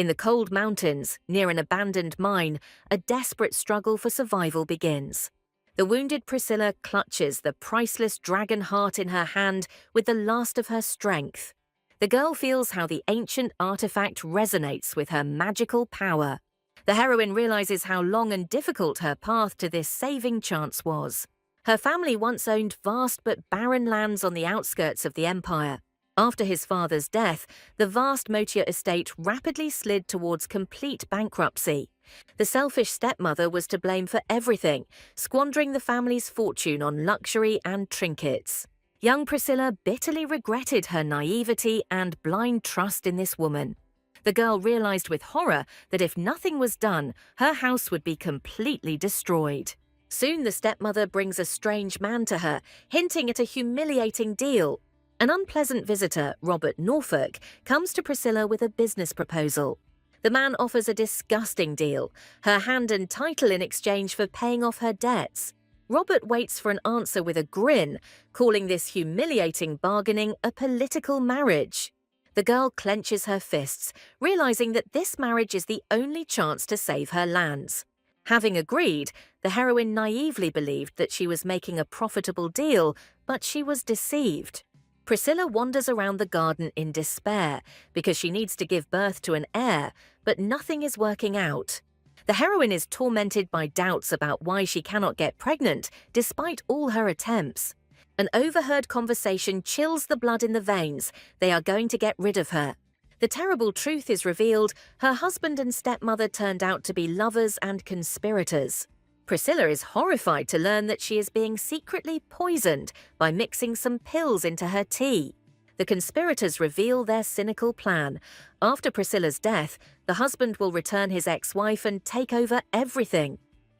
In the cold mountains, near an abandoned mine, a desperate struggle for survival begins. The wounded Priscilla clutches the priceless dragon heart in her hand with the last of her strength. The girl feels how the ancient artifact resonates with her magical power. The heroine realizes how long and difficult her path to this saving chance was. Her family once owned vast but barren lands on the outskirts of the empire. After his father's death, the vast Motia estate rapidly slid towards complete bankruptcy. The selfish stepmother was to blame for everything, squandering the family's fortune on luxury and trinkets. Young Priscilla bitterly regretted her naivety and blind trust in this woman. The girl realized with horror that if nothing was done, her house would be completely destroyed. Soon the stepmother brings a strange man to her, hinting at a humiliating deal. An unpleasant visitor, Robert Norfolk, comes to Priscilla with a business proposal. The man offers a disgusting deal, her hand and title in exchange for paying off her debts. Robert waits for an answer with a grin, calling this humiliating bargaining a political marriage. The girl clenches her fists, realizing that this marriage is the only chance to save her lands. Having agreed, the heroine naively believed that she was making a profitable deal, but she was deceived. Priscilla wanders around the garden in despair because she needs to give birth to an heir, but nothing is working out. The heroine is tormented by doubts about why she cannot get pregnant, despite all her attempts. An overheard conversation chills the blood in the veins. They are going to get rid of her. The terrible truth is revealed. Her husband and stepmother turned out to be lovers and conspirators. Priscilla is horrified to learn that she is being secretly poisoned by mixing some pills into her tea. The conspirators reveal their cynical plan. After Priscilla's death, the husband will return his ex-wife and take over everything.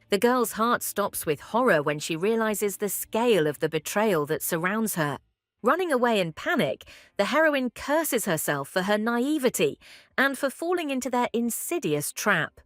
The girl's heart stops with horror when she realizes the scale of the betrayal that surrounds her. Running away in panic, the heroine curses herself for her naivety and for falling into their insidious trap.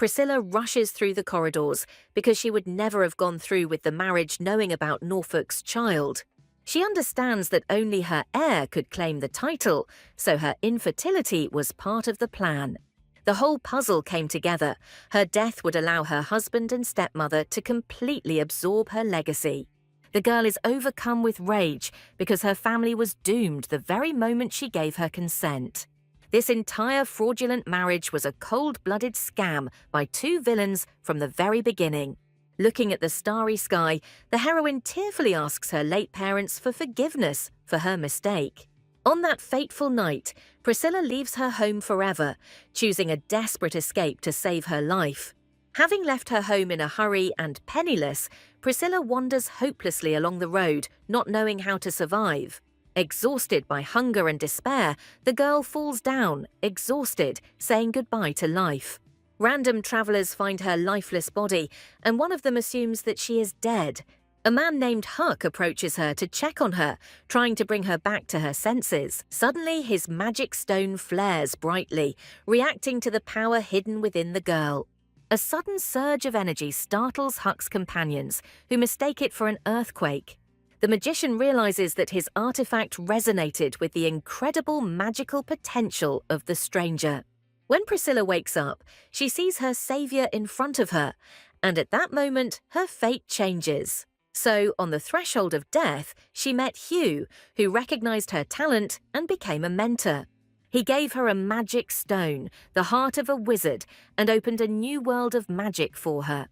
Priscilla rushes through the corridors because she would never have gone through with the marriage knowing about Norfolk's child. She understands that only her heir could claim the title, so her infertility was part of the plan. The whole puzzle came together. Her death would allow her husband and stepmother to completely absorb her legacy. The girl is overcome with rage because her family was doomed the very moment she gave her consent. This entire fraudulent marriage was a cold-blooded scam by two villains from the very beginning. Looking at the starry sky, the heroine tearfully asks her late parents for forgiveness for her mistake. On that fateful night, Priscilla leaves her home forever, choosing a desperate escape to save her life. Having left her home in a hurry and penniless, Priscilla wanders hopelessly along the road, not knowing how to survive. Exhausted by hunger and despair, the girl falls down, exhausted, saying goodbye to life. Random travelers find her lifeless body, and one of them assumes that she is dead. A man named Huck approaches her to check on her, trying to bring her back to her senses. Suddenly, his magic stone flares brightly, reacting to the power hidden within the girl. A sudden surge of energy startles Huck's companions, who mistake it for an earthquake. The magician realizes that his artifact resonated with the incredible magical potential of the stranger. When Priscilla wakes up, she sees her savior in front of her, and at that moment, her fate changes. So, on the threshold of death, she met Hugh, who recognized her talent and became a mentor. He gave her a magic stone, the heart of a wizard, and opened a new world of magic for her.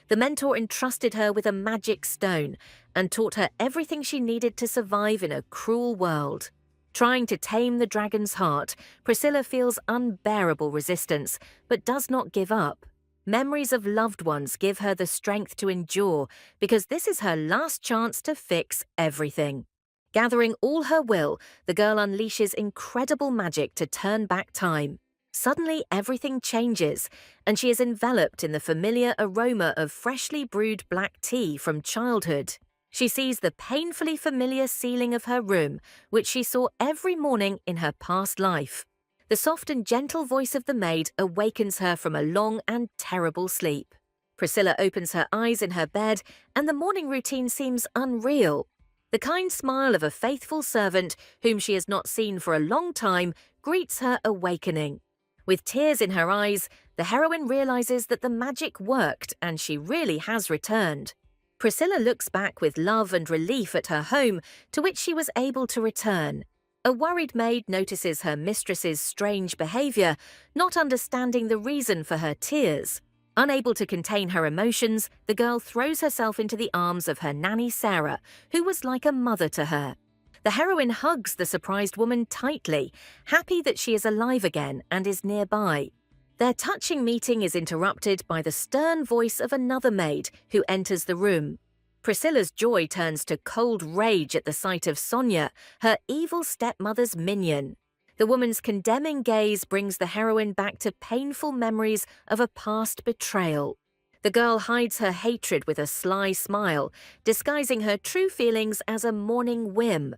The mentor entrusted her with a magic stone and taught her everything she needed to survive in a cruel world. Trying to tame the dragon's heart, Priscilla feels unbearable resistance, but does not give up. Memories of loved ones give her the strength to endure because this is her last chance to fix everything. Gathering all her will, the girl unleashes incredible magic to turn back time. Suddenly, everything changes, and she is enveloped in the familiar aroma of freshly brewed black tea from childhood. She sees the painfully familiar ceiling of her room, which she saw every morning in her past life. The soft and gentle voice of the maid awakens her from a long and terrible sleep. Priscilla opens her eyes in her bed, and the morning routine seems unreal. The kind smile of a faithful servant, whom she has not seen for a long time, greets her awakening. With tears in her eyes, the heroine realizes that the magic worked and she really has returned. Priscilla looks back with love and relief at her home, to which she was able to return. A worried maid notices her mistress's strange behavior, not understanding the reason for her tears. Unable to contain her emotions, the girl throws herself into the arms of her nanny Sarah, who was like a mother to her. The heroine hugs the surprised woman tightly, happy that she is alive again and is nearby. Their touching meeting is interrupted by the stern voice of another maid who enters the room. Priscilla's joy turns to cold rage at the sight of Sonia, her evil stepmother's minion. The woman's condemning gaze brings the heroine back to painful memories of a past betrayal. The girl hides her hatred with a sly smile, disguising her true feelings as a morning whim.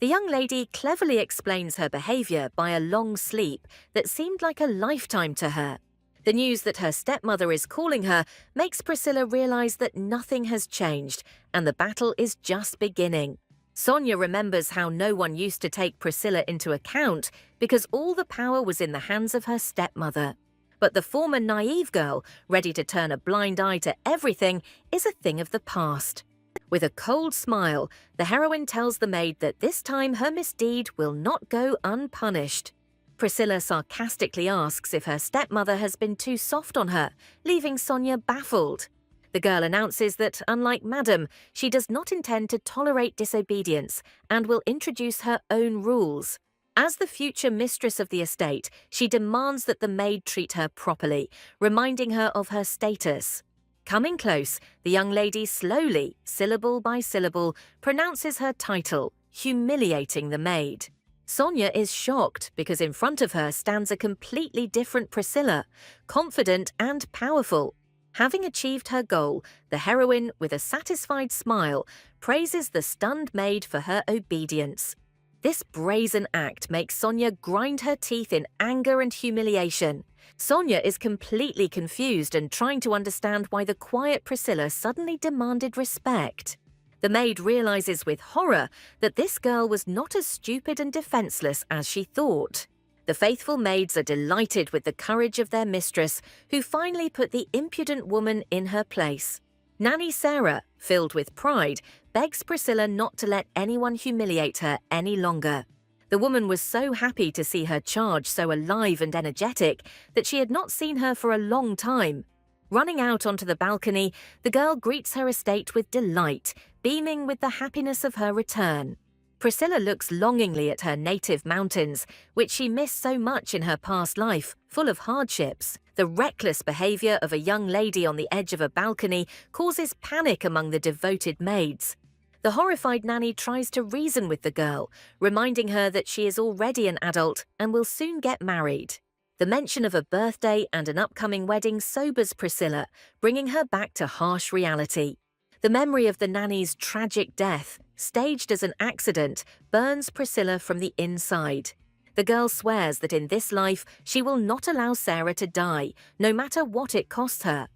The young lady cleverly explains her behavior by a long sleep that seemed like a lifetime to her. The news that her stepmother is calling her makes Priscilla realize that nothing has changed and the battle is just beginning. Sonia remembers how no one used to take Priscilla into account because all the power was in the hands of her stepmother. But the former naive girl, ready to turn a blind eye to everything, is a thing of the past. With a cold smile, the heroine tells the maid that this time her misdeed will not go unpunished. Priscilla sarcastically asks if her stepmother has been too soft on her, leaving Sonia baffled. The girl announces that, unlike Madam, she does not intend to tolerate disobedience and will introduce her own rules. As the future mistress of the estate, she demands that the maid treat her properly, reminding her of her status. Coming close, the young lady slowly, syllable by syllable, pronounces her title, humiliating the maid. Sonia is shocked because in front of her stands a completely different Priscilla, confident and powerful. Having achieved her goal, the heroine, with a satisfied smile, praises the stunned maid for her obedience. This brazen act makes Sonia grind her teeth in anger and humiliation. Sonia is completely confused and trying to understand why the quiet Priscilla suddenly demanded respect. The maid realizes with horror that this girl was not as stupid and defenseless as she thought. The faithful maids are delighted with the courage of their mistress, who finally put the impudent woman in her place. Nanny Sarah, filled with pride, begs Priscilla not to let anyone humiliate her any longer. The woman was so happy to see her charge so alive and energetic that she had not seen her for a long time. Running out onto the balcony, the girl greets her estate with delight, beaming with the happiness of her return. Priscilla looks longingly at her native mountains, which she missed so much in her past life, full of hardships. The reckless behavior of a young lady on the edge of a balcony causes panic among the devoted maids. The horrified nanny tries to reason with the girl, reminding her that she is already an adult and will soon get married. The mention of a birthday and an upcoming wedding sobers Priscilla, bringing her back to harsh reality. The memory of the nanny's tragic death, staged as an accident, burns Priscilla from the inside. The girl swears that in this life she will not allow Sarah to die, no matter what it costs her.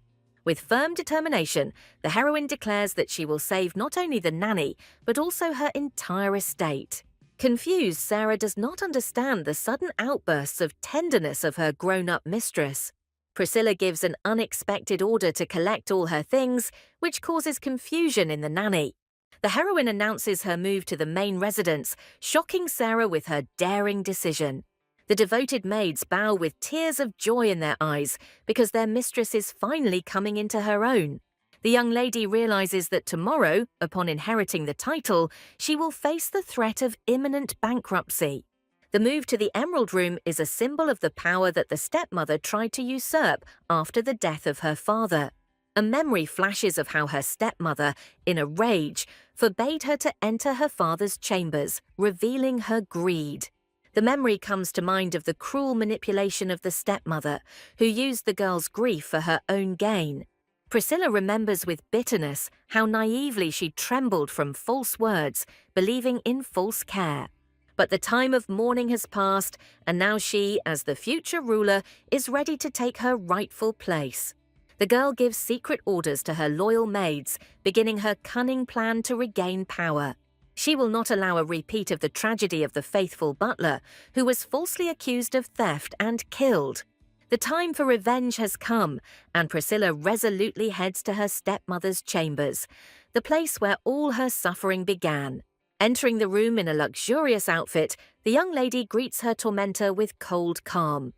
With firm determination, the heroine declares that she will save not only the nanny, but also her entire estate. Confused, Sarah does not understand the sudden outbursts of tenderness of her grown-up mistress. Priscilla gives an unexpected order to collect all her things, which causes confusion in the nanny. The heroine announces her move to the main residence, shocking Sarah with her daring decision. The devoted maids bow with tears of joy in their eyes because their mistress is finally coming into her own. The young lady realizes that tomorrow, upon inheriting the title, she will face the threat of imminent bankruptcy. The move to the Emerald Room is a symbol of the power that the stepmother tried to usurp after the death of her father. A memory flashes of how her stepmother, in a rage, forbade her to enter her father's chambers, revealing her greed. The memory comes to mind of the cruel manipulation of the stepmother, who used the girl's grief for her own gain. Priscilla remembers with bitterness how naively she trembled from false words, believing in false care. But the time of mourning has passed, and now she, as the future ruler, is ready to take her rightful place. The girl gives secret orders to her loyal maids, beginning her cunning plan to regain power. She will not allow a repeat of the tragedy of the faithful butler, who was falsely accused of theft and killed. The time for revenge has come, and Priscilla resolutely heads to her stepmother's chambers, the place where all her suffering began. Entering the room in a luxurious outfit, the young lady greets her tormentor with cold calm.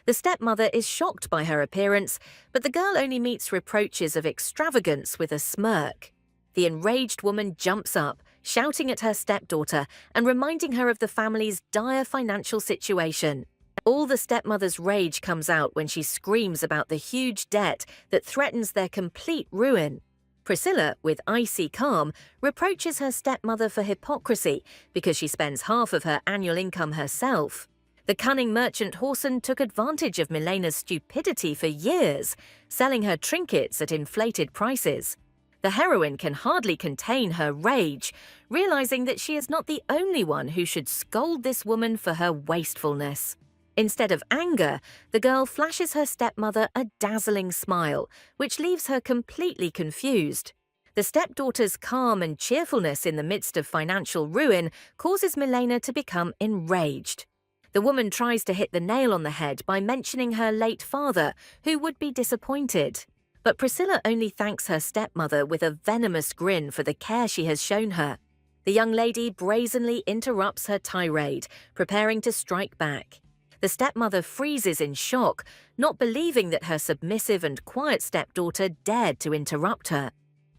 The stepmother is shocked by her appearance, but the girl only meets reproaches of extravagance with a smirk. The enraged woman jumps up, shouting at her stepdaughter and reminding her of the family's dire financial situation. All the stepmother's rage comes out when she screams about the huge debt that threatens their complete ruin. Priscilla, with icy calm, reproaches her stepmother for hypocrisy because she spends half of her annual income herself. The cunning merchant Horson took advantage of Milena's stupidity for years, selling her trinkets at inflated prices. The heroine can hardly contain her rage, realizing that she is not the only one who should scold this woman for her wastefulness. Instead of anger, the girl flashes her stepmother a dazzling smile, which leaves her completely confused. The stepdaughter's calm and cheerfulness in the midst of financial ruin causes Milena to become enraged. The woman tries to hit the nail on the head by mentioning her late father, who would be disappointed. But Priscilla only thanks her stepmother with a venomous grin for the care she has shown her. The young lady brazenly interrupts her tirade, preparing to strike back. The stepmother freezes in shock, not believing that her submissive and quiet stepdaughter dared to interrupt her.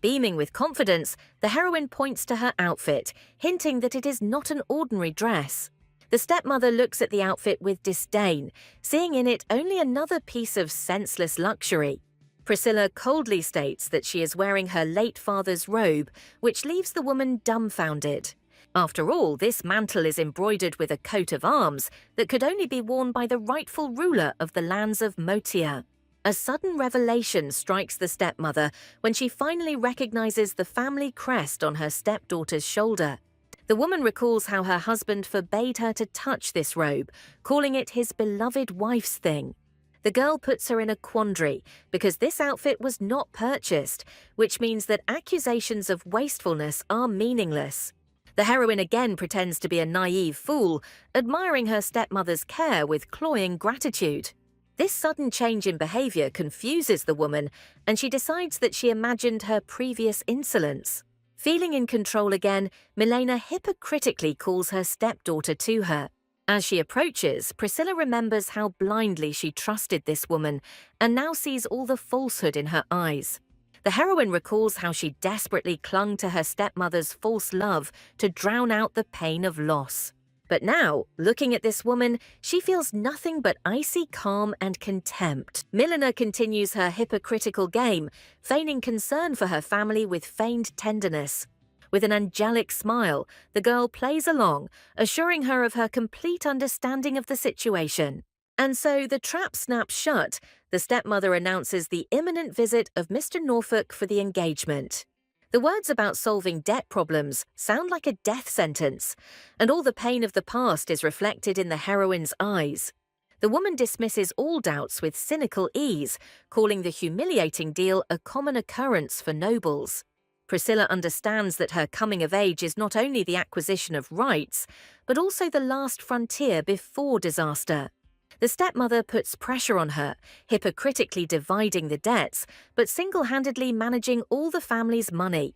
Beaming with confidence, the heroine points to her outfit, hinting that it is not an ordinary dress. The stepmother looks at the outfit with disdain, seeing in it only another piece of senseless luxury. Priscilla coldly states that she is wearing her late father's robe, which leaves the woman dumbfounded. After all, this mantle is embroidered with a coat of arms that could only be worn by the rightful ruler of the lands of Motia. A sudden revelation strikes the stepmother when she finally recognizes the family crest on her stepdaughter's shoulder. The woman recalls how her husband forbade her to touch this robe, calling it his beloved wife's thing. The girl puts her in a quandary because this outfit was not purchased, which means that accusations of wastefulness are meaningless. The heroine again pretends to be a naive fool, admiring her stepmother's care with cloying gratitude. This sudden change in behavior confuses the woman, and she decides that she imagined her previous insolence. Feeling in control again, Milena hypocritically calls her stepdaughter to her. As she approaches, Priscilla remembers how blindly she trusted this woman and now sees all the falsehood in her eyes. The heroine recalls how she desperately clung to her stepmother's false love to drown out the pain of loss. But now, looking at this woman, she feels nothing but icy calm and contempt. Milena continues her hypocritical game, feigning concern for her family with feigned tenderness. With an angelic smile, the girl plays along, assuring her of her complete understanding of the situation. And so the trap snaps shut. The stepmother announces the imminent visit of Mr. Norfolk for the engagement. The words about solving debt problems sound like a death sentence, and all the pain of the past is reflected in the heroine's eyes. The woman dismisses all doubts with cynical ease, calling the humiliating deal a common occurrence for nobles. Priscilla understands that her coming of age is not only the acquisition of rights, but also the last frontier before disaster. The stepmother puts pressure on her, hypocritically dividing the debts, but single-handedly managing all the family's money.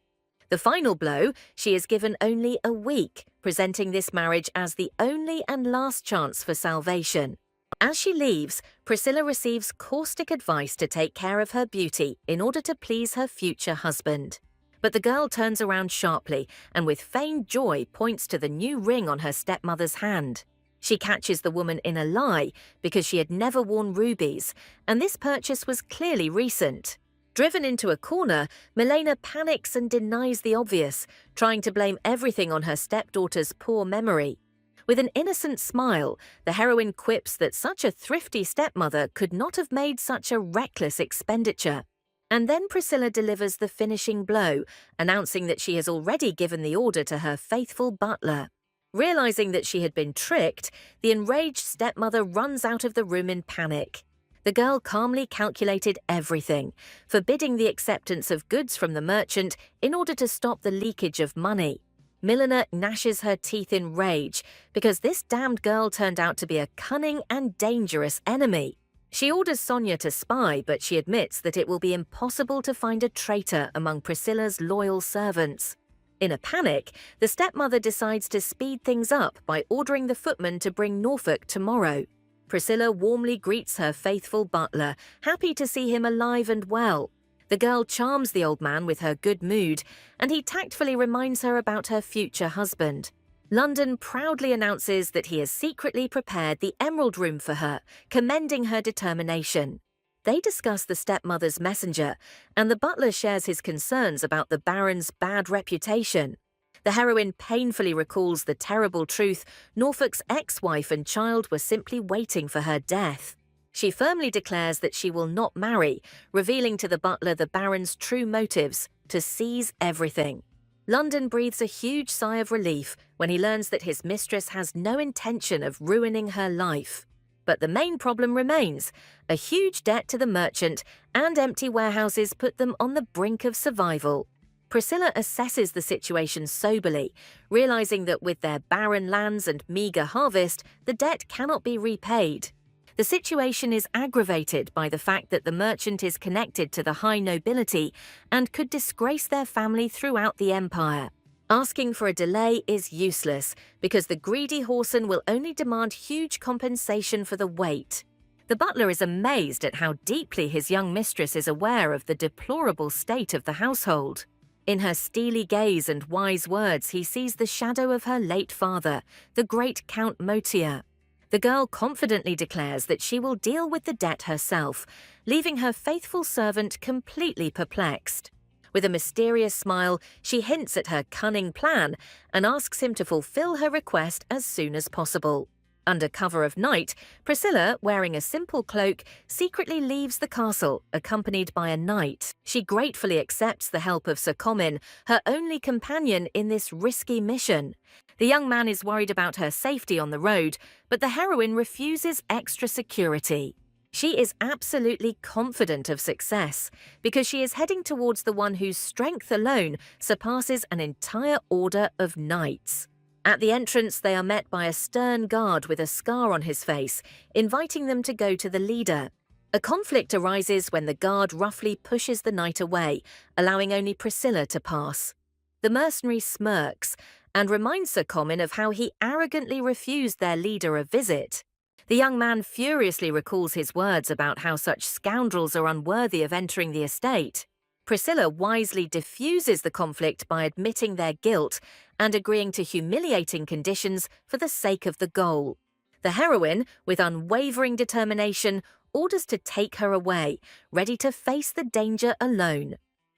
The final blow, she is given only a week, presenting this marriage as the only and last chance for salvation. As she leaves, Priscilla receives caustic advice to take care of her beauty in order to please her future husband. But the girl turns around sharply and with feigned joy points to the new ring on her stepmother's hand. She catches the woman in a lie because she had never worn rubies, and this purchase was clearly recent. Driven into a corner, Milena panics and denies the obvious, trying to blame everything on her stepdaughter's poor memory. With an innocent smile, the heroine quips that such a thrifty stepmother could not have made such a reckless expenditure. And then Priscilla delivers the finishing blow, announcing that she has already given the order to her faithful butler. Realizing that she had been tricked, the enraged stepmother runs out of the room in panic. The girl calmly calculated everything, forbidding the acceptance of goods from the merchant in order to stop the leakage of money. Milena gnashes her teeth in rage because this damned girl turned out to be a cunning and dangerous enemy. She orders Sonia to spy, but she admits that it will be impossible to find a traitor among Priscilla's loyal servants. In a panic, the stepmother decides to speed things up by ordering the footman to bring Norfolk tomorrow. Priscilla warmly greets her faithful butler, happy to see him alive and well. The girl charms the old man with her good mood, and he tactfully reminds her about her future husband. London proudly announces that he has secretly prepared the Emerald Room for her, commending her determination. They discuss the stepmother's messenger, and the butler shares his concerns about the Baron's bad reputation. The heroine painfully recalls the terrible truth: Norfolk's ex-wife and child were simply waiting for her death. She firmly declares that she will not marry, revealing to the butler the Baron's true motives: to seize everything. London breathes a huge sigh of relief when he learns that his mistress has no intention of ruining her life. But the main problem remains: a huge debt to the merchant and empty warehouses put them on the brink of survival. Priscilla assesses the situation soberly, realizing that with their barren lands and meager harvest, the debt cannot be repaid. The situation is aggravated by the fact that the merchant is connected to the high nobility and could disgrace their family throughout the empire. Asking for a delay is useless because the greedy whoreson will only demand huge compensation for the wait. The butler is amazed at how deeply his young mistress is aware of the deplorable state of the household. In her steely gaze and wise words, he sees the shadow of her late father, the great Count Motier. The girl confidently declares that she will deal with the debt herself, leaving her faithful servant completely perplexed. With a mysterious smile, she hints at her cunning plan and asks him to fulfill her request as soon as possible. Under cover of night, Priscilla, wearing a simple cloak, secretly leaves the castle, accompanied by a knight. She gratefully accepts the help of Sir Comyn, her only companion in this risky mission. The young man is worried about her safety on the road, but the heroine refuses extra security. She is absolutely confident of success because she is heading towards the one whose strength alone surpasses an entire order of knights. At the entrance, they are met by a stern guard with a scar on his face, inviting them to go to the leader. A conflict arises when the guard roughly pushes the knight away, allowing only Priscilla to pass. The mercenary smirks and reminds Sir Comyn of how he arrogantly refused their leader a visit. The young man furiously recalls his words about how such scoundrels are unworthy of entering the estate. Priscilla wisely diffuses the conflict by admitting their guilt and agreeing to humiliating conditions for the sake of the goal. The heroine, with unwavering determination, orders to take her away, ready to face the danger alone.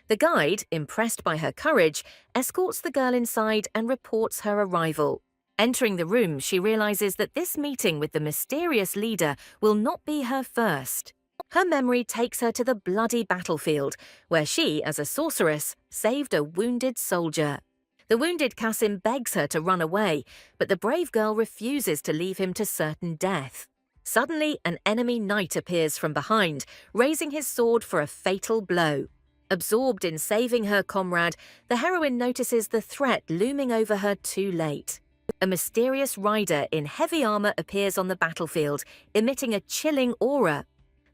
The guide, impressed by her courage, escorts the girl inside and reports her arrival. Entering the room, she realizes that this meeting with the mysterious leader will not be her first. Her memory takes her to the bloody battlefield, where she, as a sorceress, saved a wounded soldier. The wounded Qasim begs her to run away, but the brave girl refuses to leave him to certain death. Suddenly, an enemy knight appears from behind, raising his sword for a fatal blow. Absorbed in saving her comrade, the heroine notices the threat looming over her too late. A mysterious rider in heavy armor appears on the battlefield, emitting a chilling aura.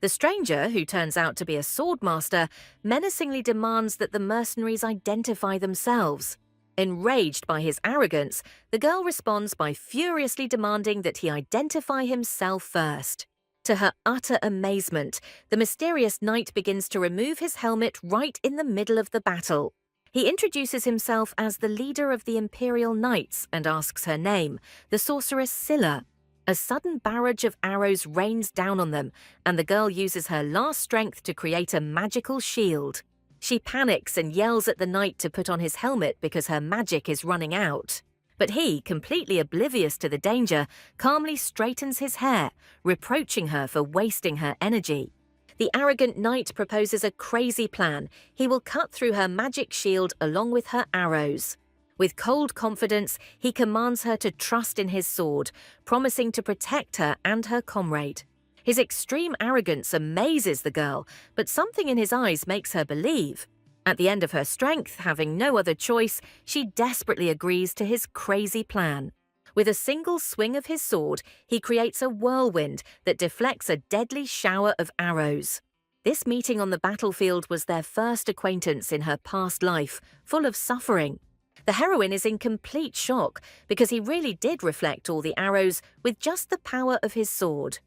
The stranger, who turns out to be a swordmaster, menacingly demands that the mercenaries identify themselves. Enraged by his arrogance, the girl responds by furiously demanding that he identify himself first. To her utter amazement, the mysterious knight begins to remove his helmet right in the middle of the battle. He introduces himself as the leader of the Imperial Knights and asks her name, the sorceress Scylla. A sudden barrage of arrows rains down on them, and the girl uses her last strength to create a magical shield. She panics and yells at the knight to put on his helmet because her magic is running out. But he, completely oblivious to the danger, calmly straightens his hair, reproaching her for wasting her energy. The arrogant knight proposes a crazy plan. He will cut through her magic shield along with her arrows. With cold confidence, he commands her to trust in his sword, promising to protect her and her comrade. His extreme arrogance amazes the girl, but something in his eyes makes her believe. At the end of her strength, having no other choice, she desperately agrees to his crazy plan. With a single swing of his sword, he creates a whirlwind that deflects a deadly shower of arrows. This meeting on the battlefield was their first acquaintance in her past life, full of suffering. The heroine is in complete shock because he really did reflect all the arrows with just the power of his sword.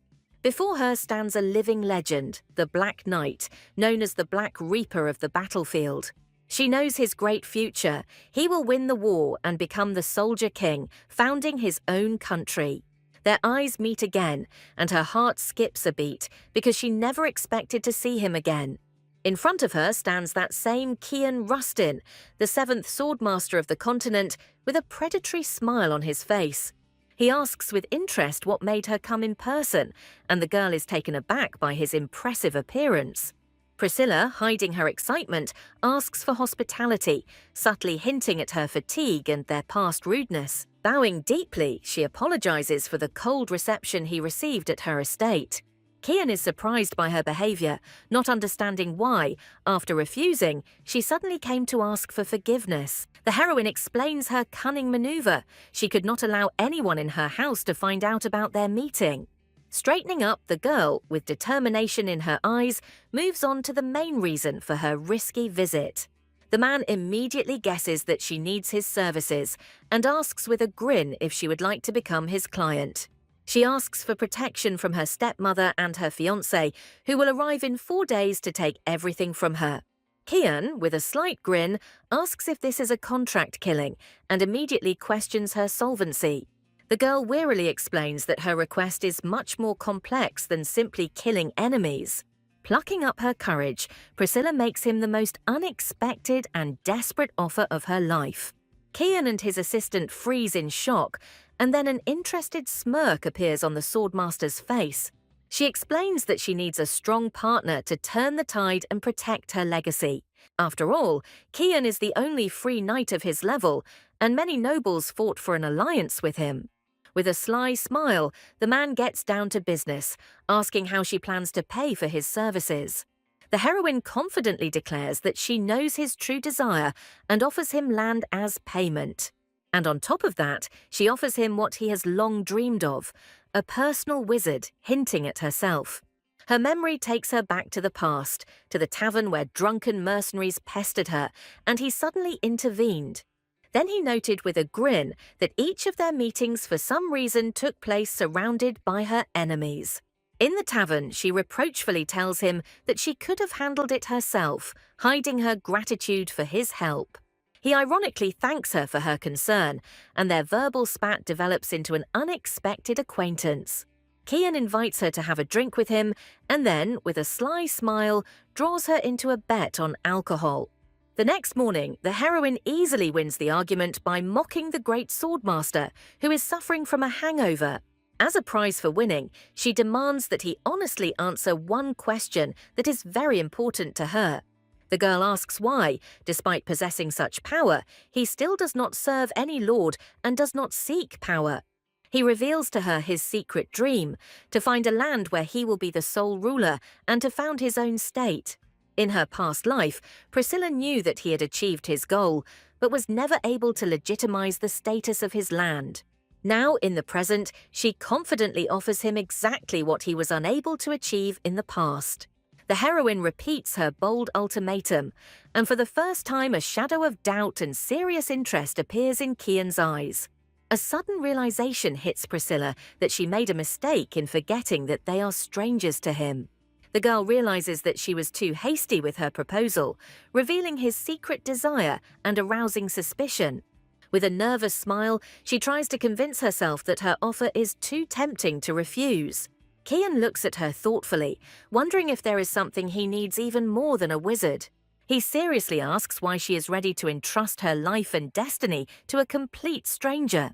Before her stands a living legend, the Black Knight, known as the Black Reaper of the battlefield. She knows his great future. He will win the war and become the Soldier King, founding his own country. Their eyes meet again, and her heart skips a beat because she never expected to see him again. In front of her stands that same Kian Rustin, the seventh swordmaster of the continent, with a predatory smile on his face. He asks with interest what made her come in person, and the girl is taken aback by his impressive appearance. Priscilla, hiding her excitement, asks for hospitality, subtly hinting at her fatigue and their past rudeness. Bowing deeply, she apologizes for the cold reception he received at her estate. Kian is surprised by her behavior, not understanding why, after refusing, she suddenly came to ask for forgiveness. The heroine explains her cunning maneuver. She could not allow anyone in her house to find out about their meeting. Straightening up, the girl, with determination in her eyes, moves on to the main reason for her risky visit. The man immediately guesses that she needs his services and asks with a grin if she would like to become his client. She asks for protection from her stepmother and her fiancé, who will arrive in 4 days to take everything from her. Kian, with a slight grin, asks if this is a contract killing and immediately questions her solvency. The girl wearily explains that her request is much more complex than simply killing enemies. Plucking up her courage, Priscilla makes him the most unexpected and desperate offer of her life. Kian and his assistant freeze in shock, and then an interested smirk appears on the swordmaster's face. She explains that she needs a strong partner to turn the tide and protect her legacy. After all, Kian is the only free knight of his level, and many nobles fought for an alliance with him. With a sly smile, the man gets down to business, asking how she plans to pay for his services. The heroine confidently declares that she knows his true desire and offers him land as payment. And on top of that, she offers him what he has long dreamed of, a personal wizard, hinting at herself. Her memory takes her back to the past, to the tavern where drunken mercenaries pestered her, and he suddenly intervened. Then he noted with a grin that each of their meetings for some reason took place surrounded by her enemies. In the tavern, she reproachfully tells him that she could have handled it herself, hiding her gratitude for his help. He ironically thanks her for her concern, and their verbal spat develops into an unexpected acquaintance. Kian invites her to have a drink with him, and then, with a sly smile, draws her into a bet on alcohol. The next morning, the heroine easily wins the argument by mocking the great swordmaster, who is suffering from a hangover. As a prize for winning, she demands that he honestly answer one question that is very important to her. The girl asks why, despite possessing such power, he still does not serve any lord and does not seek power. He reveals to her his secret dream, to find a land where he will be the sole ruler and to found his own state. In her past life, Priscilla knew that he had achieved his goal, but was never able to legitimize the status of his land. Now, in the present, she confidently offers him exactly what he was unable to achieve in the past. The heroine repeats her bold ultimatum, and for the first time a shadow of doubt and serious interest appears in Kian's eyes. A sudden realization hits Priscilla that she made a mistake in forgetting that they are strangers to him. The girl realizes that she was too hasty with her proposal, revealing his secret desire and arousing suspicion. With a nervous smile, she tries to convince herself that her offer is too tempting to refuse. Kian looks at her thoughtfully, wondering if there is something he needs even more than a wizard. He seriously asks why she is ready to entrust her life and destiny to a complete stranger.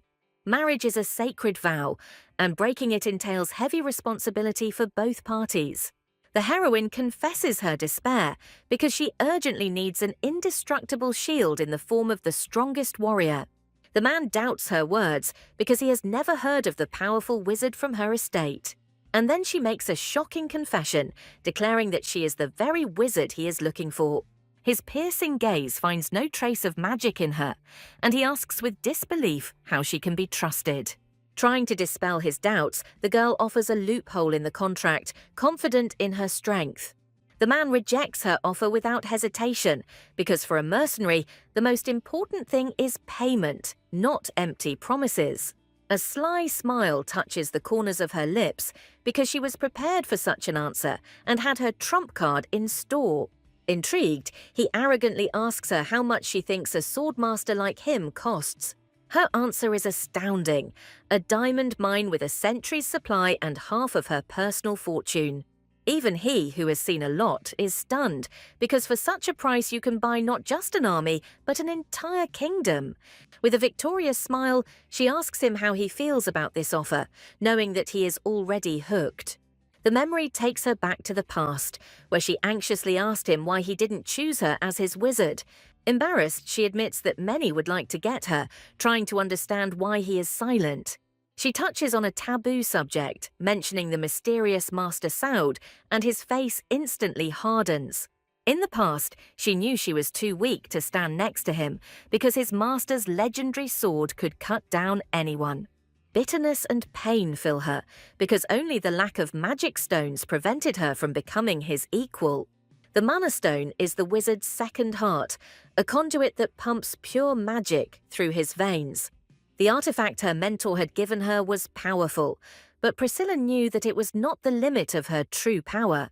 Marriage is a sacred vow, and breaking it entails heavy responsibility for both parties. The heroine confesses her despair because she urgently needs an indestructible shield in the form of the strongest warrior. The man doubts her words because he has never heard of the powerful wizard from her estate. And then she makes a shocking confession, declaring that she is the very wizard he is looking for. His piercing gaze finds no trace of magic in her, and he asks with disbelief how she can be trusted. Trying to dispel his doubts, the girl offers a loophole in the contract, confident in her strength. The man rejects her offer without hesitation, because for a mercenary, the most important thing is payment, not empty promises. A sly smile touches the corners of her lips because she was prepared for such an answer and had her trump card in store. Intrigued, he arrogantly asks her how much she thinks a swordmaster like him costs. Her answer is astounding: a diamond mine with a century's supply and half of her personal fortune. Even he, who has seen a lot, is stunned, because for such a price you can buy not just an army, but an entire kingdom. With a victorious smile, she asks him how he feels about this offer, knowing that he is already hooked. The memory takes her back to the past, where she anxiously asked him why he didn't choose her as his wizard. Embarrassed, she admits that many would like to get her, trying to understand why he is silent. She touches on a taboo subject, mentioning the mysterious Master Saud, and his face instantly hardens. In the past, she knew she was too weak to stand next to him, because his master's legendary sword could cut down anyone. Bitterness and pain fill her, because only the lack of magic stones prevented her from becoming his equal. The Mana Stone is the wizard's second heart, a conduit that pumps pure magic through his veins. The artifact her mentor had given her was powerful, but Priscilla knew that it was not the limit of her true power.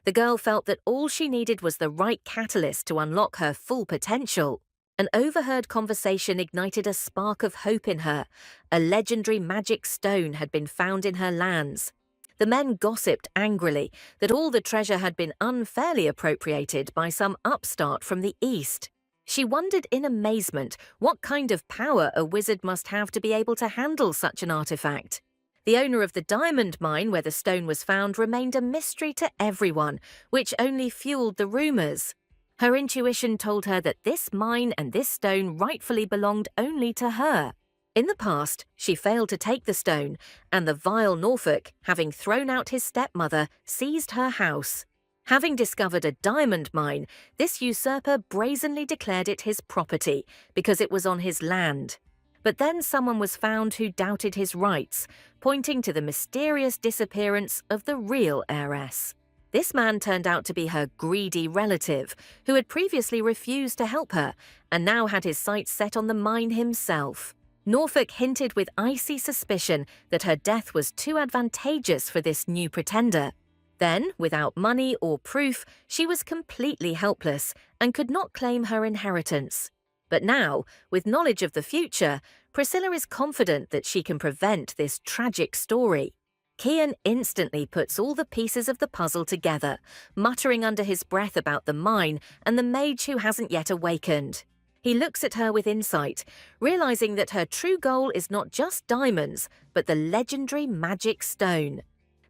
The girl felt that all she needed was the right catalyst to unlock her full potential. An overheard conversation ignited a spark of hope in her. A legendary magic stone had been found in her lands. The men gossiped angrily that all the treasure had been unfairly appropriated by some upstart from the east. She wondered in amazement what kind of power a wizard must have to be able to handle such an artifact. The owner of the diamond mine where the stone was found remained a mystery to everyone, which only fueled the rumors. Her intuition told her that this mine and this stone rightfully belonged only to her. In the past, she failed to take the stone, and the vile Norfolk, having thrown out his stepmother, seized her house. Having discovered a diamond mine, this usurper brazenly declared it his property because it was on his land. But then someone was found who doubted his rights, pointing to the mysterious disappearance of the real heiress. This man turned out to be her greedy relative, who had previously refused to help her, and now had his sights set on the mine himself. Norfolk hinted with icy suspicion that her death was too advantageous for this new pretender. Then, without money or proof, she was completely helpless and could not claim her inheritance. But now, with knowledge of the future, Priscilla is confident that she can prevent this tragic story. Kian instantly puts all the pieces of the puzzle together, muttering under his breath about the mine and the mage who hasn't yet awakened. He looks at her with insight, realizing that her true goal is not just diamonds, but the legendary magic stone.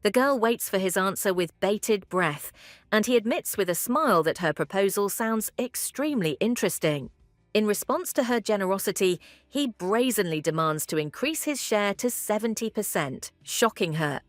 The girl waits for his answer with bated breath, and he admits with a smile that her proposal sounds extremely interesting. In response to her generosity, he brazenly demands to increase his share to 70%, shocking her.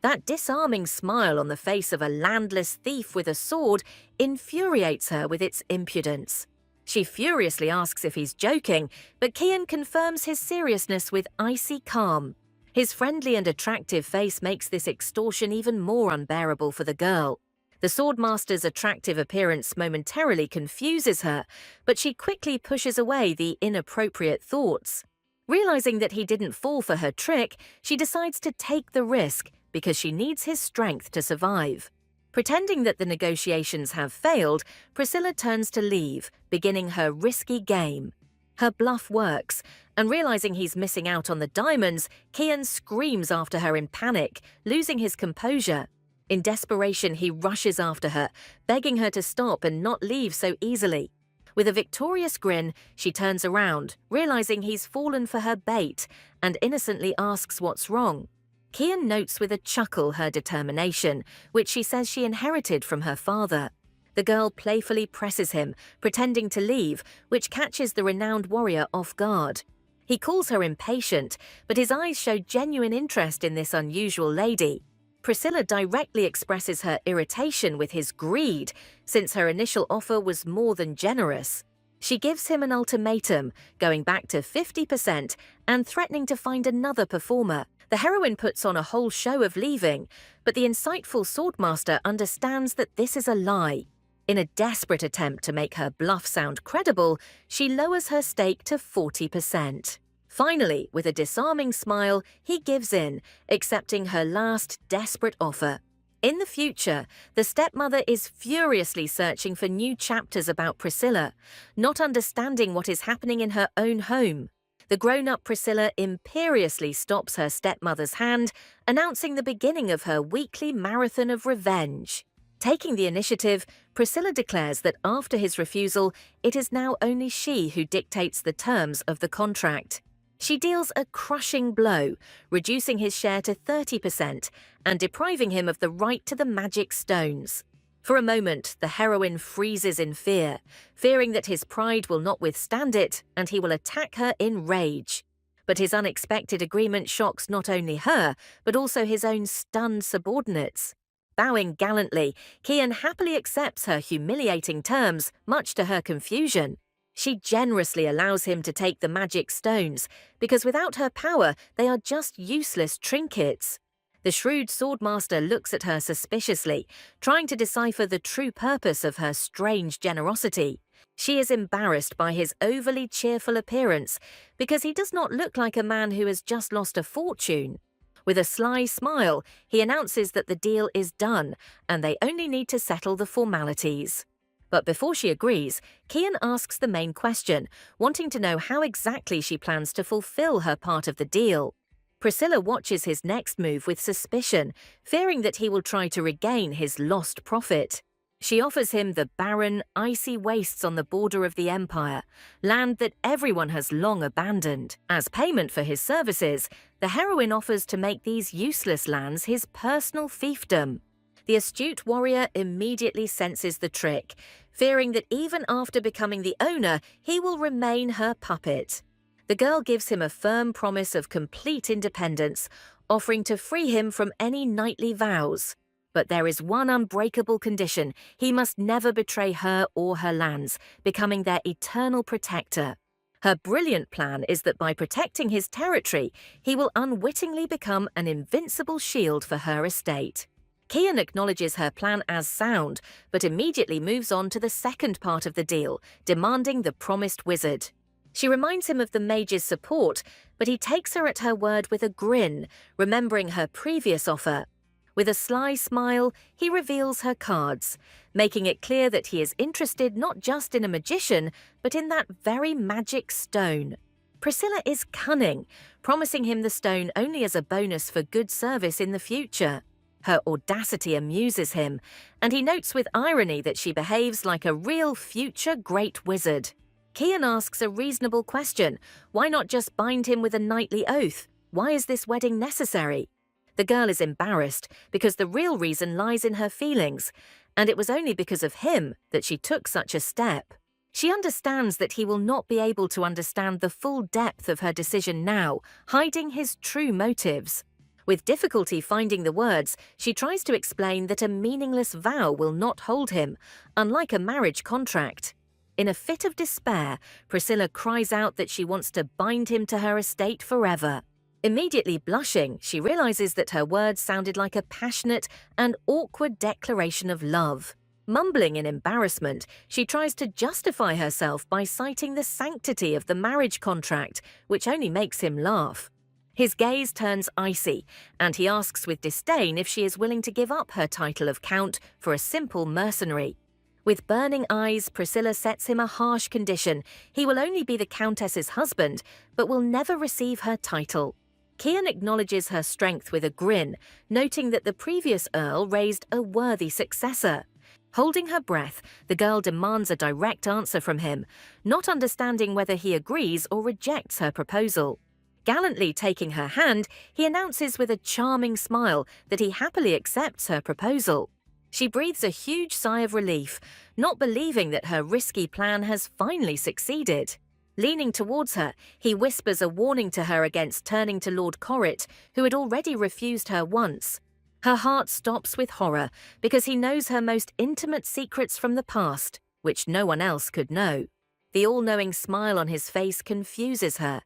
That disarming smile on the face of a landless thief with a sword infuriates her with its impudence. She furiously asks if he's joking, but Kian confirms his seriousness with icy calm. His friendly and attractive face makes this extortion even more unbearable for the girl. The swordmaster's attractive appearance momentarily confuses her, but she quickly pushes away the inappropriate thoughts. Realizing that he didn't fall for her trick, she decides to take the risk because she needs his strength to survive. Pretending that the negotiations have failed, Priscilla turns to leave, beginning her risky game. Her bluff works, and realizing he's missing out on the diamonds, Kian screams after her in panic, losing his composure. In desperation, he rushes after her, begging her to stop and not leave so easily. With a victorious grin, she turns around, realizing he's fallen for her bait, and innocently asks what's wrong. Kian notes with a chuckle her determination, which she says she inherited from her father. The girl playfully presses him, pretending to leave, which catches the renowned warrior off guard. He calls her impatient, but his eyes show genuine interest in this unusual lady. Priscilla directly expresses her irritation with his greed, since her initial offer was more than generous. She gives him an ultimatum, going back to 50% and threatening to find another performer. The heroine puts on a whole show of leaving, but the insightful swordmaster understands that this is a lie. In a desperate attempt to make her bluff sound credible, she lowers her stake to 40%. Finally, with a disarming smile, he gives in, accepting her last desperate offer. In the future, the stepmother is furiously searching for new chapters about Priscilla, not understanding what is happening in her own home. The grown-up Priscilla imperiously stops her stepmother's hand, announcing the beginning of her weekly marathon of revenge. Taking the initiative, Priscilla declares that after his refusal, it is now only she who dictates the terms of the contract. She deals a crushing blow, reducing his share to 30% and depriving him of the right to the magic stones. For a moment, the heroine freezes in fear, fearing that his pride will not withstand it and he will attack her in rage. But his unexpected agreement shocks not only her, but also his own stunned subordinates. Bowing gallantly, Kian happily accepts her humiliating terms, much to her confusion. She generously allows him to take the magic stones, because without her power, they are just useless trinkets. The shrewd swordmaster looks at her suspiciously, trying to decipher the true purpose of her strange generosity. She is embarrassed by his overly cheerful appearance, because he does not look like a man who has just lost a fortune. With a sly smile, he announces that the deal is done, and they only need to settle the formalities. But before she agrees, Kian asks the main question, wanting to know how exactly she plans to fulfill her part of the deal. Priscilla watches his next move with suspicion, fearing that he will try to regain his lost profit. She offers him the barren, icy wastes on the border of the empire, land that everyone has long abandoned. As payment for his services, the heroine offers to make these useless lands his personal fiefdom. The astute warrior immediately senses the trick, fearing that even after becoming the owner, he will remain her puppet. The girl gives him a firm promise of complete independence, offering to free him from any knightly vows. But there is one unbreakable condition: he must never betray her or her lands, becoming their eternal protector. Her brilliant plan is that by protecting his territory, he will unwittingly become an invincible shield for her estate. Kian acknowledges her plan as sound, but immediately moves on to the second part of the deal, demanding the promised wizard. She reminds him of the mage's support, but he takes her at her word with a grin, remembering her previous offer. With a sly smile, he reveals her cards, making it clear that he is interested not just in a magician, but in that very magic stone. Priscilla is cunning, promising him the stone only as a bonus for good service in the future. Her audacity amuses him, and he notes with irony that she behaves like a real future great wizard. Kian asks a reasonable question: why not just bind him with a knightly oath? Why is this wedding necessary? The girl is embarrassed because the real reason lies in her feelings, and it was only because of him that she took such a step. She understands that he will not be able to understand the full depth of her decision now, hiding his true motives. With difficulty finding the words, she tries to explain that a meaningless vow will not hold him, unlike a marriage contract. In a fit of despair, Priscilla cries out that she wants to bind him to her estate forever. Immediately blushing, she realizes that her words sounded like a passionate and awkward declaration of love. Mumbling in embarrassment, she tries to justify herself by citing the sanctity of the marriage contract, which only makes him laugh. His gaze turns icy, and he asks with disdain if she is willing to give up her title of count for a simple mercenary. With burning eyes, Priscilla sets him a harsh condition: he will only be the countess's husband, but will never receive her title. Kian acknowledges her strength with a grin, noting that the previous earl raised a worthy successor. Holding her breath, the girl demands a direct answer from him, not understanding whether he agrees or rejects her proposal. Gallantly taking her hand, he announces with a charming smile that he happily accepts her proposal. She breathes a huge sigh of relief, not believing that her risky plan has finally succeeded. Leaning towards her, he whispers a warning to her against turning to Lord Corrit, who had already refused her once. Her heart stops with horror, because he knows her most intimate secrets from the past, which no one else could know. The all-knowing smile on his face confuses her,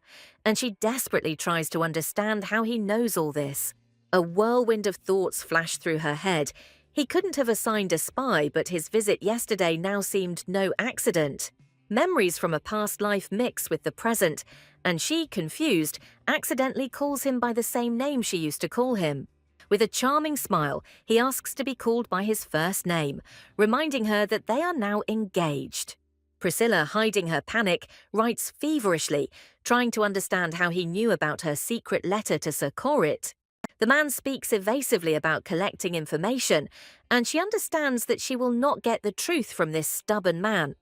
and she desperately tries to understand how he knows all this. A whirlwind of thoughts flash through her head. He couldn't have assigned a spy, but his visit yesterday now seemed no accident. Memories from a past life mix with the present, and she, confused, accidentally calls him by the same name she used to call him. With a charming smile, he asks to be called by his first name, reminding her that they are now engaged. Priscilla, hiding her panic, writes feverishly, trying to understand how he knew about her secret letter to Sir Corrit. The man speaks evasively about collecting information, and she understands that she will not get the truth from this stubborn man.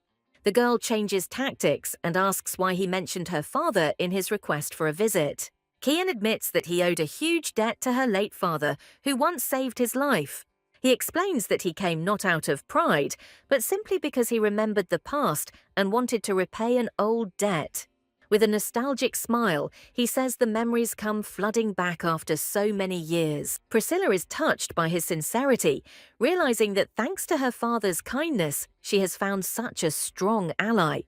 The girl changes tactics and asks why he mentioned her father in his request for a visit. Kian admits that he owed a huge debt to her late father, who once saved his life. He explains that he came not out of pride, but simply because he remembered the past and wanted to repay an old debt. With a nostalgic smile, he says the memories come flooding back after so many years. Priscilla is touched by his sincerity, realizing that thanks to her father's kindness, she has found such a strong ally.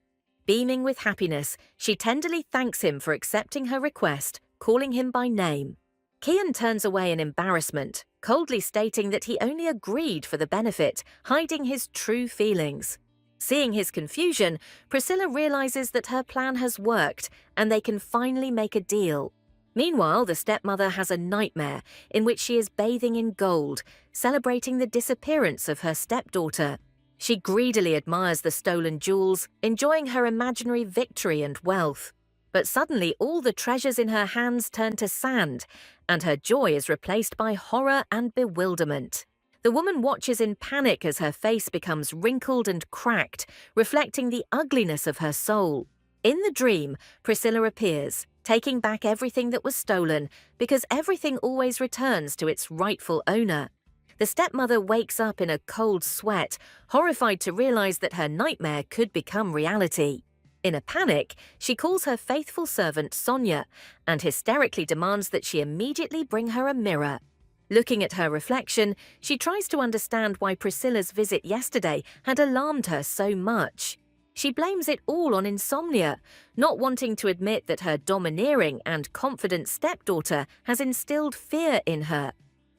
Beaming with happiness, she tenderly thanks him for accepting her request, calling him by name. Kian turns away in embarrassment, coldly stating that he only agreed for the benefit, hiding his true feelings. Seeing his confusion, Priscilla realizes that her plan has worked and they can finally make a deal. Meanwhile, the stepmother has a nightmare in which she is bathing in gold, celebrating the disappearance of her stepdaughter. She greedily admires the stolen jewels, enjoying her imaginary victory and wealth. But suddenly all the treasures in her hands turn to sand, and her joy is replaced by horror and bewilderment. The woman watches in panic as her face becomes wrinkled and cracked, reflecting the ugliness of her soul. In the dream, Priscilla appears, taking back everything that was stolen, because everything always returns to its rightful owner. The stepmother wakes up in a cold sweat, horrified to realize that her nightmare could become reality. In a panic, she calls her faithful servant Sonia and hysterically demands that she immediately bring her a mirror. Looking at her reflection, she tries to understand why Priscilla's visit yesterday had alarmed her so much. She blames it all on insomnia, not wanting to admit that her domineering and confident stepdaughter has instilled fear in her.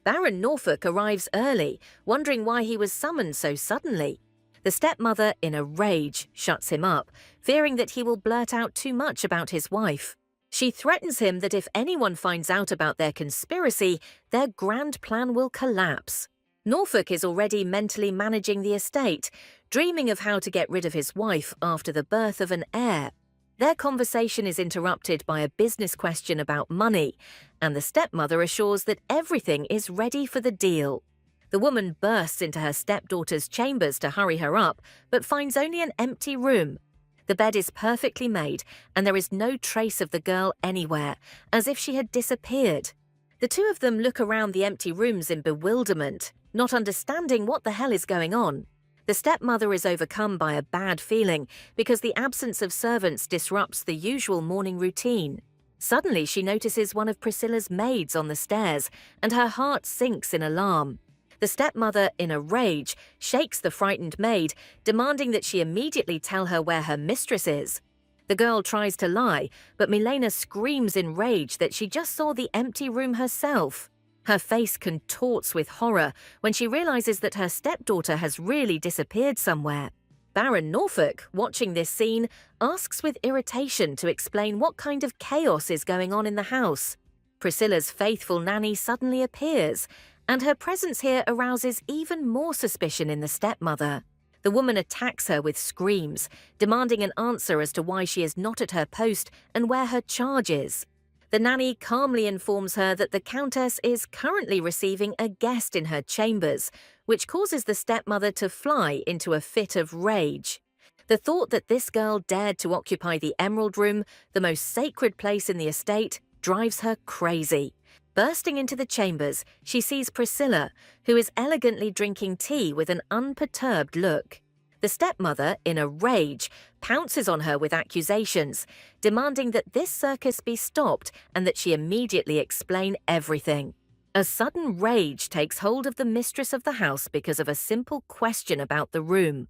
Baron Norfolk arrives early, wondering why he was summoned so suddenly. The stepmother, in a rage, shuts him up, fearing that he will blurt out too much about his wife. She threatens him that if anyone finds out about their conspiracy, their grand plan will collapse. Norfolk is already mentally managing the estate, dreaming of how to get rid of his wife after the birth of an heir. Their conversation is interrupted by a business question about money, and the stepmother assures that everything is ready for the deal. The woman bursts into her stepdaughter's chambers to hurry her up, but finds only an empty room. The bed is perfectly made, and there is no trace of the girl anywhere, as if she had disappeared. The two of them look around the empty rooms in bewilderment, not understanding what the hell is going on. The stepmother is overcome by a bad feeling because the absence of servants disrupts the usual morning routine. Suddenly, she notices one of Priscilla's maids on the stairs, and her heart sinks in alarm. The stepmother, in a rage, shakes the frightened maid, demanding that she immediately tell her where her mistress is. The girl tries to lie, but Milena screams in rage that she just saw the empty room herself. Her face contorts with horror when she realizes that her stepdaughter has really disappeared somewhere. Baron Norfolk, watching this scene, asks with irritation to explain what kind of chaos is going on in the house. Priscilla's faithful nanny suddenly appears, and her presence here arouses even more suspicion in the stepmother. The woman attacks her with screams, demanding an answer as to why she is not at her post and where her charge is. The nanny calmly informs her that the countess is currently receiving a guest in her chambers, which causes the stepmother to fly into a fit of rage. The thought that this girl dared to occupy the Emerald Room, the most sacred place in the estate, drives her crazy. Bursting into the chambers, she sees Priscilla, who is elegantly drinking tea with an unperturbed look. The stepmother, in a rage, pounces on her with accusations, demanding that this circus be stopped and that she immediately explain everything. A sudden rage takes hold of the mistress of the house because of a simple question about the room.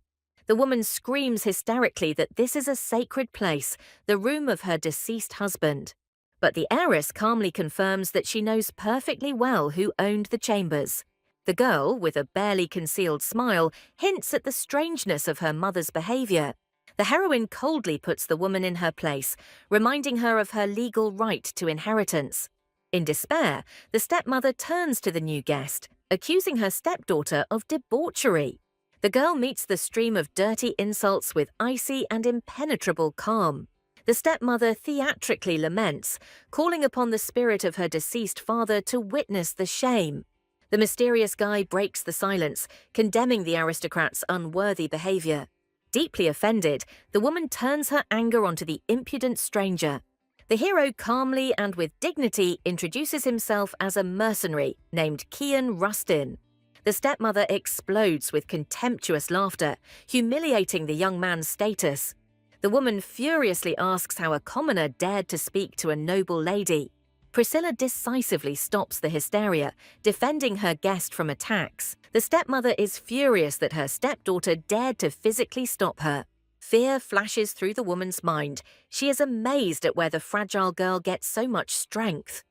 The woman screams hysterically that this is a sacred place, the room of her deceased husband. But the heiress calmly confirms that she knows perfectly well who owned the chambers. The girl, with a barely concealed smile, hints at the strangeness of her mother's behavior. The heroine coldly puts the woman in her place, reminding her of her legal right to inheritance. In despair, the stepmother turns to the new guest, accusing her stepdaughter of debauchery. The girl meets the stream of dirty insults with icy and impenetrable calm. The stepmother theatrically laments, calling upon the spirit of her deceased father to witness the shame. The mysterious guy breaks the silence, condemning the aristocrat's unworthy behavior. Deeply offended, the woman turns her anger onto the impudent stranger. The hero calmly and with dignity introduces himself as a mercenary named Kian Rustin. The stepmother explodes with contemptuous laughter, humiliating the young man's status. The woman furiously asks how a commoner dared to speak to a noble lady. Priscilla decisively stops the hysteria, defending her guest from attacks. The stepmother is furious that her stepdaughter dared to physically stop her. Fear flashes through the woman's mind. She is amazed at where the fragile girl gets so much strength.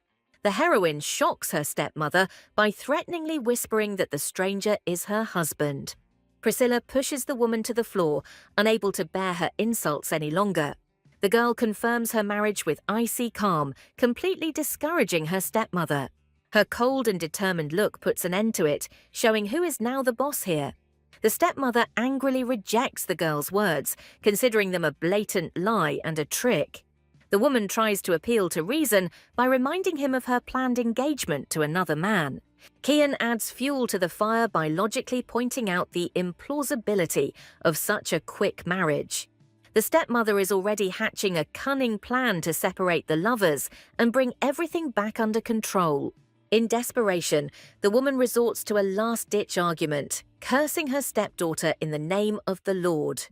The heroine shocks her stepmother by threateningly whispering that the stranger is her husband. Priscilla pushes the woman to the floor, unable to bear her insults any longer. The girl confirms her marriage with icy calm, completely discouraging her stepmother. Her cold and determined look puts an end to it, showing who is now the boss here. The stepmother angrily rejects the girl's words, considering them a blatant lie and a trick. The woman tries to appeal to reason by reminding him of her planned engagement to another man. Kian adds fuel to the fire by logically pointing out the implausibility of such a quick marriage. The stepmother is already hatching a cunning plan to separate the lovers and bring everything back under control. In desperation, the woman resorts to a last-ditch argument, cursing her stepdaughter in the name of the Lord.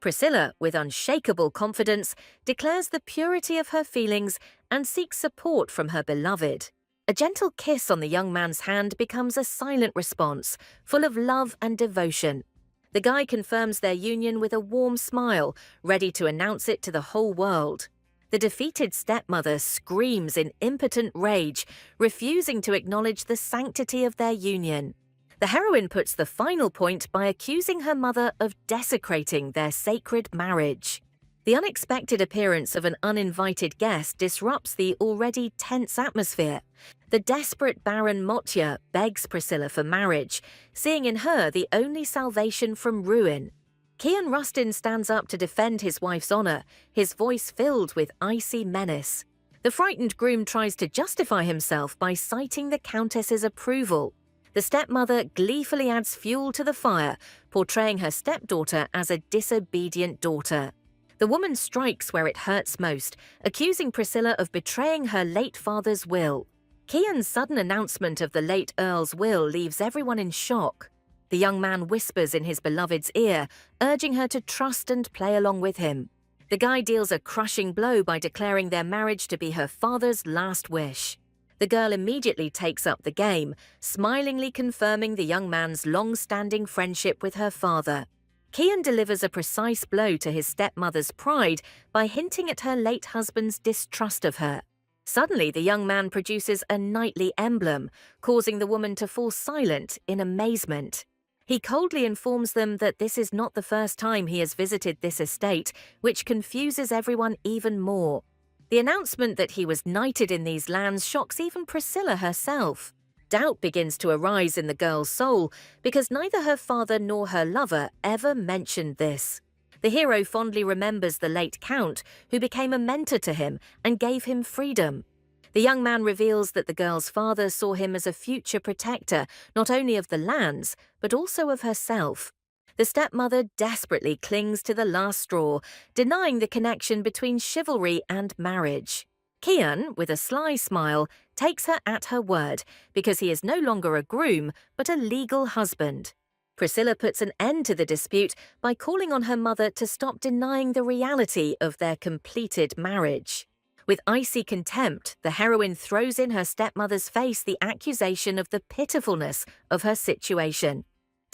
Priscilla, with unshakable confidence, declares the purity of her feelings and seeks support from her beloved. A gentle kiss on the young man's hand becomes a silent response, full of love and devotion. The guy confirms their union with a warm smile, ready to announce it to the whole world. The defeated stepmother screams in impotent rage, refusing to acknowledge the sanctity of their union. The heroine puts the final point by accusing her mother of desecrating their sacred marriage. The unexpected appearance of an uninvited guest disrupts the already tense atmosphere. The desperate Baron Motya begs Priscilla for marriage, seeing in her the only salvation from ruin. Kian Rustin stands up to defend his wife's honor, his voice filled with icy menace. The frightened groom tries to justify himself by citing the Countess's approval. The stepmother gleefully adds fuel to the fire, portraying her stepdaughter as a disobedient daughter. The woman strikes where it hurts most, accusing Priscilla of betraying her late father's will. Kian's sudden announcement of the late Earl's will leaves everyone in shock. The young man whispers in his beloved's ear, urging her to trust and play along with him. The guy deals a crushing blow by declaring their marriage to be her father's last wish. The girl immediately takes up the game, smilingly confirming the young man's long-standing friendship with her father. Kian delivers a precise blow to his stepmother's pride by hinting at her late husband's distrust of her. Suddenly, the young man produces a knightly emblem, causing the woman to fall silent in amazement. He coldly informs them that this is not the first time he has visited this estate, which confuses everyone even more. The announcement that he was knighted in these lands shocks even Priscilla herself. Doubt begins to arise in the girl's soul because neither her father nor her lover ever mentioned this. The hero fondly remembers the late Count, who became a mentor to him and gave him freedom. The young man reveals that the girl's father saw him as a future protector, not only of the lands, but also of herself. The stepmother desperately clings to the last straw, denying the connection between chivalry and marriage. Kian, with a sly smile, takes her at her word because he is no longer a groom, but a legal husband. Priscilla puts an end to the dispute by calling on her mother to stop denying the reality of their completed marriage. With icy contempt, the heroine throws in her stepmother's face the accusation of the pitifulness of her situation.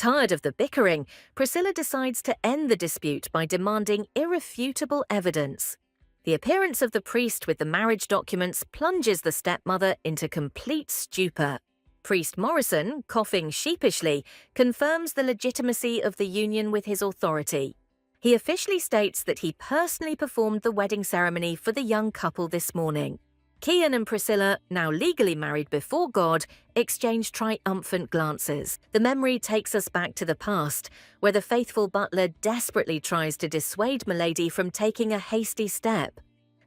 Tired of the bickering, Priscilla decides to end the dispute by demanding irrefutable evidence. The appearance of the priest with the marriage documents plunges the stepmother into complete stupor. Priest Morrison, coughing sheepishly, confirms the legitimacy of the union with his authority. He officially states that he personally performed the wedding ceremony for the young couple this morning. Kian and Priscilla, now legally married before God, exchange triumphant glances. The memory takes us back to the past, where the faithful butler desperately tries to dissuade Milady from taking a hasty step.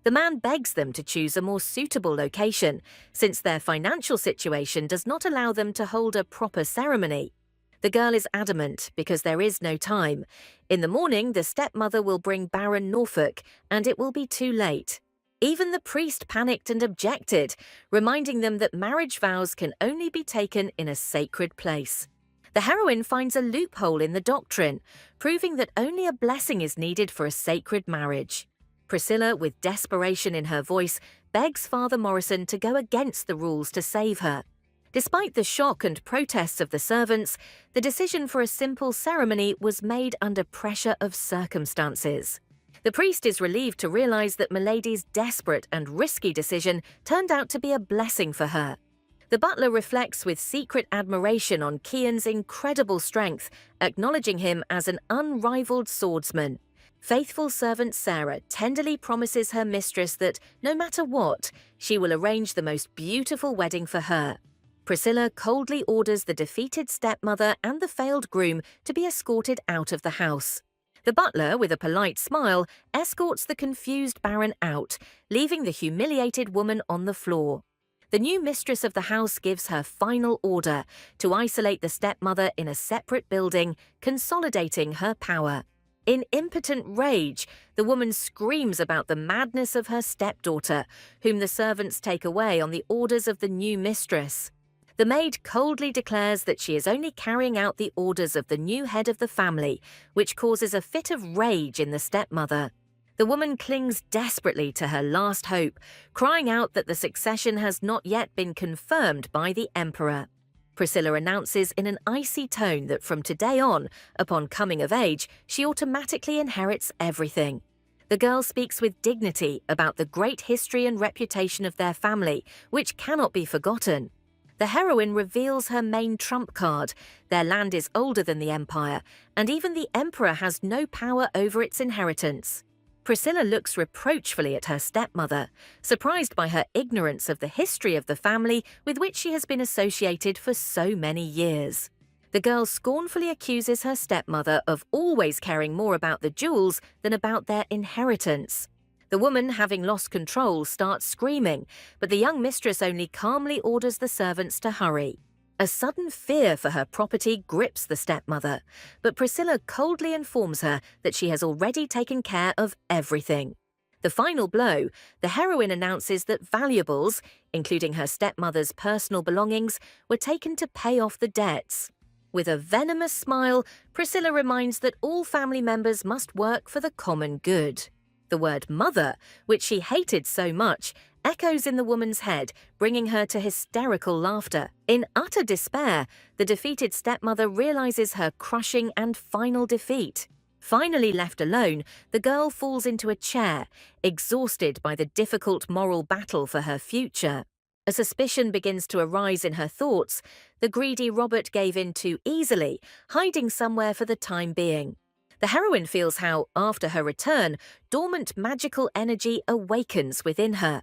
The man begs them to choose a more suitable location, since their financial situation does not allow them to hold a proper ceremony. The girl is adamant because there is no time. In the morning, the stepmother will bring Baron Norfolk, and it will be too late. Even the priest panicked and objected, reminding them that marriage vows can only be taken in a sacred place. The heroine finds a loophole in the doctrine, proving that only a blessing is needed for a sacred marriage. Priscilla, with desperation in her voice, begs Father Morrison to go against the rules to save her. Despite the shock and protests of the servants, the decision for a simple ceremony was made under pressure of circumstances. The priest is relieved to realize that Milady's desperate and risky decision turned out to be a blessing for her. The butler reflects with secret admiration on Kian's incredible strength, acknowledging him as an unrivaled swordsman. Faithful servant Sarah tenderly promises her mistress that, no matter what, she will arrange the most beautiful wedding for her. Priscilla coldly orders the defeated stepmother and the failed groom to be escorted out of the house. The butler, with a polite smile, escorts the confused Baron out, leaving the humiliated woman on the floor. The new mistress of the house gives her final order to isolate the stepmother in a separate building, consolidating her power. In impotent rage, the woman screams about the madness of her stepdaughter, whom the servants take away on the orders of the new mistress. The maid coldly declares that she is only carrying out the orders of the new head of the family, which causes a fit of rage in the stepmother. The woman clings desperately to her last hope, crying out that the succession has not yet been confirmed by the emperor. Priscilla announces in an icy tone that from today on, upon coming of age, she automatically inherits everything. The girl speaks with dignity about the great history and reputation of their family, which cannot be forgotten. The heroine reveals her main trump card. Their land is older than the empire, and even the emperor has no power over its inheritance. Priscilla looks reproachfully at her stepmother, surprised by her ignorance of the history of the family with which she has been associated for so many years. The girl scornfully accuses her stepmother of always caring more about the jewels than about their inheritance. The woman, having lost control, starts screaming, but the young mistress only calmly orders the servants to hurry. A sudden fear for her property grips the stepmother, but Priscilla coldly informs her that she has already taken care of everything. The final blow, the heroine announces that valuables, including her stepmother's personal belongings, were taken to pay off the debts. With a venomous smile, Priscilla reminds that all family members must work for the common good. The word mother, which she hated so much, echoes in the woman's head, bringing her to hysterical laughter. In utter despair, the defeated stepmother realizes her crushing and final defeat. Finally left alone, the girl falls into a chair, exhausted by the difficult moral battle for her future. A suspicion begins to arise in her thoughts. The greedy Robert gave in too easily, hiding somewhere for the time being. The heroine feels how, after her return, dormant magical energy awakens within her.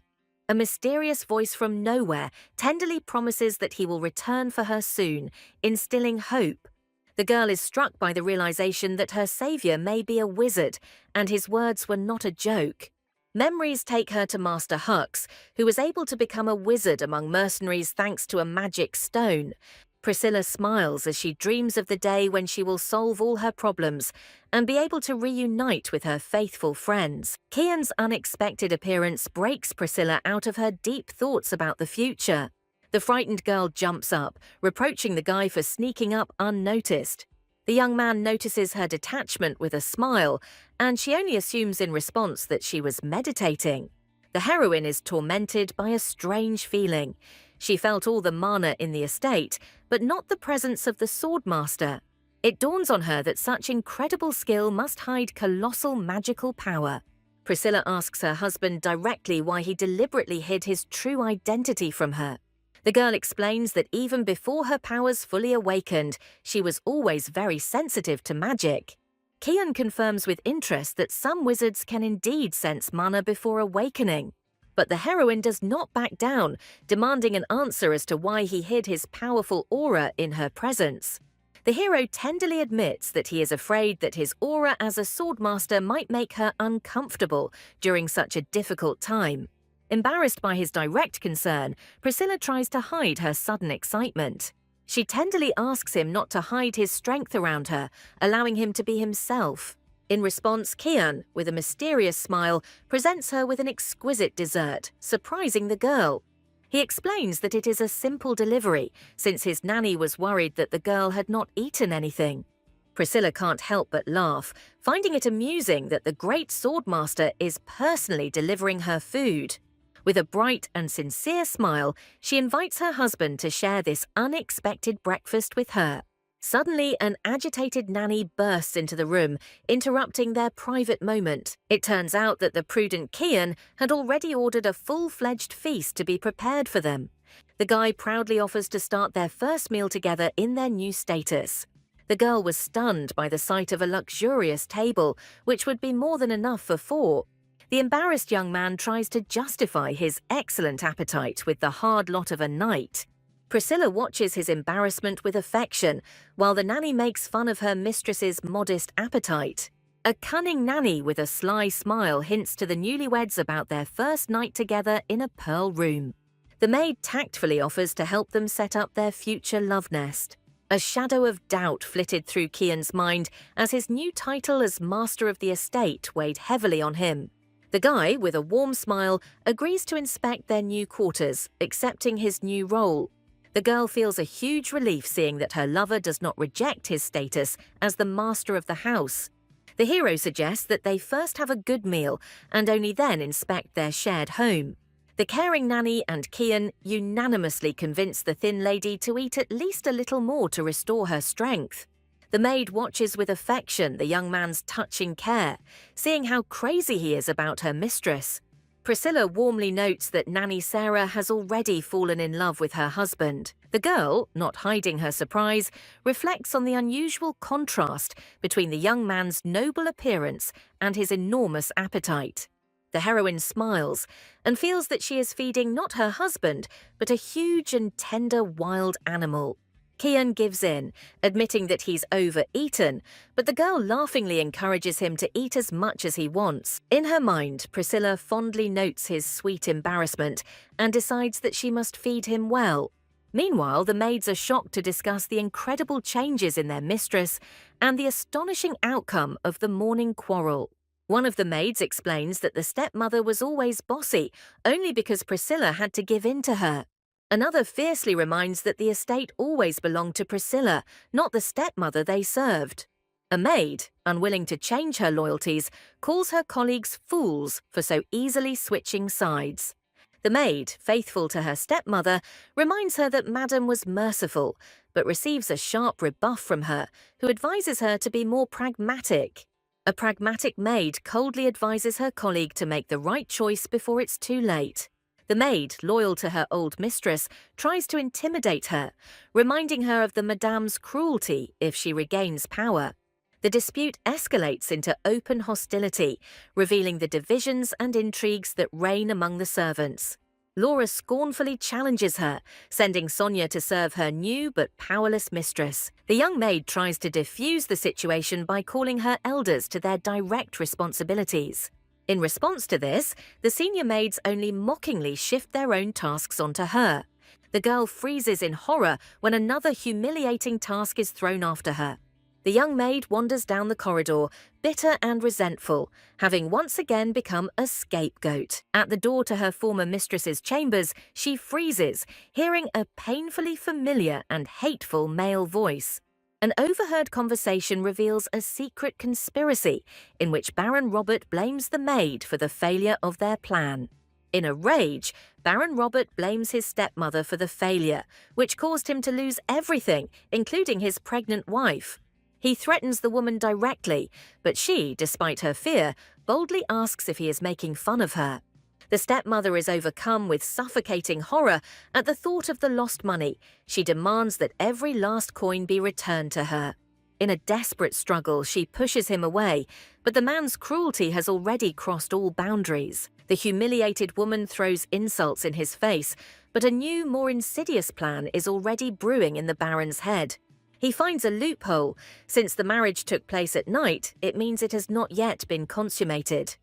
A mysterious voice from nowhere tenderly promises that he will return for her soon, instilling hope. The girl is struck by the realization that her savior may be a wizard, and his words were not a joke. Memories take her to Master Hux, who was able to become a wizard among mercenaries thanks to a magic stone. Priscilla smiles as she dreams of the day when she will solve all her problems and be able to reunite with her faithful friends. Kian's unexpected appearance breaks Priscilla out of her deep thoughts about the future. The frightened girl jumps up, reproaching the guy for sneaking up unnoticed. The young man notices her detachment with a smile, and she only assumes in response that she was meditating. The heroine is tormented by a strange feeling. She felt all the mana in the estate, but not the presence of the swordmaster. It dawns on her that such incredible skill must hide colossal magical power. Priscilla asks her husband directly why he deliberately hid his true identity from her. The girl explains that even before her powers fully awakened, she was always very sensitive to magic. Kian confirms with interest that some wizards can indeed sense mana before awakening. But the heroine does not back down, demanding an answer as to why he hid his powerful aura in her presence. The hero tenderly admits that he is afraid that his aura as a swordmaster might make her uncomfortable during such a difficult time. Embarrassed by his direct concern, Priscilla tries to hide her sudden excitement. She tenderly asks him not to hide his strength around her, allowing him to be himself. In response, Kian, with a mysterious smile, presents her with an exquisite dessert, surprising the girl. He explains that it is a simple delivery, since his nanny was worried that the girl had not eaten anything. Priscilla can't help but laugh, finding it amusing that the great swordmaster is personally delivering her food. With a bright and sincere smile, she invites her husband to share this unexpected breakfast with her. Suddenly, an agitated nanny bursts into the room, interrupting their private moment. It turns out that the prudent Kian had already ordered a full-fledged feast to be prepared for them. The guy proudly offers to start their first meal together in their new status. The girl was stunned by the sight of a luxurious table, which would be more than enough for 4. The embarrassed young man tries to justify his excellent appetite with the hard lot of a knight. Priscilla watches his embarrassment with affection, while the nanny makes fun of her mistress's modest appetite. A cunning nanny with a sly smile hints to the newlyweds about their first night together in a pearl room. The maid tactfully offers to help them set up their future love nest. A shadow of doubt flitted through Kian's mind as his new title as master of the estate weighed heavily on him. The guy, with a warm smile, agrees to inspect their new quarters, accepting his new role. The girl feels a huge relief seeing that her lover does not reject his status as the master of the house. The hero suggests that they first have a good meal and only then inspect their shared home. The caring nanny and Kian unanimously convince the thin lady to eat at least a little more to restore her strength. The maid watches with affection the young man's touching care, seeing how crazy he is about her mistress. Priscilla warmly notes that Nanny Sarah has already fallen in love with her husband. The girl, not hiding her surprise, reflects on the unusual contrast between the young man's noble appearance and his enormous appetite. The heroine smiles and feels that she is feeding not her husband, but a huge and tender wild animal. Kian gives in, admitting that he's overeaten, but the girl laughingly encourages him to eat as much as he wants. In her mind, Priscilla fondly notes his sweet embarrassment and decides that she must feed him well. Meanwhile, the maids are shocked to discuss the incredible changes in their mistress and the astonishing outcome of the morning quarrel. One of the maids explains that the stepmother was always bossy, only because Priscilla had to give in to her. Another fiercely reminds that the estate always belonged to Priscilla, not the stepmother they served. A maid, unwilling to change her loyalties, calls her colleagues fools for so easily switching sides. The maid, faithful to her stepmother, reminds her that Madame was merciful, but receives a sharp rebuff from her, who advises her to be more pragmatic. A pragmatic maid coldly advises her colleague to make the right choice before it's too late. The maid, loyal to her old mistress, tries to intimidate her, reminding her of the Madame's cruelty if she regains power. The dispute escalates into open hostility, revealing the divisions and intrigues that reign among the servants. Laura scornfully challenges her, sending Sonia to serve her new but powerless mistress. The young maid tries to defuse the situation by calling her elders to their direct responsibilities. In response to this, the senior maids only mockingly shift their own tasks onto her. The girl freezes in horror when another humiliating task is thrown after her. The young maid wanders down the corridor, bitter and resentful, having once again become a scapegoat. At the door to her former mistress's chambers, she freezes, hearing a painfully familiar and hateful male voice. An overheard conversation reveals a secret conspiracy in which Baron Robert blames the maid for the failure of their plan. In a rage, Baron Robert blames his stepmother for the failure, which caused him to lose everything, including his pregnant wife. He threatens the woman directly, but she, despite her fear, boldly asks if he is making fun of her. The stepmother is overcome with suffocating horror at the thought of the lost money. She demands that every last coin be returned to her. In a desperate struggle, she pushes him away, but the man's cruelty has already crossed all boundaries. The humiliated woman throws insults in his face, but a new, more insidious plan is already brewing in the Baron's head. He finds a loophole. Since the marriage took place at night, it means it has not yet been consummated.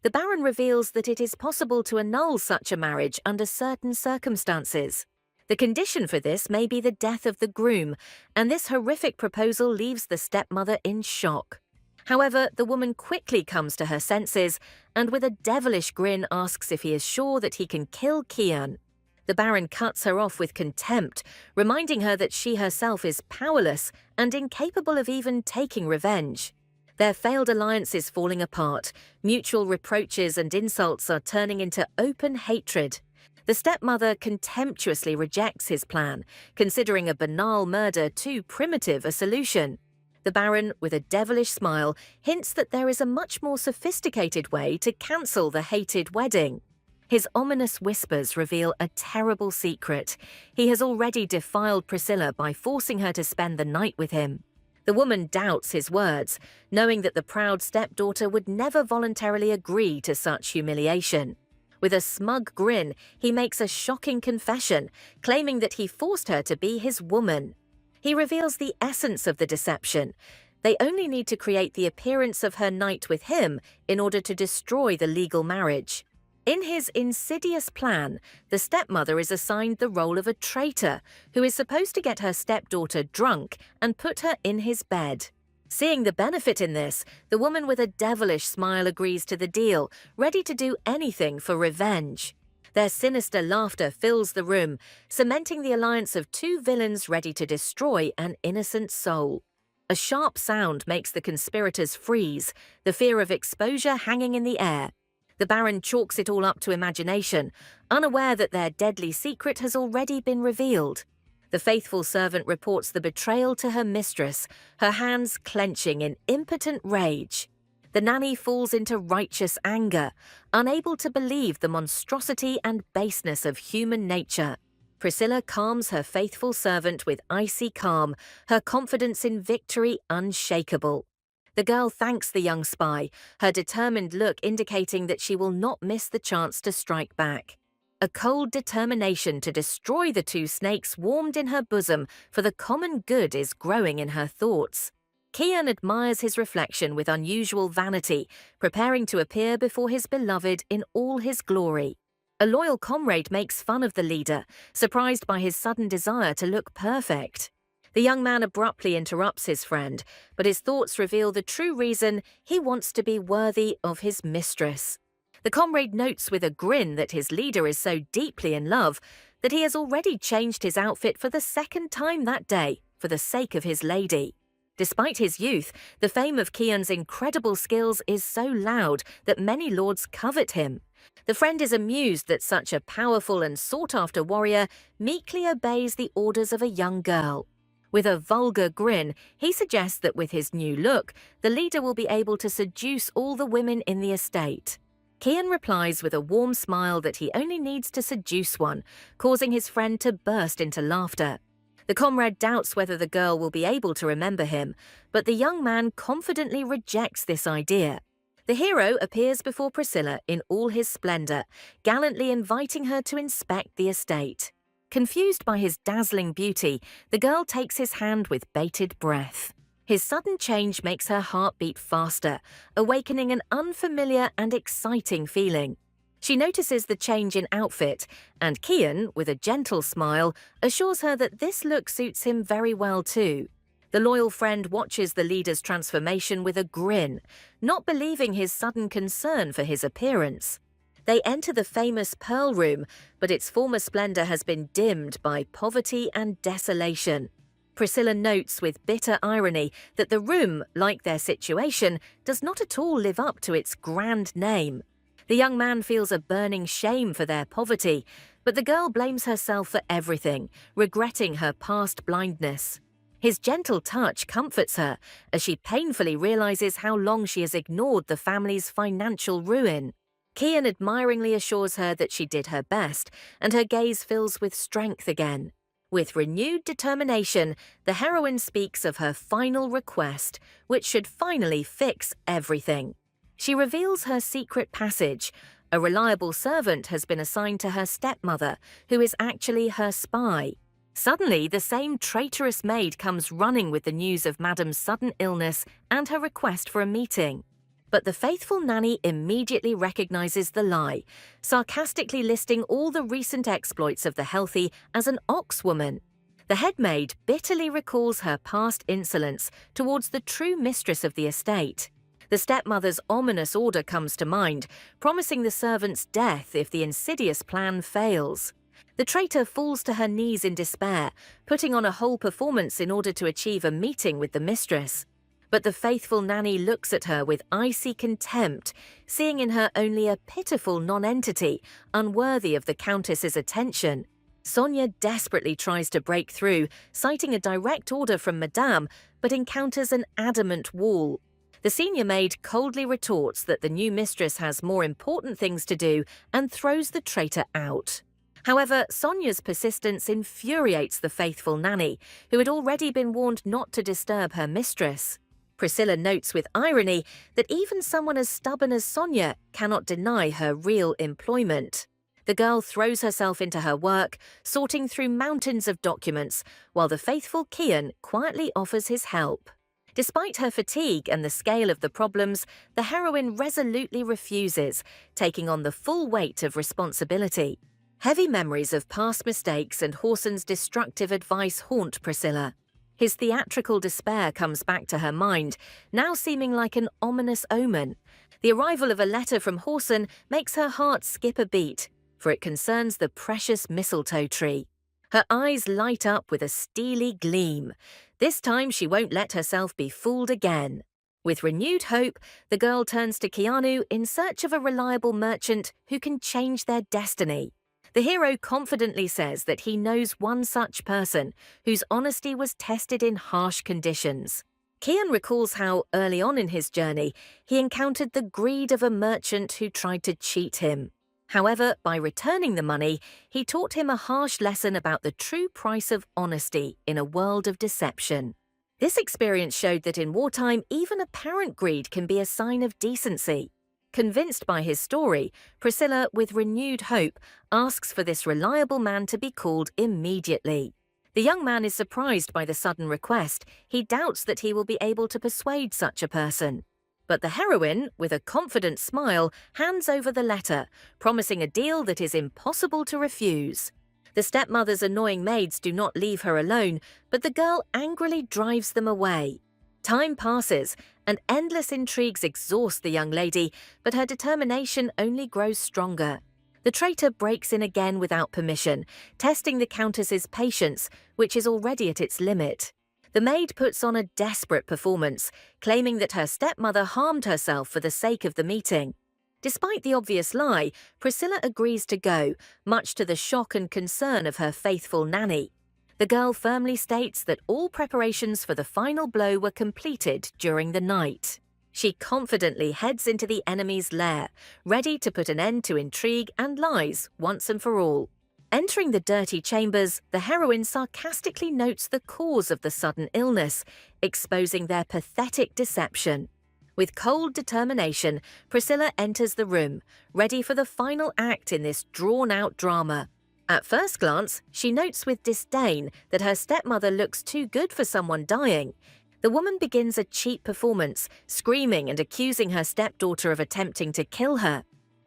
The Baron reveals that it is possible to annul such a marriage under certain circumstances. The condition for this may be the death of the groom, and this horrific proposal leaves the stepmother in shock. However, the woman quickly comes to her senses and with a devilish grin asks if he is sure that he can kill Kian. The Baron cuts her off with contempt, reminding her that she herself is powerless and incapable of even taking revenge. Their failed alliance is falling apart. Mutual reproaches and insults are turning into open hatred. The stepmother contemptuously rejects his plan, considering a banal murder too primitive a solution. The Baron, with a devilish smile, hints that there is a much more sophisticated way to cancel the hated wedding. His ominous whispers reveal a terrible secret. He has already defiled Priscilla by forcing her to spend the night with him. The woman doubts his words, knowing that the proud stepdaughter would never voluntarily agree to such humiliation. With a smug grin, he makes a shocking confession, claiming that he forced her to be his woman. He reveals the essence of the deception. They only need to create the appearance of her night with him in order to destroy the legal marriage. In his insidious plan, the stepmother is assigned the role of a traitor who is supposed to get her stepdaughter drunk and put her in his bed. Seeing the benefit in this, the woman with a devilish smile agrees to the deal, ready to do anything for revenge. Their sinister laughter fills the room, cementing the alliance of two villains ready to destroy an innocent soul. A sharp sound makes the conspirators freeze, the fear of exposure hanging in the air. The Baron chalks it all up to imagination, unaware that their deadly secret has already been revealed. The faithful servant reports the betrayal to her mistress, her hands clenching in impotent rage. The nanny falls into righteous anger, unable to believe the monstrosity and baseness of human nature. Priscilla calms her faithful servant with icy calm, her confidence in victory unshakable. The girl thanks the young spy, her determined look indicating that she will not miss the chance to strike back. A cold determination to destroy the two snakes warmed in her bosom, for the common good is growing in her thoughts. Kian admires his reflection with unusual vanity, preparing to appear before his beloved in all his glory. A loyal comrade makes fun of the leader, surprised by his sudden desire to look perfect. The young man abruptly interrupts his friend, but his thoughts reveal the true reason: he wants to be worthy of his mistress. The comrade notes with a grin that his leader is so deeply in love that he has already changed his outfit for the second time that day, for the sake of his lady. Despite his youth, the fame of Kian's incredible skills is so loud that many lords covet him. The friend is amused that such a powerful and sought-after warrior meekly obeys the orders of a young girl. With a vulgar grin, he suggests that with his new look, the leader will be able to seduce all the women in the estate. Kian replies with a warm smile that he only needs to seduce one, causing his friend to burst into laughter. The comrade doubts whether the girl will be able to remember him, but the young man confidently rejects this idea. The hero appears before Priscilla in all his splendor, gallantly inviting her to inspect the estate. Confused by his dazzling beauty, the girl takes his hand with bated breath. His sudden change makes her heart beat faster, awakening an unfamiliar and exciting feeling. She notices the change in outfit, and Kian, with a gentle smile, assures her that this look suits him very well too. The loyal friend watches the leader's transformation with a grin, not believing his sudden concern for his appearance. They enter the famous Pearl Room, but its former splendor has been dimmed by poverty and desolation. Priscilla notes with bitter irony that the room, like their situation, does not at all live up to its grand name. The young man feels a burning shame for their poverty, but the girl blames herself for everything, regretting her past blindness. His gentle touch comforts her as she painfully realizes how long she has ignored the family's financial ruin. Kian admiringly assures her that she did her best, and her gaze fills with strength again. With renewed determination, the heroine speaks of her final request, which should finally fix everything. She reveals her secret passage. A reliable servant has been assigned to her stepmother, who is actually her spy. Suddenly, the same traitorous maid comes running with the news of Madame's sudden illness and her request for a meeting. But the faithful nanny immediately recognizes the lie, sarcastically listing all the recent exploits of the healthy as an oxwoman. The head maid bitterly recalls her past insolence towards the true mistress of the estate. The stepmother's ominous order comes to mind, promising the servant's death if the insidious plan fails. The traitor falls to her knees in despair, putting on a whole performance in order to achieve a meeting with the mistress. But the faithful nanny looks at her with icy contempt, seeing in her only a pitiful nonentity, unworthy of the countess's attention. Sonia desperately tries to break through, citing a direct order from Madame, but encounters an adamant wall. The senior maid coldly retorts that the new mistress has more important things to do and throws the traitor out. However, Sonia's persistence infuriates the faithful nanny, who had already been warned not to disturb her mistress. Priscilla notes with irony that even someone as stubborn as Sonia cannot deny her real employment. The girl throws herself into her work, sorting through mountains of documents, while the faithful Kian quietly offers his help. Despite her fatigue and the scale of the problems, the heroine resolutely refuses, taking on the full weight of responsibility. Heavy memories of past mistakes and Horson's destructive advice haunt Priscilla. His theatrical despair comes back to her mind, now seeming like an ominous omen. The arrival of a letter from Horson makes her heart skip a beat, for it concerns the precious mistletoe tree. Her eyes light up with a steely gleam. This time she won't let herself be fooled again. With renewed hope, the girl turns to Keanu in search of a reliable merchant who can change their destiny. The hero confidently says that he knows one such person, whose honesty was tested in harsh conditions. Kian recalls how, early on in his journey, he encountered the greed of a merchant who tried to cheat him. However, by returning the money, he taught him a harsh lesson about the true price of honesty in a world of deception. This experience showed that in wartime, even apparent greed can be a sign of decency. Convinced by his story, Priscilla, with renewed hope, asks for this reliable man to be called immediately. The young man is surprised by the sudden request. He doubts that he will be able to persuade such a person. But the heroine, with a confident smile, hands over the letter, promising a deal that is impossible to refuse. The stepmother's annoying maids do not leave her alone, but the girl angrily drives them away. Time passes, and endless intrigues exhaust the young lady, but her determination only grows stronger. The traitor breaks in again without permission, testing the countess's patience, which is already at its limit. The maid puts on a desperate performance, claiming that her stepmother harmed herself for the sake of the meeting. Despite the obvious lie, Priscilla agrees to go, much to the shock and concern of her faithful nanny. The girl firmly states that all preparations for the final blow were completed during the night. She confidently heads into the enemy's lair, ready to put an end to intrigue and lies once and for all. Entering the dirty chambers, the heroine sarcastically notes the cause of the sudden illness, exposing their pathetic deception. With cold determination, Priscilla enters the room, ready for the final act in this drawn-out drama. At first glance, she notes with disdain that her stepmother looks too good for someone dying. The woman begins a cheap performance, screaming and accusing her stepdaughter of attempting to kill her.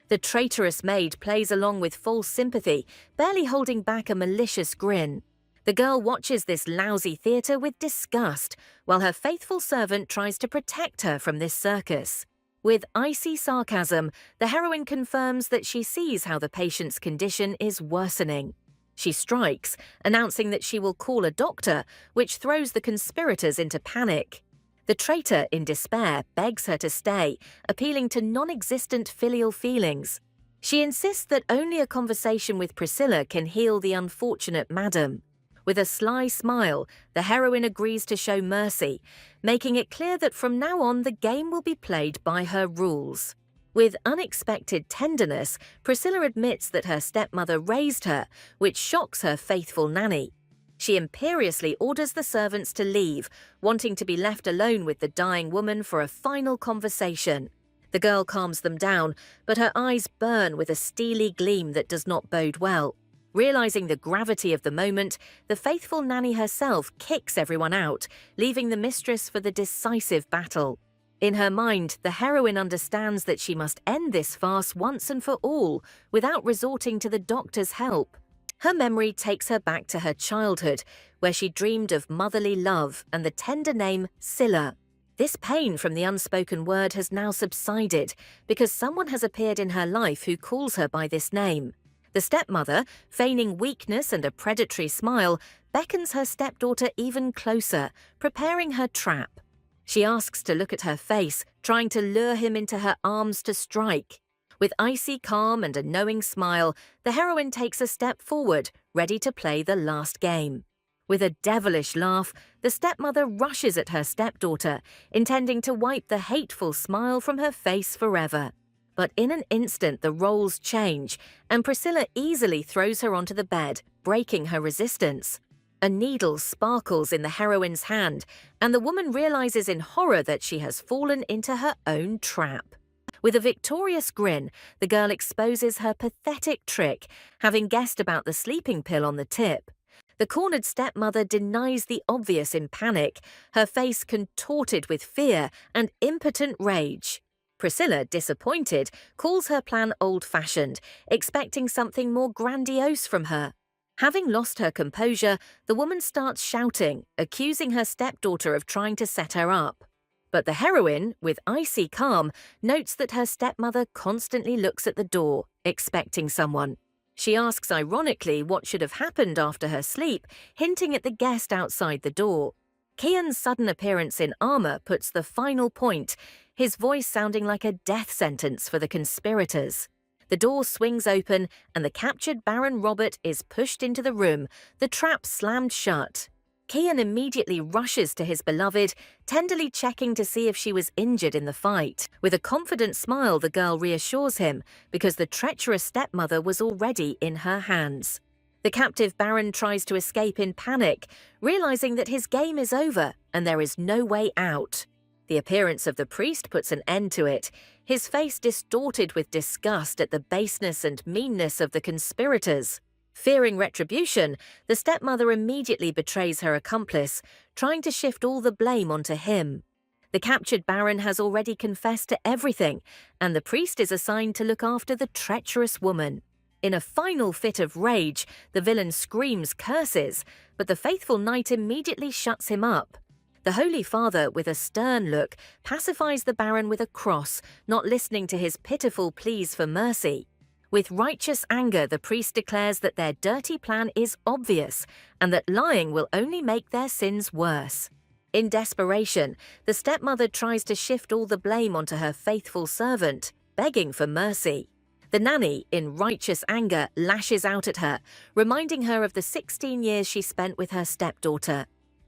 The traitorous maid plays along with false sympathy, barely holding back a malicious grin. The girl watches this lousy theatre with disgust, while her faithful servant tries to protect her from this circus. With icy sarcasm, the heroine confirms that she sees how the patient's condition is worsening. She strikes, announcing that she will call a doctor, which throws the conspirators into panic. The traitor, in despair, begs her to stay, appealing to non-existent filial feelings. She insists that only a conversation with Priscilla can heal the unfortunate madam. With a sly smile, the heroine agrees to show mercy, making it clear that from now on the game will be played by her rules. With unexpected tenderness, Priscilla admits that her stepmother raised her, which shocks her faithful nanny. She imperiously orders the servants to leave, wanting to be left alone with the dying woman for a final conversation. The girl calms them down, but her eyes burn with a steely gleam that does not bode well. Realizing the gravity of the moment, the faithful nanny herself kicks everyone out, leaving the mistress for the decisive battle. In her mind, the heroine understands that she must end this farce once and for all, without resorting to the doctor's help. Her memory takes her back to her childhood, where she dreamed of motherly love and the tender name Scylla. This pain from the unspoken word has now subsided because someone has appeared in her life who calls her by this name. The stepmother, feigning weakness and a predatory smile, beckons her stepdaughter even closer, preparing her trap. She asks to look at her face, trying to lure him into her arms to strike. With icy calm and a knowing smile, the heroine takes a step forward, ready to play the last game. With a devilish laugh, the stepmother rushes at her stepdaughter, intending to wipe the hateful smile from her face forever. But in an instant the roles change, and Priscilla easily throws her onto the bed, breaking her resistance. A needle sparkles in the heroine's hand, and the woman realizes in horror that she has fallen into her own trap. With a victorious grin, the girl exposes her pathetic trick, having guessed about the sleeping pill on the tip. The cornered stepmother denies the obvious in panic, her face contorted with fear and impotent rage. Priscilla, disappointed, calls her plan old-fashioned, expecting something more grandiose from her. Having lost her composure, the woman starts shouting, accusing her stepdaughter of trying to set her up. But the heroine, with icy calm, notes that her stepmother constantly looks at the door, expecting someone. She asks ironically what should have happened after her sleep, hinting at the guest outside the door. Kian's sudden appearance in armor puts the final point, his voice sounding like a death sentence for the conspirators. The door swings open and the captured Baron Robert is pushed into the room, the trap slammed shut. Kian immediately rushes to his beloved, tenderly checking to see if she was injured in the fight. With a confident smile, the girl reassures him, because the treacherous stepmother was already in her hands. The captive Baron tries to escape in panic, realizing that his game is over and there is no way out. The appearance of the priest puts an end to it, his face distorted with disgust at the baseness and meanness of the conspirators. Fearing retribution, the stepmother immediately betrays her accomplice, trying to shift all the blame onto him. The captured Baron has already confessed to everything, and the priest is assigned to look after the treacherous woman. In a final fit of rage, the villain screams curses, but the faithful knight immediately shuts him up. The Holy Father, with a stern look, pacifies the Baron with a cross, not listening to his pitiful pleas for mercy. With righteous anger, the priest declares that their dirty plan is obvious and that lying will only make their sins worse. In desperation, the stepmother tries to shift all the blame onto her faithful servant, begging for mercy. The nanny, in righteous anger, lashes out at her, reminding her of the 16 years she spent with her stepdaughter.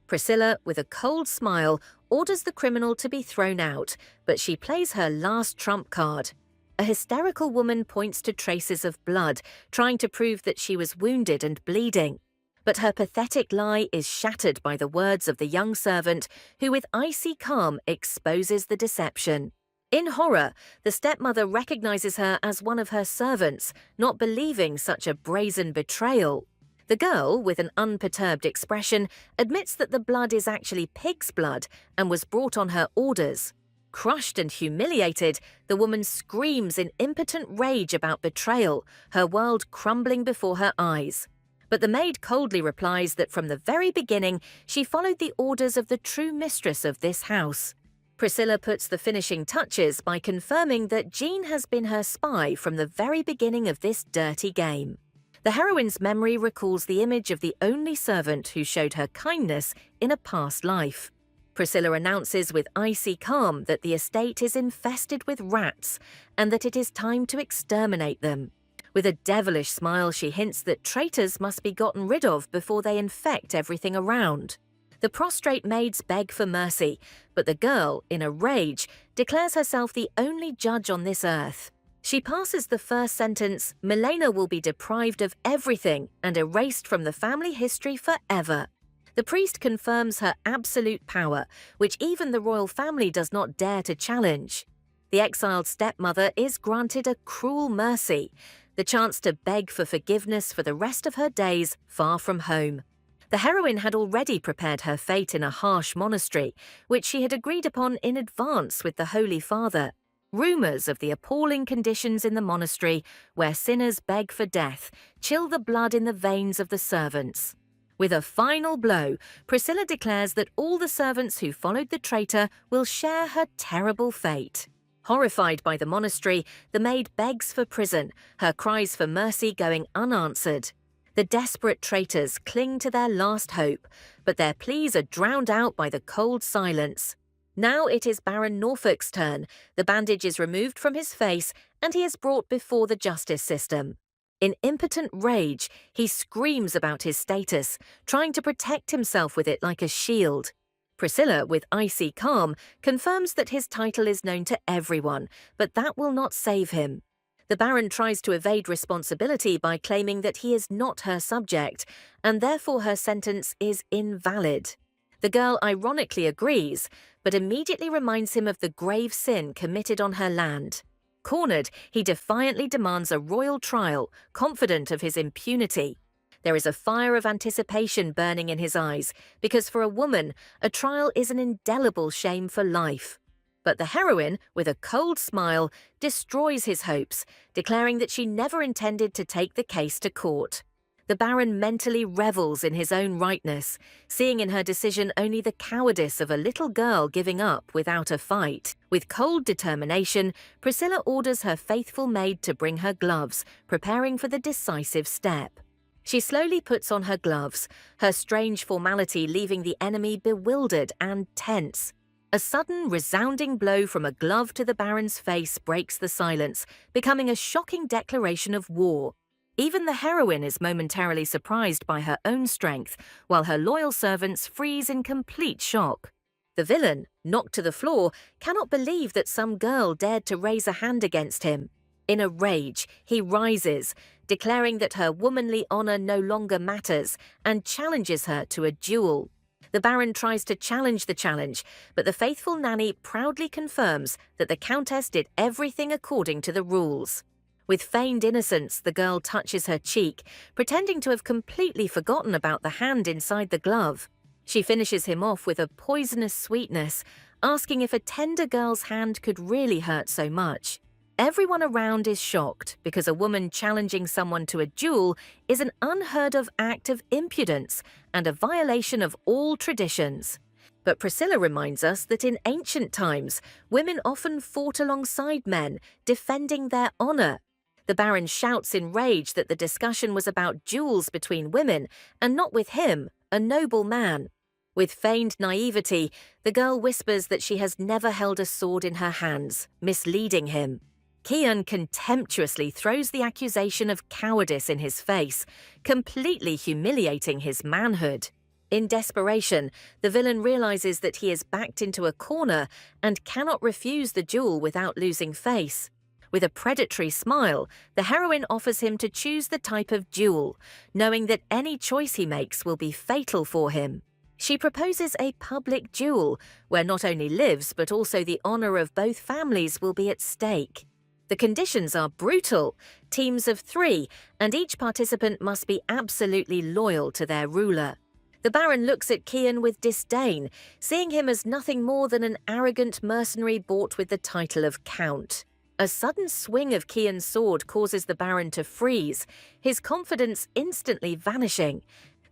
Priscilla, with a cold smile, orders the criminal to be thrown out, but she plays her last trump card. A hysterical woman points to traces of blood, trying to prove that she was wounded and bleeding. But her pathetic lie is shattered by the words of the young servant, who with icy calm exposes the deception. In horror, the stepmother recognizes her as one of her servants, not believing such a brazen betrayal. The girl, with an unperturbed expression, admits that the blood is actually pig's blood and was brought on her orders. Crushed and humiliated, the woman screams in impotent rage about betrayal, her world crumbling before her eyes. But the maid coldly replies that from the very beginning she followed the orders of the true mistress of this house. Priscilla puts the finishing touches by confirming that Jean has been her spy from the very beginning of this dirty game. The heroine's memory recalls the image of the only servant who showed her kindness in a past life. Priscilla announces with icy calm that the estate is infested with rats and that it is time to exterminate them. With a devilish smile, she hints that traitors must be gotten rid of before they infect everything around. The prostrate maids beg for mercy, but the girl, in a rage, declares herself the only judge on this earth. She passes the first sentence, Milena will be deprived of everything and erased from the family history forever. The priest confirms her absolute power, which even the royal family does not dare to challenge. The exiled stepmother is granted a cruel mercy, the chance to beg for forgiveness for the rest of her days far from home. The heroine had already prepared her fate in a harsh monastery, which she had agreed upon in advance with the Holy Father. Rumours of the appalling conditions in the monastery, where sinners beg for death, chill the blood in the veins of the servants. With a final blow, Priscilla declares that all the servants who followed the traitor will share her terrible fate. Horrified by the monastery, the maid begs for prison, her cries for mercy going unanswered. The desperate traitors cling to their last hope, but their pleas are drowned out by the cold silence. Now it is Baron Norfolk's turn. The bandage is removed from his face, and he is brought before the justice system. In impotent rage, he screams about his status, trying to protect himself with it like a shield. Priscilla, with icy calm, confirms that his title is known to everyone, but that will not save him. The Baron tries to evade responsibility by claiming that he is not her subject, and therefore her sentence is invalid. The girl ironically agrees, but immediately reminds him of the grave sin committed on her land. Cornered, he defiantly demands a royal trial, confident of his impunity. There is a fire of anticipation burning in his eyes, because for a woman, a trial is an indelible shame for life. But the heroine, with a cold smile, destroys his hopes, declaring that she never intended to take the case to court. The Baron mentally revels in his own rightness, seeing in her decision only the cowardice of a little girl giving up without a fight. With cold determination, Priscilla orders her faithful maid to bring her gloves, preparing for the decisive step. She slowly puts on her gloves, her strange formality leaving the enemy bewildered and tense. A sudden, resounding blow from a glove to the Baron's face breaks the silence, becoming a shocking declaration of war. Even the heroine is momentarily surprised by her own strength, while her loyal servants freeze in complete shock. The villain, knocked to the floor, cannot believe that some girl dared to raise a hand against him. In a rage, he rises, declaring that her womanly honor no longer matters, and challenges her to a duel. The Baron tries to challenge the challenge, but the faithful nanny proudly confirms that the Countess did everything according to the rules. With feigned innocence, the girl touches her cheek, pretending to have completely forgotten about the hand inside the glove. She finishes him off with a poisonous sweetness, asking if a tender girl's hand could really hurt so much. Everyone around is shocked because a woman challenging someone to a duel is an unheard-of act of impudence and a violation of all traditions. But Priscilla reminds us that in ancient times, women often fought alongside men, defending their honor. The Baron shouts in rage that the discussion was about duels between women and not with him, a noble man. With feigned naivety, the girl whispers that she has never held a sword in her hands, misleading him. Kian contemptuously throws the accusation of cowardice in his face, completely humiliating his manhood. In desperation, the villain realizes that he is backed into a corner and cannot refuse the duel without losing face. With a predatory smile, the heroine offers him to choose the type of duel, knowing that any choice he makes will be fatal for him. She proposes a public duel, where not only lives but also the honor of both families will be at stake. The conditions are brutal, teams of 3, and each participant must be absolutely loyal to their ruler. The Baron looks at Kian with disdain, seeing him as nothing more than an arrogant mercenary bought with the title of Count. A sudden swing of Kian's sword causes the Baron to freeze, his confidence instantly vanishing.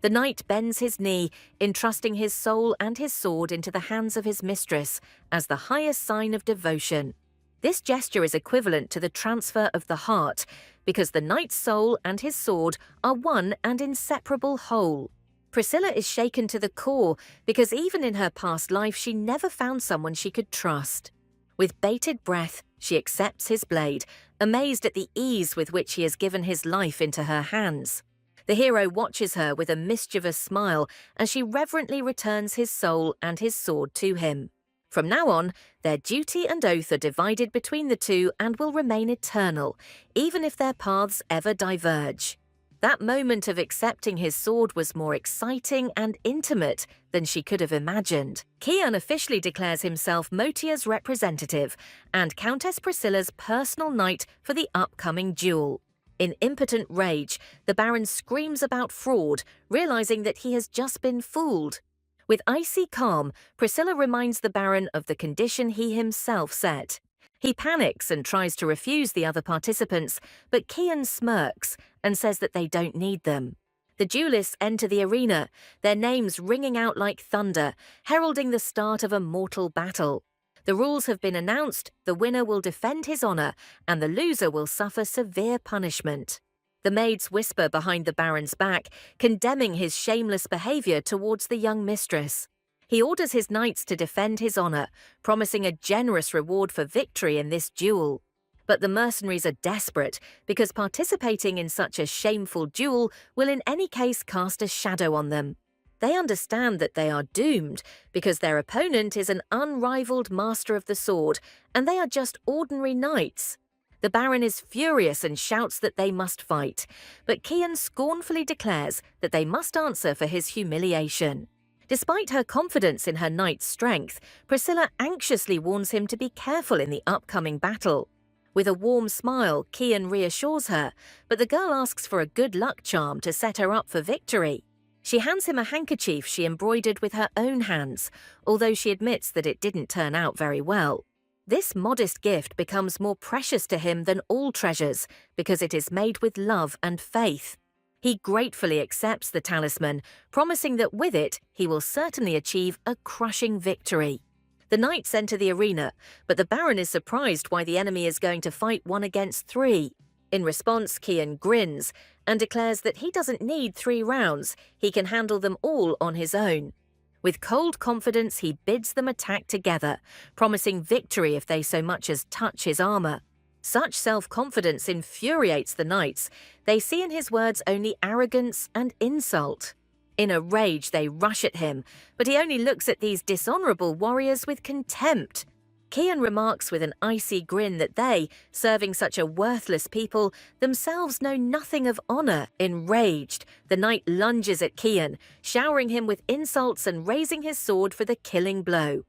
The knight bends his knee, entrusting his soul and his sword into the hands of his mistress as the highest sign of devotion. This gesture is equivalent to the transfer of the heart, because the knight's soul and his sword are one and inseparable whole. Priscilla is shaken to the core because even in her past life she never found someone she could trust. With bated breath, she accepts his blade, amazed at the ease with which he has given his life into her hands. The hero watches her with a mischievous smile as she reverently returns his soul and his sword to him. From now on, their duty and oath are divided between the two and will remain eternal, even if their paths ever diverge. That moment of accepting his sword was more exciting and intimate than she could have imagined. Kian officially declares himself Motia's representative and Countess Priscilla's personal knight for the upcoming duel. In impotent rage, the Baron screams about fraud, realizing that he has just been fooled. With icy calm, Priscilla reminds the Baron of the condition he himself set. He panics and tries to refuse the other participants, but Kian smirks and says that they don't need them. The duelists enter the arena, their names ringing out like thunder, heralding the start of a mortal battle. The rules have been announced, the winner will defend his honor, and the loser will suffer severe punishment. The maids whisper behind the Baron's back, condemning his shameless behavior towards the young mistress. He orders his knights to defend his honor, promising a generous reward for victory in this duel. But the mercenaries are desperate because participating in such a shameful duel will in any case cast a shadow on them. They understand that they are doomed because their opponent is an unrivaled master of the sword, and they are just ordinary knights. The Baron is furious and shouts that they must fight, but Kian scornfully declares that they must answer for his humiliation. Despite her confidence in her knight's strength, Priscilla anxiously warns him to be careful in the upcoming battle. With a warm smile, Kian reassures her, but the girl asks for a good luck charm to set her up for victory. She hands him a handkerchief she embroidered with her own hands, although she admits that it didn't turn out very well. This modest gift becomes more precious to him than all treasures because it is made with love and faith. He gratefully accepts the talisman, promising that with it he will certainly achieve a crushing victory. The knights enter the arena, but the Baron is surprised why the enemy is going to fight 1 against 3. In response, Kian grins and declares that he doesn't need 3 rounds, he can handle them all on his own. With cold confidence, he bids them attack together, promising victory if they so much as touch his armor. Such self-confidence infuriates the knights. They see in his words only arrogance and insult. In a rage, they rush at him, but he only looks at these dishonorable warriors with contempt. Kian remarks with an icy grin that they, serving such a worthless people, themselves know nothing of honor. Enraged, the knight lunges at Kian, showering him with insults and raising his sword for the killing blow.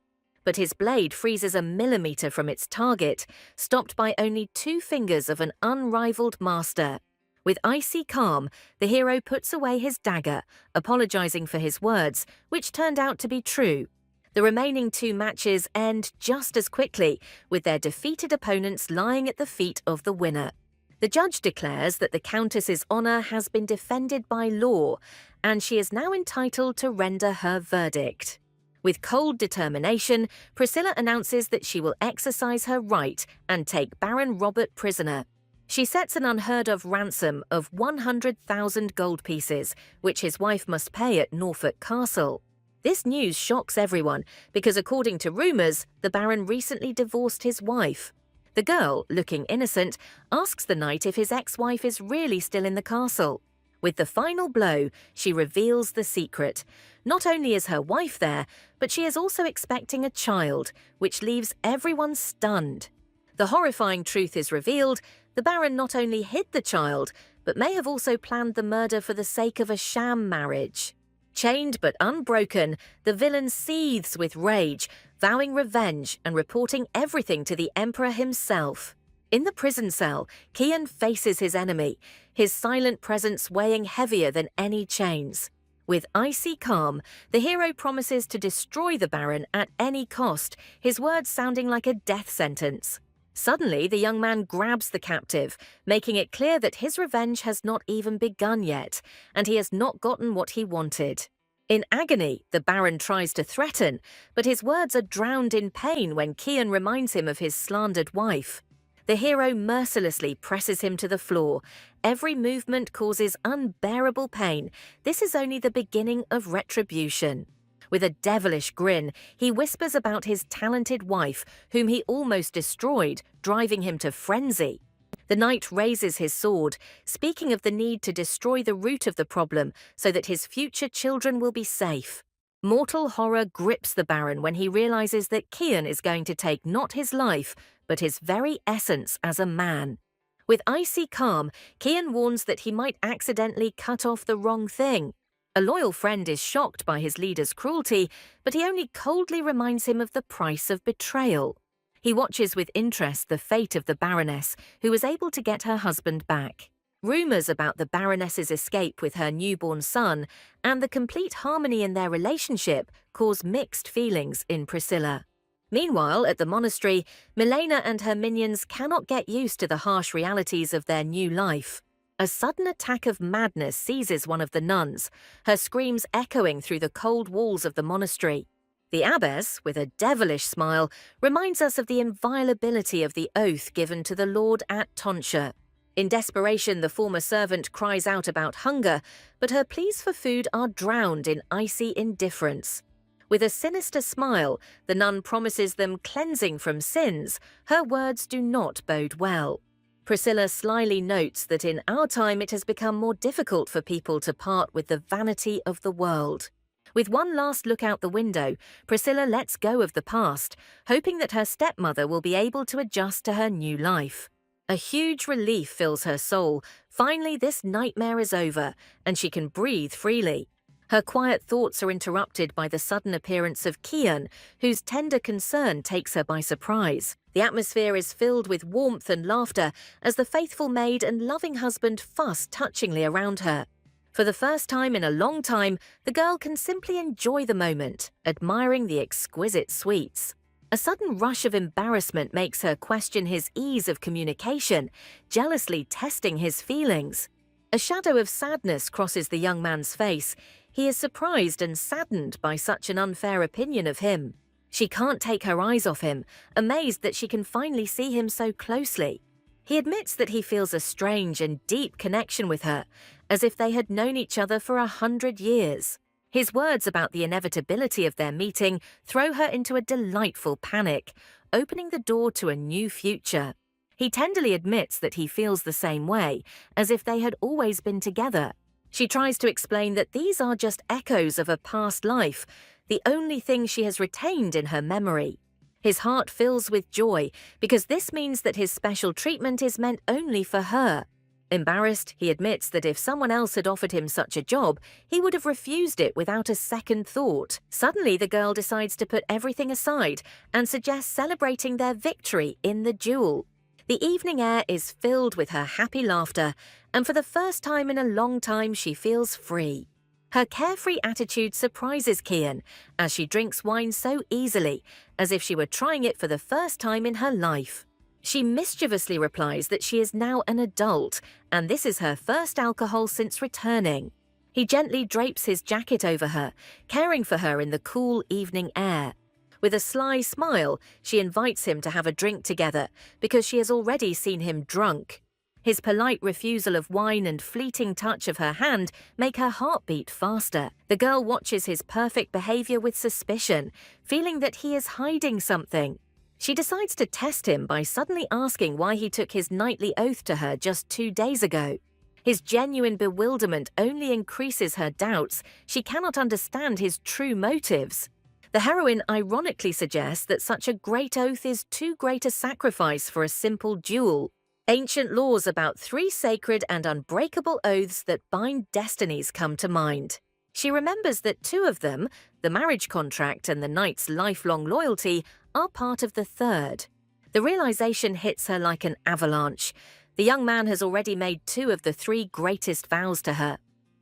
But his blade freezes a millimeter from its target, stopped by only 2 fingers of an unrivaled master. With icy calm, the hero puts away his dagger, apologizing for his words, which turned out to be true. The remaining 2 matches end just as quickly, with their defeated opponents lying at the feet of the winner. The judge declares that the Countess's honor has been defended by law, and she is now entitled to render her verdict. With cold determination, Priscilla announces that she will exercise her right and take Baron Robert prisoner. She sets an unheard-of ransom of 100,000 gold pieces, which his wife must pay at Norfolk Castle. This news shocks everyone because, according to rumors, the Baron recently divorced his wife. The girl, looking innocent, asks the knight if his ex-wife is really still in the castle. With the final blow, she reveals the secret. Not only is her wife there, but she is also expecting a child, which leaves everyone stunned. The horrifying truth is revealed: the Baron not only hid the child, but may have also planned the murder for the sake of a sham marriage. Chained but unbroken, the villain seethes with rage, vowing revenge and reporting everything to the Emperor himself. In the prison cell, Kian faces his enemy, his silent presence weighing heavier than any chains. With icy calm, the hero promises to destroy the Baron at any cost, his words sounding like a death sentence. Suddenly, the young man grabs the captive, making it clear that his revenge has not even begun yet, and he has not gotten what he wanted. In agony, the Baron tries to threaten, but his words are drowned in pain when Kian reminds him of his slandered wife. The hero mercilessly presses him to the floor. Every movement causes unbearable pain. This is only the beginning of retribution. With a devilish grin, he whispers about his talented wife, whom he almost destroyed, driving him to frenzy. The knight raises his sword, speaking of the need to destroy the root of the problem so that his future children will be safe. Mortal horror grips the Baron when he realizes that Kian is going to take not his life, but his very essence as a man. With icy calm, Kian warns that he might accidentally cut off the wrong thing. A loyal friend is shocked by his leader's cruelty, but he only coldly reminds him of the price of betrayal. He watches with interest the fate of the Baroness, who was able to get her husband back. Rumours about the Baroness's escape with her newborn son and the complete harmony in their relationship cause mixed feelings in Priscilla. Meanwhile, at the monastery, Milena and her minions cannot get used to the harsh realities of their new life. A sudden attack of madness seizes one of the nuns, her screams echoing through the cold walls of the monastery. The abbess, with a devilish smile, reminds us of the inviolability of the oath given to the Lord at tonsure. In desperation, the former servant cries out about hunger, but her pleas for food are drowned in icy indifference. With a sinister smile, the nun promises them cleansing from sins. Her words do not bode well. Priscilla slyly notes that in our time it has become more difficult for people to part with the vanity of the world. With one last look out the window, Priscilla lets go of the past, hoping that her stepmother will be able to adjust to her new life. A huge relief fills her soul. Finally, this nightmare is over, and she can breathe freely. Her quiet thoughts are interrupted by the sudden appearance of Kian, whose tender concern takes her by surprise. The atmosphere is filled with warmth and laughter as the faithful maid and loving husband fuss touchingly around her. For the first time in a long time, the girl can simply enjoy the moment, admiring the exquisite sweets. A sudden rush of embarrassment makes her question his ease of communication, jealously testing his feelings. A shadow of sadness crosses the young man's face. He is surprised and saddened by such an unfair opinion of him. She can't take her eyes off him, amazed that she can finally see him so closely. He admits that he feels a strange and deep connection with her, as if they had known each other for 100 years. His words about the inevitability of their meeting throw her into a delightful panic, opening the door to a new future. He tenderly admits that he feels the same way, as if they had always been together. She tries to explain that these are just echoes of a past life, the only thing she has retained in her memory. His heart fills with joy, because this means that his special treatment is meant only for her. Embarrassed, he admits that if someone else had offered him such a job, he would have refused it without a second thought. Suddenly, the girl decides to put everything aside and suggests celebrating their victory in the duel. The evening air is filled with her happy laughter, and for the first time in a long time she feels free. Her carefree attitude surprises Kian as she drinks wine so easily, as if she were trying it for the first time in her life. She mischievously replies that she is now an adult, and this is her first alcohol since returning. He gently drapes his jacket over her, caring for her in the cool evening air. With a sly smile, she invites him to have a drink together because she has already seen him drunk. His polite refusal of wine and fleeting touch of her hand make her heart beat faster. The girl watches his perfect behavior with suspicion, feeling that he is hiding something. She decides to test him by suddenly asking why he took his knightly oath to her just 2 days ago. His genuine bewilderment only increases her doubts. She cannot understand his true motives. The heroine ironically suggests that such a great oath is too great a sacrifice for a simple duel. Ancient laws about 3 sacred and unbreakable oaths that bind destinies come to mind. She remembers that 2 of them, the marriage contract and the knight's lifelong loyalty, are part of the 3rd. The realization hits her like an avalanche. The young man has already made 2 of the 3 greatest vows to her.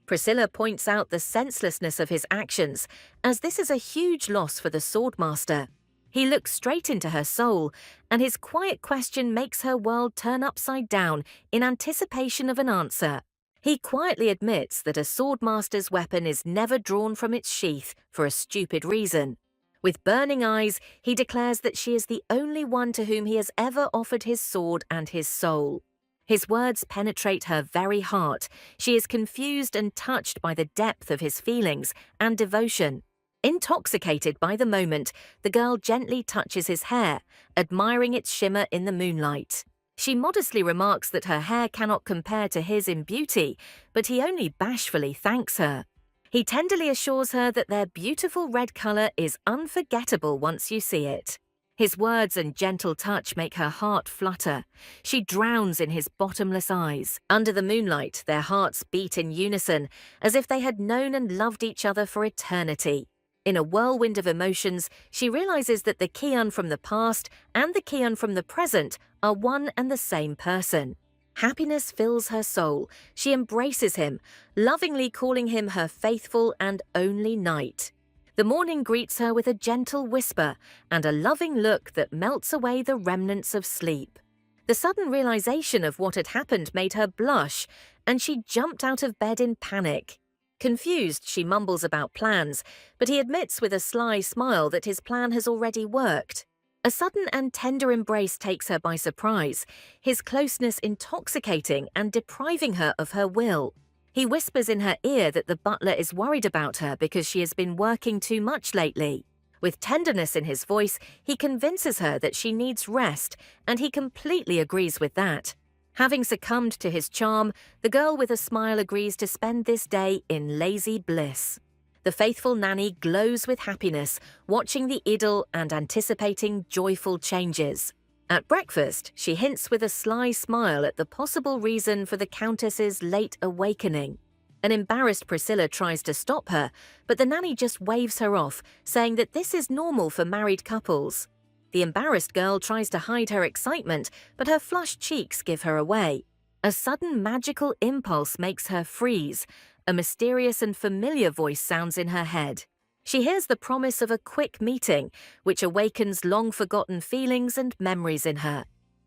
Priscilla points out the senselessness of his actions, as this is a huge loss for the swordmaster. He looks straight into her soul, and his quiet question makes her world turn upside down in anticipation of an answer. He quietly admits that a swordmaster's weapon is never drawn from its sheath for a stupid reason. With burning eyes, he declares that she is the only one to whom he has ever offered his sword and his soul. His words penetrate her very heart. She is confused and touched by the depth of his feelings and devotion. Intoxicated by the moment, the girl gently touches his hair, admiring its shimmer in the moonlight. She modestly remarks that her hair cannot compare to his in beauty, but he only bashfully thanks her. He tenderly assures her that their beautiful red color is unforgettable once you see it. His words and gentle touch make her heart flutter. She drowns in his bottomless eyes. Under the moonlight, their hearts beat in unison, as if they had known and loved each other for eternity. In a whirlwind of emotions, she realizes that the Kian from the past and the Kian from the present are one and the same person. Happiness fills her soul. She embraces him, lovingly calling him her faithful and only knight. The morning greets her with a gentle whisper and a loving look that melts away the remnants of sleep. The sudden realization of what had happened made her blush, and she jumped out of bed in panic. Confused, she mumbles about plans, but he admits with a sly smile that his plan has already worked. A sudden and tender embrace takes her by surprise, his closeness intoxicating and depriving her of her will. He whispers in her ear that the butler is worried about her because she has been working too much lately. With tenderness in his voice, he convinces her that she needs rest, and he completely agrees with that. Having succumbed to his charm, the girl with a smile agrees to spend this day in lazy bliss. The faithful nanny glows with happiness, watching the idyll and anticipating joyful changes. At breakfast, she hints with a sly smile at the possible reason for the Countess's late awakening. An embarrassed Priscilla tries to stop her, but the nanny just waves her off, saying that this is normal for married couples. The embarrassed girl tries to hide her excitement, but her flushed cheeks give her away. A sudden magical impulse makes her freeze. A mysterious and familiar voice sounds in her head. She hears the promise of a quick meeting, which awakens long-forgotten feelings and memories in her.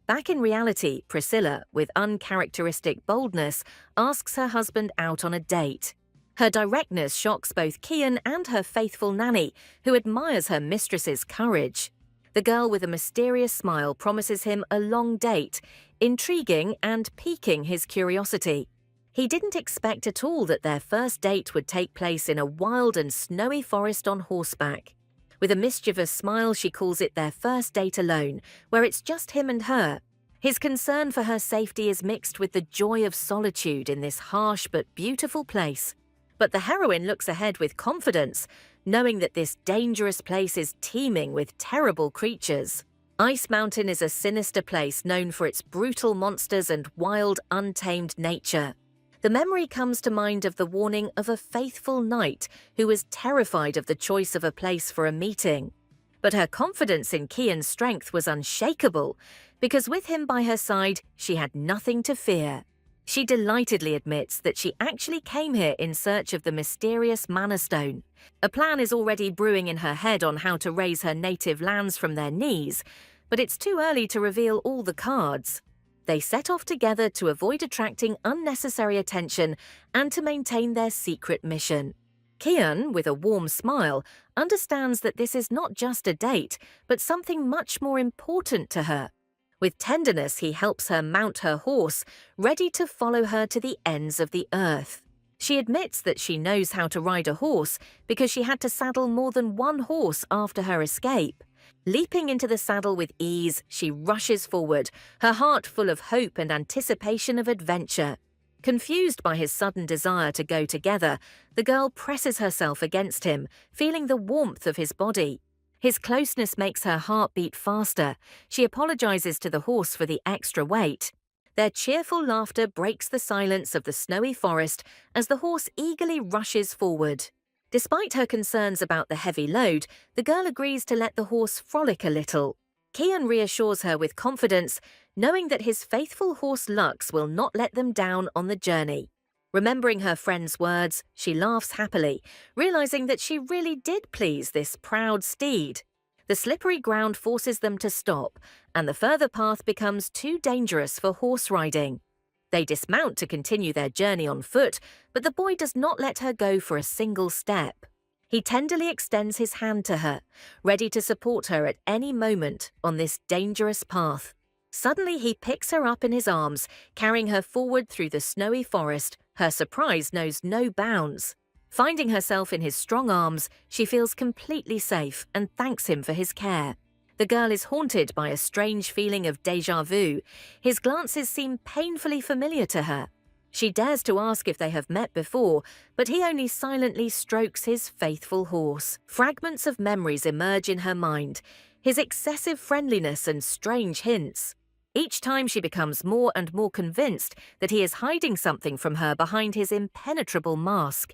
Back in reality, Priscilla, with uncharacteristic boldness, asks her husband out on a date. Her directness shocks both Kian and her faithful nanny, who admires her mistress's courage. The girl with a mysterious smile promises him a long date, intriguing and piquing his curiosity. He didn't expect at all that their first date would take place in a wild and snowy forest on horseback. With a mischievous smile, she calls it their first date alone, where it's just him and her. His concern for her safety is mixed with the joy of solitude in this harsh but beautiful place. But the heroine looks ahead with confidence, knowing that this dangerous place is teeming with terrible creatures. Ice Mountain is a sinister place known for its brutal monsters and wild, untamed nature. The memory comes to mind of the warning of a faithful knight who was terrified of the choice of a place for a meeting. But her confidence in Kian's strength was unshakable, because with him by her side, she had nothing to fear. She delightedly admits that she actually came here in search of the mysterious Manna Stone. A plan is already brewing in her head on how to raise her native lands from their knees, but it's too early to reveal all the cards. They set off together to avoid attracting unnecessary attention and to maintain their secret mission. Kian, with a warm smile, understands that this is not just a date, but something much more important to her. With tenderness, he helps her mount her horse, ready to follow her to the ends of the earth. She admits that she knows how to ride a horse because she had to saddle more than one horse after her escape. Leaping into the saddle with ease, she rushes forward, her heart full of hope and anticipation of adventure. Confused by his sudden desire to go together, the girl presses herself against him, feeling the warmth of his body. His closeness makes her heart beat faster. She apologizes to the horse for the extra weight. Their cheerful laughter breaks the silence of the snowy forest as the horse eagerly rushes forward. Despite her concerns about the heavy load, the girl agrees to let the horse frolic a little. Kian reassures her with confidence, knowing that his faithful horse Lux will not let them down on the journey. Remembering her friend's words, she laughs happily, realizing that she really did please this proud steed. The slippery ground forces them to stop, and the further path becomes too dangerous for horse riding. They dismount to continue their journey on foot, but the boy does not let her go for a single step. He tenderly extends his hand to her, ready to support her at any moment on this dangerous path. Suddenly he picks her up in his arms, carrying her forward through the snowy forest. Her surprise knows no bounds. Finding herself in his strong arms, she feels completely safe and thanks him for his care. The The girl is haunted by a strange feeling of déjà vu. His glances seem painfully familiar to her. She dares to ask if they have met before, but he only silently strokes his faithful horse. Fragments of memories emerge in her mind, his excessive friendliness and strange hints. Each time she becomes more and more convinced that he is hiding something from her behind his impenetrable mask.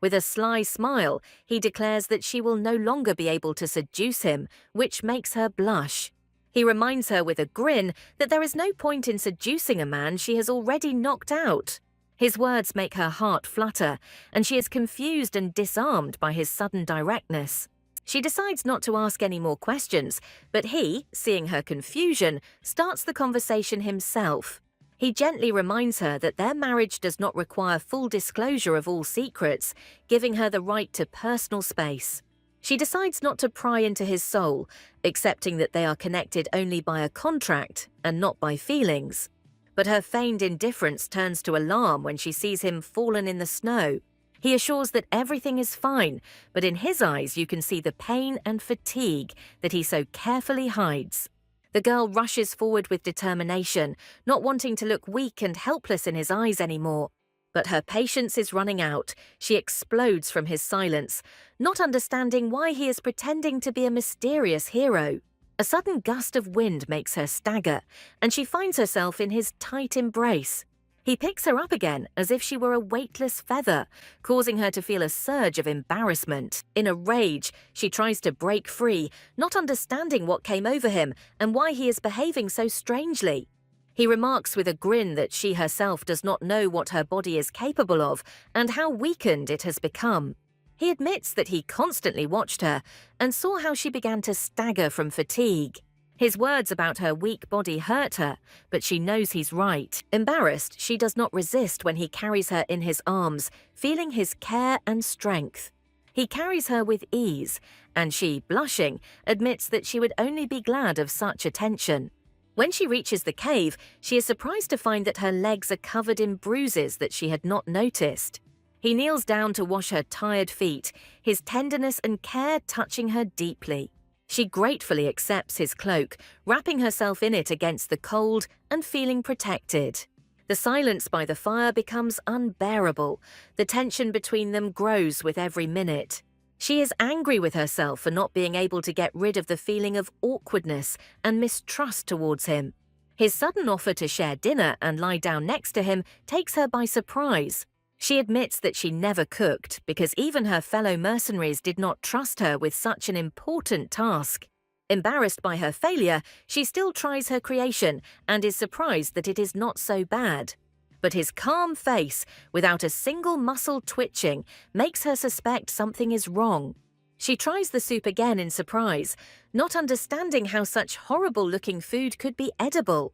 With a sly smile, he declares that she will no longer be able to seduce him, which makes her blush. He reminds her with a grin that there is no point in seducing a man she has already knocked out. His words make her heart flutter, and she is confused and disarmed by his sudden directness. She decides not to ask any more questions, but he, seeing her confusion, starts the conversation himself. He gently reminds her that their marriage does not require full disclosure of all secrets, giving her the right to personal space. She decides not to pry into his soul, accepting that they are connected only by a contract and not by feelings. But her feigned indifference turns to alarm when she sees him fallen in the snow. He assures that everything is fine, but in his eyes you can see the pain and fatigue that he so carefully hides. The girl rushes forward with determination, not wanting to look weak and helpless in his eyes anymore. But her patience is running out. She explodes from his silence, not understanding why he is pretending to be a mysterious hero. A sudden gust of wind makes her stagger, and she finds herself in his tight embrace. He picks her up again as if she were a weightless feather, causing her to feel a surge of embarrassment. In a rage, she tries to break free, not understanding what came over him and why he is behaving so strangely. He remarks with a grin that she herself does not know what her body is capable of and how weakened it has become. He admits that he constantly watched her and saw how she began to stagger from fatigue. His words about her weak body hurt her, but she knows he's right. Embarrassed, she does not resist when he carries her in his arms, feeling his care and strength. He carries her with ease, and she, blushing, admits that she would only be glad of such attention. When she reaches the cave, she is surprised to find that her legs are covered in bruises that she had not noticed. He kneels down to wash her tired feet, his tenderness and care touching her deeply. She gratefully accepts his cloak, wrapping herself in it against the cold and feeling protected. The silence by the fire becomes unbearable. The tension between them grows with every minute. She is angry with herself for not being able to get rid of the feeling of awkwardness and mistrust towards him. His sudden offer to share dinner and lie down next to him takes her by surprise. She admits that she never cooked because even her fellow mercenaries did not trust her with such an important task. Embarrassed by her failure, she still tries her creation and is surprised that it is not so bad. But his calm face, without a single muscle twitching, makes her suspect something is wrong. She tries the soup again in surprise, not understanding how such horrible-looking food could be edible.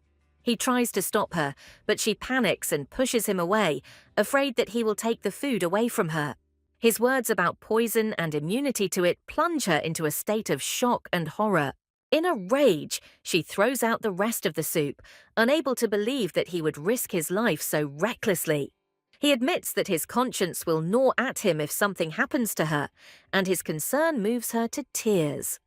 He tries to stop her, but she panics and pushes him away, afraid that he will take the food away from her. His words about poison and immunity to it plunge her into a state of shock and horror. In a rage, she throws out the rest of the soup, unable to believe that he would risk his life so recklessly. He admits that his conscience will gnaw at him if something happens to her, and his concern moves her to tears.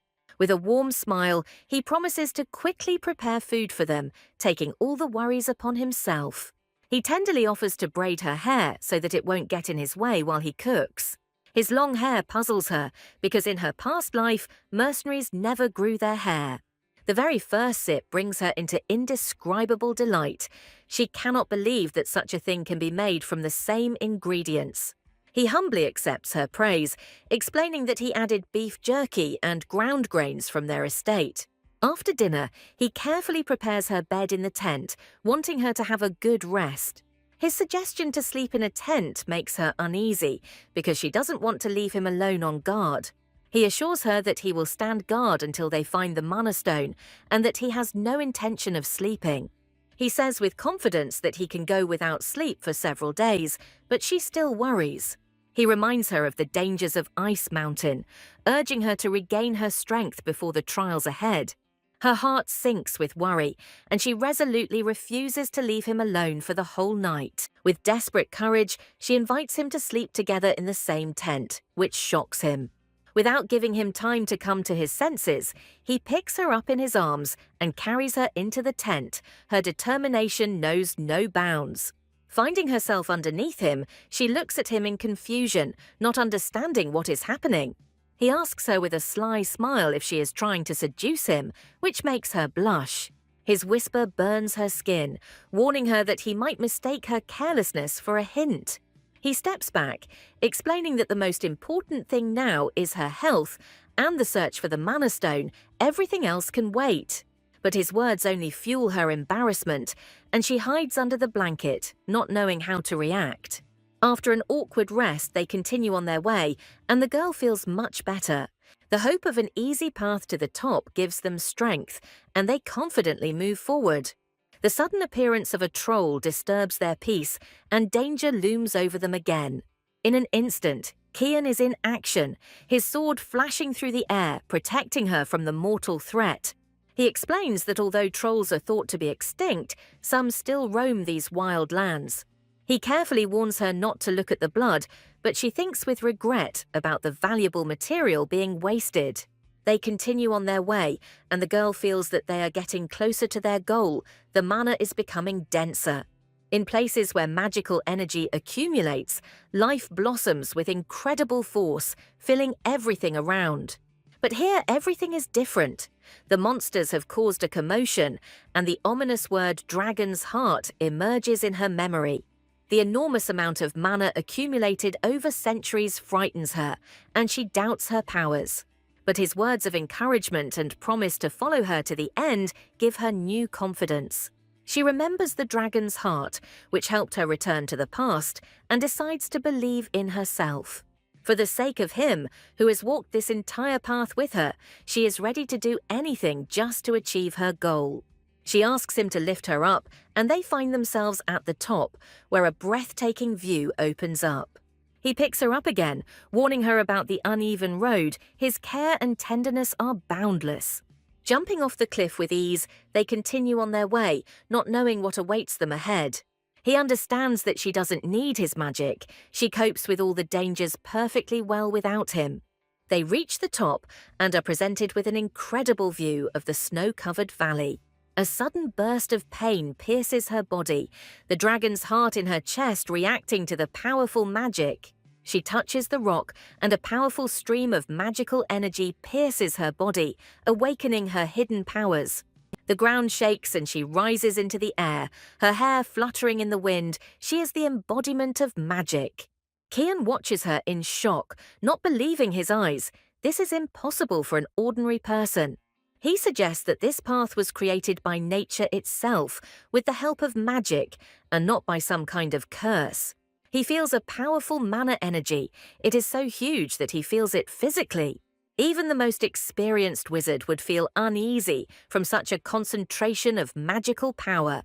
With a warm smile, he promises to quickly prepare food for them, taking all the worries upon himself. He tenderly offers to braid her hair so that it won't get in his way while he cooks. His long hair puzzles her because in her past life, mercenaries never grew their hair. The very first sip brings her into indescribable delight. She cannot believe that such a thing can be made from the same ingredients. He humbly accepts her praise, explaining that he added beef jerky and ground grains from their estate. After dinner, he carefully prepares her bed in the tent, wanting her to have a good rest. His suggestion to sleep in a tent makes her uneasy because she doesn't want to leave him alone on guard. He assures her that he will stand guard until they find the mana stone and that he has no intention of sleeping. He says with confidence that he can go without sleep for several days, but she still worries. He reminds her of the dangers of Ice Mountain, urging her to regain her strength before the trials ahead. Her heart sinks with worry, and she resolutely refuses to leave him alone for the whole night. With desperate courage, she invites him to sleep together in the same tent, which shocks him. Without giving him time to come to his senses, he picks her up in his arms and carries her into the tent. Her determination knows no bounds. Finding herself underneath him, she looks at him in confusion, not understanding what is happening. He asks her with a sly smile if she is trying to seduce him, which makes her blush. His whisper burns her skin, warning her that he might mistake her carelessness for a hint. He steps back, explaining that the most important thing now is her health and the search for the Mana Stone. Everything else can wait. But his words only fuel her embarrassment, and she hides under the blanket, not knowing how to react. After an awkward rest, they continue on their way, and the girl feels much better. The hope of an easy path to the top gives them strength, and they confidently move forward. The sudden appearance of a troll disturbs their peace, and danger looms over them again. In an instant, Kian is in action, his sword flashing through the air, protecting her from the mortal threat. He explains that although trolls are thought to be extinct, some still roam these wild lands. He carefully warns her not to look at the blood, but she thinks with regret about the valuable material being wasted. They continue on their way, and the girl feels that they are getting closer to their goal. The mana is becoming denser. In places where magical energy accumulates, life blossoms with incredible force, filling everything around. But here everything is different. The monsters have caused a commotion, and the ominous word Dragon's Heart emerges in her memory. The enormous amount of mana accumulated over centuries frightens her, and she doubts her powers. But his words of encouragement and promise to follow her to the end give her new confidence. She remembers the Dragon's Heart, which helped her return to the past, and decides to believe in herself. For the sake of him, who has walked this entire path with her, she is ready to do anything just to achieve her goal. She asks him to lift her up, and they find themselves at the top, where a breathtaking view opens up. He picks her up again, warning her about the uneven road. His care and tenderness are boundless. Jumping off the cliff with ease, they continue on their way, not knowing what awaits them ahead. He understands that she doesn't need his magic. She copes with all the dangers perfectly well without him. They reach the top and are presented with an incredible view of the snow-covered valley. A sudden burst of pain pierces her body, the dragon's heart in her chest reacting to the powerful magic. She touches the rock, and a powerful stream of magical energy pierces her body, awakening her hidden powers. The ground shakes and she rises into the air, her hair fluttering in the wind. She is the embodiment of magic. Kian watches her in shock, not believing his eyes. This is impossible for an ordinary person. He suggests that this path was created by nature itself, with the help of magic, and not by some kind of curse. He feels a powerful mana energy. It is so huge that he feels it physically. Even the most experienced wizard would feel uneasy from such a concentration of magical power.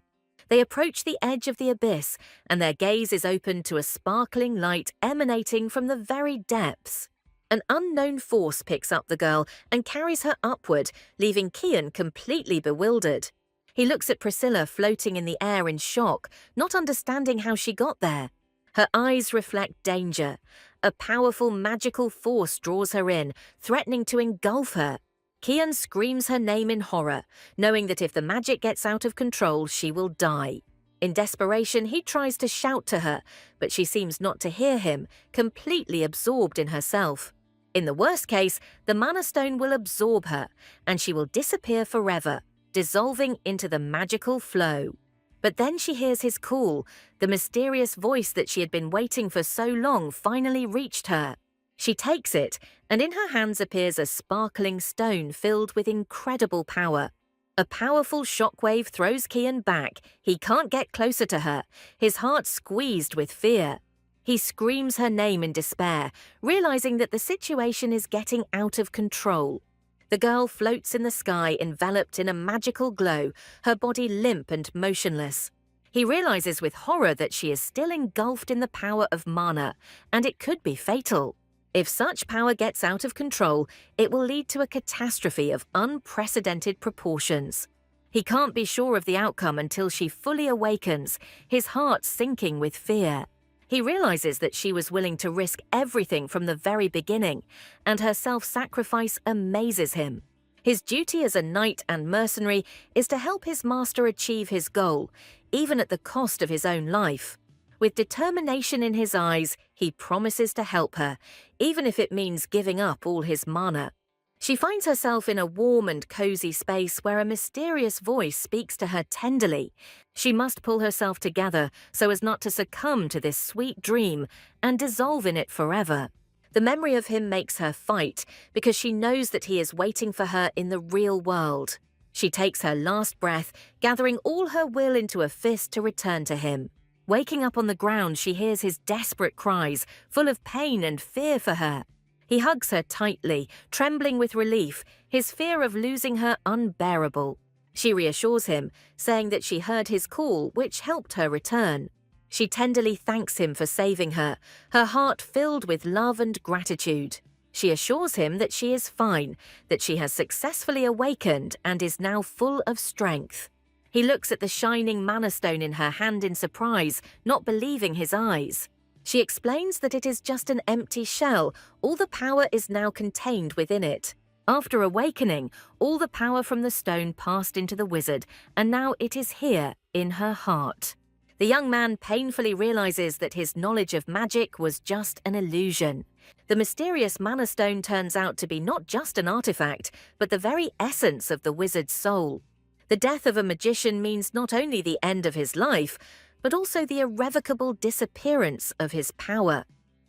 They approach the edge of the abyss, and their gaze is opened to a sparkling light emanating from the very depths. An unknown force picks up the girl and carries her upward, leaving Kian completely bewildered. He looks at Priscilla floating in the air in shock, not understanding how she got there. Her eyes reflect danger. A powerful magical force draws her in, threatening to engulf her. Kian screams her name in horror, knowing that if the magic gets out of control, she will die. In desperation, he tries to shout to her, but she seems not to hear him, completely absorbed in herself. In the worst case, the Mana Stone will absorb her, and she will disappear forever, dissolving into the magical flow. But then she hears his call. The mysterious voice that she had been waiting for so long finally reached her. She takes it, and in her hands appears a sparkling stone filled with incredible power. A powerful shockwave throws Kian back. He can't get closer to her, his heart squeezed with fear. He screams her name in despair, realizing that the situation is getting out of control. The girl floats in the sky, enveloped in a magical glow, her body limp and motionless. He realizes with horror that she is still engulfed in the power of mana, and it could be fatal. If such power gets out of control, it will lead to a catastrophe of unprecedented proportions. He can't be sure of the outcome until she fully awakens, his heart sinking with fear. He realizes that she was willing to risk everything from the very beginning, and her self-sacrifice amazes him. His duty as a knight and mercenary is to help his master achieve his goal, even at the cost of his own life. With determination in his eyes, he promises to help her, even if it means giving up all his mana. She finds herself in a warm and cozy space where a mysterious voice speaks to her tenderly. She must pull herself together so as not to succumb to this sweet dream and dissolve in it forever. The memory of him makes her fight because she knows that he is waiting for her in the real world. She takes her last breath, gathering all her will into a fist to return to him. Waking up on the ground, she hears his desperate cries, full of pain and fear for her. He hugs her tightly, trembling with relief, his fear of losing her unbearable. She reassures him, saying that she heard his call, which helped her return. She tenderly thanks him for saving her, her heart filled with love and gratitude. She assures him that she is fine, that she has successfully awakened and is now full of strength. He looks at the shining mana stone in her hand in surprise, not believing his eyes. She explains that it is just an empty shell, all the power is now contained within it. After awakening, all the power from the stone passed into the wizard, and now it is here, in her heart. The young man painfully realizes that his knowledge of magic was just an illusion. The mysterious mana stone turns out to be not just an artifact, but the very essence of the wizard's soul. The death of a magician means not only the end of his life, but also the irrevocable disappearance of his power.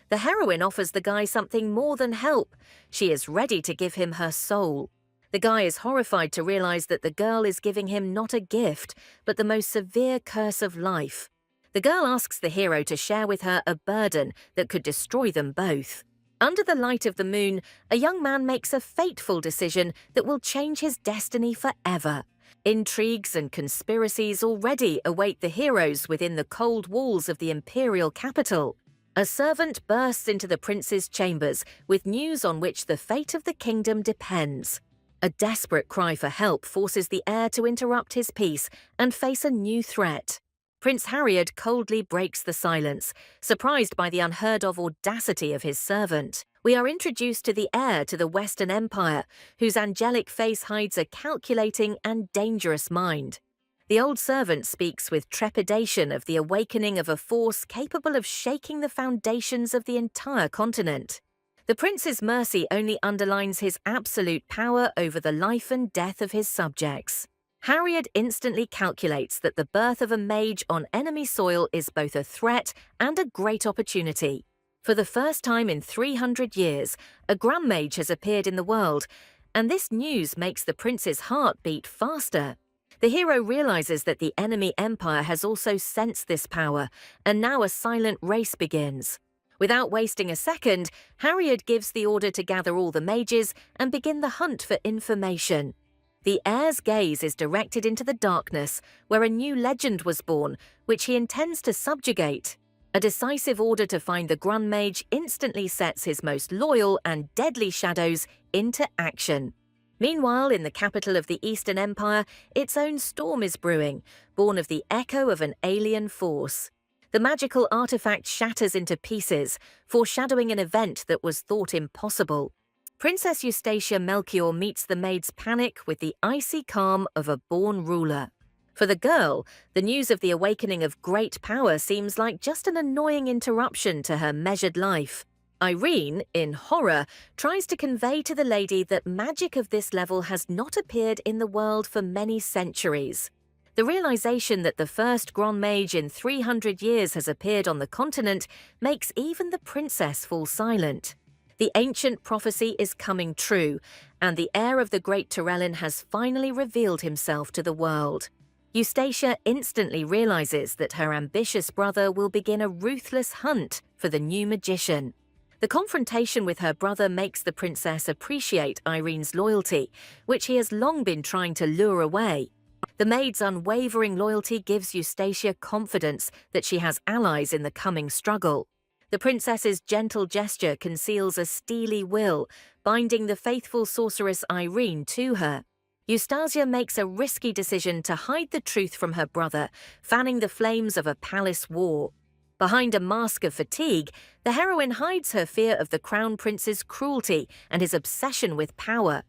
The heroine offers the guy something more than help. She is ready to give him her soul. The guy is horrified to realize that the girl is giving him not a gift, but the most severe curse of life. The girl asks the hero to share with her a burden that could destroy them both. Under the light of the moon, a young man makes a fateful decision that will change his destiny forever. Intrigues and conspiracies already await the heroes within the cold walls of the imperial capital. A servant bursts into the prince's chambers with news on which the fate of the kingdom depends. A desperate cry for help forces the heir to interrupt his peace and face a new threat. Prince Harriet coldly breaks the silence, surprised by the unheard-of audacity of his servant. We are introduced to the heir to the Western Empire, whose angelic face hides a calculating and dangerous mind. The old servant speaks with trepidation of the awakening of a force capable of shaking the foundations of the entire continent. The prince's mercy only underlines his absolute power over the life and death of his subjects. Harriet instantly calculates that the birth of a mage on enemy soil is both a threat and a great opportunity. For the first time in 300 years, a Grand Mage has appeared in the world, and this news makes the prince's heart beat faster. The hero realizes that the enemy empire has also sensed this power, and now a silent race begins. Without wasting a second, Harriet gives the order to gather all the mages and begin the hunt for information. The heir's gaze is directed into the darkness, where a new legend was born, which he intends to subjugate. A decisive order to find the Grand Mage instantly sets his most loyal and deadly shadows into action. Meanwhile, in the capital of the Eastern Empire, its own storm is brewing, born of the echo of an alien force. The magical artifact shatters into pieces, foreshadowing an event that was thought impossible. Princess Eustacia Melchior meets the maid's panic with the icy calm of a born ruler. For the girl, the news of the awakening of great power seems like just an annoying interruption to her measured life. Irene, in horror, tries to convey to the lady that magic of this level has not appeared in the world for many centuries. The realization that the first Grand Mage in 300 years has appeared on the continent makes even the princess fall silent. The ancient prophecy is coming true, and the heir of the great Tyrellin has finally revealed himself to the world. Eustacia instantly realizes that her ambitious brother will begin a ruthless hunt for the new magician. The confrontation with her brother makes the princess appreciate Irene's loyalty, which he has long been trying to lure away. The maid's unwavering loyalty gives Eustacia confidence that she has allies in the coming struggle. The princess's gentle gesture conceals a steely will, binding the faithful sorceress Irene to her. Eustacia makes a risky decision to hide the truth from her brother, fanning the flames of a palace war. Behind a mask of fatigue, the heroine hides her fear of the crown prince's cruelty and his obsession with power.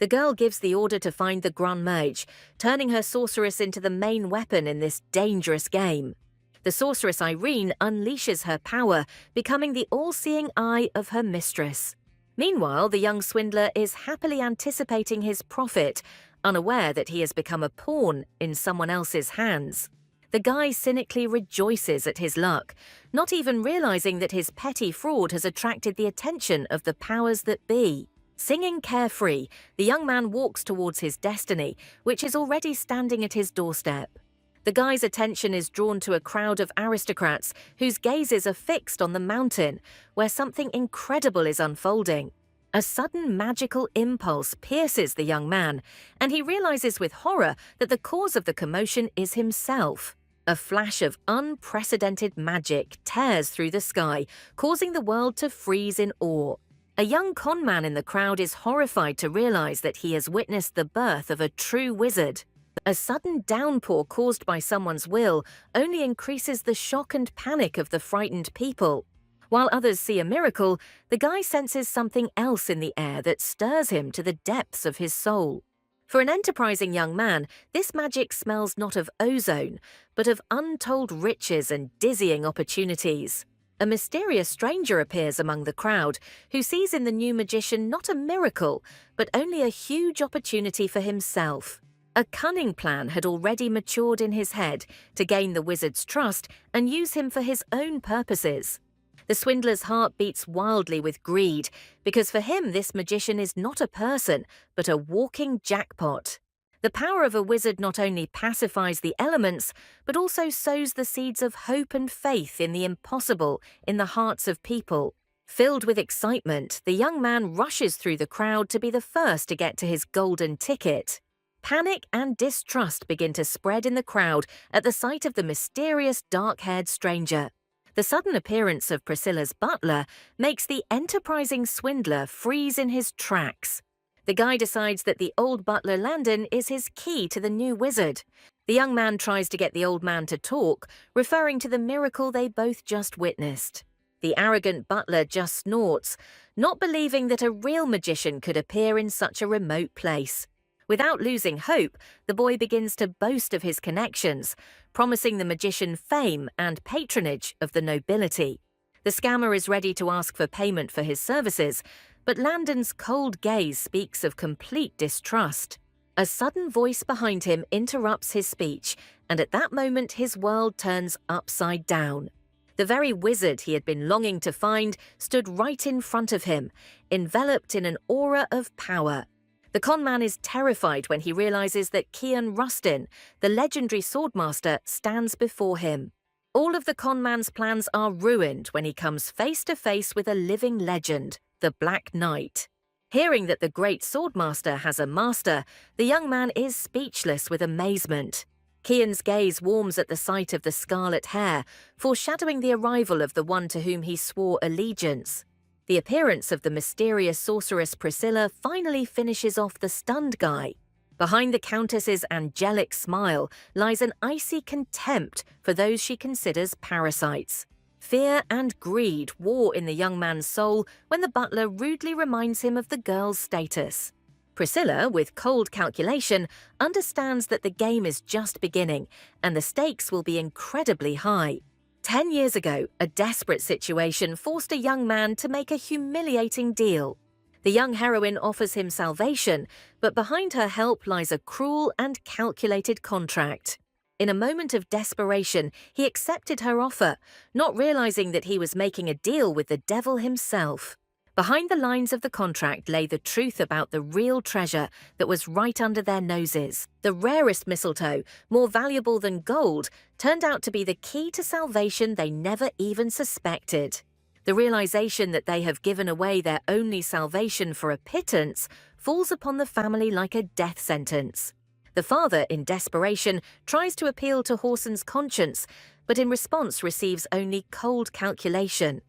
The girl gives the order to find the Grand Mage, turning her sorceress into the main weapon in this dangerous game. The sorceress Irene unleashes her power, becoming the all-seeing eye of her mistress. Meanwhile, the young swindler is happily anticipating his profit, unaware that he has become a pawn in someone else's hands. The guy cynically rejoices at his luck, not even realizing that his petty fraud has attracted the attention of the powers that be. Singing carefree, the young man walks towards his destiny, which is already standing at his doorstep. The guy's attention is drawn to a crowd of aristocrats whose gazes are fixed on the mountain, where something incredible is unfolding. A sudden magical impulse pierces the young man, and he realizes with horror that the cause of the commotion is himself. A flash of unprecedented magic tears through the sky, causing the world to freeze in awe. A young conman in the crowd is horrified to realize that he has witnessed the birth of a true wizard. A sudden downpour caused by someone's will only increases the shock and panic of the frightened people. While others see a miracle, the guy senses something else in the air that stirs him to the depths of his soul. For an enterprising young man, this magic smells not of ozone, but of untold riches and dizzying opportunities. A mysterious stranger appears among the crowd, who sees in the new magician not a miracle, but only a huge opportunity for himself. A cunning plan had already matured in his head to gain the wizard's trust and use him for his own purposes. The swindler's heart beats wildly with greed, because for him this magician is not a person, but a walking jackpot. The power of a wizard not only pacifies the elements, but also sows the seeds of hope and faith in the impossible in the hearts of people. Filled with excitement, the young man rushes through the crowd to be the first to get to his golden ticket. Panic and distrust begin to spread in the crowd at the sight of the mysterious dark-haired stranger. The sudden appearance of Priscilla's butler makes the enterprising swindler freeze in his tracks. The guy decides that the old butler Landon is his key to the new wizard. The young man tries to get the old man to talk, referring to the miracle they both just witnessed. The arrogant butler just snorts, not believing that a real magician could appear in such a remote place. Without losing hope, the boy begins to boast of his connections, promising the magician fame and patronage of the nobility. The scammer is ready to ask for payment for his services, but Landon's cold gaze speaks of complete distrust. A sudden voice behind him interrupts his speech, and at that moment his world turns upside down. The very wizard he had been longing to find stood right in front of him, enveloped in an aura of power. The conman is terrified when he realizes that Kian Rustin, the legendary swordmaster, stands before him. All of the conman's plans are ruined when he comes face to face with a living legend, the Black Knight. Hearing that the great swordmaster has a master, the young man is speechless with amazement. Kian's gaze warms at the sight of the scarlet hair, foreshadowing the arrival of the one to whom he swore allegiance. The appearance of the mysterious sorceress Priscilla finally finishes off the stunned guy. Behind the Countess's angelic smile lies an icy contempt for those she considers parasites. Fear and greed war in the young man's soul when the butler rudely reminds him of the girl's status. Priscilla, with cold calculation, understands that the game is just beginning and the stakes will be incredibly high. 10 years ago, a desperate situation forced a young man to make a humiliating deal. The young heroine offers him salvation, but behind her help lies a cruel and calculated contract. In a moment of desperation, he accepted her offer, not realizing that he was making a deal with the devil himself. Behind the lines of the contract lay the truth about the real treasure that was right under their noses. The rarest mistletoe, more valuable than gold, turned out to be the key to salvation they never even suspected. The realization that they have given away their only salvation for a pittance falls upon the family like a death sentence. The father, in desperation, tries to appeal to Horson's conscience, but in response receives only cold calculation.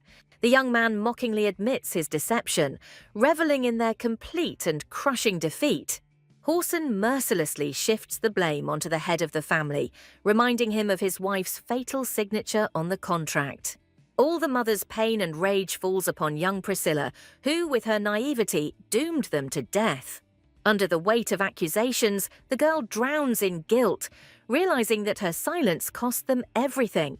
The young man mockingly admits his deception, reveling in their complete and crushing defeat. Horson mercilessly shifts the blame onto the head of the family, reminding him of his wife's fatal signature on the contract. All the mother's pain and rage falls upon young Priscilla, who, with her naivety, doomed them to death. Under the weight of accusations, the girl drowns in guilt, realizing that her silence cost them everything.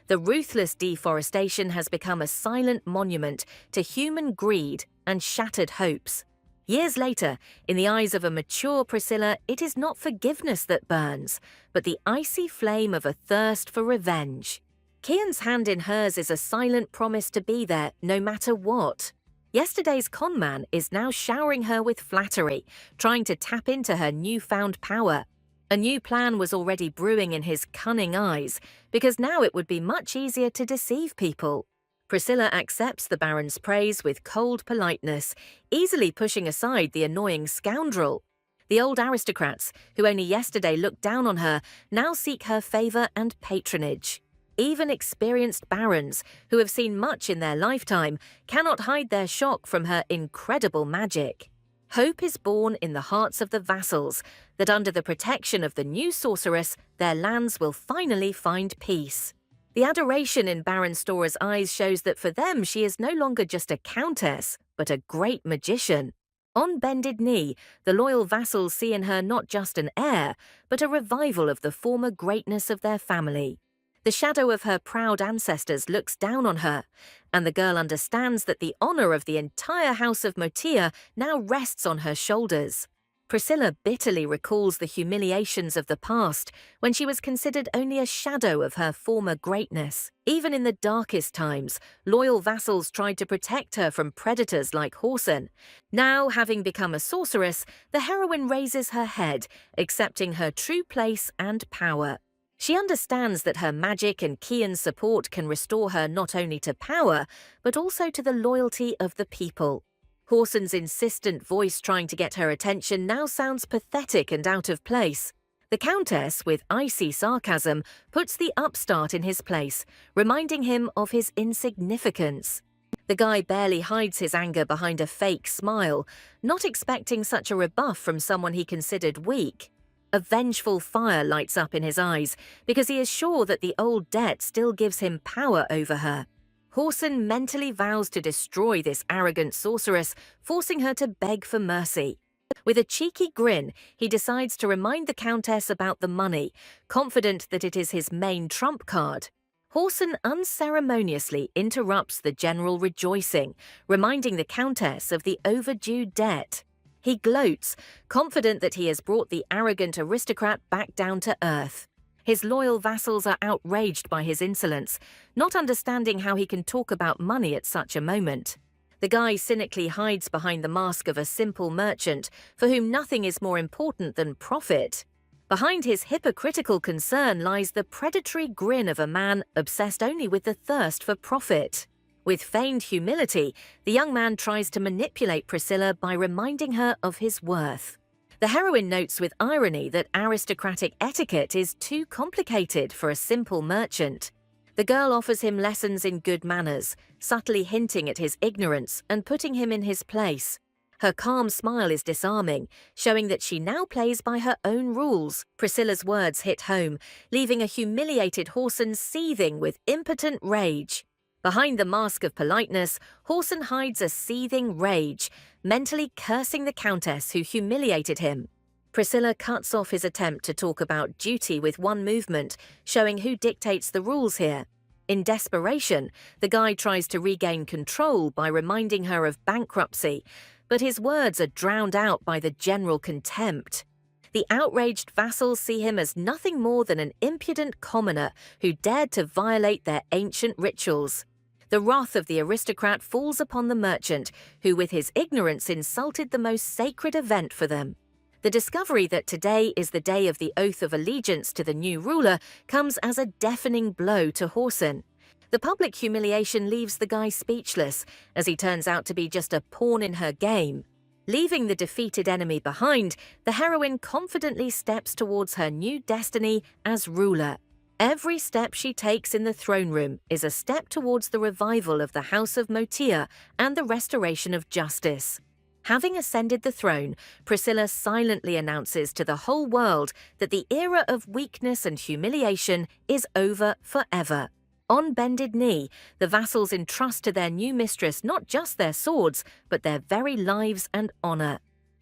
The ruthless deforestation has become a silent monument to human greed and shattered hopes. Years later, in the eyes of a mature Priscilla, it is not forgiveness that burns, but the icy flame of a thirst for revenge. Kian's hand in hers is a silent promise to be there no matter what. Yesterday's conman is now showering her with flattery, trying to tap into her newfound power. A new plan was already brewing in his cunning eyes, because now it would be much easier to deceive people. Priscilla accepts the Baron's praise with cold politeness, easily pushing aside the annoying scoundrel. The old aristocrats, who only yesterday looked down on her, now seek her favor and patronage. Even experienced barons, who have seen much in their lifetime, cannot hide their shock from her incredible magic. Hope is born in the hearts of the vassals that under the protection of the new sorceress, their lands will finally find peace. The adoration in Baron Storer's eyes shows that for them she is no longer just a countess, but a great magician. On bended knee, the loyal vassals see in her not just an heir, but a revival of the former greatness of their family. The shadow of her proud ancestors looks down on her, and the girl understands that the honor of the entire house of Motia now rests on her shoulders. Priscilla bitterly recalls the humiliations of the past, when she was considered only a shadow of her former greatness. Even in the darkest times, loyal vassals tried to protect her from predators like Horson. Now, having become a sorceress, the heroine raises her head, accepting her true place and power. She understands that her magic and Kian's support can restore her not only to power, but also to the loyalty of the people. Horson's insistent voice trying to get her attention now sounds pathetic and out of place. The Countess, with icy sarcasm, puts the upstart in his place, reminding him of his insignificance. The guy barely hides his anger behind a fake smile, not expecting such a rebuff from someone he considered weak. A vengeful fire lights up in his eyes, because he is sure that the old debt still gives him power over her. Horson mentally vows to destroy this arrogant sorceress, forcing her to beg for mercy. With a cheeky grin, he decides to remind the Countess about the money, confident that it is his main trump card. Horson unceremoniously interrupts the general rejoicing, reminding the Countess of the overdue debt. He gloats, confident that he has brought the arrogant aristocrat back down to earth. His loyal vassals are outraged by his insolence, not understanding how he can talk about money at such a moment. The guy cynically hides behind the mask of a simple merchant, for whom nothing is more important than profit. Behind his hypocritical concern lies the predatory grin of a man obsessed only with the thirst for profit. With feigned humility, the young man tries to manipulate Priscilla by reminding her of his worth. The heroine notes with irony that aristocratic etiquette is too complicated for a simple merchant. The girl offers him lessons in good manners, subtly hinting at his ignorance and putting him in his place. Her calm smile is disarming, showing that she now plays by her own rules. Priscilla's words hit home, leaving a humiliated Horson seething with impotent rage. Behind the mask of politeness, Horson hides a seething rage, mentally cursing the Countess who humiliated him. Priscilla cuts off his attempt to talk about duty with one movement, showing who dictates the rules here. In desperation, the guy tries to regain control by reminding her of bankruptcy, but his words are drowned out by the general contempt. The outraged vassals see him as nothing more than an impudent commoner who dared to violate their ancient rituals. The wrath of the aristocrat falls upon the merchant, who with his ignorance insulted the most sacred event for them. The discovery that today is the day of the oath of allegiance to the new ruler comes as a deafening blow to Horson. The public humiliation leaves the guy speechless, as he turns out to be just a pawn in her game. Leaving the defeated enemy behind, the heroine confidently steps towards her new destiny as ruler. Every step she takes in the throne room is a step towards the revival of the House of Motia and the restoration of justice. Having ascended the throne, Priscilla silently announces to the whole world that the era of weakness and humiliation is over forever. On bended knee, the vassals entrust to their new mistress not just their swords, but their very lives and honor.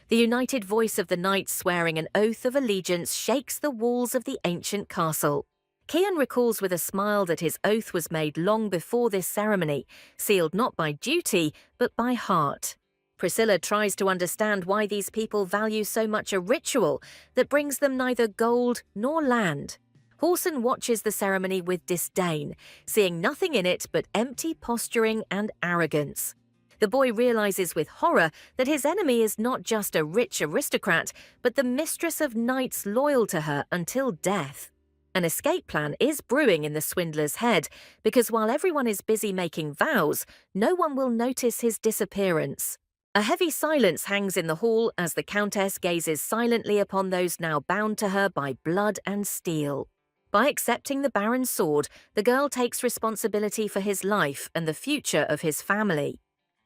The united voice of the knights swearing an oath of allegiance shakes the walls of the ancient castle. Kian recalls with a smile that his oath was made long before this ceremony, sealed not by duty, but by heart. Priscilla tries to understand why these people value so much a ritual that brings them neither gold nor land. Horson watches the ceremony with disdain, seeing nothing in it but empty posturing and arrogance. The boy realizes with horror that his enemy is not just a rich aristocrat, but the mistress of knights loyal to her until death. An escape plan is brewing in the swindler's head, because while everyone is busy making vows, no one will notice his disappearance. A heavy silence hangs in the hall as the Countess gazes silently upon those now bound to her by blood and steel. By accepting the Baron's sword, the girl takes responsibility for his life and the future of his family.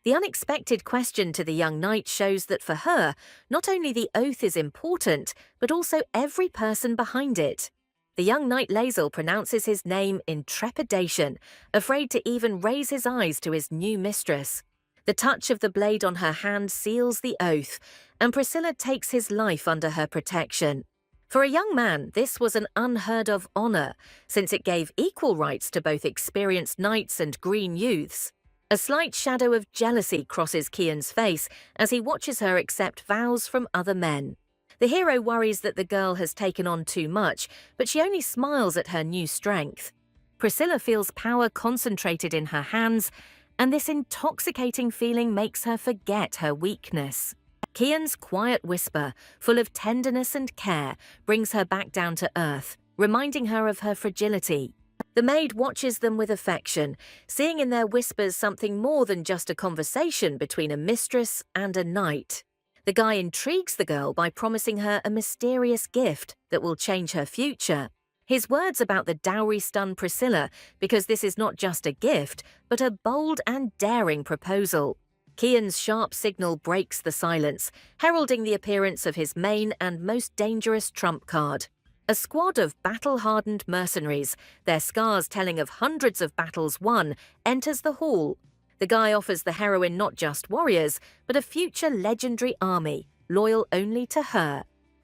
The unexpected question to the young knight shows that for her, not only the oath is important, but also every person behind it. The young knight Lae'zel pronounces his name in trepidation, afraid to even raise his eyes to his new mistress. The touch of the blade on her hand seals the oath, and Priscilla takes his life under her protection. For a young man, this was an unheard-of honor, since it gave equal rights to both experienced knights and green youths. A slight shadow of jealousy crosses Kian's face as he watches her accept vows from other men. The hero worries that the girl has taken on too much, but she only smiles at her new strength. Priscilla feels power concentrated in her hands, and this intoxicating feeling makes her forget her weakness. Kian's quiet whisper, full of tenderness and care, brings her back down to earth, reminding her of her fragility. The maid watches them with affection, seeing in their whispers something more than just a conversation between a mistress and a knight. The guy intrigues the girl by promising her a mysterious gift that will change her future. His words about the dowry stun Priscilla because this is not just a gift, but a bold and daring proposal. Kian's sharp signal breaks the silence, heralding the appearance of his main and most dangerous trump card. A squad of battle-hardened mercenaries, their scars telling of hundreds of battles won, enters the hall. The guy offers the heroine not just warriors, but a future legendary army, loyal only to her.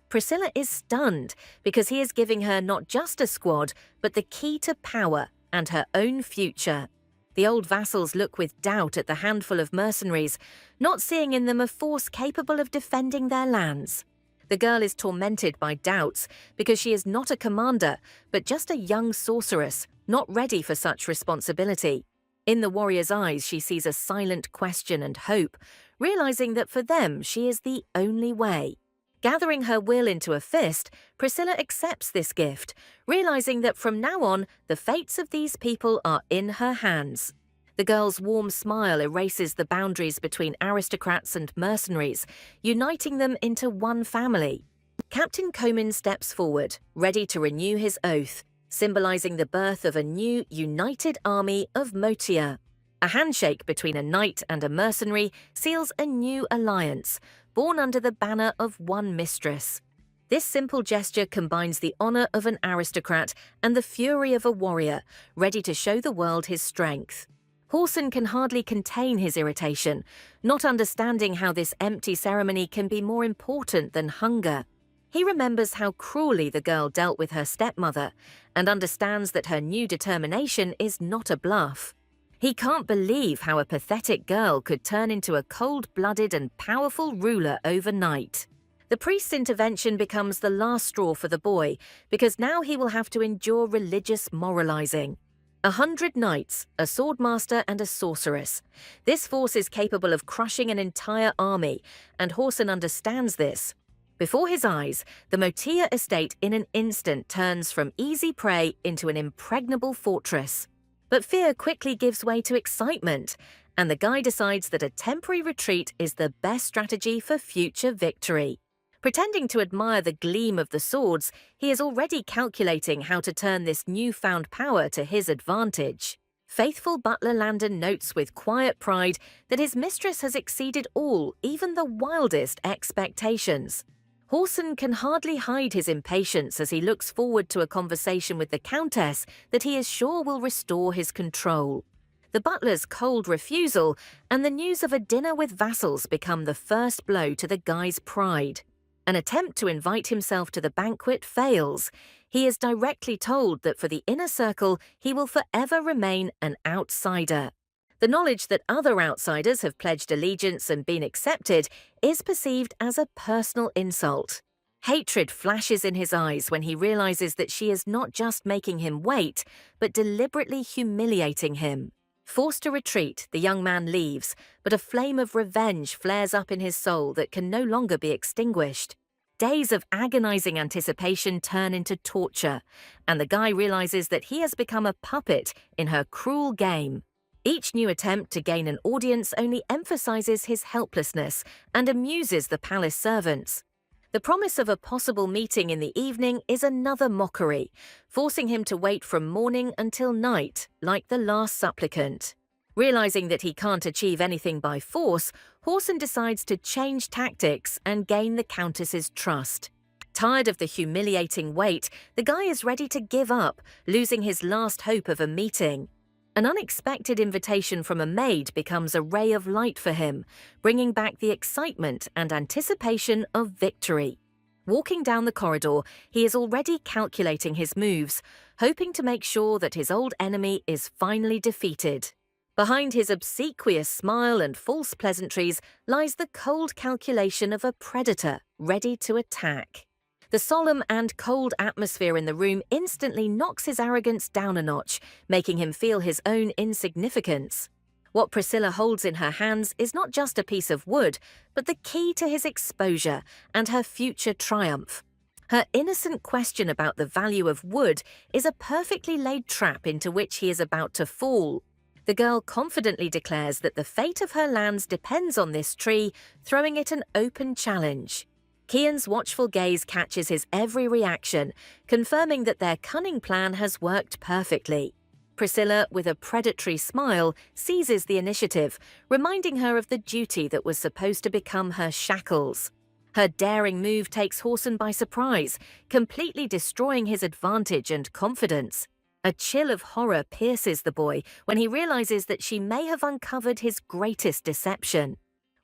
Priscilla is stunned because he is giving her not just a squad, but the key to power and her own future. The old vassals look with doubt at the handful of mercenaries, not seeing in them a force capable of defending their lands. The girl is tormented by doubts because she is not a commander, but just a young sorceress, not ready for such responsibility. In the warrior's eyes, she sees a silent question and hope, realizing that for them she is the only way. Gathering her will into a fist, Priscilla accepts this gift, realizing that from now on, the fates of these people are in her hands. The girl's warm smile erases the boundaries between aristocrats and mercenaries, uniting them into one family. Captain Comyn steps forward, ready to renew his oath, symbolizing the birth of a new, united army of Motia. A handshake between a knight and a mercenary seals a new alliance, born under the banner of one mistress. This simple gesture combines the honor of an aristocrat and the fury of a warrior, ready to show the world his strength. Horson can hardly contain his irritation, not understanding how this empty ceremony can be more important than hunger. He remembers how cruelly the girl dealt with her stepmother, and understands that her new determination is not a bluff. He can't believe how a pathetic girl could turn into a cold-blooded and powerful ruler overnight. The priest's intervention becomes the last straw for the boy, because now he will have to endure religious moralizing. 100 knights, a swordmaster and a sorceress. This force is capable of crushing an entire army, and Horson understands this. Before his eyes, the Motia estate in an instant turns from easy prey into an impregnable fortress. But fear quickly gives way to excitement, and the guy decides that a temporary retreat is the best strategy for future victory. Pretending to admire the gleam of the swords, he is already calculating how to turn this newfound power to his advantage. Faithful butler Landon notes with quiet pride that his mistress has exceeded all, even the wildest expectations. Horson can hardly hide his impatience as he looks forward to a conversation with the Countess that he is sure will restore his control. The butler's cold refusal and the news of a dinner with vassals become the first blow to the guy's pride. An attempt to invite himself to the banquet fails. He is directly told that for the inner circle, he will forever remain an outsider. The knowledge that other outsiders have pledged allegiance and been accepted is perceived as a personal insult. Hatred flashes in his eyes when he realizes that she is not just making him wait, but deliberately humiliating him. Forced to retreat, the young man leaves, but a flame of revenge flares up in his soul that can no longer be extinguished. Days of agonizing anticipation turn into torture, and the guy realizes that he has become a puppet in her cruel game. Each new attempt to gain an audience only emphasizes his helplessness and amuses the palace servants. The promise of a possible meeting in the evening is another mockery, forcing him to wait from morning until night, like the last supplicant. Realizing that he can't achieve anything by force, Horson decides to change tactics and gain the Countess's trust. Tired of the humiliating wait, the guy is ready to give up, losing his last hope of a meeting. An unexpected invitation from a maid becomes a ray of light for him, bringing back the excitement and anticipation of victory. Walking down the corridor, he is already calculating his moves, hoping to make sure that his old enemy is finally defeated. Behind his obsequious smile and false pleasantries lies the cold calculation of a predator ready to attack. The solemn and cold atmosphere in the room instantly knocks his arrogance down a notch, making him feel his own insignificance. What Priscilla holds in her hands is not just a piece of wood, but the key to his exposure and her future triumph. Her innocent question about the value of wood is a perfectly laid trap into which he is about to fall. The girl confidently declares that the fate of her lands depends on this tree, throwing it an open challenge. Kian's watchful gaze catches his every reaction, confirming that their cunning plan has worked perfectly. Priscilla, with a predatory smile, seizes the initiative, reminding her of the duty that was supposed to become her shackles. Her daring move takes Horson by surprise, completely destroying his advantage and confidence. A chill of horror pierces the boy when he realizes that she may have uncovered his greatest deception.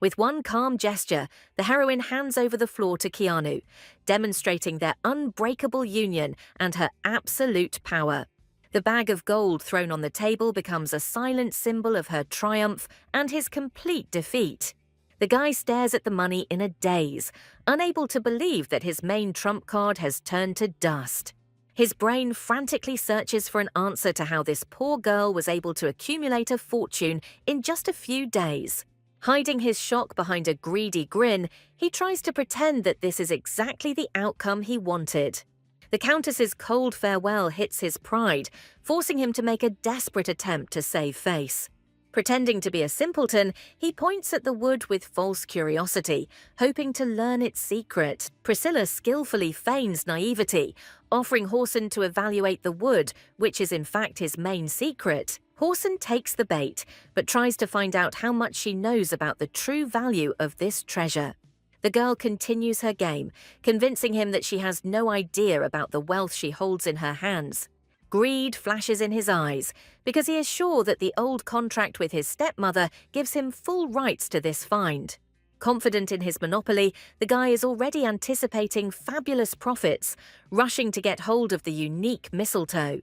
With one calm gesture, the heroine hands over the floor to Keanu, demonstrating their unbreakable union and her absolute power. The bag of gold thrown on the table becomes a silent symbol of her triumph and his complete defeat. The guy stares at the money in a daze, unable to believe that his main trump card has turned to dust. His brain frantically searches for an answer to how this poor girl was able to accumulate a fortune in just a few days. Hiding his shock behind a greedy grin, he tries to pretend that this is exactly the outcome he wanted. The Countess's cold farewell hits his pride, forcing him to make a desperate attempt to save face. Pretending to be a simpleton, he points at the wood with false curiosity, hoping to learn its secret. Priscilla skillfully feigns naivety, offering Horson to evaluate the wood, which is in fact his main secret. Horson takes the bait, but tries to find out how much she knows about the true value of this treasure. The girl continues her game, convincing him that she has no idea about the wealth she holds in her hands. Greed flashes in his eyes, because he is sure that the old contract with his stepmother gives him full rights to this find. Confident in his monopoly, the guy is already anticipating fabulous profits, rushing to get hold of the unique mistletoe.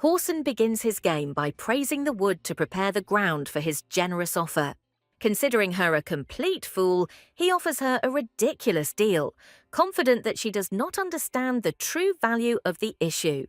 Horson begins his game by praising the wood to prepare the ground for his generous offer. Considering her a complete fool, he offers her a ridiculous deal, confident that she does not understand the true value of the issue.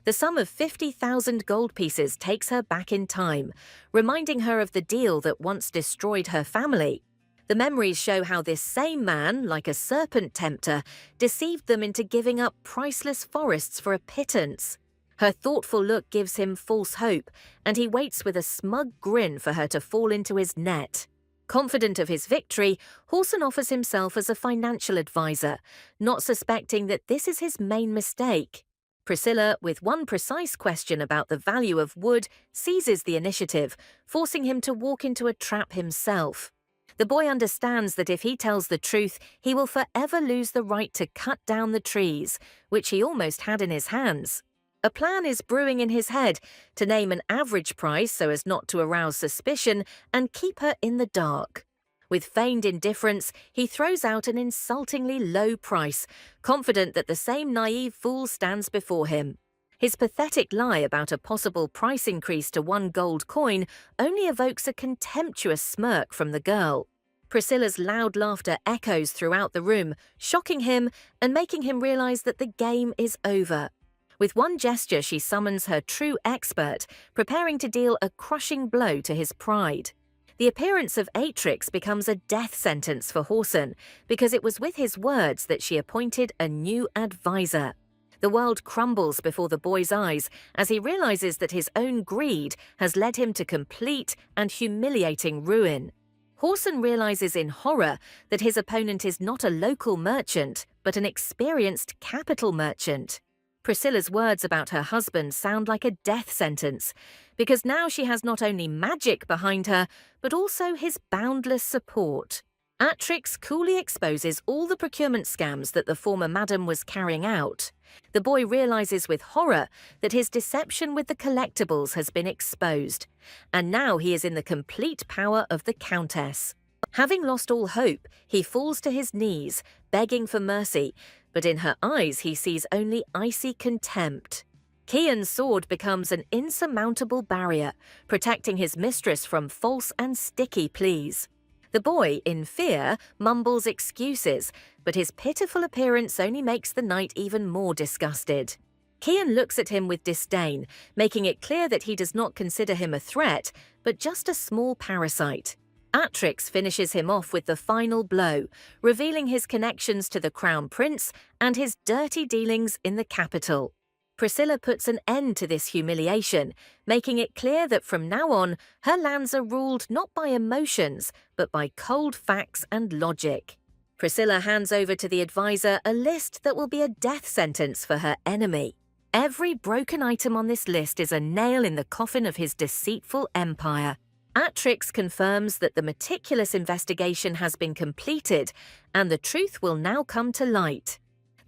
The sum of 50,000 gold pieces takes her back in time, reminding her of the deal that once destroyed her family. The memories show how this same man, like a serpent tempter, deceived them into giving up priceless forests for a pittance. Her thoughtful look gives him false hope, and he waits with a smug grin for her to fall into his net. Confident of his victory, Horson offers himself as a financial advisor, not suspecting that this is his main mistake. Priscilla, with one precise question about the value of wood, seizes the initiative, forcing him to walk into a trap himself. The boy understands that if he tells the truth, he will forever lose the right to cut down the trees, which he almost had in his hands. A plan is brewing in his head to name an average price so as not to arouse suspicion and keep her in the dark. With feigned indifference, he throws out an insultingly low price, confident that the same naive fool stands before him. His pathetic lie about a possible price increase to 1 gold coin only evokes a contemptuous smirk from the girl. Priscilla's loud laughter echoes throughout the room, shocking him and making him realize that the game is over. With one gesture, she summons her true expert, preparing to deal a crushing blow to his pride. The appearance of Atrix becomes a death sentence for Horson, because it was with his words that she appointed a new advisor. The world crumbles before the boy's eyes as he realizes that his own greed has led him to complete and humiliating ruin. Horson realizes in horror that his opponent is not a local merchant, but an experienced capital merchant. Priscilla's words about her husband sound like a death sentence, because now she has not only magic behind her, but also his boundless support. Atrix coolly exposes all the procurement scams that the former madam was carrying out. The boy realizes with horror that his deception with the collectibles has been exposed, and now he is in the complete power of the Countess. Having lost all hope, he falls to his knees, begging for mercy, but in her eyes he sees only icy contempt. Kian's sword becomes an insurmountable barrier, protecting his mistress from false and sticky pleas. The boy, in fear, mumbles excuses, but his pitiful appearance only makes the knight even more disgusted. Kian looks at him with disdain, making it clear that he does not consider him a threat, but just a small parasite. Atrix finishes him off with the final blow, revealing his connections to the Crown Prince and his dirty dealings in the capital. Priscilla puts an end to this humiliation, making it clear that from now on, her lands are ruled not by emotions, but by cold facts and logic. Priscilla hands over to the advisor a list that will be a death sentence for her enemy. Every broken item on this list is a nail in the coffin of his deceitful empire. Atrix confirms that the meticulous investigation has been completed and the truth will now come to light.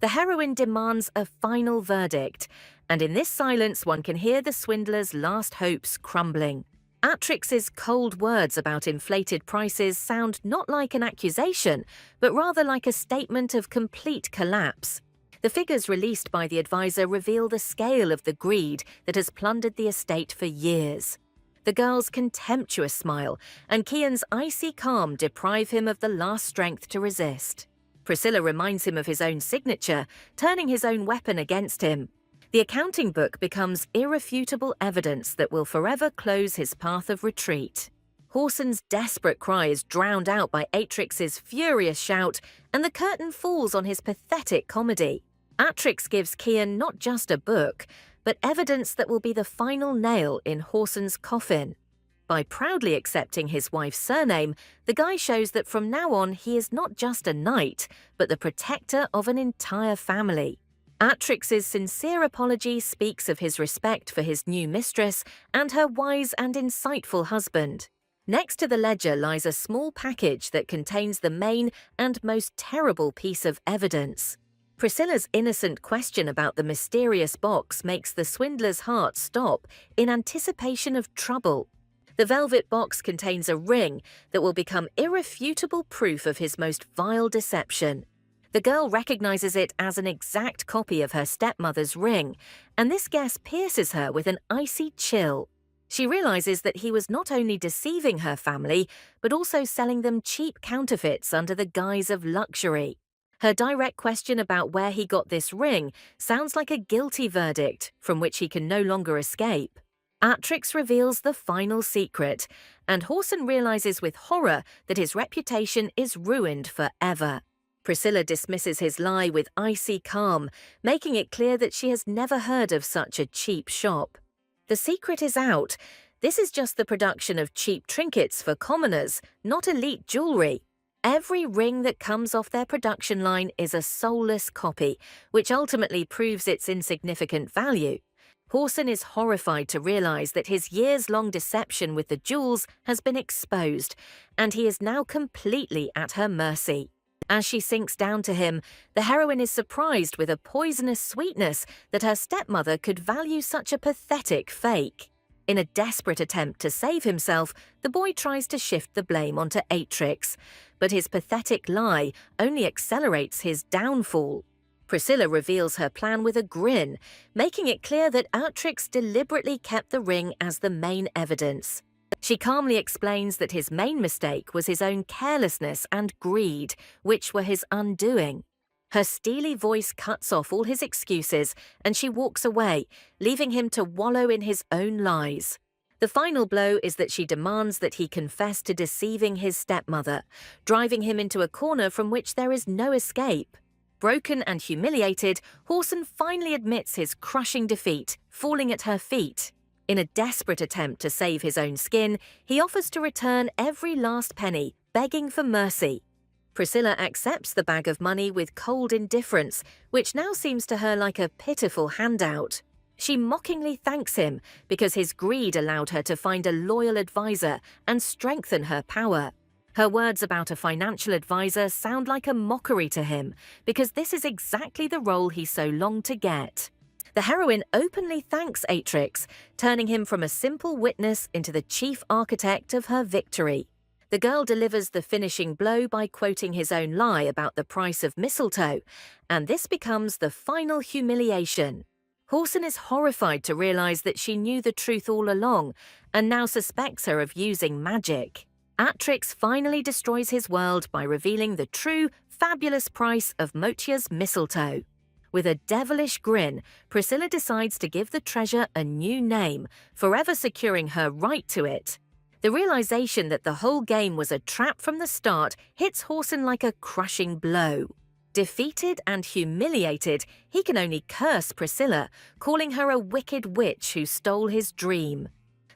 The heroine demands a final verdict, and in this silence one can hear the swindler's last hopes crumbling. Atrix's cold words about inflated prices sound not like an accusation, but rather like a statement of complete collapse. The figures released by the advisor reveal the scale of the greed that has plundered the estate for years. The girl's contemptuous smile and Kian's icy calm deprive him of the last strength to resist. Priscilla reminds him of his own signature, turning his own weapon against him. The accounting book becomes irrefutable evidence that will forever close his path of retreat. Horson's desperate cry is drowned out by Atrix's furious shout, and the curtain falls on his pathetic comedy. Atrix gives Kian not just a book, but evidence that will be the final nail in Horson's coffin. By proudly accepting his wife's surname, the guy shows that from now on he is not just a knight, but the protector of an entire family. Atrix's sincere apology speaks of his respect for his new mistress and her wise and insightful husband. Next to the ledger lies a small package that contains the main and most terrible piece of evidence. Priscilla's innocent question about the mysterious box makes the swindler's heart stop in anticipation of trouble. The velvet box contains a ring that will become irrefutable proof of his most vile deception. The girl recognizes it as an exact copy of her stepmother's ring, and this guess pierces her with an icy chill. She realizes that he was not only deceiving her family, but also selling them cheap counterfeits under the guise of luxury. Her direct question about where he got this ring sounds like a guilty verdict from which he can no longer escape. Atrix reveals the final secret, and Horson realizes with horror that his reputation is ruined forever. Priscilla dismisses his lie with icy calm, making it clear that she has never heard of such a cheap shop. The secret is out. This is just the production of cheap trinkets for commoners, not elite jewelry. Every ring that comes off their production line is a soulless copy, which ultimately proves its insignificant value. Horson is horrified to realize that his years-long deception with the jewels has been exposed, and he is now completely at her mercy. As she sinks down to him, the heroine is surprised with a poisonous sweetness that her stepmother could value such a pathetic fake. In a desperate attempt to save himself, the boy tries to shift the blame onto Atrix, but his pathetic lie only accelerates his downfall. Priscilla reveals her plan with a grin, making it clear that Atrix deliberately kept the ring as the main evidence. She calmly explains that his main mistake was his own carelessness and greed, which were his undoing. Her steely voice cuts off all his excuses, and she walks away, leaving him to wallow in his own lies. The final blow is that she demands that he confess to deceiving his stepmother, driving him into a corner from which there is no escape. Broken and humiliated, Horson finally admits his crushing defeat, falling at her feet. In a desperate attempt to save his own skin, he offers to return every last penny, begging for mercy. Priscilla accepts the bag of money with cold indifference, which now seems to her like a pitiful handout. She mockingly thanks him because his greed allowed her to find a loyal advisor and strengthen her power. Her words about a financial advisor sound like a mockery to him, because this is exactly the role he so longed to get. The heroine openly thanks Atrix, turning him from a simple witness into the chief architect of her victory. The girl delivers the finishing blow by quoting his own lie about the price of mistletoe, and this becomes the final humiliation. Horson is horrified to realize that she knew the truth all along, and now suspects her of using magic. Atrix finally destroys his world by revealing the true, fabulous price of Motya's mistletoe. With a devilish grin, Priscilla decides to give the treasure a new name, forever securing her right to it. The realization that the whole game was a trap from the start hits Horson like a crushing blow. Defeated and humiliated, he can only curse Priscilla, calling her a wicked witch who stole his dream.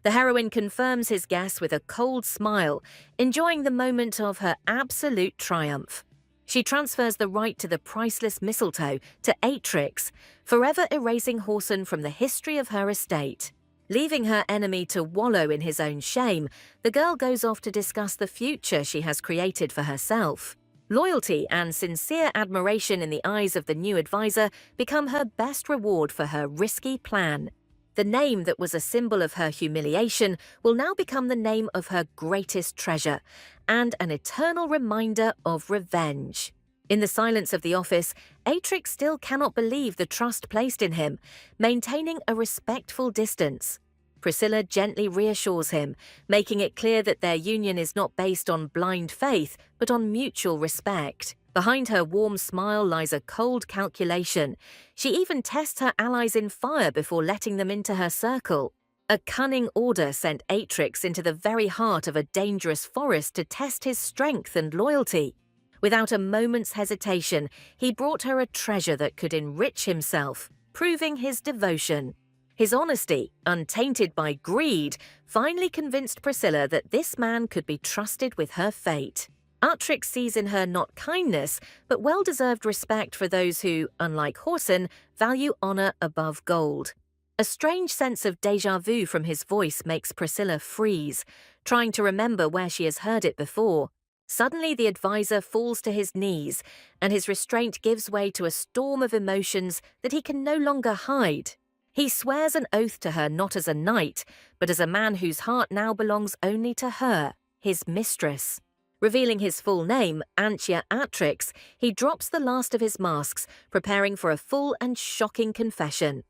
The heroine confirms his guess with a cold smile, enjoying the moment of her absolute triumph. She transfers the right to the priceless mistletoe to Atrix, forever erasing Horson from the history of her estate. Leaving her enemy to wallow in his own shame, the girl goes off to discuss the future she has created for herself. Loyalty and sincere admiration in the eyes of the new advisor become her best reward for her risky plan. The name that was a symbol of her humiliation will now become the name of her greatest treasure, and an eternal reminder of revenge. In the silence of the office, Atrix still cannot believe the trust placed in him, maintaining a respectful distance. Priscilla gently reassures him, making it clear that their union is not based on blind faith, but on mutual respect. Behind her warm smile lies a cold calculation. She even tests her allies in fire before letting them into her circle. A cunning order sent Atrix into the very heart of a dangerous forest to test his strength and loyalty. Without a moment's hesitation, he brought her a treasure that could enrich himself, proving his devotion. His honesty, untainted by greed, finally convinced Priscilla that this man could be trusted with her fate. Atrix sees in her not kindness, but well-deserved respect for those who, unlike Horson, value honor above gold. A strange sense of déjà vu from his voice makes Priscilla freeze, trying to remember where she has heard it before. Suddenly the advisor falls to his knees, and his restraint gives way to a storm of emotions that he can no longer hide. He swears an oath to her not as a knight, but as a man whose heart now belongs only to her, his mistress. Revealing his full name, Antje Atrix, he drops the last of his masks, preparing for a full and shocking confession.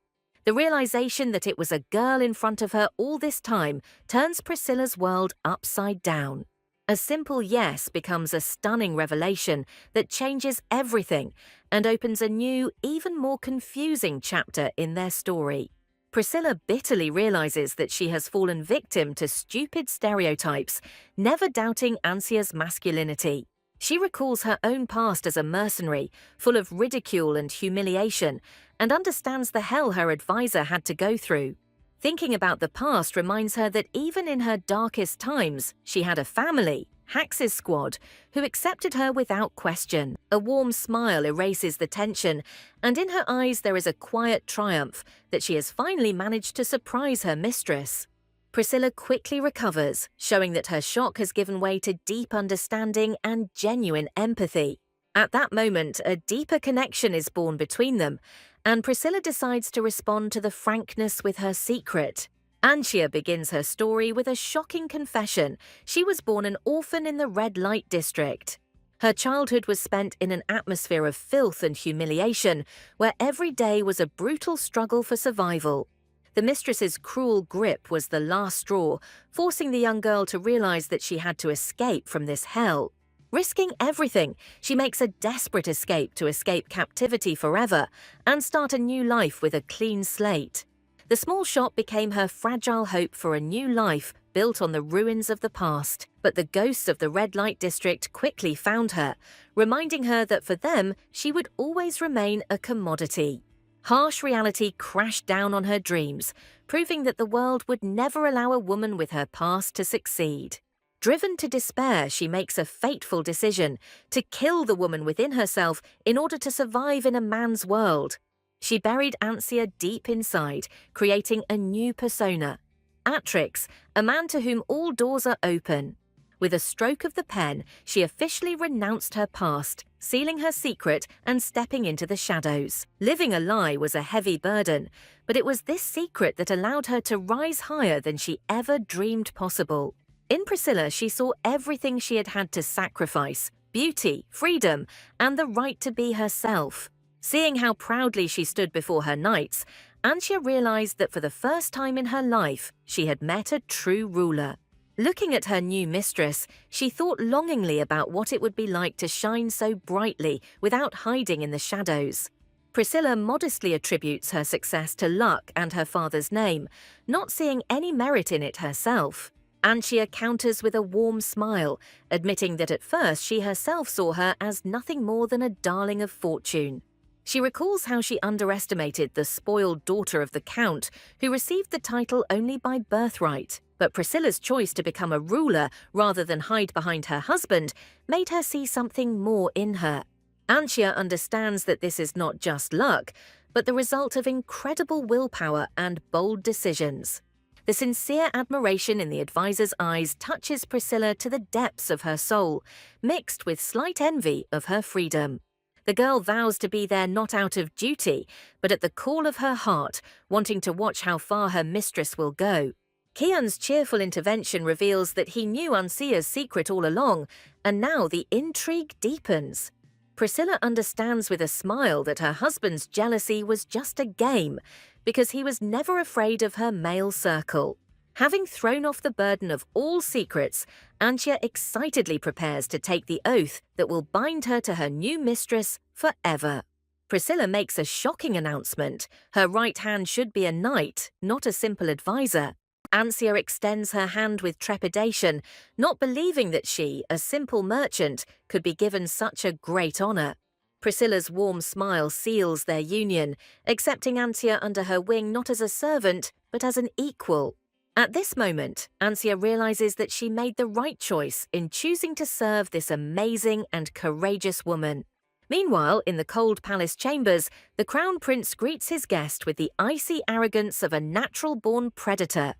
The realization that it was a girl in front of her all this time turns Priscilla's world upside down. A simple yes becomes a stunning revelation that changes everything and opens a new, even more confusing chapter in their story. Priscilla bitterly realizes that she has fallen victim to stupid stereotypes, never doubting Antje's masculinity. She recalls her own past as a mercenary, full of ridicule and humiliation, and understands the hell her advisor had to go through. Thinking about the past reminds her that even in her darkest times, she had a family, Hax's squad, who accepted her without question. A warm smile erases the tension, and in her eyes there is a quiet triumph that she has finally managed to surprise her mistress. Priscilla quickly recovers, showing that her shock has given way to deep understanding and genuine empathy. At that moment, a deeper connection is born between them, and Priscilla decides to respond to the frankness with her secret. Anxia begins her story with a shocking confession. She was born an orphan in the red light district. Her childhood was spent in an atmosphere of filth and humiliation, where every day was a brutal struggle for survival. The mistress's cruel grip was the last straw, forcing the young girl to realize that she had to escape from this hell. Risking everything, she makes a desperate escape to escape captivity forever and start a new life with a clean slate. The small shop became her fragile hope for a new life built on the ruins of the past. But the ghosts of the red light district quickly found her, reminding her that for them, she would always remain a commodity. Harsh reality crashed down on her dreams, proving that the world would never allow a woman with her past to succeed. Driven to despair, she makes a fateful decision to kill the woman within herself in order to survive in a man's world. She buried Anxia deep inside, creating a new persona. Atrix, a man to whom all doors are open. With a stroke of the pen, she officially renounced her past, sealing her secret and stepping into the shadows. Living a lie was a heavy burden, but it was this secret that allowed her to rise higher than she ever dreamed possible. In Priscilla, she saw everything she had to sacrifice: beauty, freedom, and the right to be herself. Seeing how proudly she stood before her knights, Anxia realized that for the first time in her life, she had met a true ruler. Looking at her new mistress, she thought longingly about what it would be like to shine so brightly without hiding in the shadows. Priscilla modestly attributes her success to luck and her father's name, not seeing any merit in it herself. Anxia counters with a warm smile, admitting that at first she herself saw her as nothing more than a darling of fortune. She recalls how she underestimated the spoiled daughter of the Count, who received the title only by birthright. But Priscilla's choice to become a ruler rather than hide behind her husband made her see something more in her. Anxia understands that this is not just luck, but the result of incredible willpower and bold decisions. The sincere admiration in the advisor's eyes touches Priscilla to the depths of her soul, mixed with slight envy of her freedom. The girl vows to be there not out of duty, but at the call of her heart, wanting to watch how far her mistress will go. Kian's cheerful intervention reveals that he knew Anxia's secret all along, and now the intrigue deepens. Priscilla understands with a smile that her husband's jealousy was just a game, because he was never afraid of her male circle. Having thrown off the burden of all secrets, Anxia excitedly prepares to take the oath that will bind her to her new mistress forever. Priscilla makes a shocking announcement. Her right hand should be a knight, not a simple advisor. Anxia extends her hand with trepidation, not believing that she, a simple merchant, could be given such a great honor. Priscilla's warm smile seals their union, accepting Anxia under her wing not as a servant, but as an equal. At this moment, Anxia realizes that she made the right choice in choosing to serve this amazing and courageous woman. Meanwhile, in the cold palace chambers, the crown prince greets his guest with the icy arrogance of a natural-born predator.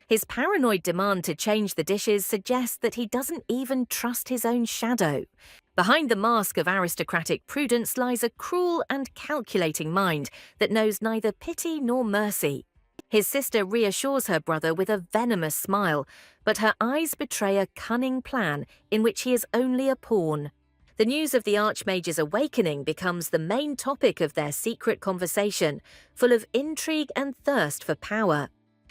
His paranoid demand to change the dishes suggests that he doesn't even trust his own shadow. Behind the mask of aristocratic prudence lies a cruel and calculating mind that knows neither pity nor mercy. His sister reassures her brother with a venomous smile, but her eyes betray a cunning plan in which he is only a pawn. The news of the Archmage's awakening becomes the main topic of their secret conversation, full of intrigue and thirst for power.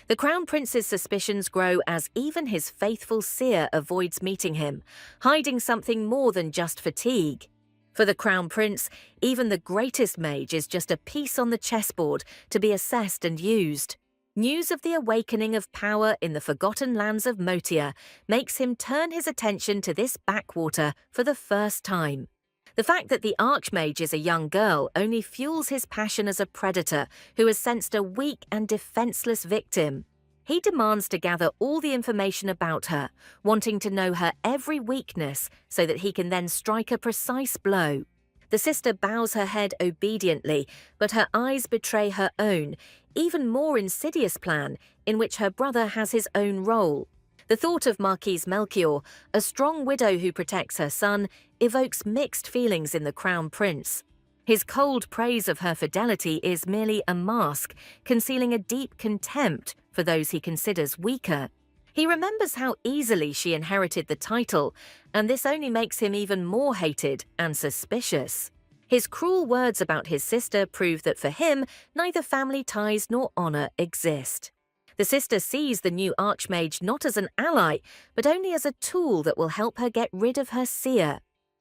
The Crown Prince's suspicions grow as even his faithful seer avoids meeting him, hiding something more than just fatigue. For the Crown Prince, even the greatest mage is just a piece on the chessboard to be assessed and used. News of the awakening of power in the forgotten lands of Motia makes him turn his attention to this backwater for the first time. The fact that the Archmage is a young girl only fuels his passion as a predator who has sensed a weak and defenseless victim. He demands to gather all the information about her, wanting to know her every weakness so that he can then strike a precise blow. The sister bows her head obediently, but her eyes betray her own, even more insidious plan in which her brother has his own role. The thought of Marquise Melchior, a strong widow who protects her son, evokes mixed feelings in the Crown Prince. His cold praise of her fidelity is merely a mask, concealing a deep contempt for those he considers weaker. He remembers how easily she inherited the title, and this only makes him even more hated and suspicious. His cruel words about his sister prove that for him, neither family ties nor honor exist. The sister sees the new archmage not as an ally, but only as a tool that will help her get rid of her seer.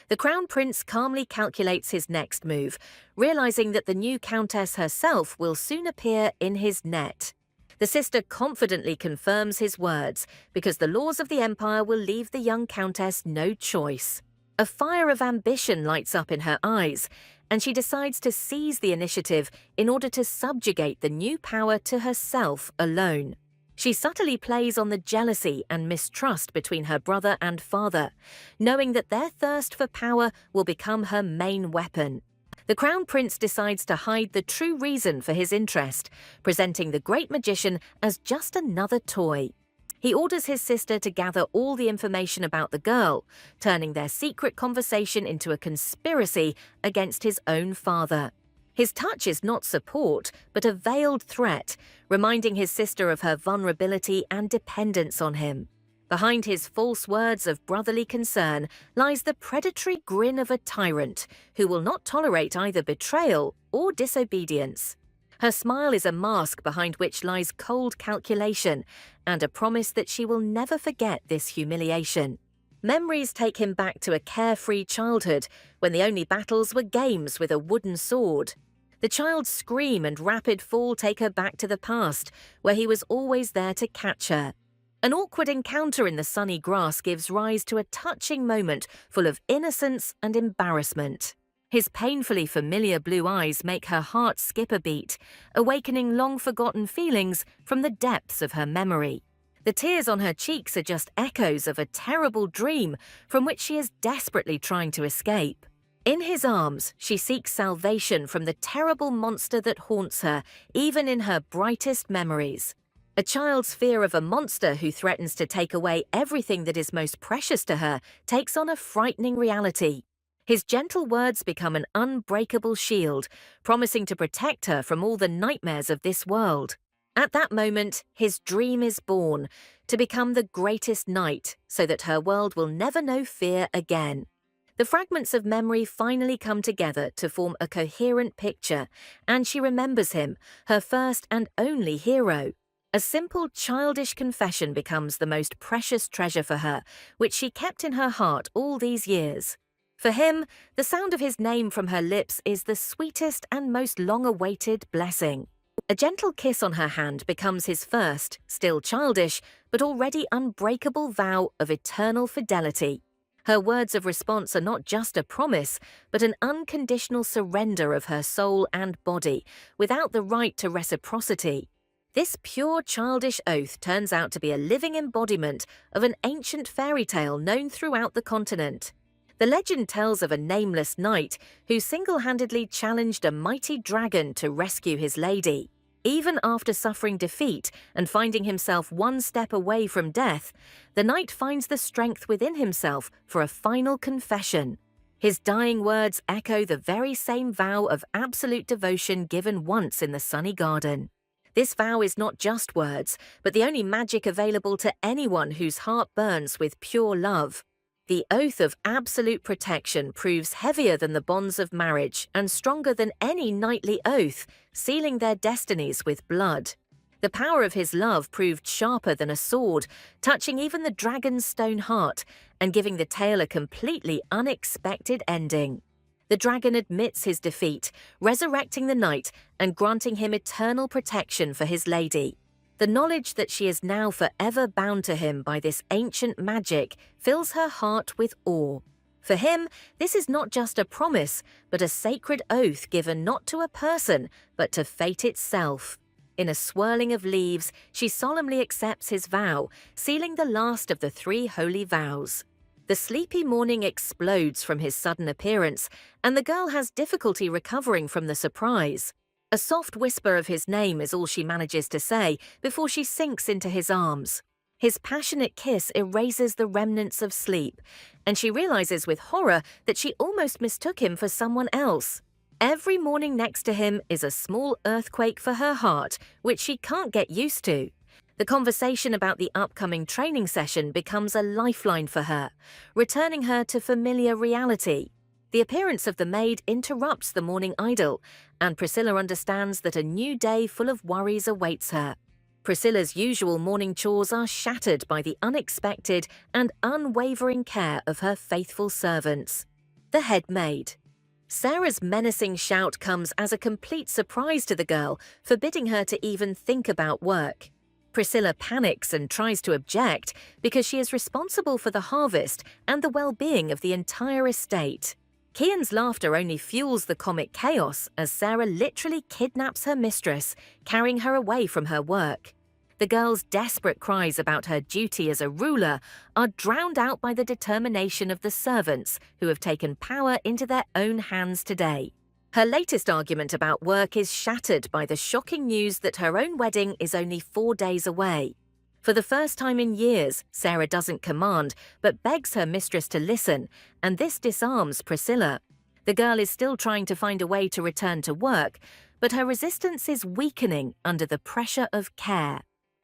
The Crown Prince calmly calculates his next move, realizing that the new Countess herself will soon appear in his net. The sister confidently confirms his words, because the laws of the Empire will leave the young Countess no choice. A fire of ambition lights up in her eyes, and she decides to seize the initiative in order to subjugate the new power to herself alone. She subtly plays on the jealousy and mistrust between her brother and father, knowing that their thirst for power will become her main weapon. The Crown Prince decides to hide the true reason for his interest, presenting the great magician as just another toy. He orders his sister to gather all the information about the girl, turning their secret conversation into a conspiracy against his own father. His touch is not support, but a veiled threat, reminding his sister of her vulnerability and dependence on him. Behind his false words of brotherly concern lies the predatory grin of a tyrant who will not tolerate either betrayal or disobedience. Her smile is a mask behind which lies cold calculation and a promise that she will never forget this humiliation. Memories take him back to a carefree childhood when the only battles were games with a wooden sword. The child's scream and rapid fall take her back to the past, where he was always there to catch her. An awkward encounter in the sunny grass gives rise to a touching moment full of innocence and embarrassment. His painfully familiar blue eyes make her heart skip a beat, awakening long-forgotten feelings from the depths of her memory. The tears on her cheeks are just echoes of a terrible dream from which she is desperately trying to escape. In his arms, she seeks salvation from the terrible monster that haunts her, even in her brightest memories. A child's fear of a monster who threatens to take away everything that is most precious to her takes on a frightening reality. His gentle words become an unbreakable shield, promising to protect her from all the nightmares of this world. At that moment, his dream is born, to become the greatest knight, so that her world will never know fear again. The fragments of memory finally come together to form a coherent picture, and she remembers him, her first and only hero. A simple, childish confession becomes the most precious treasure for her, which she kept in her heart all these years. For him, the sound of his name from her lips is the sweetest and most long-awaited blessing. A gentle kiss on her hand becomes his first, still childish, but already unbreakable vow of eternal fidelity. Her words of response are not just a promise, but an unconditional surrender of her soul and body, without the right to reciprocity. This pure childish oath turns out to be a living embodiment of an ancient fairy tale known throughout the continent. The legend tells of a nameless knight who single-handedly challenged a mighty dragon to rescue his lady. Even after suffering defeat and finding himself one step away from death, the knight finds the strength within himself for a final confession. His dying words echo the very same vow of absolute devotion given once in the sunny garden. This vow is not just words, but the only magic available to anyone whose heart burns with pure love. The oath of absolute protection proves heavier than the bonds of marriage and stronger than any knightly oath, sealing their destinies with blood. The power of his love proved sharper than a sword, touching even the dragon's stone heart and giving the tale a completely unexpected ending. The dragon admits his defeat, resurrecting the knight and granting him eternal protection for his lady. The knowledge that she is now forever bound to him by this ancient magic fills her heart with awe. For him, this is not just a promise, but a sacred oath given not to a person, but to fate itself. In a swirling of leaves, she solemnly accepts his vow, sealing the last of the 3 holy vows. The sleepy morning explodes from his sudden appearance, and the girl has difficulty recovering from the surprise. A soft whisper of his name is all she manages to say before she sinks into his arms. His passionate kiss erases the remnants of sleep, and she realizes with horror that she almost mistook him for someone else. Every morning next to him is a small earthquake for her heart, which she can't get used to. The conversation about the upcoming training session becomes a lifeline for her, returning her to familiar reality. The appearance of the maid interrupts the morning idyll, and Priscilla understands that a new day full of worries awaits her. Priscilla's usual morning chores are shattered by the unexpected and unwavering care of her faithful servants. The head maid. Sarah's menacing shout comes as a complete surprise to the girl, forbidding her to even think about work. Priscilla panics and tries to object because she is responsible for the harvest and the well-being of the entire estate. Kian's laughter only fuels the comic chaos as Sarah literally kidnaps her mistress, carrying her away from her work. The girl's desperate cries about her duty as a ruler are drowned out by the determination of the servants who have taken power into their own hands today. Her latest argument about work is shattered by the shocking news that her own wedding is only 4 days away. For the first time in years, Sarah doesn't command, but begs her mistress to listen, and this disarms Priscilla. The girl is still trying to find a way to return to work, but her resistance is weakening under the pressure of care.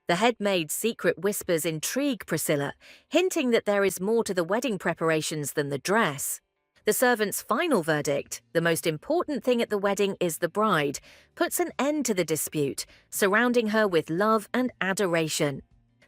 The head maid's secret whispers intrigue Priscilla, hinting that there is more to the wedding preparations than the dress. The servant's final verdict, the most important thing at the wedding is the bride, puts an end to the dispute, surrounding her with love and adoration.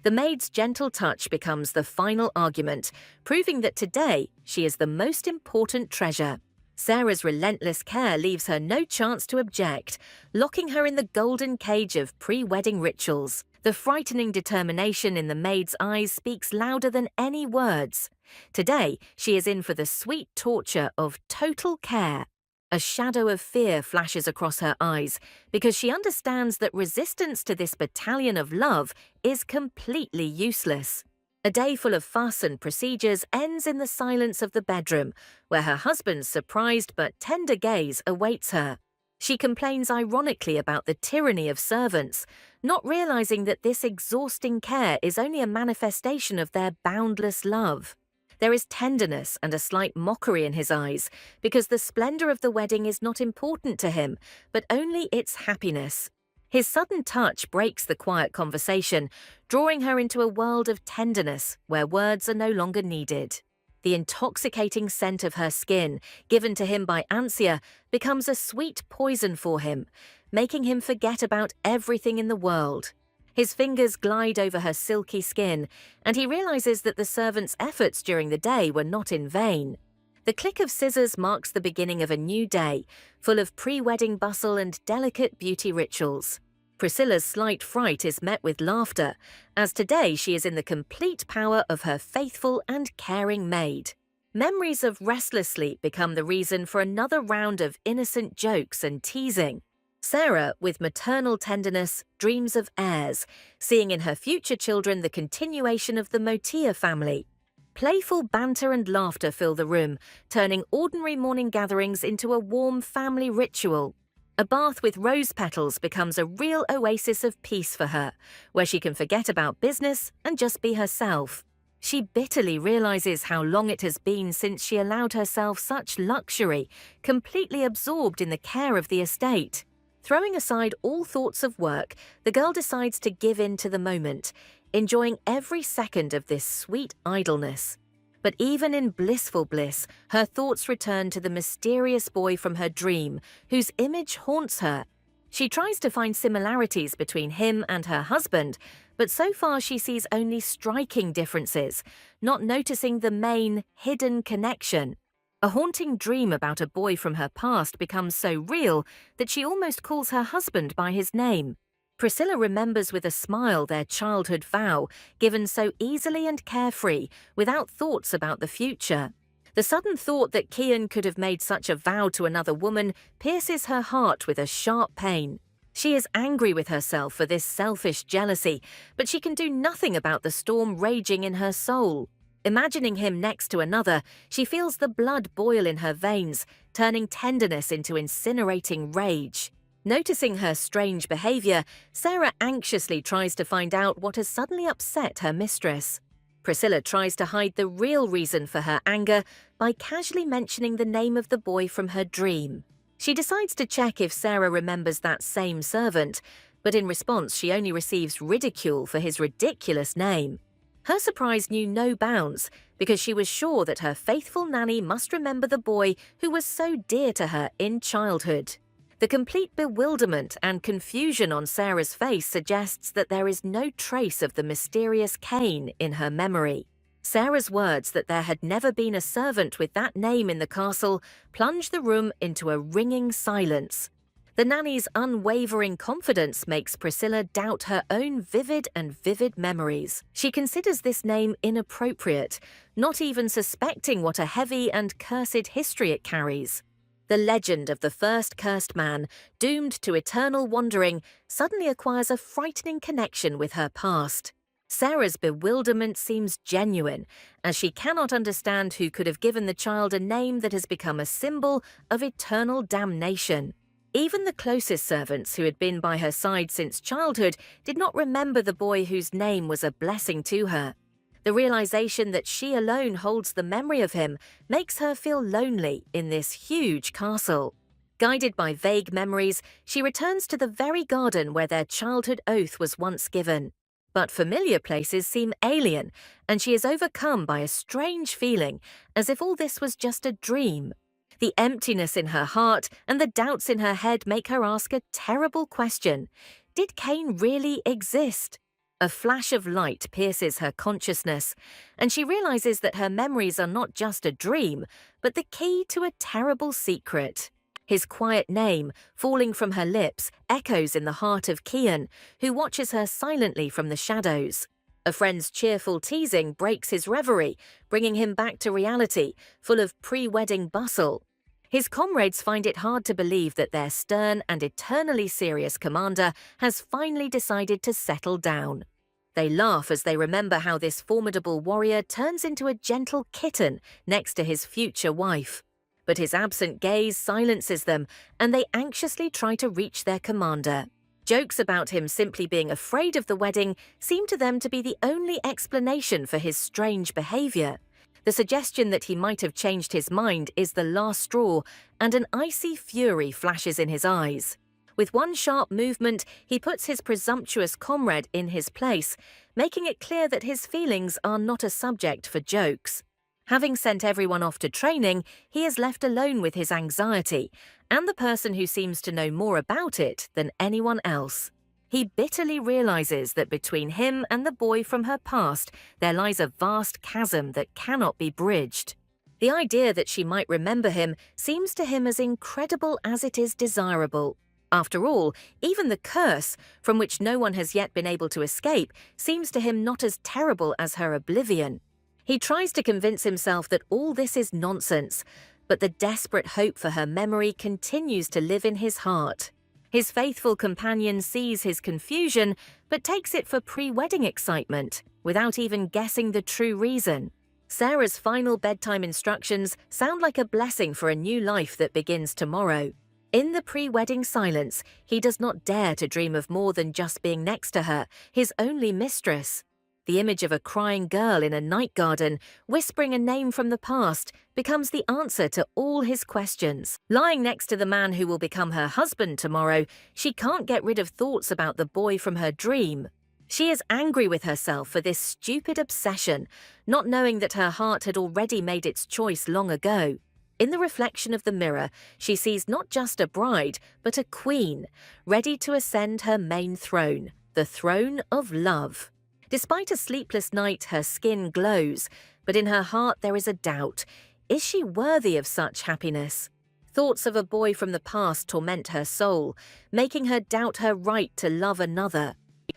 The maid's gentle touch becomes the final argument, proving that today she is the most important treasure. Sarah's relentless care leaves her no chance to object, locking her in the golden cage of pre-wedding rituals. The frightening determination in the maid's eyes speaks louder than any words. Today, she is in for the sweet torture of total care. A shadow of fear flashes across her eyes because she understands that resistance to this battalion of love is completely useless. A day full of fuss and procedures ends in the silence of the bedroom, where her husband's surprised but tender gaze awaits her. She complains ironically about the tyranny of servants, not realizing that this exhausting care is only a manifestation of their boundless love. There is tenderness and a slight mockery in his eyes, because the splendor of the wedding is not important to him, but only its happiness. His sudden touch breaks the quiet conversation, drawing her into a world of tenderness where words are no longer needed. The intoxicating scent of her skin, given to him by Ansia, becomes a sweet poison for him, making him forget about everything in the world. His fingers glide over her silky skin, and he realizes that the servant's efforts during the day were not in vain. The click of scissors marks the beginning of a new day, full of pre-wedding bustle and delicate beauty rituals. Priscilla's slight fright is met with laughter, as today she is in the complete power of her faithful and caring maid. Memories of restless sleep become the reason for another round of innocent jokes and teasing. Sarah, with maternal tenderness, dreams of heirs, seeing in her future children the continuation of the Motia family. Playful banter and laughter fill the room, turning ordinary morning gatherings into a warm family ritual. A bath with rose petals becomes a real oasis of peace for her, where she can forget about business and just be herself. She bitterly realizes how long it has been since she allowed herself such luxury, completely absorbed in the care of the estate. Throwing aside all thoughts of work, the girl decides to give in to the moment, enjoying every second of this sweet idleness. But even in blissful bliss, her thoughts return to the mysterious boy from her dream, whose image haunts her. She tries to find similarities between him and her husband, but so far she sees only striking differences, not noticing the main, hidden connection. A haunting dream about a boy from her past becomes so real that she almost calls her husband by his name. Priscilla remembers with a smile their childhood vow, given so easily and carefree, without thoughts about the future. The sudden thought that Kian could have made such a vow to another woman pierces her heart with a sharp pain. She is angry with herself for this selfish jealousy, but she can do nothing about the storm raging in her soul. Imagining him next to another, she feels the blood boil in her veins, turning tenderness into incinerating rage. Noticing her strange behavior, Sarah anxiously tries to find out what has suddenly upset her mistress. Priscilla tries to hide the real reason for her anger by casually mentioning the name of the boy from her dream. She decides to check if Sarah remembers that same servant, but in response she only receives ridicule for his ridiculous name. Her surprise knew no bounds, because she was sure that her faithful nanny must remember the boy who was so dear to her in childhood. The complete bewilderment and confusion on Sarah's face suggests that there is no trace of the mysterious Cain in her memory. Sarah's words that there had never been a servant with that name in the castle plunge the room into a ringing silence. The nanny's unwavering confidence makes Priscilla doubt her own vivid memories. She considers this name inappropriate, not even suspecting what a heavy and cursed history it carries. The legend of the first cursed man, doomed to eternal wandering, suddenly acquires a frightening connection with her past. Sarah's bewilderment seems genuine, as she cannot understand who could have given the child a name that has become a symbol of eternal damnation. Even the closest servants who had been by her side since childhood did not remember the boy whose name was a blessing to her. The realization that she alone holds the memory of him makes her feel lonely in this huge castle. Guided by vague memories, she returns to the very garden where their childhood oath was once given. But familiar places seem alien, and she is overcome by a strange feeling, as if all this was just a dream. The emptiness in her heart and the doubts in her head make her ask a terrible question. Did Cain really exist? A flash of light pierces her consciousness, and she realizes that her memories are not just a dream, but the key to a terrible secret. His quiet name, falling from her lips, echoes in the heart of Kian, who watches her silently from the shadows. A friend's cheerful teasing breaks his reverie, bringing him back to reality, full of pre-wedding bustle. His comrades find it hard to believe that their stern and eternally serious commander has finally decided to settle down. They laugh as they remember how this formidable warrior turns into a gentle kitten next to his future wife. But his absent gaze silences them, and they anxiously try to reach their commander. Jokes about him simply being afraid of the wedding seem to them to be the only explanation for his strange behavior. The suggestion that he might have changed his mind is the last straw, and an icy fury flashes in his eyes. With one sharp movement, he puts his presumptuous comrade in his place, making it clear that his feelings are not a subject for jokes. Having sent everyone off to training, he is left alone with his anxiety, and the person who seems to know more about it than anyone else. He bitterly realizes that between him and the boy from her past, there lies a vast chasm that cannot be bridged. The idea that she might remember him seems to him as incredible as it is desirable. After all, even the curse, from which no one has yet been able to escape, seems to him not as terrible as her oblivion. He tries to convince himself that all this is nonsense, but the desperate hope for her memory continues to live in his heart. His faithful companion sees his confusion, but takes it for pre-wedding excitement, without even guessing the true reason. Sarah's final bedtime instructions sound like a blessing for a new life that begins tomorrow. In the pre-wedding silence, he does not dare to dream of more than just being next to her, his only mistress. The image of a crying girl in a night garden, whispering a name from the past, becomes the answer to all his questions. Lying next to the man who will become her husband tomorrow, she can't get rid of thoughts about the boy from her dream. She is angry with herself for this stupid obsession, not knowing that her heart had already made its choice long ago. In the reflection of the mirror, she sees not just a bride, but a queen, ready to ascend her main throne, the throne of love. Despite a sleepless night, her skin glows, but in her heart there is a doubt. Is she worthy of such happiness? Thoughts of a boy from the past torment her soul, making her doubt her right to love another.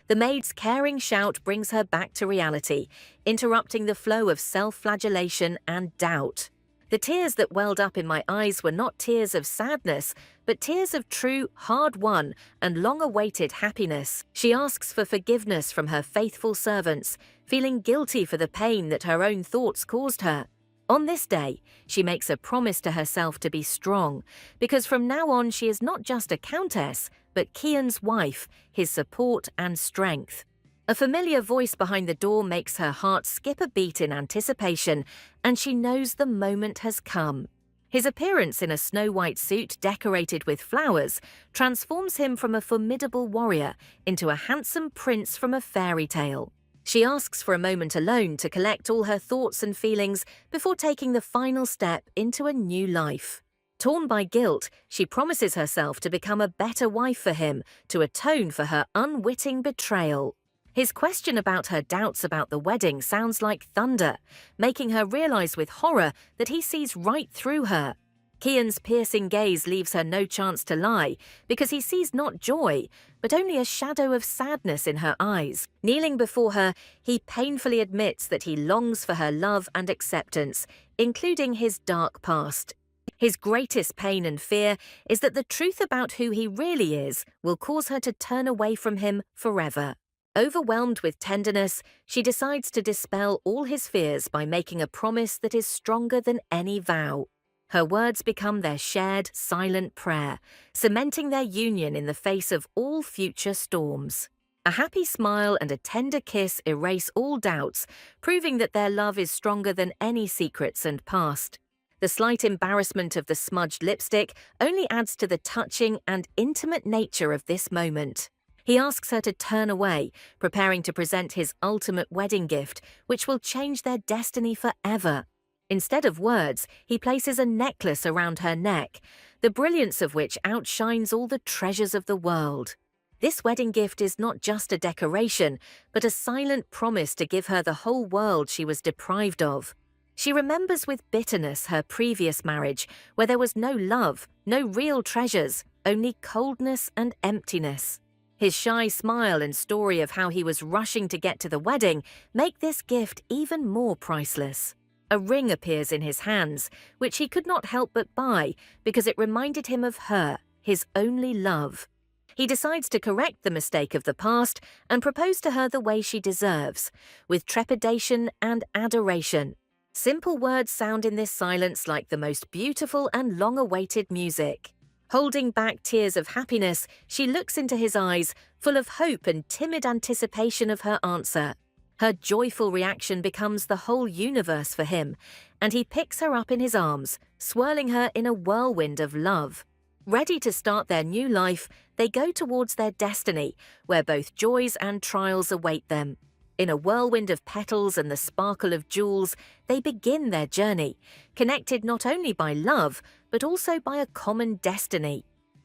The maid's caring shout brings her back to reality, interrupting the flow of self-flagellation and doubt. The tears that welled up in my eyes were not tears of sadness, but tears of true, hard-won and long-awaited happiness. She asks for forgiveness from her faithful servants, feeling guilty for the pain that her own thoughts caused her. On this day, she makes a promise to herself to be strong, because from now on she is not just a countess, but Kian's wife, his support and strength. A familiar voice behind the door makes her heart skip a beat in anticipation, and she knows the moment has come. His appearance in a snow-white suit decorated with flowers transforms him from a formidable warrior into a handsome prince from a fairy tale. She asks for a moment alone to collect all her thoughts and feelings before taking the final step into a new life. Torn by guilt, she promises herself to become a better wife for him, to atone for her unwitting betrayal. His question about her doubts about the wedding sounds like thunder, making her realize with horror that he sees right through her. Kian's piercing gaze leaves her no chance to lie, because he sees not joy, but only a shadow of sadness in her eyes. Kneeling before her, he painfully admits that he longs for her love and acceptance, including his dark past. His greatest pain and fear is that the truth about who he really is will cause her to turn away from him forever. Overwhelmed with tenderness, she decides to dispel all his fears by making a promise that is stronger than any vow. Her words become their shared, silent prayer, cementing their union in the face of all future storms. A happy smile and a tender kiss erase all doubts, proving that their love is stronger than any secrets and past. The slight embarrassment of the smudged lipstick only adds to the touching and intimate nature of this moment. He asks her to turn away, preparing to present his ultimate wedding gift, which will change their destiny forever. Instead of words, he places a necklace around her neck, the brilliance of which outshines all the treasures of the world. This wedding gift is not just a decoration, but a silent promise to give her the whole world she was deprived of. She remembers with bitterness her previous marriage, where there was no love, no real treasures, only coldness and emptiness. His shy smile and story of how he was rushing to get to the wedding make this gift even more priceless. A ring appears in his hands, which he could not help but buy because it reminded him of her, his only love. He decides to correct the mistake of the past and propose to her the way she deserves, with trepidation and adoration. Simple words sound in this silence like the most beautiful and long-awaited music. Holding back tears of happiness, she looks into his eyes, full of hope and timid anticipation of her answer. Her joyful reaction becomes the whole universe for him, and he picks her up in his arms, swirling her in a whirlwind of love. Ready to start their new life, they go towards their destiny, where both joys and trials await them. In a whirlwind of petals and the sparkle of jewels, they begin their journey, connected not only by love, but also by a common destiny.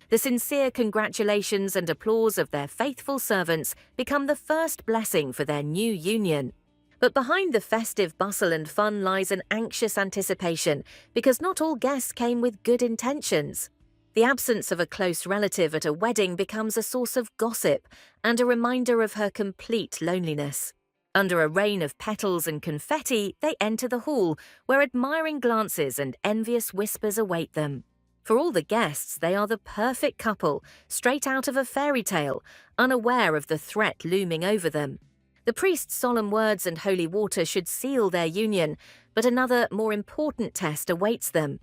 The sincere congratulations and applause of their faithful servants become the first blessing for their new union. But behind the festive bustle and fun lies an anxious anticipation, because not all guests came with good intentions. The absence of a close relative at a wedding becomes a source of gossip and a reminder of her complete loneliness. Under a rain of petals and confetti, they enter the hall, where admiring glances and envious whispers await them. For all the guests, they are the perfect couple, straight out of a fairy tale, unaware of the threat looming over them. The priest's solemn words and holy water should seal their union, but another, more important test awaits them.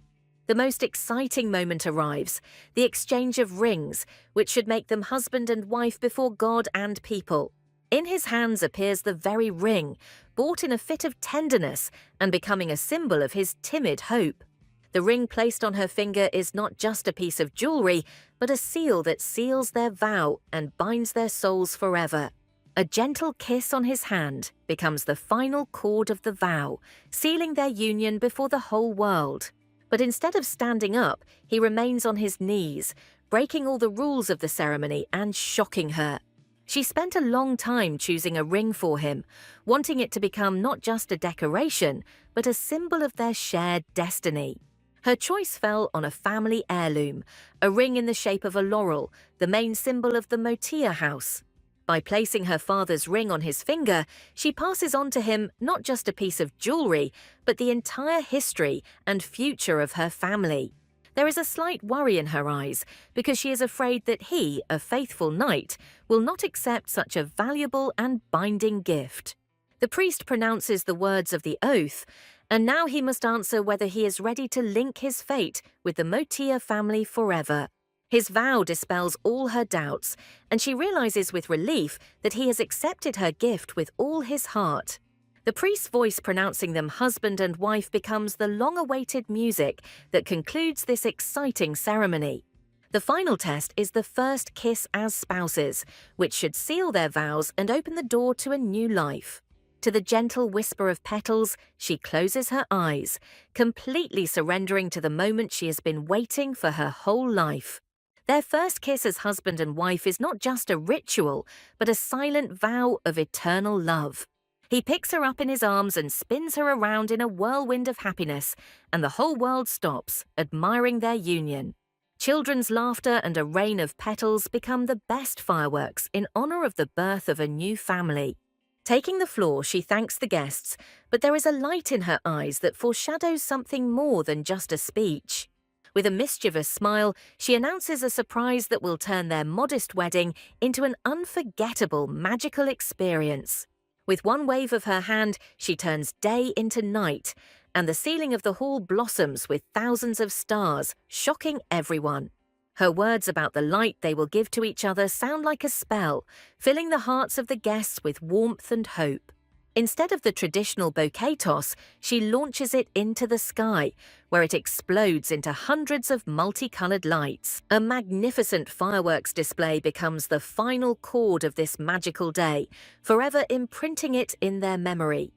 The most exciting moment arrives, the exchange of rings, which should make them husband and wife before God and people. In his hands appears the very ring, bought in a fit of tenderness and becoming a symbol of his timid hope. The ring placed on her finger is not just a piece of jewelry, but a seal that seals their vow and binds their souls forever. A gentle kiss on his hand becomes the final cord of the vow, sealing their union before the whole world. But instead of standing up, he remains on his knees, breaking all the rules of the ceremony and shocking her. She spent a long time choosing a ring for him, wanting it to become not just a decoration, but a symbol of their shared destiny. Her choice fell on a family heirloom, a ring in the shape of a laurel, the main symbol of the Motia house. By placing her father's ring on his finger, she passes on to him not just a piece of jewelry, but the entire history and future of her family. There is a slight worry in her eyes because she is afraid that he, a faithful knight, will not accept such a valuable and binding gift. The priest pronounces the words of the oath, and now he must answer whether he is ready to link his fate with the Motia family forever. His vow dispels all her doubts, and she realizes with relief that he has accepted her gift with all his heart. The priest's voice pronouncing them husband and wife becomes the long-awaited music that concludes this exciting ceremony. The final test is the first kiss as spouses, which should seal their vows and open the door to a new life. To the gentle whisper of petals, she closes her eyes, completely surrendering to the moment she has been waiting for her whole life. Their first kiss as husband and wife is not just a ritual, but a silent vow of eternal love. He picks her up in his arms and spins her around in a whirlwind of happiness, and the whole world stops, admiring their union. Children's laughter and a rain of petals become the best fireworks in honor of the birth of a new family. Taking the floor, she thanks the guests, but there is a light in her eyes that foreshadows something more than just a speech. With a mischievous smile, she announces a surprise that will turn their modest wedding into an unforgettable, magical experience. With one wave of her hand, she turns day into night, and the ceiling of the hall blossoms with thousands of stars, shocking everyone. Her words about the light they will give to each other sound like a spell, filling the hearts of the guests with warmth and hope. Instead of the traditional bouquet toss, she launches it into the sky, where it explodes into hundreds of multicolored lights. A magnificent fireworks display becomes the final chord of this magical day, forever imprinting it in their memory.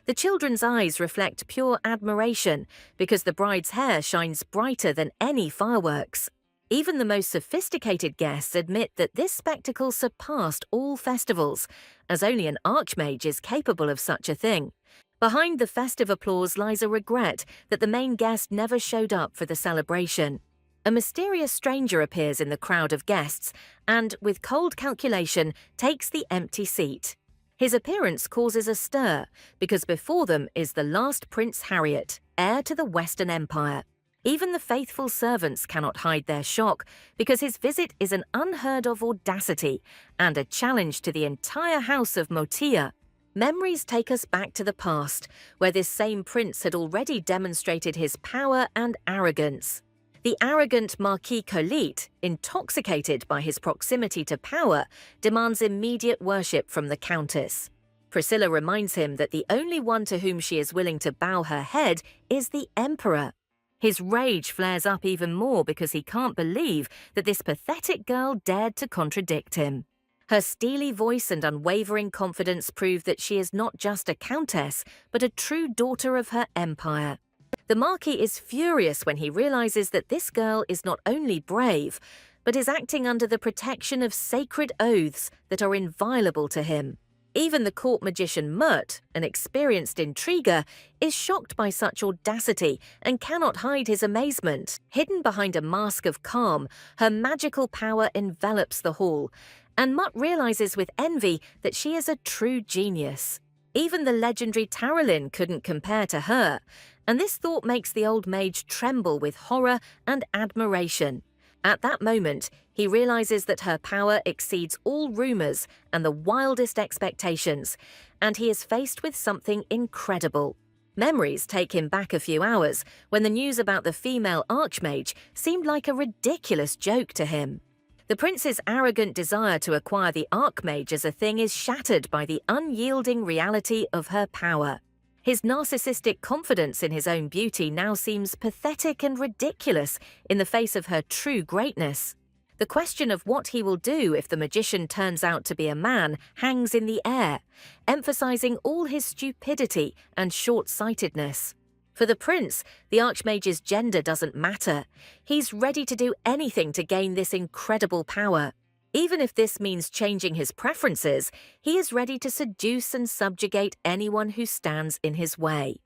The children's eyes reflect pure admiration because the bride's hair shines brighter than any fireworks. Even the most sophisticated guests admit that this spectacle surpassed all festivals, as only an archmage is capable of such a thing. Behind the festive applause lies a regret that the main guest never showed up for the celebration. A mysterious stranger appears in the crowd of guests and, with cold calculation, takes the empty seat. His appearance causes a stir because before them is the last Prince Harriet, heir to the Western Empire. Even the faithful servants cannot hide their shock because his visit is an unheard-of audacity and a challenge to the entire house of Motia. Memories take us back to the past, where this same prince had already demonstrated his power and arrogance. The arrogant Marquis Colite, intoxicated by his proximity to power, demands immediate worship from the Countess. Priscilla reminds him that the only one to whom she is willing to bow her head is the Emperor. His rage flares up even more because he can't believe that this pathetic girl dared to contradict him. Her steely voice and unwavering confidence prove that she is not just a countess, but a true daughter of her empire. The Marquis is furious when he realizes that this girl is not only brave, but is acting under the protection of sacred oaths that are inviolable to him. Even the court magician Mert, an experienced intriguer, is shocked by such audacity and cannot hide his amazement. Hidden behind a mask of calm, her magical power envelops the hall, and Mutt realizes with envy that she is a true genius. Even the legendary Taralyn couldn't compare to her, and this thought makes the old mage tremble with horror and admiration. At that moment, he realizes that her power exceeds all rumors and the wildest expectations, and he is faced with something incredible. Memories take him back a few hours when the news about the female archmage seemed like a ridiculous joke to him. The prince's arrogant desire to acquire the archmage as a thing is shattered by the unyielding reality of her power. His narcissistic confidence in his own beauty now seems pathetic and ridiculous in the face of her true greatness. The question of what he will do if the magician turns out to be a man hangs in the air, emphasizing all his stupidity and short-sightedness. For the prince, the archmage's gender doesn't matter. He's ready to do anything to gain this incredible power. Even if this means changing his preferences, he is ready to seduce and subjugate anyone who stands in his way.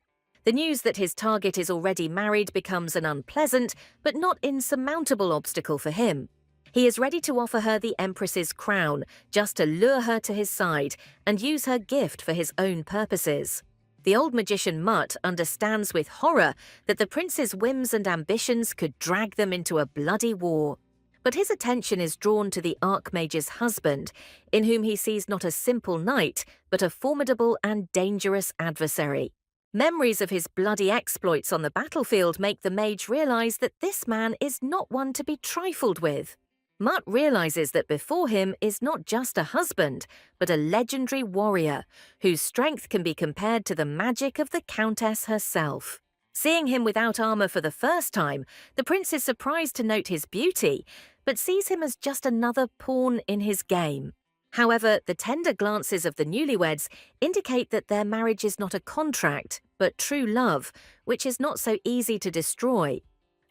The news that his target is already married becomes an unpleasant but not insurmountable obstacle for him. He is ready to offer her the Empress's crown, just to lure her to his side and use her gift for his own purposes. The old magician Mutt understands with horror that the prince's whims and ambitions could drag them into a bloody war. But his attention is drawn to the Archmage's husband, in whom he sees not a simple knight, but a formidable and dangerous adversary. Memories of his bloody exploits on the battlefield make the mage realize that this man is not one to be trifled with. Mutt realizes that before him is not just a husband, but a legendary warrior, whose strength can be compared to the magic of the Countess herself. Seeing him without armor for the first time, the prince is surprised to note his beauty, but sees him as just another pawn in his game. However, the tender glances of the newlyweds indicate that their marriage is not a contract, but true love, which is not so easy to destroy.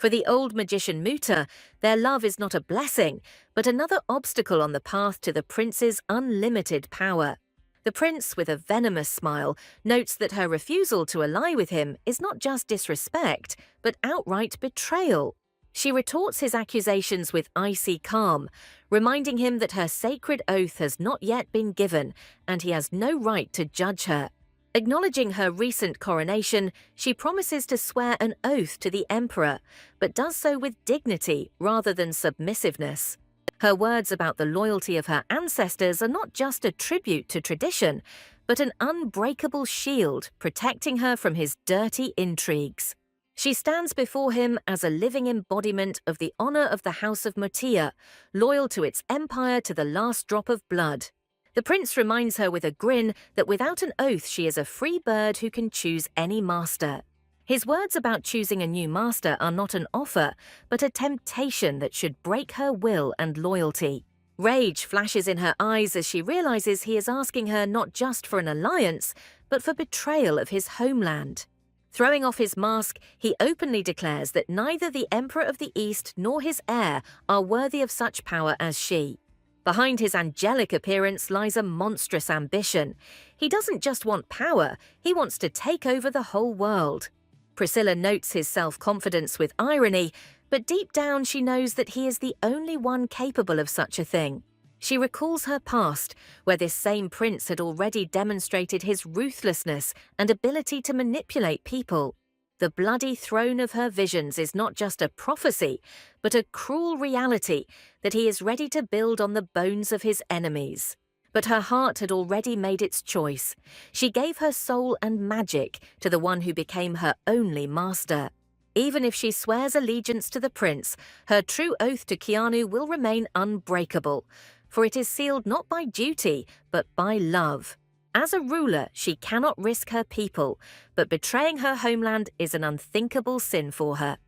For the old magician Muta, their love is not a blessing, but another obstacle on the path to the prince's unlimited power. The prince, with a venomous smile, notes that her refusal to ally with him is not just disrespect, but outright betrayal. She retorts his accusations with icy calm, reminding him that her sacred oath has not yet been given and he has no right to judge her. Acknowledging her recent coronation, she promises to swear an oath to the emperor, but does so with dignity rather than submissiveness. Her words about the loyalty of her ancestors are not just a tribute to tradition, but an unbreakable shield protecting her from his dirty intrigues. She stands before him as a living embodiment of the honor of the House of Motia, loyal to its empire to the last drop of blood. The prince reminds her with a grin that without an oath she is a free bird who can choose any master. His words about choosing a new master are not an offer, but a temptation that should break her will and loyalty. Rage flashes in her eyes as she realizes he is asking her not just for an alliance, but for betrayal of his homeland. Throwing off his mask, he openly declares that neither the Emperor of the East nor his heir are worthy of such power as she. Behind his angelic appearance lies a monstrous ambition. He doesn't just want power, he wants to take over the whole world. Priscilla notes his self-confidence with irony, but deep down she knows that he is the only one capable of such a thing. She recalls her past, where this same prince had already demonstrated his ruthlessness and ability to manipulate people. The bloody throne of her visions is not just a prophecy, but a cruel reality that he is ready to build on the bones of his enemies. But her heart had already made its choice. She gave her soul and magic to the one who became her only master. Even if she swears allegiance to the prince, her true oath to Keanu will remain unbreakable, for it is sealed not by duty, but by love. As a ruler, she cannot risk her people, but betraying her homeland is an unthinkable sin for her.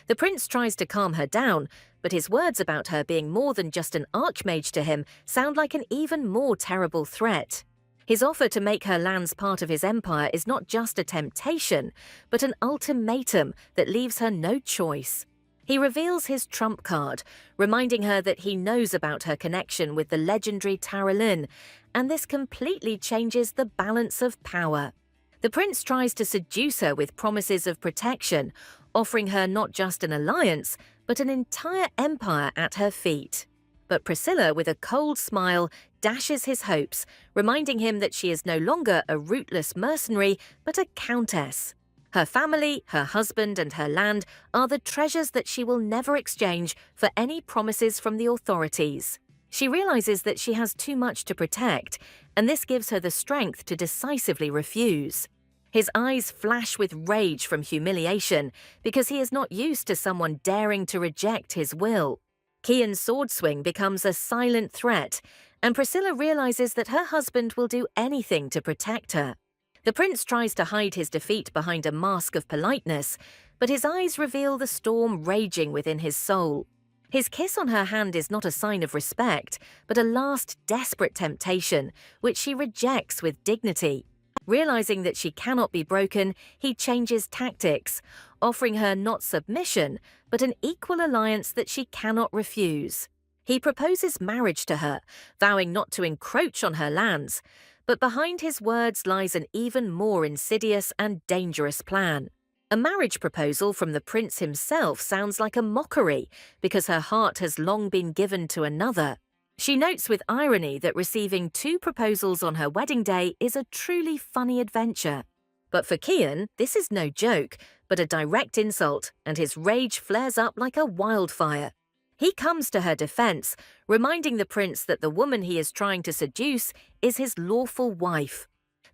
The prince tries to calm her down, but his words about her being more than just an archmage to him sound like an even more terrible threat. His offer to make her lands part of his empire is not just a temptation, but an ultimatum that leaves her no choice. He reveals his trump card, reminding her that he knows about her connection with the legendary Taralyn, and this completely changes the balance of power. The prince tries to seduce her with promises of protection, offering her not just an alliance, but an entire empire at her feet. But Priscilla, with a cold smile, dashes his hopes, reminding him that she is no longer a rootless mercenary, but a countess. Her family, her husband, and her land are the treasures that she will never exchange for any promises from the authorities. She realizes that she has too much to protect, and this gives her the strength to decisively refuse. His eyes flash with rage from humiliation because he is not used to someone daring to reject his will. Kian's sword swing becomes a silent threat, and Priscilla realizes that her husband will do anything to protect her. The prince tries to hide his defeat behind a mask of politeness, but his eyes reveal the storm raging within his soul. His kiss on her hand is not a sign of respect, but a last desperate temptation, which she rejects with dignity. Realizing that she cannot be broken, he changes tactics, offering her not submission, but an equal alliance that she cannot refuse. He proposes marriage to her, vowing not to encroach on her lands, but behind his words lies an even more insidious and dangerous plan. A marriage proposal from the prince himself sounds like a mockery because her heart has long been given to another. She notes with irony that receiving 2 proposals on her wedding day is a truly funny adventure. But for Kian, this is no joke, but a direct insult, and his rage flares up like a wildfire. He comes to her defense, reminding the prince that the woman he is trying to seduce is his lawful wife.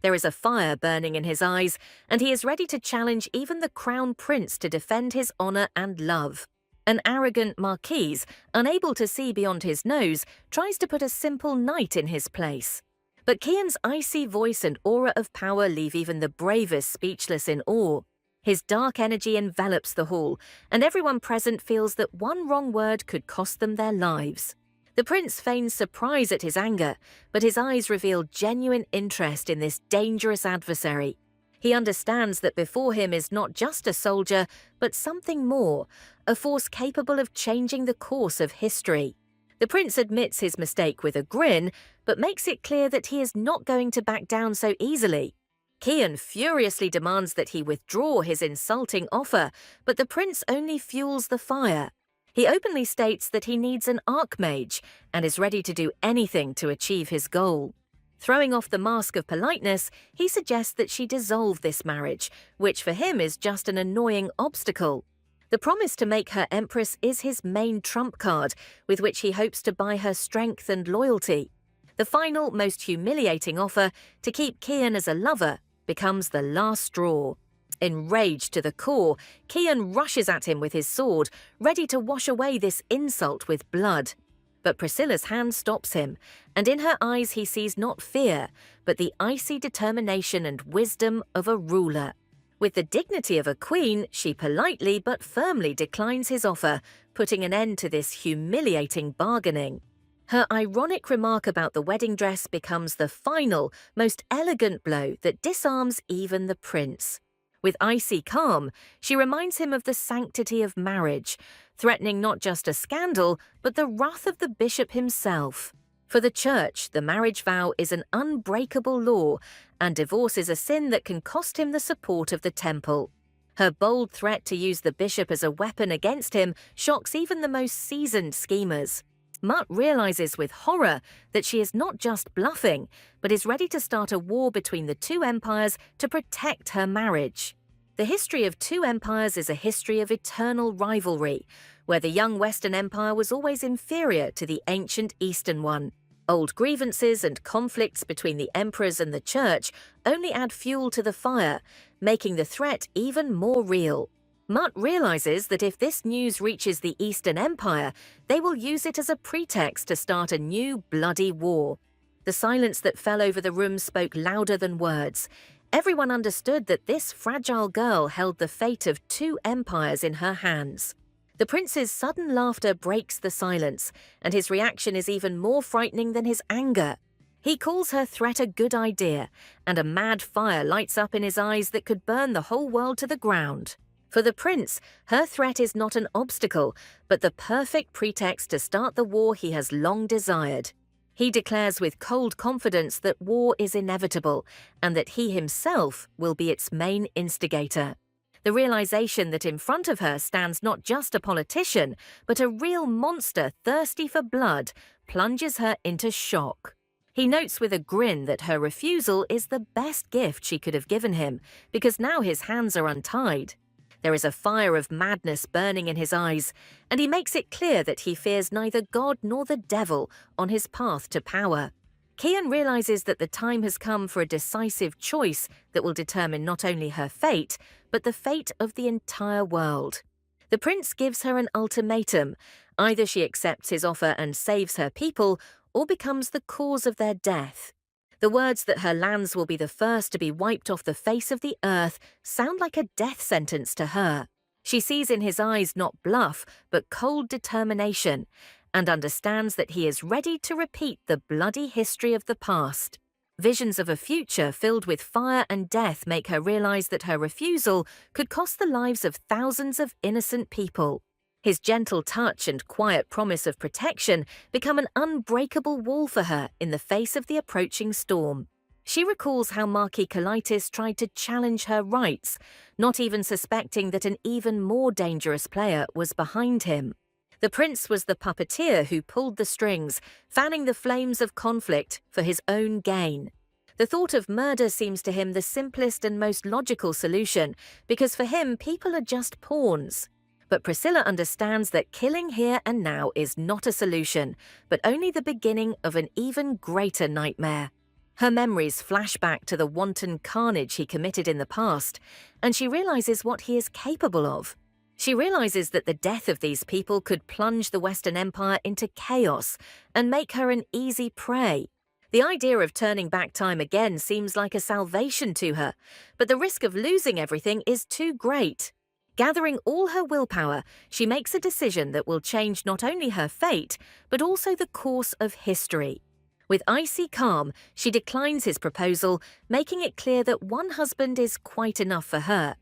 There is a fire burning in his eyes, and he is ready to challenge even the crown prince to defend his honor and love. An arrogant marquise, unable to see beyond his nose, tries to put a simple knight in his place. But Kian's icy voice and aura of power leave even the bravest speechless in awe. His dark energy envelops the hall, and everyone present feels that one wrong word could cost them their lives. The prince feigns surprise at his anger, but his eyes reveal genuine interest in this dangerous adversary. He understands that before him is not just a soldier, but something more, a force capable of changing the course of history. The prince admits his mistake with a grin, but makes it clear that he is not going to back down so easily. Kian furiously demands that he withdraw his insulting offer, but the prince only fuels the fire. He openly states that he needs an archmage and is ready to do anything to achieve his goal. Throwing off the mask of politeness, he suggests that she dissolve this marriage, which for him is just an annoying obstacle. The promise to make her empress is his main trump card, with which he hopes to buy her strength and loyalty. The final, most humiliating offer, to keep Kian as a lover, becomes the last straw. Enraged to the core, Kian rushes at him with his sword, ready to wash away this insult with blood. But Priscilla's hand stops him, and in her eyes he sees not fear, but the icy determination and wisdom of a ruler. With the dignity of a queen, she politely but firmly declines his offer, putting an end to this humiliating bargaining. Her ironic remark about the wedding dress becomes the final, most elegant blow that disarms even the prince. With icy calm, she reminds him of the sanctity of marriage, threatening not just a scandal, but the wrath of the bishop himself. For the church, the marriage vow is an unbreakable law, and divorce is a sin that can cost him the support of the temple. Her bold threat to use the bishop as a weapon against him shocks even the most seasoned schemers. Mutt realizes with horror that she is not just bluffing, but is ready to start a war between the 2 empires to protect her marriage. The history of 2 empires is a history of eternal rivalry, where the young Western Empire was always inferior to the ancient Eastern one. Old grievances and conflicts between the emperors and the church only add fuel to the fire, making the threat even more real. Mutt realizes that if this news reaches the Eastern Empire, they will use it as a pretext to start a new bloody war. The silence that fell over the room spoke louder than words. Everyone understood that this fragile girl held the fate of 2 empires in her hands. The prince's sudden laughter breaks the silence, and his reaction is even more frightening than his anger. He calls her threat a good idea, and a mad fire lights up in his eyes that could burn the whole world to the ground. For the prince, her threat is not an obstacle, but the perfect pretext to start the war he has long desired. He declares with cold confidence that war is inevitable, and that he himself will be its main instigator. The realization that in front of her stands not just a politician, but a real monster thirsty for blood, plunges her into shock. He notes with a grin that her refusal is the best gift she could have given him, because now his hands are untied. There is a fire of madness burning in his eyes, and he makes it clear that he fears neither God nor the devil on his path to power. Kian realizes that the time has come for a decisive choice that will determine not only her fate, but the fate of the entire world. The prince gives her an ultimatum. Either she accepts his offer and saves her people, or becomes the cause of their death. The words that her lands will be the first to be wiped off the face of the earth sound like a death sentence to her. She sees in his eyes not bluff, but cold determination, and understands that he is ready to repeat the bloody history of the past. Visions of a future filled with fire and death make her realize that her refusal could cost the lives of thousands of innocent people. His gentle touch and quiet promise of protection become an unbreakable wall for her in the face of the approaching storm. She recalls how Marquis Colitis tried to challenge her rights, not even suspecting that an even more dangerous player was behind him. The prince was the puppeteer who pulled the strings, fanning the flames of conflict for his own gain. The thought of murder seems to him the simplest and most logical solution, because for him people are just pawns. But Priscilla understands that killing here and now is not a solution, but only the beginning of an even greater nightmare. Her memories flash back to the wanton carnage he committed in the past, and she realizes what he is capable of. She realizes that the death of these people could plunge the Western Empire into chaos and make her an easy prey. The idea of turning back time again seems like a salvation to her, but the risk of losing everything is too great. Gathering all her willpower, she makes a decision that will change not only her fate, but also the course of history. With icy calm, she declines his proposal, making it clear that one husband is quite enough for her.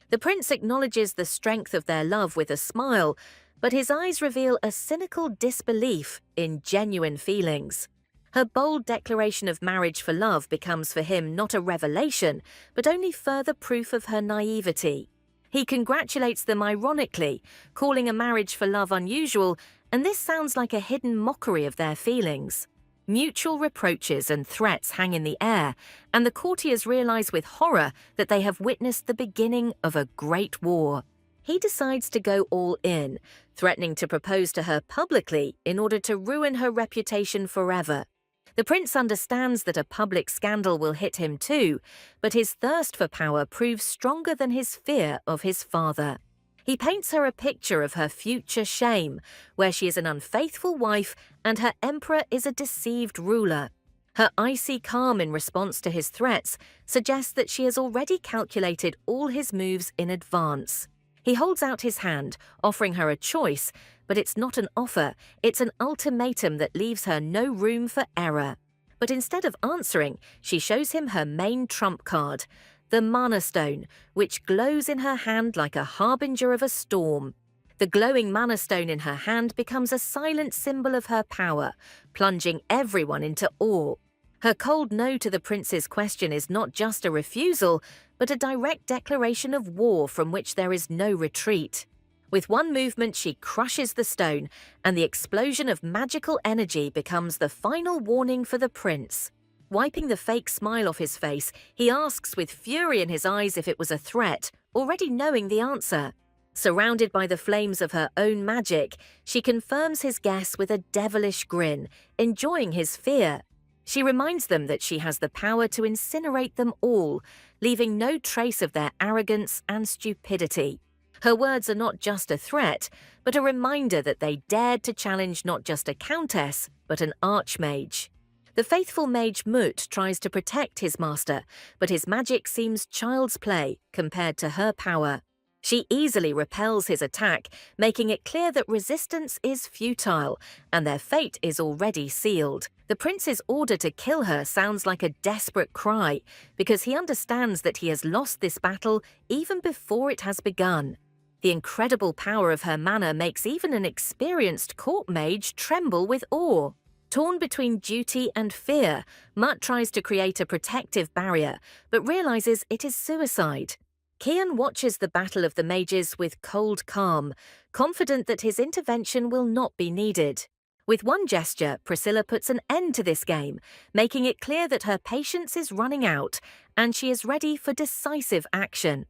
The prince acknowledges the strength of their love with a smile, but his eyes reveal a cynical disbelief in genuine feelings. Her bold declaration of marriage for love becomes for him not a revelation, but only further proof of her naivety. He congratulates them ironically, calling a marriage for love unusual, and this sounds like a hidden mockery of their feelings. Mutual reproaches and threats hang in the air, and the courtiers realize with horror that they have witnessed the beginning of a great war. He decides to go all in, threatening to propose to her publicly in order to ruin her reputation forever. The prince understands that a public scandal will hit him too, but his thirst for power proves stronger than his fear of his father. He paints her a picture of her future shame, where she is an unfaithful wife and her emperor is a deceived ruler. Her icy calm in response to his threats suggests that she has already calculated all his moves in advance. He holds out his hand, offering her a choice, but it's not an offer, it's an ultimatum that leaves her no room for error. But instead of answering, she shows him her main trump card, the Mana Stone, which glows in her hand like a harbinger of a storm. The glowing Mana Stone in her hand becomes a silent symbol of her power, plunging everyone into awe. Her cold no to the prince's question is not just a refusal, but a direct declaration of war from which there is no retreat. With one movement, she crushes the stone, and the explosion of magical energy becomes the final warning for the prince. Wiping the fake smile off his face, he asks with fury in his eyes if it was a threat, already knowing the answer. Surrounded by the flames of her own magic, she confirms his guess with a devilish grin, enjoying his fear. She reminds them that she has the power to incinerate them all, leaving no trace of their arrogance and stupidity. Her words are not just a threat, but a reminder that they dared to challenge not just a countess, but an archmage. The faithful mage Mut tries to protect his master, but his magic seems child's play compared to her power. She easily repels his attack, making it clear that resistance is futile, and their fate is already sealed. The prince's order to kill her sounds like a desperate cry, because he understands that he has lost this battle even before it has begun. The incredible power of her mana makes even an experienced court mage tremble with awe. Torn between duty and fear, Mutt tries to create a protective barrier, but realizes it is suicide. Kian watches the battle of the mages with cold calm, confident that his intervention will not be needed. With one gesture, Priscilla puts an end to this game, making it clear that her patience is running out, and she is ready for decisive action.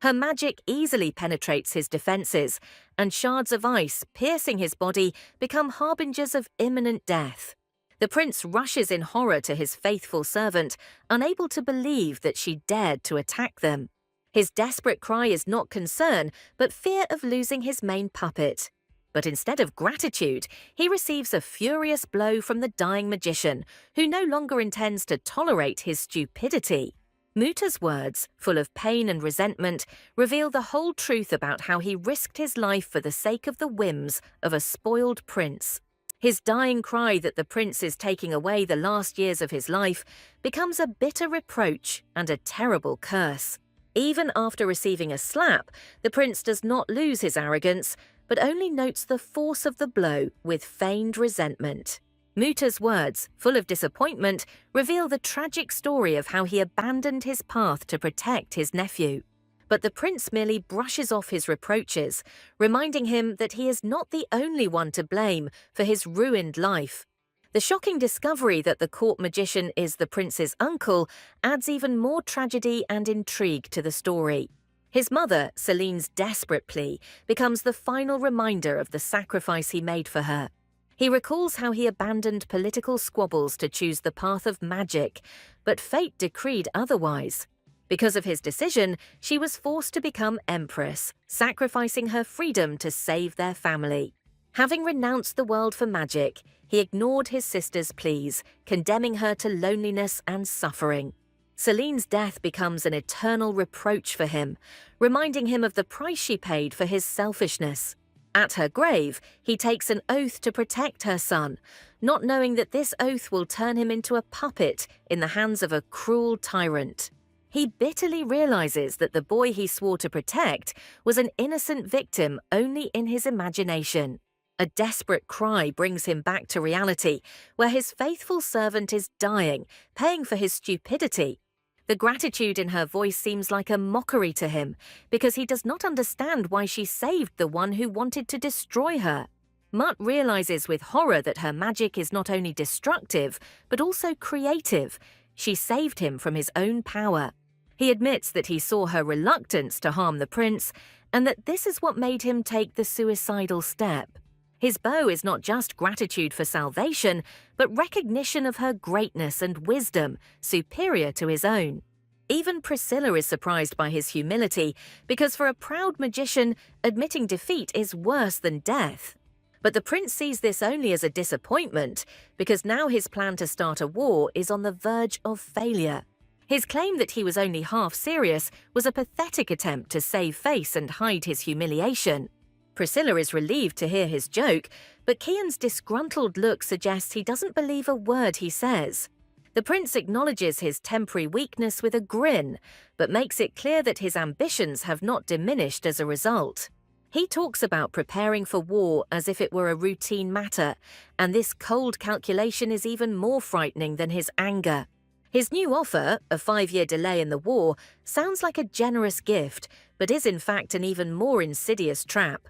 Her magic easily penetrates his defenses, and shards of ice piercing his body become harbingers of imminent death. The prince rushes in horror to his faithful servant, unable to believe that she dared to attack them. His desperate cry is not concern, but fear of losing his main puppet. But instead of gratitude, he receives a furious blow from the dying magician, who no longer intends to tolerate his stupidity. Muta's words, full of pain and resentment, reveal the whole truth about how he risked his life for the sake of the whims of a spoiled prince. His dying cry that the prince is taking away the last years of his life becomes a bitter reproach and a terrible curse. Even after receiving a slap, the prince does not lose his arrogance, but only notes the force of the blow with feigned resentment. Muta's words, full of disappointment, reveal the tragic story of how he abandoned his path to protect his nephew. But the prince merely brushes off his reproaches, reminding him that he is not the only one to blame for his ruined life. The shocking discovery that the court magician is the prince's uncle adds even more tragedy and intrigue to the story. His mother, Celine's desperate plea, becomes the final reminder of the sacrifice he made for her. He recalls how he abandoned political squabbles to choose the path of magic, but fate decreed otherwise. Because of his decision, she was forced to become empress, sacrificing her freedom to save their family. Having renounced the world for magic, he ignored his sister's pleas, condemning her to loneliness and suffering. Celine's death becomes an eternal reproach for him, reminding him of the price she paid for his selfishness. At her grave, he takes an oath to protect her son, not knowing that this oath will turn him into a puppet in the hands of a cruel tyrant. He bitterly realizes that the boy he swore to protect was an innocent victim only in his imagination. A desperate cry brings him back to reality, where his faithful servant is dying, paying for his stupidity. The gratitude in her voice seems like a mockery to him, because he does not understand why she saved the one who wanted to destroy her. Mutt realizes with horror that her magic is not only destructive, but also creative. She saved him from his own power. He admits that he saw her reluctance to harm the prince, and that this is what made him take the suicidal step. His bow is not just gratitude for salvation, but recognition of her greatness and wisdom, superior to his own. Even Priscilla is surprised by his humility, because for a proud magician, admitting defeat is worse than death. But the prince sees this only as a disappointment, because now his plan to start a war is on the verge of failure. His claim that he was only half serious was a pathetic attempt to save face and hide his humiliation. Priscilla is relieved to hear his joke, but Kian's disgruntled look suggests he doesn't believe a word he says. The prince acknowledges his temporary weakness with a grin, but makes it clear that his ambitions have not diminished as a result. He talks about preparing for war as if it were a routine matter, and this cold calculation is even more frightening than his anger. His new offer, a 5-year delay in the war, sounds like a generous gift, but is in fact an even more insidious trap.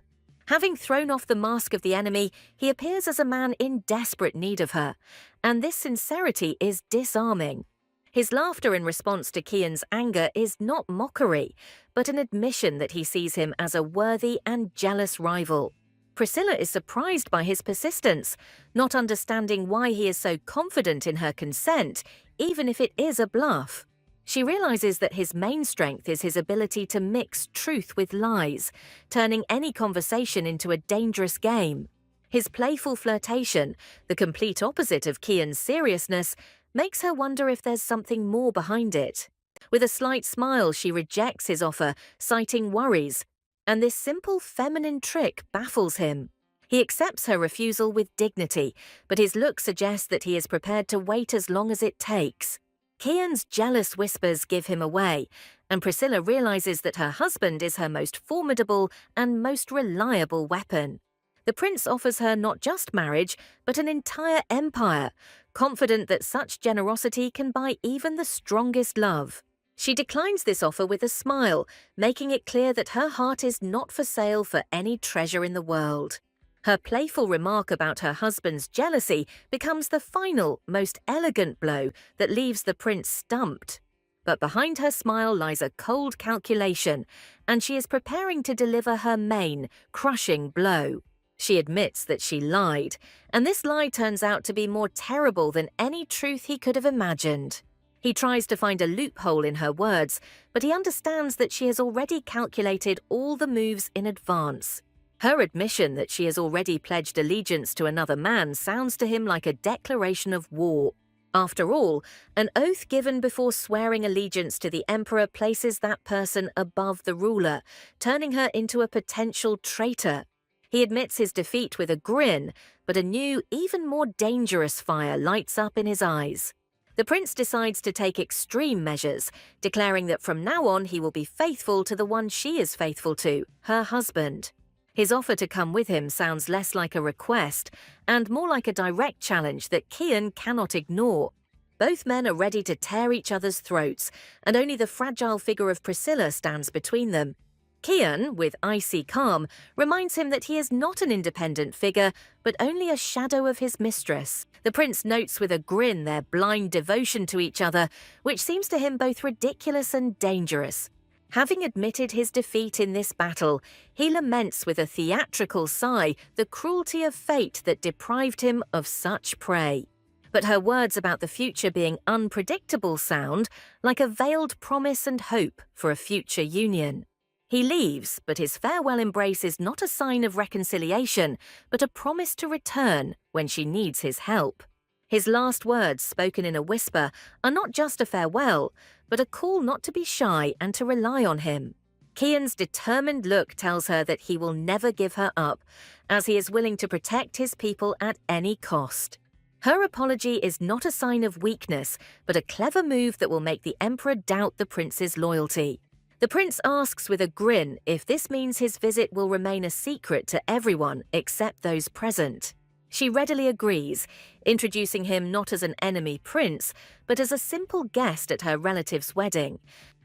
Having thrown off the mask of the enemy, he appears as a man in desperate need of her, and this sincerity is disarming. His laughter in response to Kian's anger is not mockery, but an admission that he sees him as a worthy and jealous rival. Priscilla is surprised by his persistence, not understanding why he is so confident in her consent, even if it is a bluff. She realizes that his main strength is his ability to mix truth with lies, turning any conversation into a dangerous game. His playful flirtation, the complete opposite of Kian's seriousness, makes her wonder if there's something more behind it. With a slight smile, she rejects his offer, citing worries, and this simple feminine trick baffles him. He accepts her refusal with dignity, but his look suggests that he is prepared to wait as long as it takes. Kian's jealous whispers give him away, and Priscilla realizes that her husband is her most formidable and most reliable weapon. The prince offers her not just marriage, but an entire empire, confident that such generosity can buy even the strongest love. She declines this offer with a smile, making it clear that her heart is not for sale for any treasure in the world. Her playful remark about her husband's jealousy becomes the final, most elegant blow that leaves the prince stumped. But behind her smile lies a cold calculation, and she is preparing to deliver her main, crushing blow. She admits that she lied, and this lie turns out to be more terrible than any truth he could have imagined. He tries to find a loophole in her words, but he understands that she has already calculated all the moves in advance. Her admission that she has already pledged allegiance to another man sounds to him like a declaration of war. After all, an oath given before swearing allegiance to the emperor places that person above the ruler, turning her into a potential traitor. He admits his defeat with a grin, but a new, even more dangerous fire lights up in his eyes. The prince decides to take extreme measures, declaring that from now on he will be faithful to the one she is faithful to, her husband. His offer to come with him sounds less like a request and more like a direct challenge that Kian cannot ignore. Both men are ready to tear each other's throats, and only the fragile figure of Priscilla stands between them. Kian, with icy calm, reminds him that he is not an independent figure, but only a shadow of his mistress. The prince notes with a grin their blind devotion to each other, which seems to him both ridiculous and dangerous. Having admitted his defeat in this battle, he laments with a theatrical sigh the cruelty of fate that deprived him of such prey. But her words about the future being unpredictable sound like a veiled promise and hope for a future union. He leaves, but his farewell embrace is not a sign of reconciliation, but a promise to return when she needs his help. His last words, spoken in a whisper, are not just a farewell, but a call not to be shy and to rely on him. Kian's determined look tells her that he will never give her up, as he is willing to protect his people at any cost. Her apology is not a sign of weakness, but a clever move that will make the emperor doubt the prince's loyalty. The prince asks with a grin if this means his visit will remain a secret to everyone except those present. She readily agrees, introducing him not as an enemy prince, but as a simple guest at her relative's wedding.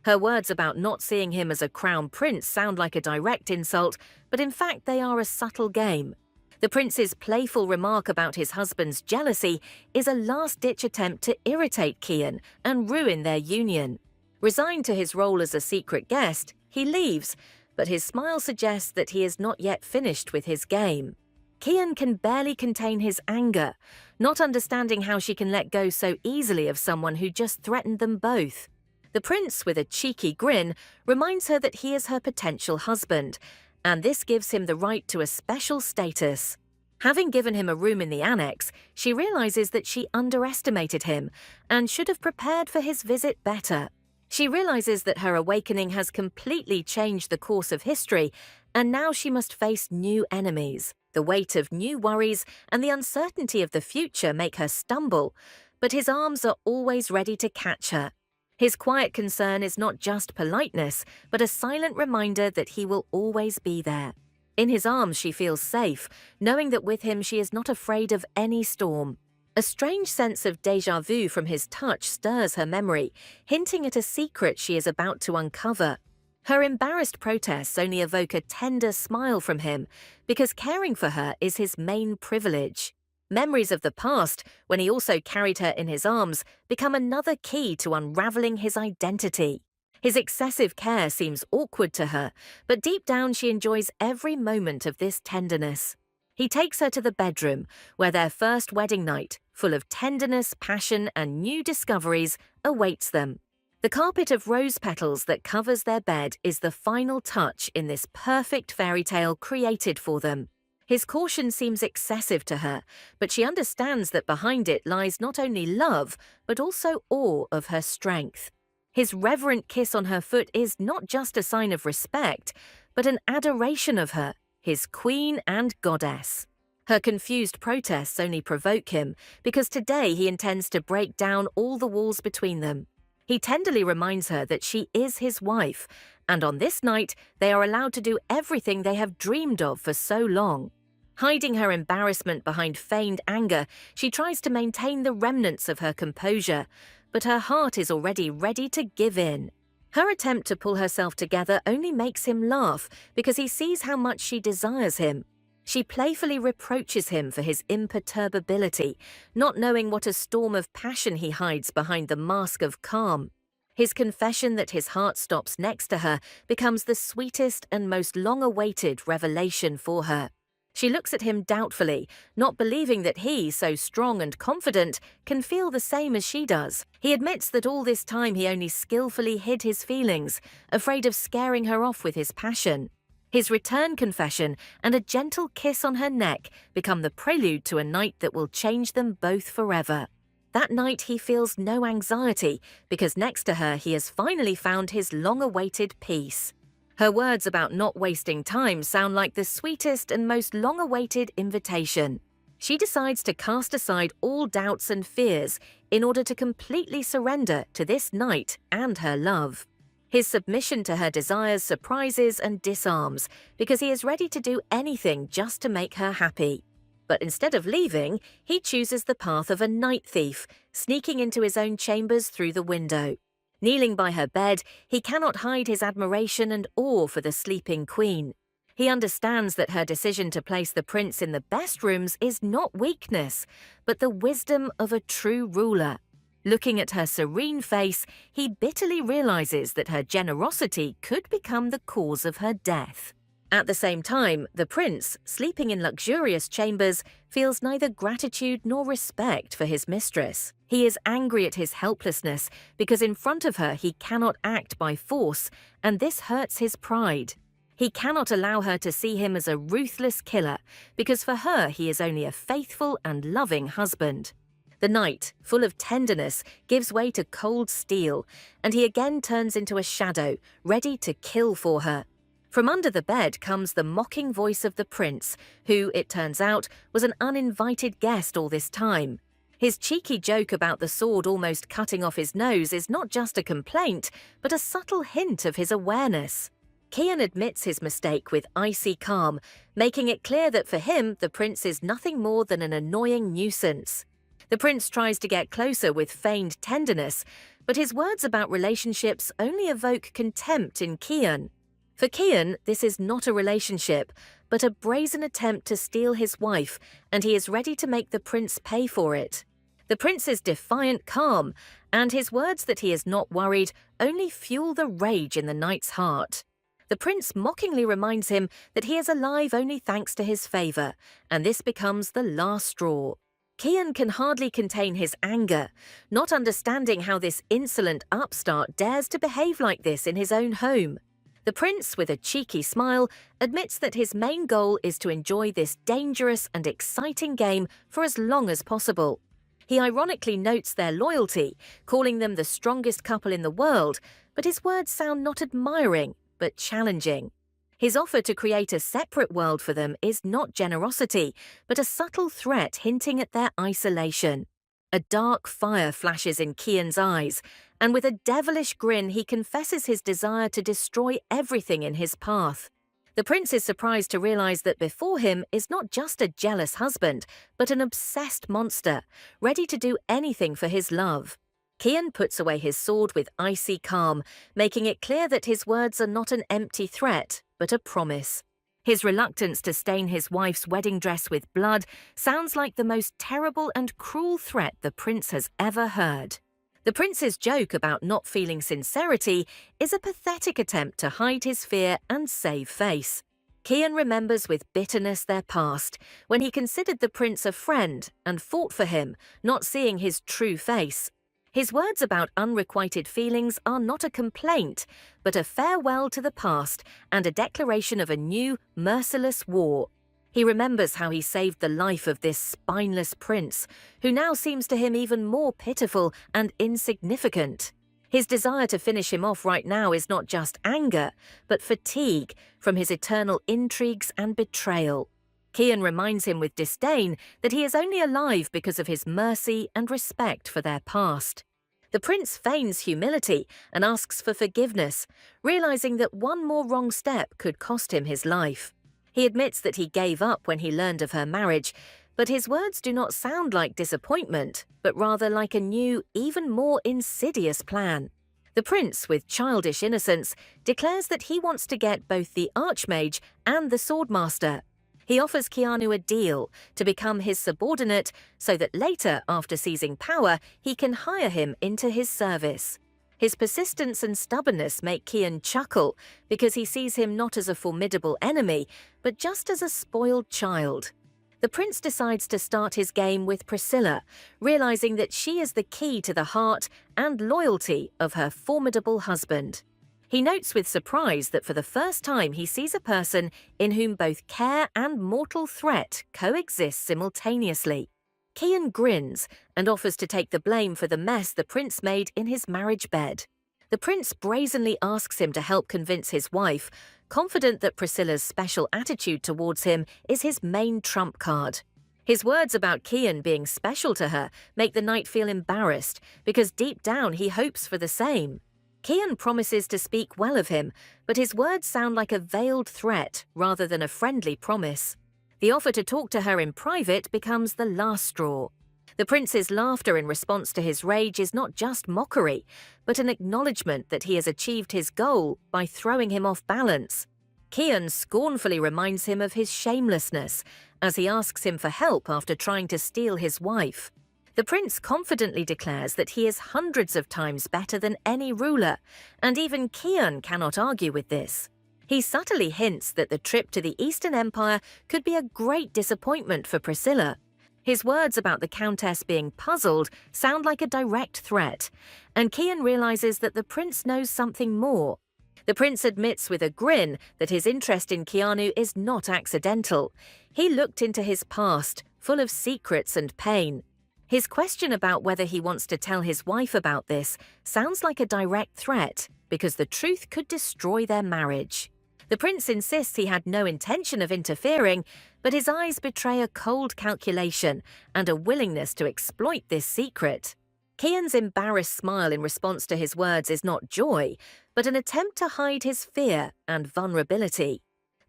Her words about not seeing him as a crown prince sound like a direct insult, but in fact they are a subtle game. The prince's playful remark about his husband's jealousy is a last-ditch attempt to irritate Kian and ruin their union. Resigned to his role as a secret guest, he leaves, but his smile suggests that he is not yet finished with his game. Kian can barely contain his anger, not understanding how she can let go so easily of someone who just threatened them both. The prince, with a cheeky grin, reminds her that he is her potential husband, and this gives him the right to a special status. Having given him a room in the annex, she realizes that she underestimated him and should have prepared for his visit better. She realizes that her awakening has completely changed the course of history, and now she must face new enemies. The weight of new worries and the uncertainty of the future make her stumble, but his arms are always ready to catch her. His quiet concern is not just politeness, but a silent reminder that he will always be there. In his arms she feels safe, knowing that with him she is not afraid of any storm. A strange sense of déjà vu from his touch stirs her memory, hinting at a secret she is about to uncover. Her embarrassed protests only evoke a tender smile from him, because caring for her is his main privilege. Memories of the past, when he also carried her in his arms, become another key to unraveling his identity. His excessive care seems awkward to her, but deep down she enjoys every moment of this tenderness. He takes her to the bedroom, where their first wedding night, full of tenderness, passion, and new discoveries, awaits them. The carpet of rose petals that covers their bed is the final touch in this perfect fairy tale created for them. His caution seems excessive to her, but she understands that behind it lies not only love, but also awe of her strength. His reverent kiss on her foot is not just a sign of respect, but an adoration of her, his queen and goddess. Her confused protests only provoke him, because today he intends to break down all the walls between them. He tenderly reminds her that she is his wife, and on this night they are allowed to do everything they have dreamed of for so long. Hiding her embarrassment behind feigned anger, she tries to maintain the remnants of her composure, but her heart is already ready to give in. Her attempt to pull herself together only makes him laugh because he sees how much she desires him. She playfully reproaches him for his imperturbability, not knowing what a storm of passion he hides behind the mask of calm. His confession that his heart stops next to her becomes the sweetest and most long-awaited revelation for her. She looks at him doubtfully, not believing that he, so strong and confident, can feel the same as she does. He admits that all this time he only skillfully hid his feelings, afraid of scaring her off with his passion. His return confession and a gentle kiss on her neck become the prelude to a night that will change them both forever. That night he feels no anxiety, because next to her he has finally found his long-awaited peace. Her words about not wasting time sound like the sweetest and most long-awaited invitation. She decides to cast aside all doubts and fears in order to completely surrender to this night and her love. His submission to her desires surprises and disarms because he is ready to do anything just to make her happy. But instead of leaving, he chooses the path of a night thief, sneaking into his own chambers through the window. Kneeling by her bed, he cannot hide his admiration and awe for the sleeping queen. He understands that her decision to place the prince in the best rooms is not weakness, but the wisdom of a true ruler. Looking at her serene face, he bitterly realizes that her generosity could become the cause of her death. At the same time, the prince, sleeping in luxurious chambers, feels neither gratitude nor respect for his mistress. He is angry at his helplessness because in front of her he cannot act by force, and this hurts his pride. He cannot allow her to see him as a ruthless killer because for her he is only a faithful and loving husband. The knight, full of tenderness, gives way to cold steel, and he again turns into a shadow, ready to kill for her. From under the bed comes the mocking voice of the prince, who, it turns out, was an uninvited guest all this time. His cheeky joke about the sword almost cutting off his nose is not just a complaint, but a subtle hint of his awareness. Kian admits his mistake with icy calm, making it clear that for him the prince is nothing more than an annoying nuisance. The prince tries to get closer with feigned tenderness, but his words about relationships only evoke contempt in Kian. For Kian, this is not a relationship, but a brazen attempt to steal his wife, and he is ready to make the prince pay for it. The prince's defiant calm, and his words that he is not worried, only fuel the rage in the knight's heart. The prince mockingly reminds him that he is alive only thanks to his favor, and this becomes the last straw. Kian can hardly contain his anger, not understanding how this insolent upstart dares to behave like this in his own home. The prince, with a cheeky smile, admits that his main goal is to enjoy this dangerous and exciting game for as long as possible. He ironically notes their loyalty, calling them the strongest couple in the world, but his words sound not admiring, but challenging. His offer to create a separate world for them is not generosity, but a subtle threat hinting at their isolation. A dark fire flashes in Kian's eyes, and with a devilish grin he confesses his desire to destroy everything in his path. The prince is surprised to realize that before him is not just a jealous husband, but an obsessed monster, ready to do anything for his love. Kian puts away his sword with icy calm, making it clear that his words are not an empty threat, but a promise. His reluctance to stain his wife's wedding dress with blood sounds like the most terrible and cruel threat the prince has ever heard. The prince's joke about not feeling sincerity is a pathetic attempt to hide his fear and save face. Kian remembers with bitterness their past, when he considered the prince a friend and fought for him, not seeing his true face. His words about unrequited feelings are not a complaint, but a farewell to the past and a declaration of a new, merciless war. He remembers how he saved the life of this spineless prince, who now seems to him even more pitiful and insignificant. His desire to finish him off right now is not just anger, but fatigue from his eternal intrigues and betrayal. Kian reminds him with disdain that he is only alive because of his mercy and respect for their past. The prince feigns humility and asks for forgiveness, realizing that one more wrong step could cost him his life. He admits that he gave up when he learned of her marriage, but his words do not sound like disappointment, but rather like a new, even more insidious plan. The prince, with childish innocence, declares that he wants to get both the Archmage and the Swordmaster. He offers Keanu a deal to become his subordinate so that later, after seizing power, he can hire him into his service. His persistence and stubbornness make Kian chuckle because he sees him not as a formidable enemy, but just as a spoiled child. The prince decides to start his game with Priscilla, realizing that she is the key to the heart and loyalty of her formidable husband. He notes with surprise that for the first time he sees a person in whom both care and mortal threat coexist simultaneously. Kian grins and offers to take the blame for the mess the prince made in his marriage bed. The prince brazenly asks him to help convince his wife, confident that Priscilla's special attitude towards him is his main trump card. His words about Kian being special to her make the knight feel embarrassed because deep down he hopes for the same. Kian promises to speak well of him, but his words sound like a veiled threat rather than a friendly promise. The offer to talk to her in private becomes the last straw. The prince's laughter in response to his rage is not just mockery, but an acknowledgement that he has achieved his goal by throwing him off balance. Kian scornfully reminds him of his shamelessness as he asks him for help after trying to steal his wife. The prince confidently declares that he is hundreds of times better than any ruler, and even Kian cannot argue with this. He subtly hints that the trip to the Eastern Empire could be a great disappointment for Priscilla. His words about the Countess being puzzled sound like a direct threat, and Kian realizes that the prince knows something more. The prince admits with a grin that his interest in Keanu is not accidental. He looked into his past, full of secrets and pain. His question about whether he wants to tell his wife about this sounds like a direct threat, because the truth could destroy their marriage. The prince insists he had no intention of interfering, but his eyes betray a cold calculation and a willingness to exploit this secret. Kian's embarrassed smile in response to his words is not joy, but an attempt to hide his fear and vulnerability.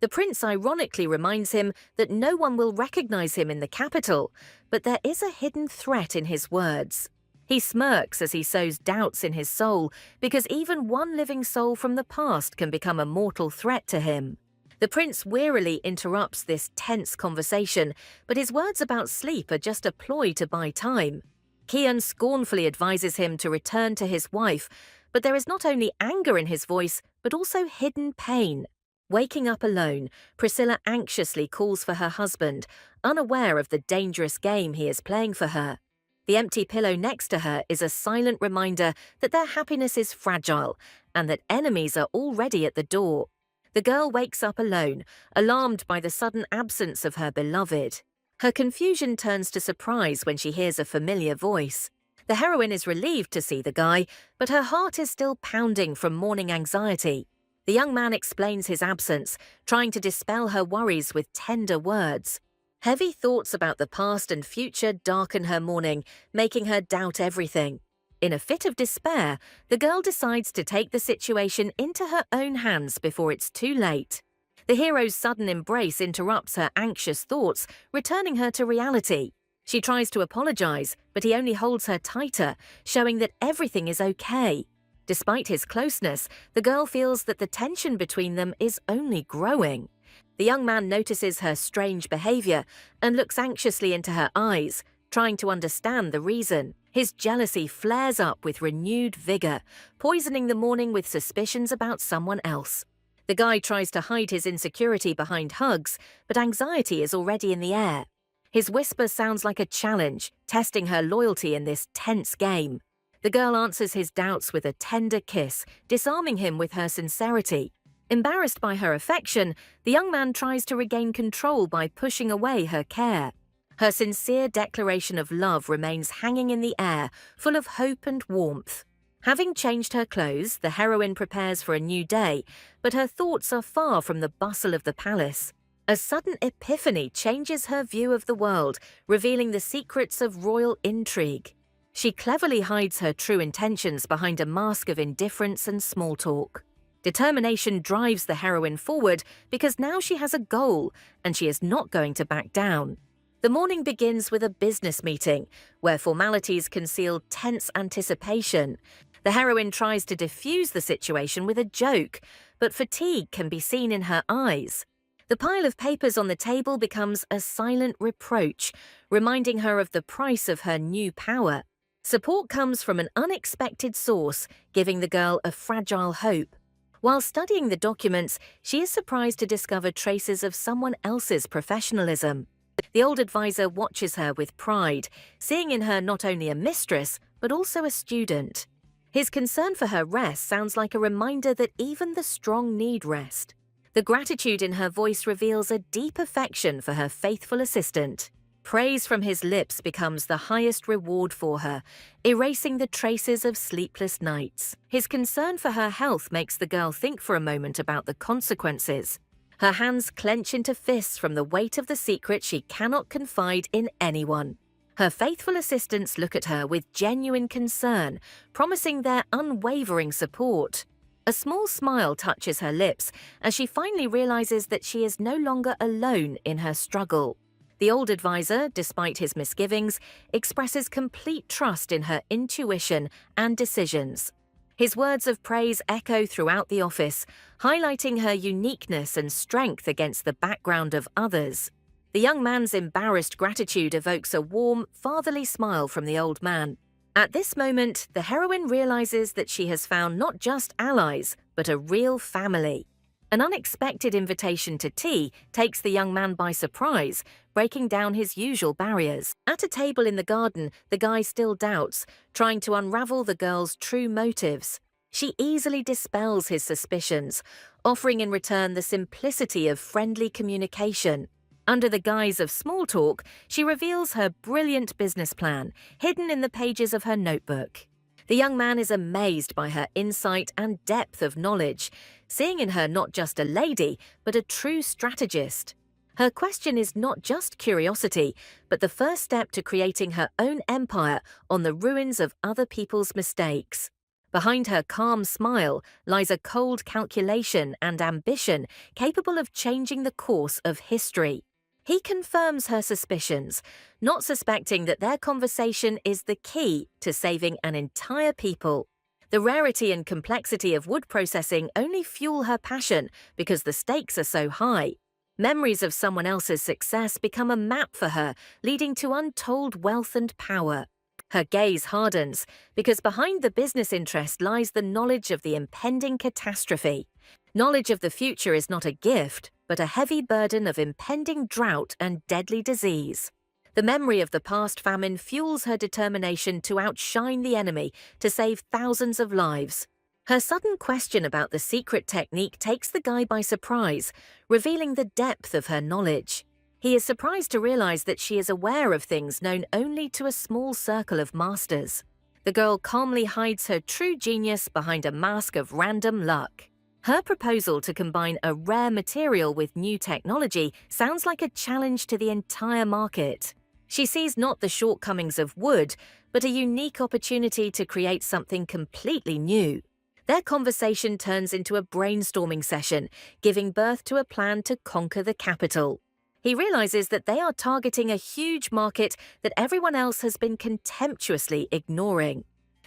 The prince ironically reminds him that no one will recognize him in the capital, but there is a hidden threat in his words. He smirks as he sows doubts in his soul, because even one living soul from the past can become a mortal threat to him. The prince wearily interrupts this tense conversation, but his words about sleep are just a ploy to buy time. Kian scornfully advises him to return to his wife, but there is not only anger in his voice, but also hidden pain. Waking up alone, Priscilla anxiously calls for her husband, unaware of the dangerous game he is playing for her. The empty pillow next to her is a silent reminder that their happiness is fragile and that enemies are already at the door. The girl wakes up alone, alarmed by the sudden absence of her beloved. Her confusion turns to surprise when she hears a familiar voice. The heroine is relieved to see the guy, but her heart is still pounding from morning anxiety. The young man explains his absence, trying to dispel her worries with tender words. Heavy thoughts about the past and future darken her morning, making her doubt everything. In a fit of despair, the girl decides to take the situation into her own hands before it's too late. The hero's sudden embrace interrupts her anxious thoughts, returning her to reality. She tries to apologize, but he only holds her tighter, showing that everything is okay. Despite his closeness, the girl feels that the tension between them is only growing. The young man notices her strange behavior and looks anxiously into her eyes, trying to understand the reason. His jealousy flares up with renewed vigor, poisoning the morning with suspicions about someone else. The guy tries to hide his insecurity behind hugs, but anxiety is already in the air. His whisper sounds like a challenge, testing her loyalty in this tense game. The girl answers his doubts with a tender kiss, disarming him with her sincerity. Embarrassed by her affection, the young man tries to regain control by pushing away her care. Her sincere declaration of love remains hanging in the air, full of hope and warmth. Having changed her clothes, the heroine prepares for a new day, but her thoughts are far from the bustle of the palace. A sudden epiphany changes her view of the world, revealing the secrets of royal intrigue. She cleverly hides her true intentions behind a mask of indifference and small talk. Determination drives the heroine forward because now she has a goal, and she is not going to back down. The morning begins with a business meeting, where formalities conceal tense anticipation. The heroine tries to diffuse the situation with a joke, but fatigue can be seen in her eyes. The pile of papers on the table becomes a silent reproach, reminding her of the price of her new power. Support comes from an unexpected source, giving the girl a fragile hope. While studying the documents, she is surprised to discover traces of someone else's professionalism. The old advisor watches her with pride, seeing in her not only a mistress, but also a student. His concern for her rest sounds like a reminder that even the strong need rest. The gratitude in her voice reveals a deep affection for her faithful assistant. Praise from his lips becomes the highest reward for her, erasing the traces of sleepless nights. His concern for her health makes the girl think for a moment about the consequences. Her hands clench into fists from the weight of the secret she cannot confide in anyone. Her faithful assistants look at her with genuine concern, promising their unwavering support. A small smile touches her lips as she finally realizes that she is no longer alone in her struggle. The old advisor, despite his misgivings, expresses complete trust in her intuition and decisions. His words of praise echo throughout the office, highlighting her uniqueness and strength against the background of others. The young man's embarrassed gratitude evokes a warm, fatherly smile from the old man. At this moment, the heroine realizes that she has found not just allies, but a real family. An unexpected invitation to tea takes the young man by surprise, breaking down his usual barriers. At a table in the garden, the guy still doubts, trying to unravel the girl's true motives. She easily dispels his suspicions, offering in return the simplicity of friendly communication. Under the guise of small talk, she reveals her brilliant business plan, hidden in the pages of her notebook. The young man is amazed by her insight and depth of knowledge, seeing in her not just a lady, but a true strategist. Her question is not just curiosity, but the first step to creating her own empire on the ruins of other people's mistakes. Behind her calm smile lies a cold calculation and ambition capable of changing the course of history. He confirms her suspicions, not suspecting that their conversation is the key to saving an entire people. The rarity and complexity of wood processing only fuel her passion because the stakes are so high. Memories of someone else's success become a map for her, leading to untold wealth and power. Her gaze hardens because behind the business interest lies the knowledge of the impending catastrophe. Knowledge of the future is not a gift, but a heavy burden of impending drought and deadly disease. The memory of the past famine fuels her determination to outshine the enemy to save thousands of lives. Her sudden question about the secret technique takes the guy by surprise, revealing the depth of her knowledge. He is surprised to realize that she is aware of things known only to a small circle of masters. The girl calmly hides her true genius behind a mask of random luck. Her proposal to combine a rare material with new technology sounds like a challenge to the entire market. She sees not the shortcomings of wood, but a unique opportunity to create something completely new. Their conversation turns into a brainstorming session, giving birth to a plan to conquer the capital. He realizes that they are targeting a huge market that everyone else has been contemptuously ignoring.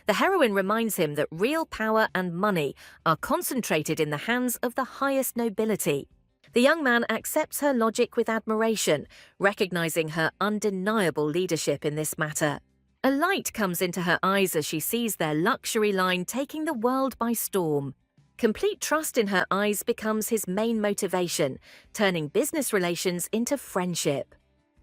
The heroine reminds him that real power and money are concentrated in the hands of the highest nobility. The young man accepts her logic with admiration, recognizing her undeniable leadership in this matter. A light comes into her eyes as she sees their luxury line taking the world by storm. Complete trust in her eyes becomes his main motivation, turning business relations into friendship.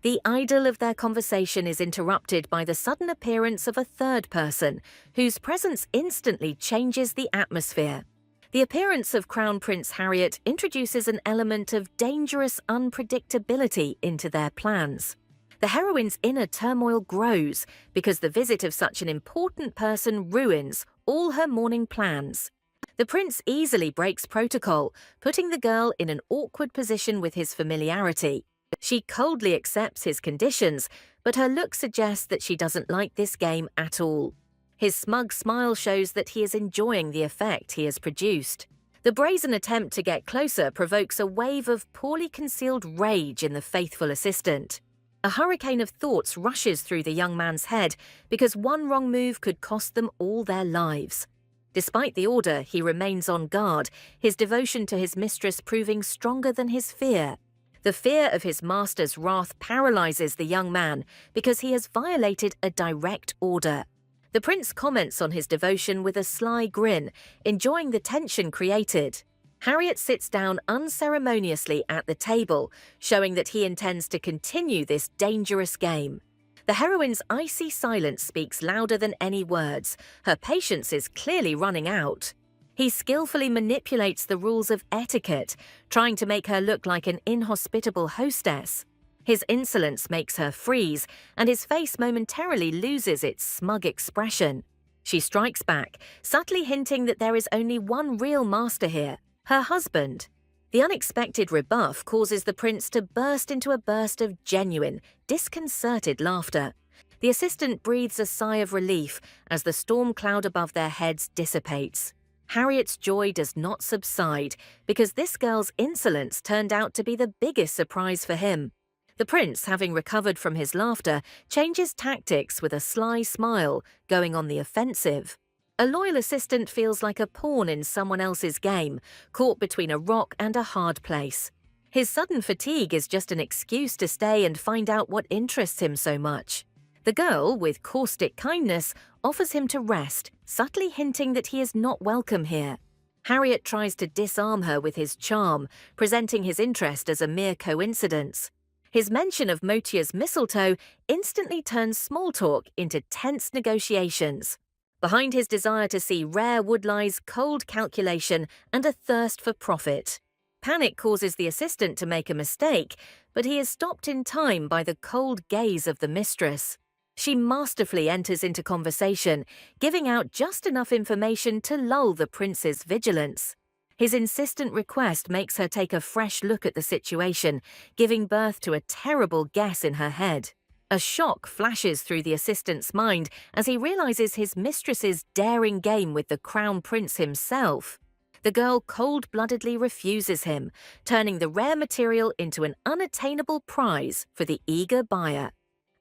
The idyll of their conversation is interrupted by the sudden appearance of a third person, whose presence instantly changes the atmosphere. The appearance of Crown Prince Harriet introduces an element of dangerous unpredictability into their plans. The heroine's inner turmoil grows because the visit of such an important person ruins all her morning plans. The prince easily breaks protocol, putting the girl in an awkward position with his familiarity. She coldly accepts his conditions, but her look suggests that she doesn't like this game at all. His smug smile shows that he is enjoying the effect he has produced. The brazen attempt to get closer provokes a wave of poorly concealed rage in the faithful assistant. A hurricane of thoughts rushes through the young man's head because one wrong move could cost them all their lives. Despite the order, he remains on guard, his devotion to his mistress proving stronger than his fear. The fear of his master's wrath paralyzes the young man because he has violated a direct order. The prince comments on his devotion with a sly grin, enjoying the tension created. Harriet sits down unceremoniously at the table, showing that he intends to continue this dangerous game. The heroine's icy silence speaks louder than any words. Her patience is clearly running out. He skillfully manipulates the rules of etiquette, trying to make her look like an inhospitable hostess. His insolence makes her freeze, and his face momentarily loses its smug expression. She strikes back, subtly hinting that there is only one real master here, her husband. The unexpected rebuff causes the prince to burst into a burst of genuine, disconcerted laughter. The assistant breathes a sigh of relief as the storm cloud above their heads dissipates. Harriet's joy does not subside because this girl's insolence turned out to be the biggest surprise for him. The prince, having recovered from his laughter, changes tactics with a sly smile, going on the offensive. A loyal assistant feels like a pawn in someone else's game, caught between a rock and a hard place. His sudden fatigue is just an excuse to stay and find out what interests him so much. The girl, with caustic kindness, offers him to rest, subtly hinting that he is not welcome here. Harriet tries to disarm her with his charm, presenting his interest as a mere coincidence. His mention of Motia's mistletoe instantly turns small talk into tense negotiations. Behind his desire to see rare wood lies cold calculation and a thirst for profit. Panic causes the assistant to make a mistake, but he is stopped in time by the cold gaze of the mistress. She masterfully enters into conversation, giving out just enough information to lull the prince's vigilance. His insistent request makes her take a fresh look at the situation, giving birth to a terrible guess in her head. A shock flashes through the assistant's mind as he realizes his mistress's daring game with the crown prince himself. The girl cold-bloodedly refuses him, turning the rare material into an unattainable prize for the eager buyer.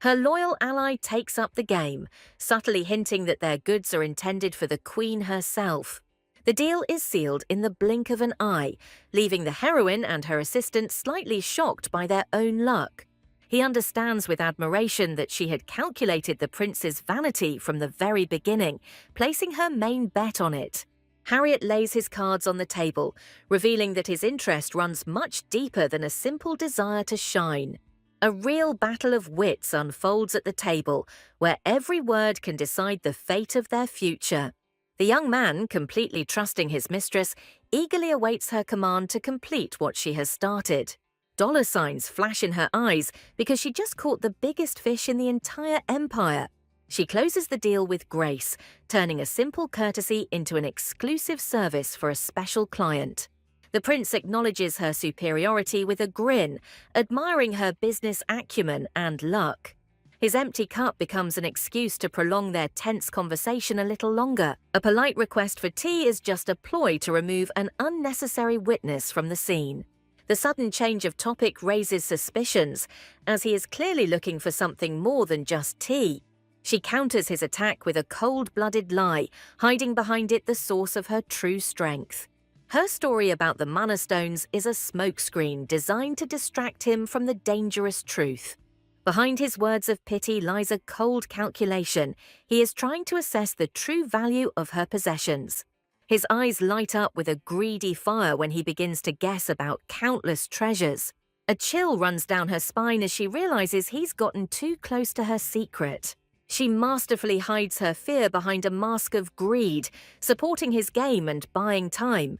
Her loyal ally takes up the game, subtly hinting that their goods are intended for the queen herself. The deal is sealed in the blink of an eye, leaving the heroine and her assistant slightly shocked by their own luck. He understands with admiration that she had calculated the prince's vanity from the very beginning, placing her main bet on it. Harriet lays his cards on the table, revealing that his interest runs much deeper than a simple desire to shine. A real battle of wits unfolds at the table, where every word can decide the fate of their future. The young man, completely trusting his mistress, eagerly awaits her command to complete what she has started. Dollar signs flash in her eyes because she just caught the biggest fish in the entire empire. She closes the deal with grace, turning a simple courtesy into an exclusive service for a special client. The prince acknowledges her superiority with a grin, admiring her business acumen and luck. His empty cup becomes an excuse to prolong their tense conversation a little longer. A polite request for tea is just a ploy to remove an unnecessary witness from the scene. The sudden change of topic raises suspicions, as he is clearly looking for something more than just tea. She counters his attack with a cold-blooded lie, hiding behind it the source of her true strength. Her story about the mana stones is a smokescreen designed to distract him from the dangerous truth. Behind his words of pity lies a cold calculation. He is trying to assess the true value of her possessions. His eyes light up with a greedy fire when he begins to guess about countless treasures. A chill runs down her spine as she realizes he's gotten too close to her secret. She masterfully hides her fear behind a mask of greed, supporting his game and buying time.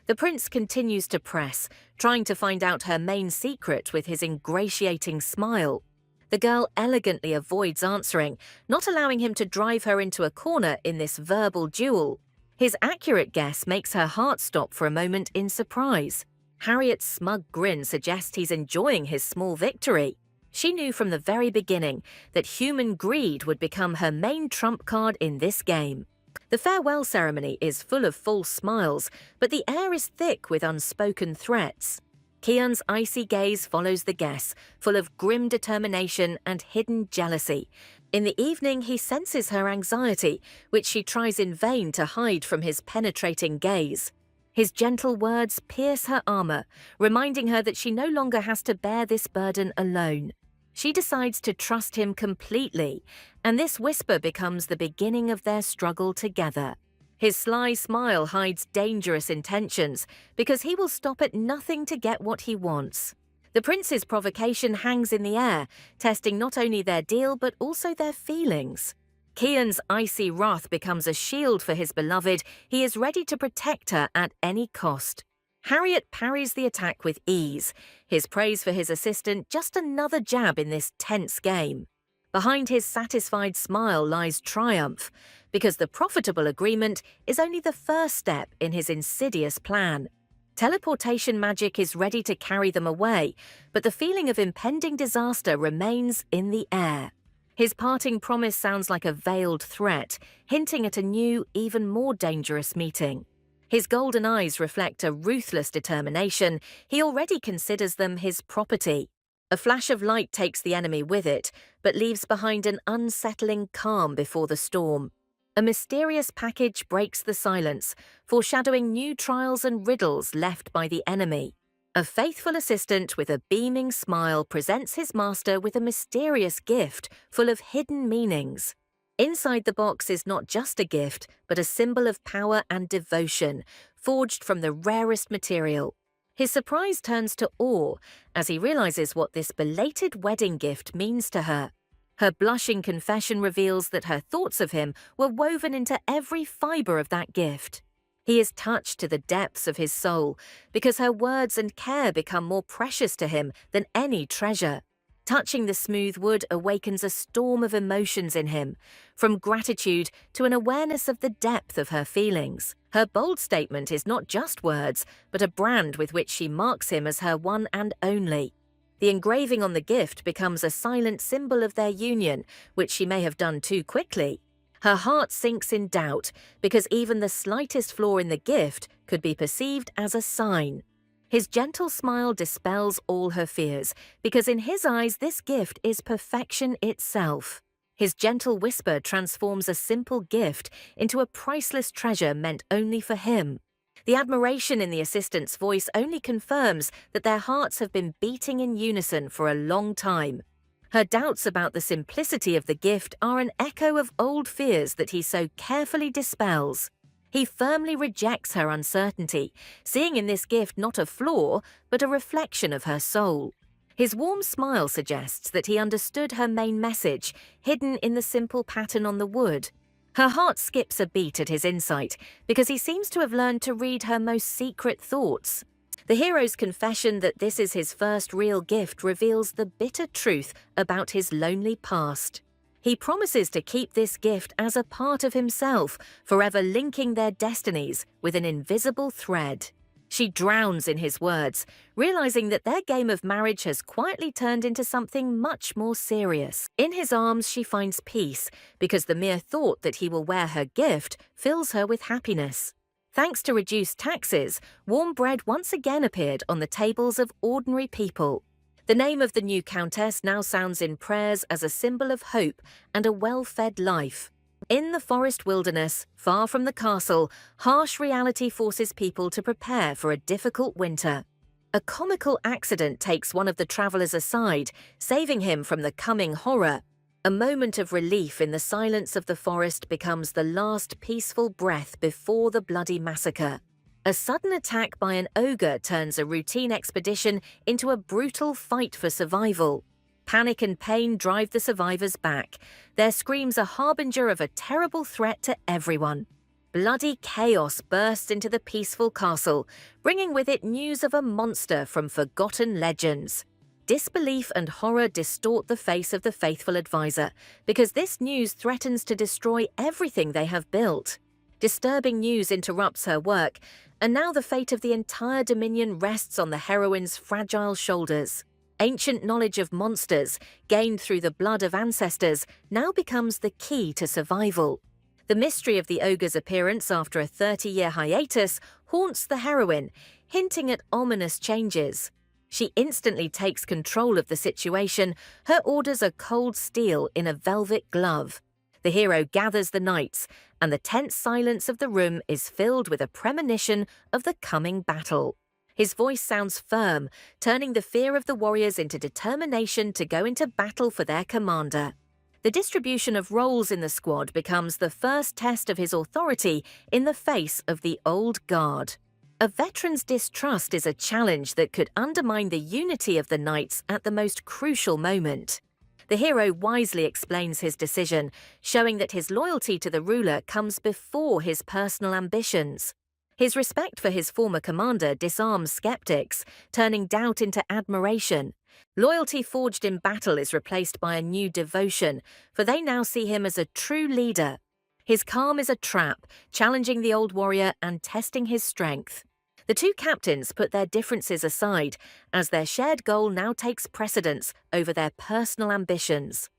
The prince continues to press, trying to find out her main secret with his ingratiating smile. The girl elegantly avoids answering, not allowing him to drive her into a corner in this verbal duel. His accurate guess makes her heart stop for a moment in surprise. Harriet's smug grin suggests he's enjoying his small victory. She knew from the very beginning that human greed would become her main trump card in this game. The farewell ceremony is full of false smiles, but the air is thick with unspoken threats. Kian's icy gaze follows the guests, full of grim determination and hidden jealousy. In the evening, he senses her anxiety, which she tries in vain to hide from his penetrating gaze. His gentle words pierce her armor, reminding her that she no longer has to bear this burden alone. She decides to trust him completely, and this whisper becomes the beginning of their struggle together. His sly smile hides dangerous intentions because he will stop at nothing to get what he wants. The prince's provocation hangs in the air, testing not only their deal but also their feelings. Kian's icy wrath becomes a shield for his beloved. He is ready to protect her at any cost. Harriet parries the attack with ease, his praise for his assistant just another jab in this tense game. Behind his satisfied smile lies triumph, because the profitable agreement is only the first step in his insidious plan. Teleportation magic is ready to carry them away, but the feeling of impending disaster remains in the air. His parting promise sounds like a veiled threat, hinting at a new, even more dangerous meeting. His golden eyes reflect a ruthless determination. He already considers them his property. A flash of light takes the enemy with it, but leaves behind an unsettling calm before the storm. A mysterious package breaks the silence, foreshadowing new trials and riddles left by the enemy. A faithful assistant with a beaming smile presents his master with a mysterious gift full of hidden meanings. Inside the box is not just a gift, but a symbol of power and devotion, forged from the rarest material. His surprise turns to awe as he realizes what this belated wedding gift means to her. Her blushing confession reveals that her thoughts of him were woven into every fiber of that gift. He is touched to the depths of his soul because her words and care become more precious to him than any treasure. Touching the smooth wood awakens a storm of emotions in him, from gratitude to an awareness of the depth of her feelings. Her bold statement is not just words, but a brand with which she marks him as her one and only. The engraving on the gift becomes a silent symbol of their union, which she may have done too quickly. Her heart sinks in doubt because even the slightest flaw in the gift could be perceived as a sign. His gentle smile dispels all her fears, because in his eyes this gift is perfection itself. His gentle whisper transforms a simple gift into a priceless treasure meant only for him. The admiration in the assistant's voice only confirms that their hearts have been beating in unison for a long time. Her doubts about the simplicity of the gift are an echo of old fears that he so carefully dispels. He firmly rejects her uncertainty, seeing in this gift not a flaw, but a reflection of her soul. His warm smile suggests that he understood her main message, hidden in the simple pattern on the wood. Her heart skips a beat at his insight, because he seems to have learned to read her most secret thoughts. The hero's confession that this is his first real gift reveals the bitter truth about his lonely past. He promises to keep this gift as a part of himself, forever linking their destinies with an invisible thread. She drowns in his words, realizing that their game of marriage has quietly turned into something much more serious. In his arms, she finds peace, because the mere thought that he will wear her gift fills her with happiness. Thanks to reduced taxes, warm bread once again appeared on the tables of ordinary people. The name of the new countess now sounds in prayers as a symbol of hope and a well-fed life. In the forest wilderness, far from the castle, harsh reality forces people to prepare for a difficult winter. A comical accident takes one of the travelers aside, saving him from the coming horror. A moment of relief in the silence of the forest becomes the last peaceful breath before the bloody massacre. A sudden attack by an ogre turns a routine expedition into a brutal fight for survival. Panic and pain drive the survivors back. Their screams a harbinger of a terrible threat to everyone. Bloody chaos bursts into the peaceful castle, bringing with it news of a monster from forgotten legends. Disbelief and horror distort the face of the faithful advisor, because this news threatens to destroy everything they have built. Disturbing news interrupts her work, and now the fate of the entire dominion rests on the heroine's fragile shoulders. Ancient knowledge of monsters, gained through the blood of ancestors, now becomes the key to survival. The mystery of the ogre's appearance after a 30-year hiatus haunts the heroine, hinting at ominous changes. She instantly takes control of the situation, her orders are cold steel in a velvet glove. The hero gathers the knights, and the tense silence of the room is filled with a premonition of the coming battle. His voice sounds firm, turning the fear of the warriors into determination to go into battle for their commander. The distribution of roles in the squad becomes the first test of his authority in the face of the old guard. A veteran's distrust is a challenge that could undermine the unity of the knights at the most crucial moment. The hero wisely explains his decision, showing that his loyalty to the ruler comes before his personal ambitions. His respect for his former commander disarms skeptics, turning doubt into admiration. Loyalty forged in battle is replaced by a new devotion, for they now see him as a true leader. His calm is a trap, challenging the old warrior and testing his strength. The two captains put their differences aside, as their shared goal now takes precedence over their personal ambitions.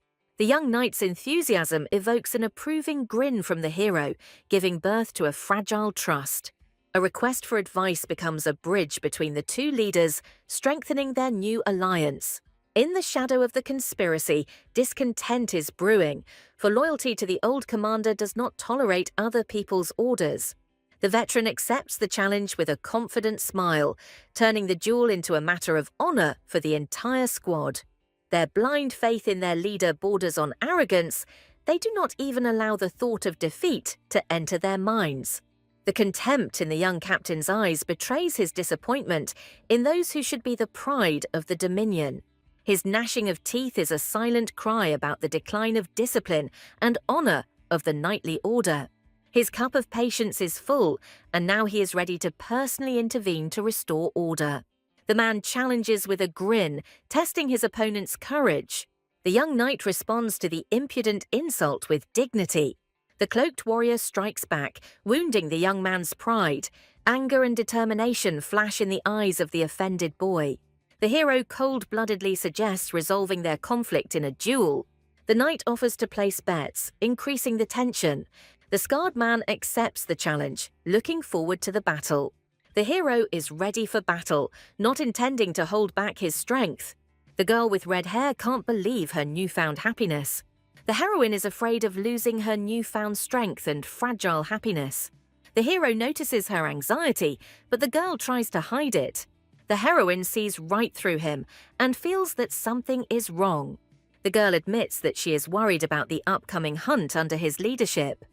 The young knight's enthusiasm evokes an approving grin from the hero, giving birth to a fragile trust. A request for advice becomes a bridge between the two leaders, strengthening their new alliance. In the shadow of the conspiracy, discontent is brewing, for loyalty to the old commander does not tolerate other people's orders. The veteran accepts the challenge with a confident smile, turning the duel into a matter of honor for the entire squad. Their blind faith in their leader borders on arrogance. They do not even allow the thought of defeat to enter their minds. The contempt in the young captain's eyes betrays his disappointment in those who should be the pride of the Dominion. His gnashing of teeth is a silent cry about the decline of discipline and honor of the knightly order. His cup of patience is full, and now he is ready to personally intervene to restore order. The man challenges with a grin, testing his opponent's courage. The young knight responds to the impudent insult with dignity. The cloaked warrior strikes back, wounding the young man's pride. Anger and determination flash in the eyes of the offended boy. The hero cold-bloodedly suggests resolving their conflict in a duel. The knight offers to place bets, increasing the tension. The scarred man accepts the challenge, looking forward to the battle. The hero is ready for battle, not intending to hold back his strength. The girl with red hair can't believe her newfound happiness. The heroine is afraid of losing her newfound strength and fragile happiness. The hero notices her anxiety, but the girl tries to hide it. The heroine sees right through him and feels that something is wrong. The girl admits that she is worried about the upcoming hunt under his leadership.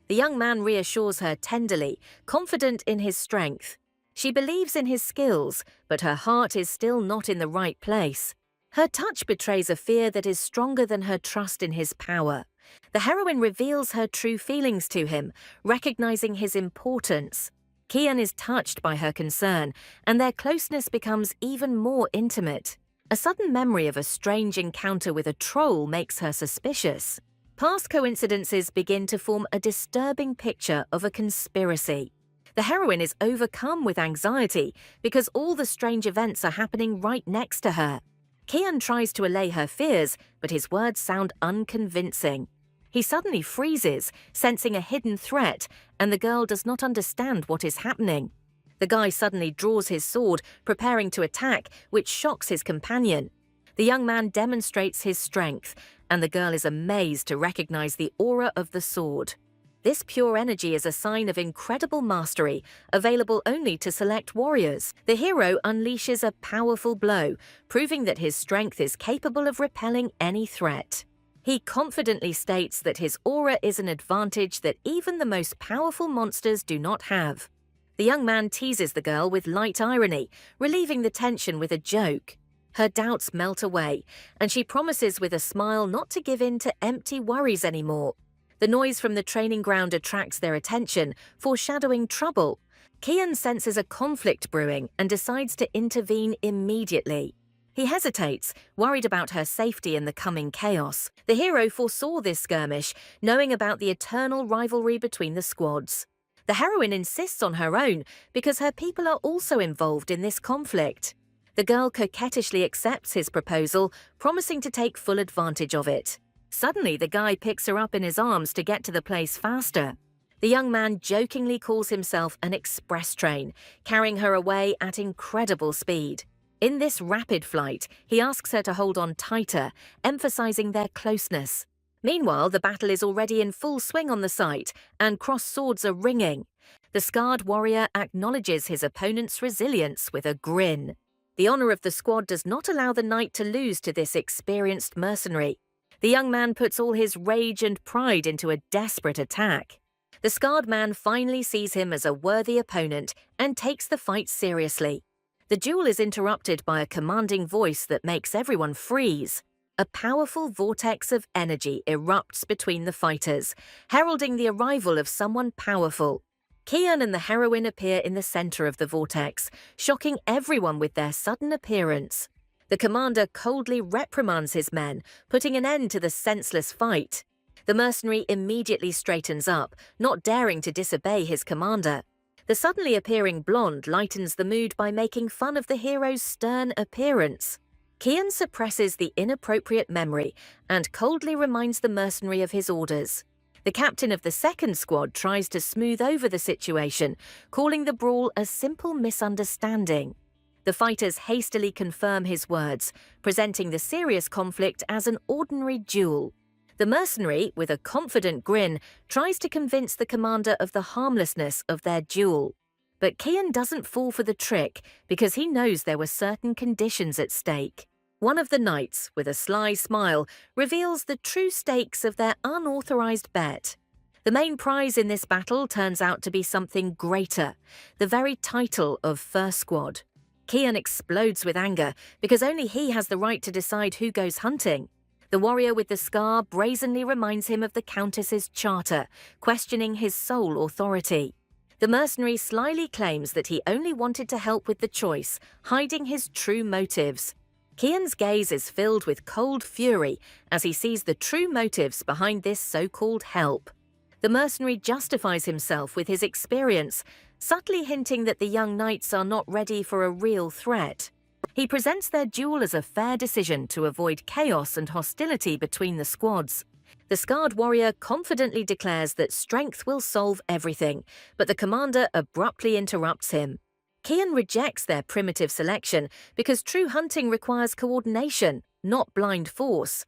The young man reassures her tenderly, confident in his strength. She believes in his skills, but her heart is still not in the right place. Her touch betrays a fear that is stronger than her trust in his power. The heroine reveals her true feelings to him, recognizing his importance. Kian is touched by her concern, and their closeness becomes even more intimate. A sudden memory of a strange encounter with a troll makes her suspicious. Past coincidences begin to form a disturbing picture of a conspiracy. The heroine is overcome with anxiety because all the strange events are happening right next to her. Kian tries to allay her fears, but his words sound unconvincing. He suddenly freezes, sensing a hidden threat, and the girl does not understand what is happening. The guy suddenly draws his sword, preparing to attack, which shocks his companion. The young man demonstrates his strength, and the girl is amazed to recognize the aura of the sword. This pure energy is a sign of incredible mastery, available only to select warriors. The hero unleashes a powerful blow, proving that his strength is capable of repelling any threat. He confidently states that his aura is an advantage that even the most powerful monsters do not have. The young man teases the girl with light irony, relieving the tension with a joke. Her doubts melt away, and she promises with a smile not to give in to empty worries anymore. The noise from the training ground attracts their attention, foreshadowing trouble. Kian senses a conflict brewing and decides to intervene immediately. He hesitates, worried about her safety in the coming chaos. The hero foresaw this skirmish, knowing about the eternal rivalry between the squads. The heroine insists on her own because her people are also involved in this conflict. The girl coquettishly accepts his proposal, promising to take full advantage of it. Suddenly, the guy picks her up in his arms to get to the place faster. The young man jokingly calls himself an express train, carrying her away at incredible speed. In this rapid flight, he asks her to hold on tighter, emphasizing their closeness. Meanwhile, the battle is already in full swing on the site, and crossed swords are ringing. The scarred warrior acknowledges his opponent's resilience with a grin. The honor of the squad does not allow the knight to lose to this experienced mercenary. The young man puts all his rage and pride into a desperate attack. The scarred man finally sees him as a worthy opponent and takes the fight seriously. The duel is interrupted by a commanding voice that makes everyone freeze. A powerful vortex of energy erupts between the fighters, heralding the arrival of someone powerful. Kian and the heroine appear in the center of the vortex, shocking everyone with their sudden appearance. The commander coldly reprimands his men, putting an end to the senseless fight. The mercenary immediately straightens up, not daring to disobey his commander. The suddenly appearing blonde lightens the mood by making fun of the hero's stern appearance. Kian suppresses the inappropriate memory and coldly reminds the mercenary of his orders. The captain of the second squad tries to smooth over the situation, calling the brawl a simple misunderstanding. The fighters hastily confirm his words, presenting the serious conflict as an ordinary duel. The mercenary, with a confident grin, tries to convince the commander of the harmlessness of their duel. But Kian doesn't fall for the trick because he knows there were certain conditions at stake. One of the knights, with a sly smile, reveals the true stakes of their unauthorized bet. The main prize in this battle turns out to be something greater, the very title of First Squad. Kian explodes with anger because only he has the right to decide who goes hunting. The warrior with the scar brazenly reminds him of the Countess's charter, questioning his sole authority. The mercenary slyly claims that he only wanted to help with the choice, hiding his true motives. Kian's gaze is filled with cold fury as he sees the true motives behind this so-called help. The mercenary justifies himself with his experience, subtly hinting that the young knights are not ready for a real threat. He presents their duel as a fair decision to avoid chaos and hostility between the squads. The scarred warrior confidently declares that strength will solve everything, but the commander abruptly interrupts him. Kian rejects their primitive selection because true hunting requires coordination, not blind force.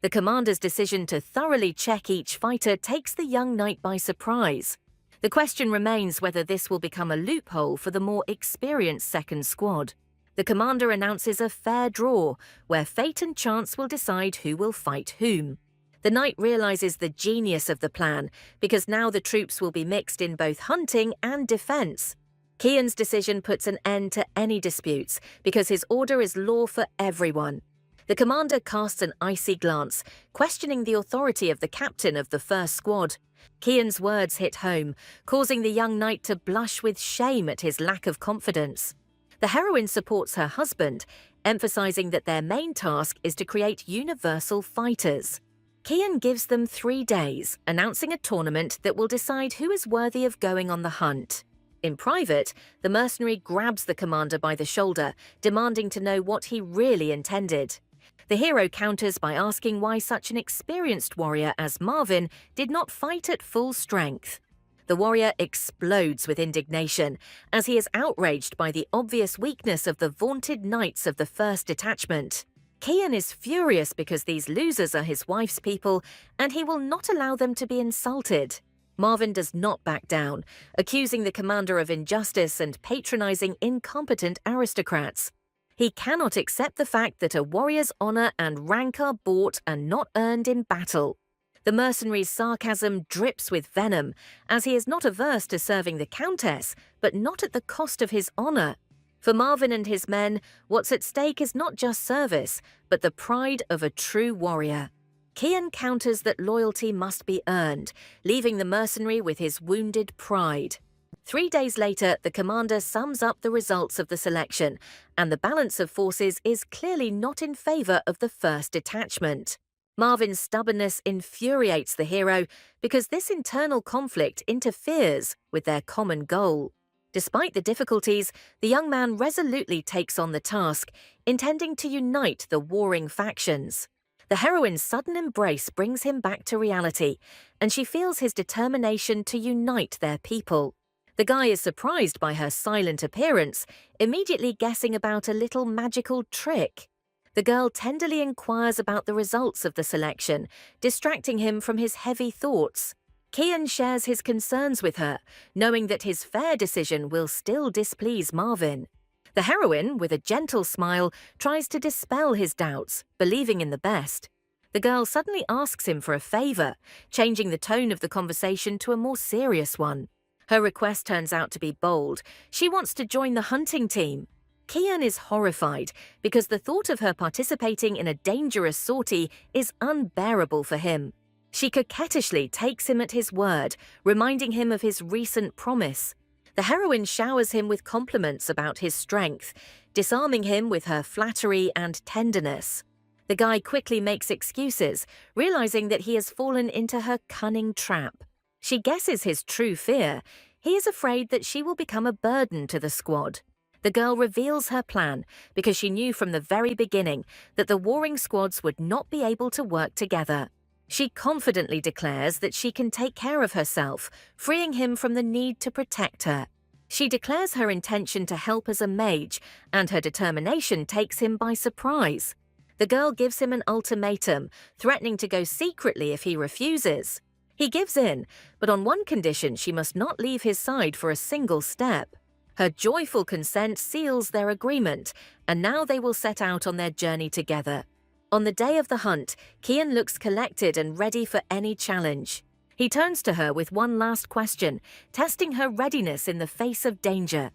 The commander's decision to thoroughly check each fighter takes the young knight by surprise. The question remains whether this will become a loophole for the more experienced second squad. The commander announces a fair draw, where fate and chance will decide who will fight whom. The knight realizes the genius of the plan because now the troops will be mixed in both hunting and defense. Kian's decision puts an end to any disputes because his order is law for everyone. The commander casts an icy glance, questioning the authority of the captain of the first squad. Kian's words hit home, causing the young knight to blush with shame at his lack of confidence. The heroine supports her husband, emphasizing that their main task is to create universal fighters. Kian gives them 3 days, announcing a tournament that will decide who is worthy of going on the hunt. In private, the mercenary grabs the commander by the shoulder, demanding to know what he really intended. The hero counters by asking why such an experienced warrior as Marvin did not fight at full strength. The warrior explodes with indignation, as he is outraged by the obvious weakness of the vaunted knights of the first detachment. Kian is furious because these losers are his wife's people, and he will not allow them to be insulted. Marvin does not back down, accusing the commander of injustice and patronizing incompetent aristocrats. He cannot accept the fact that a warrior's honor and rank are bought and not earned in battle. The mercenary's sarcasm drips with venom, as he is not averse to serving the Countess, but not at the cost of his honor. For Marvin and his men, what's at stake is not just service, but the pride of a true warrior. Kian counters that loyalty must be earned, leaving the mercenary with his wounded pride. 3 days later, the commander sums up the results of the selection, and the balance of forces is clearly not in favor of the first detachment. Marvin's stubbornness infuriates the hero because this internal conflict interferes with their common goal. Despite the difficulties, the young man resolutely takes on the task, intending to unite the warring factions. The heroine's sudden embrace brings him back to reality, and she feels his determination to unite their people. The guy is surprised by her silent appearance, immediately guessing about a little magical trick. The girl tenderly inquires about the results of the selection, distracting him from his heavy thoughts. Kian shares his concerns with her, knowing that his fair decision will still displease Marvin. The heroine, with a gentle smile, tries to dispel his doubts, believing in the best. The girl suddenly asks him for a favor, changing the tone of the conversation to a more serious one. Her request turns out to be bold. She wants to join the hunting team. Kian is horrified because the thought of her participating in a dangerous sortie is unbearable for him. She coquettishly takes him at his word, reminding him of his recent promise. The heroine showers him with compliments about his strength, disarming him with her flattery and tenderness. The guy quickly makes excuses, realizing that he has fallen into her cunning trap. She guesses his true fear. He is afraid that she will become a burden to the squad. The girl reveals her plan because she knew from the very beginning that the warring squads would not be able to work together. She confidently declares that she can take care of herself, freeing him from the need to protect her. She declares her intention to help as a mage, and her determination takes him by surprise. The girl gives him an ultimatum, threatening to go secretly if he refuses. He gives in, but on one condition: she must not leave his side for a single step. Her joyful consent seals their agreement, and now they will set out on their journey together. On the day of the hunt, Kian looks collected and ready for any challenge. He turns to her with one last question, testing her readiness in the face of danger.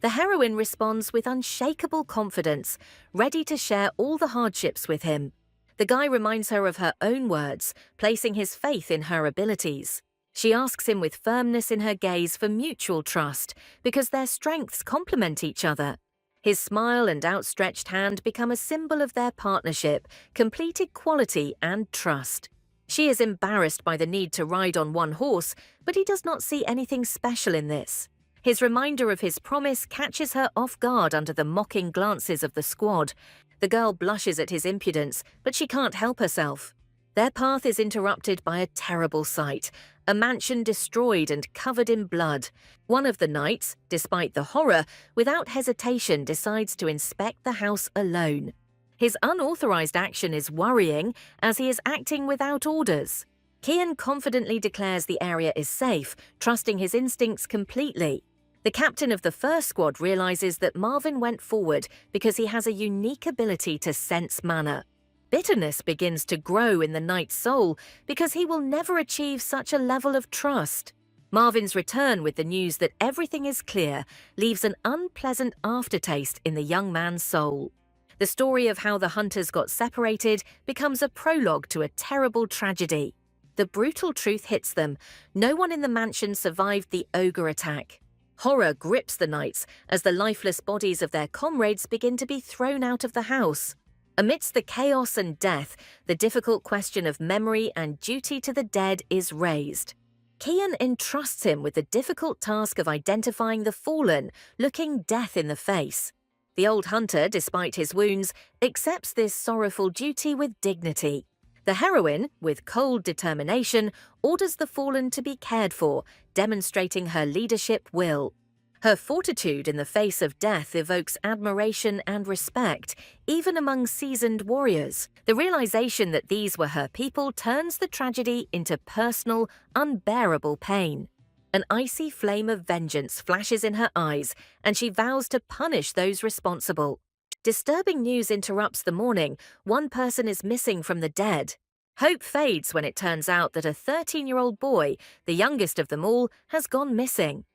The heroine responds with unshakable confidence, ready to share all the hardships with him. The guy reminds her of her own words, placing his faith in her abilities. She asks him with firmness in her gaze for mutual trust, because their strengths complement each other. His smile and outstretched hand become a symbol of their partnership, complete equality and trust. She is embarrassed by the need to ride on one horse, but he does not see anything special in this. His reminder of his promise catches her off guard under the mocking glances of the squad. The girl blushes at his impudence, but she can't help herself. Their path is interrupted by a terrible sight, a mansion destroyed and covered in blood. One of the knights, despite the horror, without hesitation decides to inspect the house alone. His unauthorized action is worrying, as he is acting without orders. Kian confidently declares the area is safe, trusting his instincts completely. The captain of the first squad realizes that Marvin went forward because he has a unique ability to sense manner. Bitterness begins to grow in the knight's soul because he will never achieve such a level of trust. Marvin's return with the news that everything is clear leaves an unpleasant aftertaste in the young man's soul. The story of how the hunters got separated becomes a prologue to a terrible tragedy. The brutal truth hits them: no one in the mansion survived the ogre attack. Horror grips the knights as the lifeless bodies of their comrades begin to be thrown out of the house. Amidst the chaos and death, the difficult question of memory and duty to the dead is raised. Kian entrusts him with the difficult task of identifying the fallen, looking death in the face. The old hunter, despite his wounds, accepts this sorrowful duty with dignity. The heroine, with cold determination, orders the fallen to be cared for, demonstrating her leadership will. Her fortitude in the face of death evokes admiration and respect, even among seasoned warriors. The realization that these were her people turns the tragedy into personal, unbearable pain. An icy flame of vengeance flashes in her eyes, and she vows to punish those responsible. Disturbing news interrupts the morning. One person is missing from the dead. Hope fades when it turns out that a 13-year-old boy, the youngest of them all, has gone missing.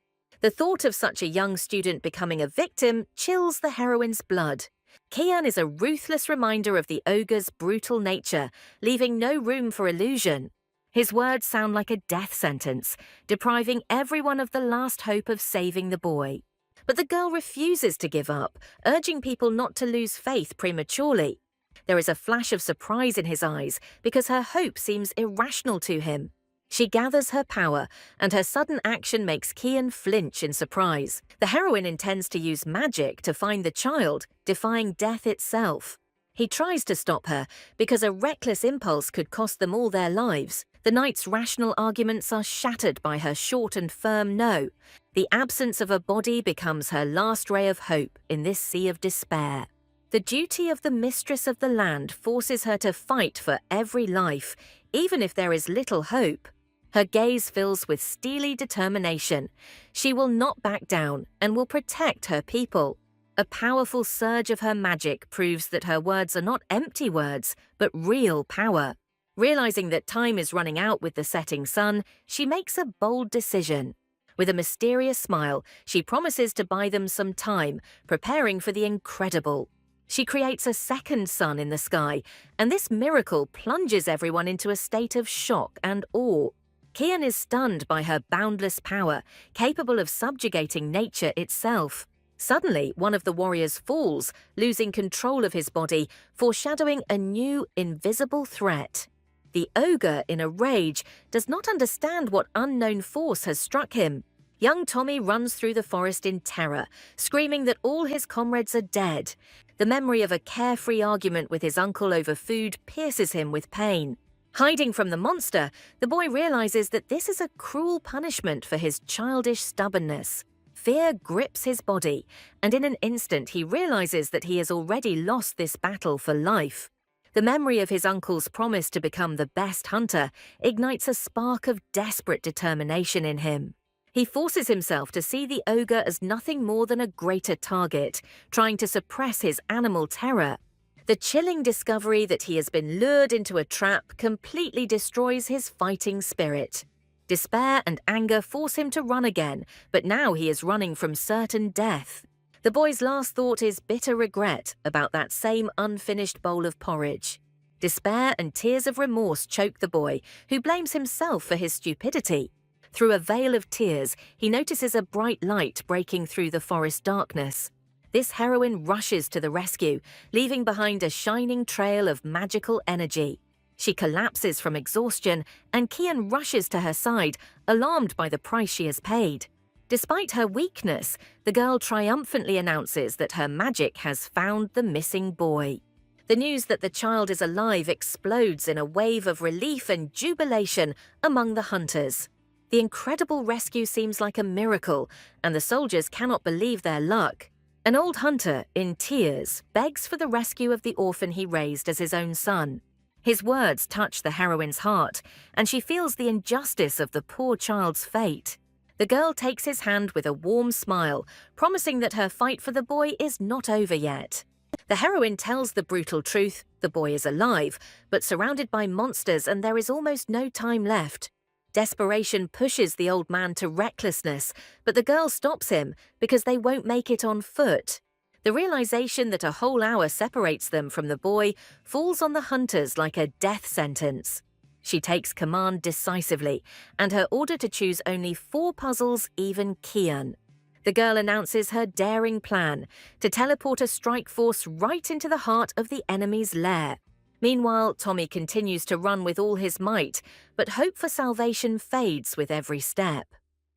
The thought of such a young student becoming a victim chills the heroine's blood. Kian is a ruthless reminder of the ogre's brutal nature, leaving no room for illusion. His words sound like a death sentence, depriving everyone of the last hope of saving the boy. But the girl refuses to give up, urging people not to lose faith prematurely. There is a flash of surprise in his eyes because her hope seems irrational to him. She gathers her power, and her sudden action makes Kian flinch in surprise. The heroine intends to use magic to find the child, defying death itself. He tries to stop her because a reckless impulse could cost them all their lives. The knight's rational arguments are shattered by her short and firm no. The absence of a body becomes her last ray of hope in this sea of despair. The duty of the mistress of the land forces her to fight for every life, even if there is little hope. Her gaze fills with steely determination. She will not back down and will protect her people. A powerful surge of her magic proves that her words are not empty words, but real power. Realizing that time is running out with the setting sun, she makes a bold decision. With a mysterious smile, she promises to buy them some time, preparing for the incredible. She creates a second sun in the sky, and this miracle plunges everyone into a state of shock and awe. Kian is stunned by her boundless power, capable of subjugating nature itself. Suddenly, one of the warriors falls, losing control of his body, foreshadowing a new, invisible threat. The ogre, in a rage, does not understand what unknown force has struck him. Young Tommy runs through the forest in terror, screaming that all his comrades are dead. The memory of a carefree argument with his uncle over food pierces him with pain. Hiding from the monster, the boy realizes that this is a cruel punishment for his childish stubbornness. Fear grips his body, and in an instant he realizes that he has already lost this battle for life. The memory of his uncle's promise to become the best hunter ignites a spark of desperate determination in him. He forces himself to see the ogre as nothing more than a greater target, trying to suppress his animal terror. The chilling discovery that he has been lured into a trap completely destroys his fighting spirit. Despair and anger force him to run again, but now he is running from certain death. The boy's last thought is bitter regret about that same unfinished bowl of porridge. Despair and tears of remorse choke the boy, who blames himself for his stupidity. Through a veil of tears, he notices a bright light breaking through the forest darkness. This heroine rushes to the rescue, leaving behind a shining trail of magical energy. She collapses from exhaustion, and Kian rushes to her side, alarmed by the price she has paid. Despite her weakness, the girl triumphantly announces that her magic has found the missing boy. The news that the child is alive explodes in a wave of relief and jubilation among the hunters. The incredible rescue seems like a miracle, and the soldiers cannot believe their luck. An old hunter, in tears, begs for the rescue of the orphan he raised as his own son. His words touch the heroine's heart, and she feels the injustice of the poor child's fate. The girl takes his hand with a warm smile, promising that her fight for the boy is not over yet. The heroine tells the brutal truth: the boy is alive, but surrounded by monsters, and there is almost no time left. Desperation pushes the old man to recklessness, but the girl stops him because they won't make it on foot. The realization that a whole hour separates them from the boy falls on the hunters like a death sentence. She takes command decisively, and her order to choose only 4 puzzles even Kian. The girl announces her daring plan to teleport a strike force right into the heart of the enemy's lair. Meanwhile, Tommy continues to run with all his might, but hope for salvation fades with every step.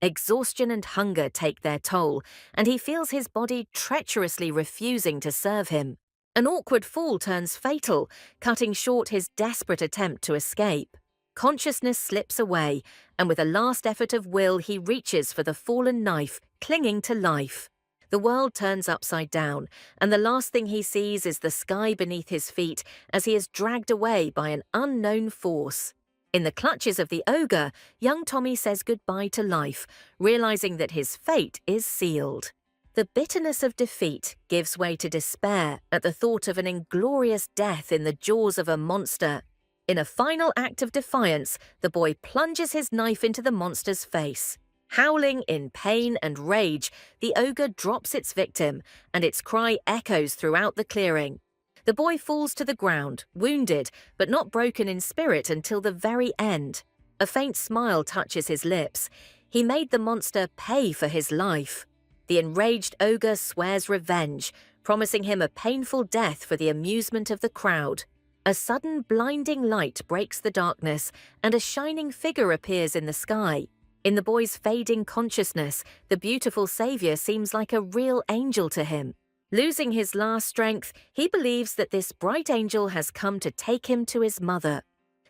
Exhaustion and hunger take their toll, and he feels his body treacherously refusing to serve him. An awkward fall turns fatal, cutting short his desperate attempt to escape. Consciousness slips away, and with a last effort of will, he reaches for the fallen knife, clinging to life. The world turns upside down, and the last thing he sees is the sky beneath his feet as he is dragged away by an unknown force. In the clutches of the ogre, young Tommy says goodbye to life, realizing that his fate is sealed. The bitterness of defeat gives way to despair at the thought of an inglorious death in the jaws of a monster. In a final act of defiance, the boy plunges his knife into the monster's face. Howling in pain and rage, the ogre drops its victim, and its cry echoes throughout the clearing. The boy falls to the ground, wounded, but not broken in spirit until the very end. A faint smile touches his lips. He made the monster pay for his life. The enraged ogre swears revenge, promising him a painful death for the amusement of the crowd. A sudden blinding light breaks the darkness, and a shining figure appears in the sky. In the boy's fading consciousness, the beautiful savior seems like a real angel to him. Losing his last strength, he believes that this bright angel has come to take him to his mother.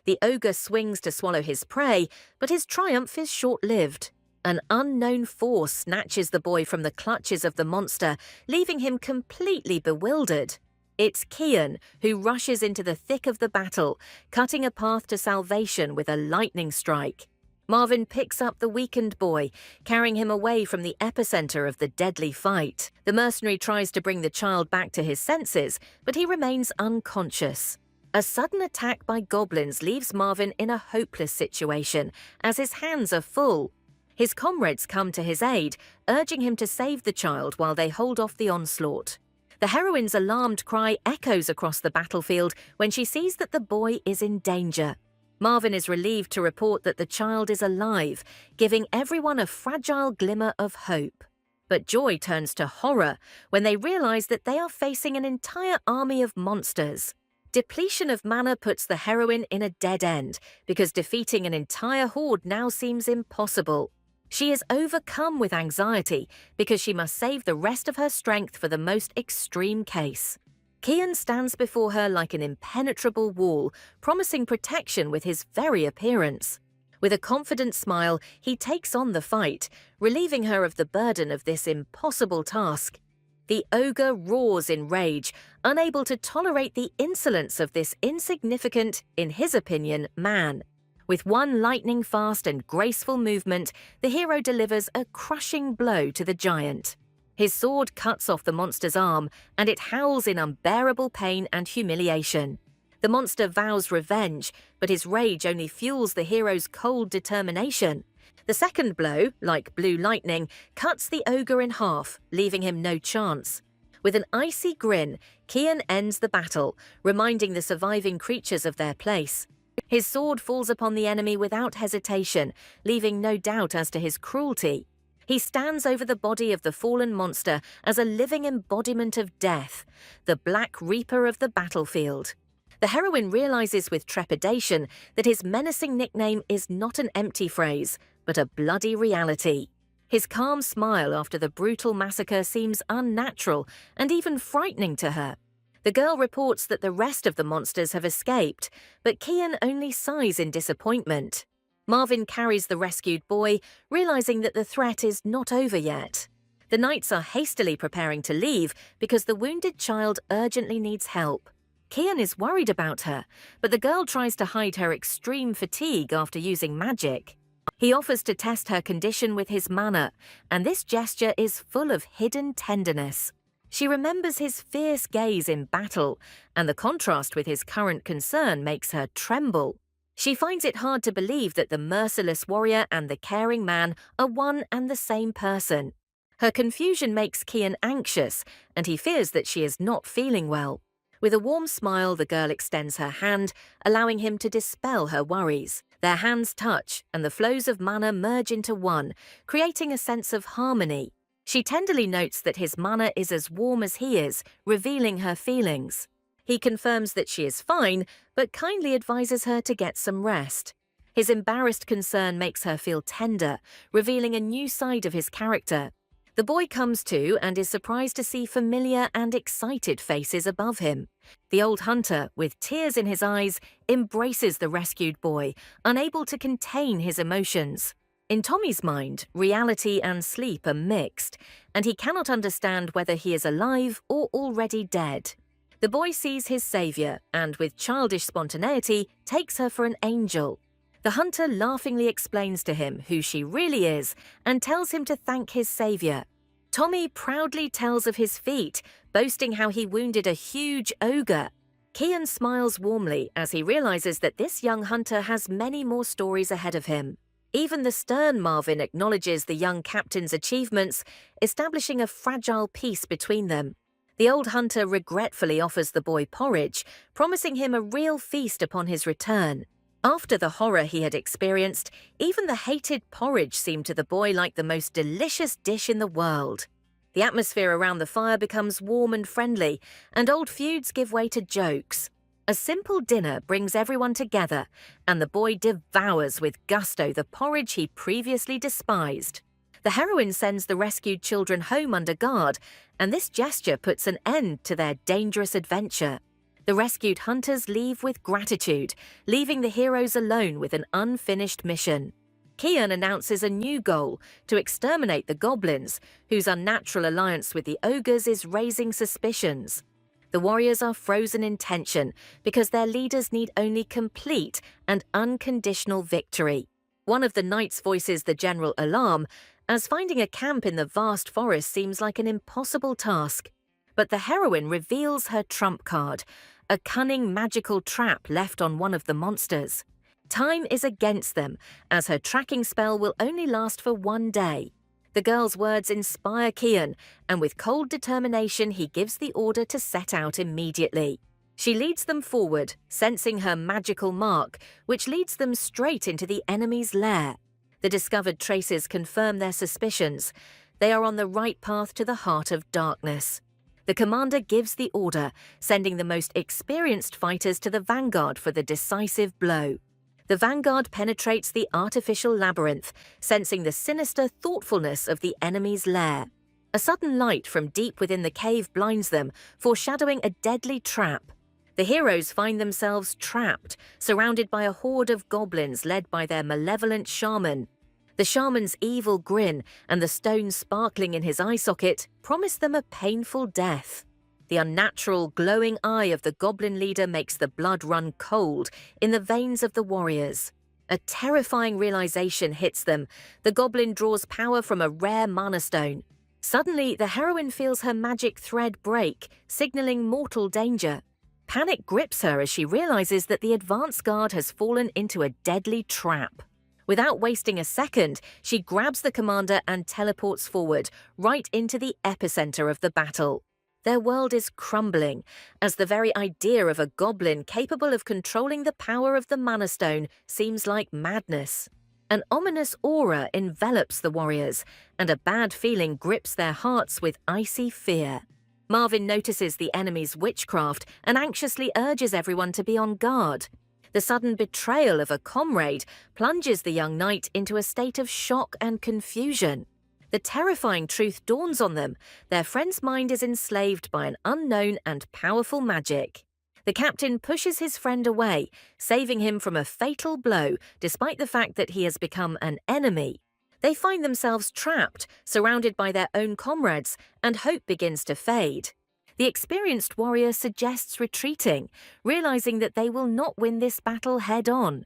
The ogre swings to swallow his prey, but his triumph is short-lived. An unknown force snatches the boy from the clutches of the monster, leaving him completely bewildered. It's Kian, who rushes into the thick of the battle, cutting a path to salvation with a lightning strike. Marvin picks up the weakened boy, carrying him away from the epicenter of the deadly fight. The mercenary tries to bring the child back to his senses, but he remains unconscious. A sudden attack by goblins leaves Marvin in a hopeless situation, as his hands are full. His comrades come to his aid, urging him to save the child while they hold off the onslaught. The heroine's alarmed cry echoes across the battlefield when she sees that the boy is in danger. Marvin is relieved to report that the child is alive, giving everyone a fragile glimmer of hope. But joy turns to horror when they realize that they are facing an entire army of monsters. Depletion of mana puts the heroine in a dead end, because defeating an entire horde now seems impossible. She is overcome with anxiety because she must save the rest of her strength for the most extreme case. Kian stands before her like an impenetrable wall, promising protection with his very appearance. With a confident smile, he takes on the fight, relieving her of the burden of this impossible task. The ogre roars in rage, unable to tolerate the insolence of this insignificant, in his opinion, man. With one lightning-fast and graceful movement, the hero delivers a crushing blow to the giant. His sword cuts off the monster's arm, and it howls in unbearable pain and humiliation. The monster vows revenge, but his rage only fuels the hero's cold determination. The second blow, like blue lightning, cuts the ogre in half, leaving him no chance. With an icy grin, Kian ends the battle, reminding the surviving creatures of their place. His sword falls upon the enemy without hesitation, leaving no doubt as to his cruelty. He stands over the body of the fallen monster as a living embodiment of death, the Black Reaper of the battlefield. The heroine realizes with trepidation that his menacing nickname is not an empty phrase, but a bloody reality. His calm smile after the brutal massacre seems unnatural and even frightening to her. The girl reports that the rest of the monsters have escaped, but Kian only sighs in disappointment. Marvin carries the rescued boy, realizing that the threat is not over yet. The knights are hastily preparing to leave because the wounded child urgently needs help. Kian is worried about her, but the girl tries to hide her extreme fatigue after using magic. He offers to test her condition with his mana, and this gesture is full of hidden tenderness. She remembers his fierce gaze in battle, and the contrast with his current concern makes her tremble. She finds it hard to believe that the merciless warrior and the caring man are one and the same person. Her confusion makes Kian anxious, and he fears that she is not feeling well. With a warm smile, the girl extends her hand, allowing him to dispel her worries. Their hands touch, and the flows of mana merge into one, creating a sense of harmony. She tenderly notes that his mana is as warm as he is, revealing her feelings. He confirms that she is fine, but kindly advises her to get some rest. His embarrassed concern makes her feel tender, revealing a new side of his character. The boy comes to and is surprised to see familiar and excited faces above him. The old hunter, with tears in his eyes, embraces the rescued boy, unable to contain his emotions. In Tommy's mind, reality and sleep are mixed, and he cannot understand whether he is alive or already dead. The boy sees his savior and, with childish spontaneity, takes her for an angel. The hunter laughingly explains to him who she really is and tells him to thank his savior. Tommy proudly tells of his feat, boasting how he wounded a huge ogre. Kian smiles warmly as he realizes that this young hunter has many more stories ahead of him. Even the stern Marvin acknowledges the young captain's achievements, establishing a fragile peace between them. The old hunter regretfully offers the boy porridge, promising him a real feast upon his return. After the horror he had experienced, even the hated porridge seemed to the boy like the most delicious dish in the world. The atmosphere around the fire becomes warm and friendly, and old feuds give way to jokes. A simple dinner brings everyone together, and the boy devours with gusto the porridge he previously despised. The heroine sends the rescued children home under guard, and this gesture puts an end to their dangerous adventure. The rescued hunters leave with gratitude, leaving the heroes alone with an unfinished mission. Kian announces a new goal: to exterminate the goblins, whose unnatural alliance with the ogres is raising suspicions. The warriors are frozen in tension because their leaders need only complete and unconditional victory. One of the knights voices the general alarm, as finding a camp in the vast forest seems like an impossible task. But the heroine reveals her trump card, a cunning magical trap left on one of the monsters. Time is against them, as her tracking spell will only last for one day. The girl's words inspire Kian, and with cold determination he gives the order to set out immediately. She leads them forward, sensing her magical mark, which leads them straight into the enemy's lair. The discovered traces confirm their suspicions. They are on the right path to the heart of darkness. The commander gives the order, sending the most experienced fighters to the vanguard for the decisive blow. The vanguard penetrates the artificial labyrinth, sensing the sinister thoughtfulness of the enemy's lair. A sudden light from deep within the cave blinds them, foreshadowing a deadly trap. The heroes find themselves trapped, surrounded by a horde of goblins led by their malevolent shaman. The shaman's evil grin and the stone sparkling in his eye socket promise them a painful death. The unnatural, glowing eye of the goblin leader makes the blood run cold in the veins of the warriors. A terrifying realization hits them. The goblin draws power from a rare mana stone. Suddenly, the heroine feels her magic thread break, signaling mortal danger. Panic grips her as she realizes that the advance guard has fallen into a deadly trap. Without wasting a second, she grabs the commander and teleports forward, right into the epicenter of the battle. Their world is crumbling, as the very idea of a goblin capable of controlling the power of the Mana Stone seems like madness. An ominous aura envelops the warriors, and a bad feeling grips their hearts with icy fear. Marvin notices the enemy's witchcraft and anxiously urges everyone to be on guard. The sudden betrayal of a comrade plunges the young knight into a state of shock and confusion. The terrifying truth dawns on them. Their friend's mind is enslaved by an unknown and powerful magic. The captain pushes his friend away, saving him from a fatal blow despite the fact that he has become an enemy. They find themselves trapped, surrounded by their own comrades, and hope begins to fade. The experienced warrior suggests retreating, realizing that they will not win this battle head-on.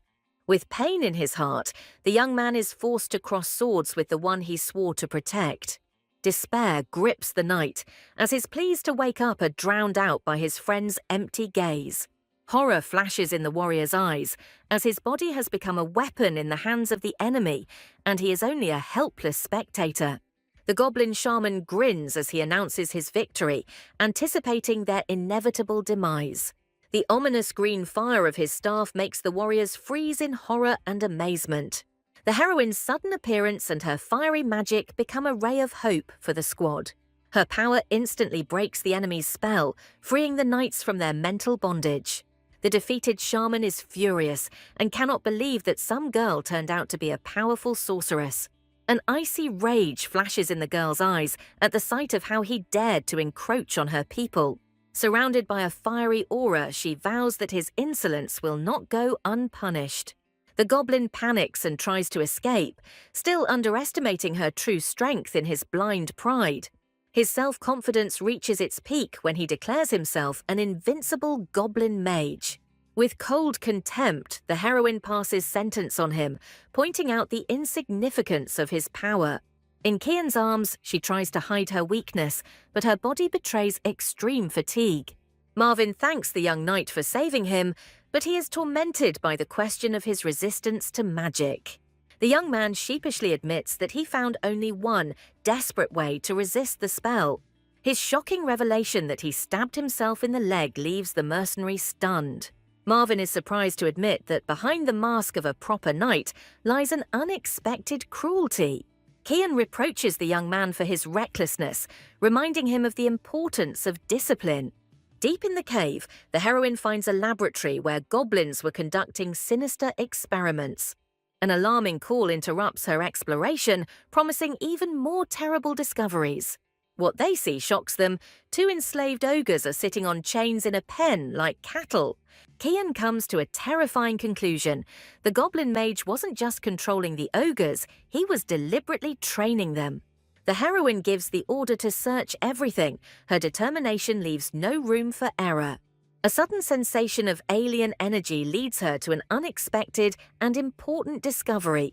With pain in his heart, the young man is forced to cross swords with the one he swore to protect. Despair grips the knight, as his pleas to wake up are drowned out by his friend's empty gaze. Horror flashes in the warrior's eyes, as his body has become a weapon in the hands of the enemy, and he is only a helpless spectator. The goblin shaman grins as he announces his victory, anticipating their inevitable demise. The ominous green fire of his staff makes the warriors freeze in horror and amazement. The heroine's sudden appearance and her fiery magic become a ray of hope for the squad. Her power instantly breaks the enemy's spell, freeing the knights from their mental bondage. The defeated shaman is furious and cannot believe that some girl turned out to be a powerful sorceress. An icy rage flashes in the girl's eyes at the sight of how he dared to encroach on her people. Surrounded by a fiery aura, she vows that his insolence will not go unpunished. The goblin panics and tries to escape, still underestimating her true strength in his blind pride. His self-confidence reaches its peak when he declares himself an invincible goblin mage. With cold contempt, the heroine passes sentence on him, pointing out the insignificance of his power. In Kian's arms, she tries to hide her weakness, but her body betrays extreme fatigue. Marvin thanks the young knight for saving him, but he is tormented by the question of his resistance to magic. The young man sheepishly admits that he found only one desperate way to resist the spell. His shocking revelation that he stabbed himself in the leg leaves the mercenary stunned. Marvin is surprised to admit that behind the mask of a proper knight lies an unexpected cruelty. Kian reproaches the young man for his recklessness, reminding him of the importance of discipline. Deep in the cave, the heroine finds a laboratory where goblins were conducting sinister experiments. An alarming call interrupts her exploration, promising even more terrible discoveries. What they see shocks them. 2 enslaved ogres are sitting on chains in a pen like cattle. Kian comes to a terrifying conclusion. The goblin mage wasn't just controlling the ogres, he was deliberately training them. The heroine gives the order to search everything. Her determination leaves no room for error. A sudden sensation of alien energy leads her to an unexpected and important discovery.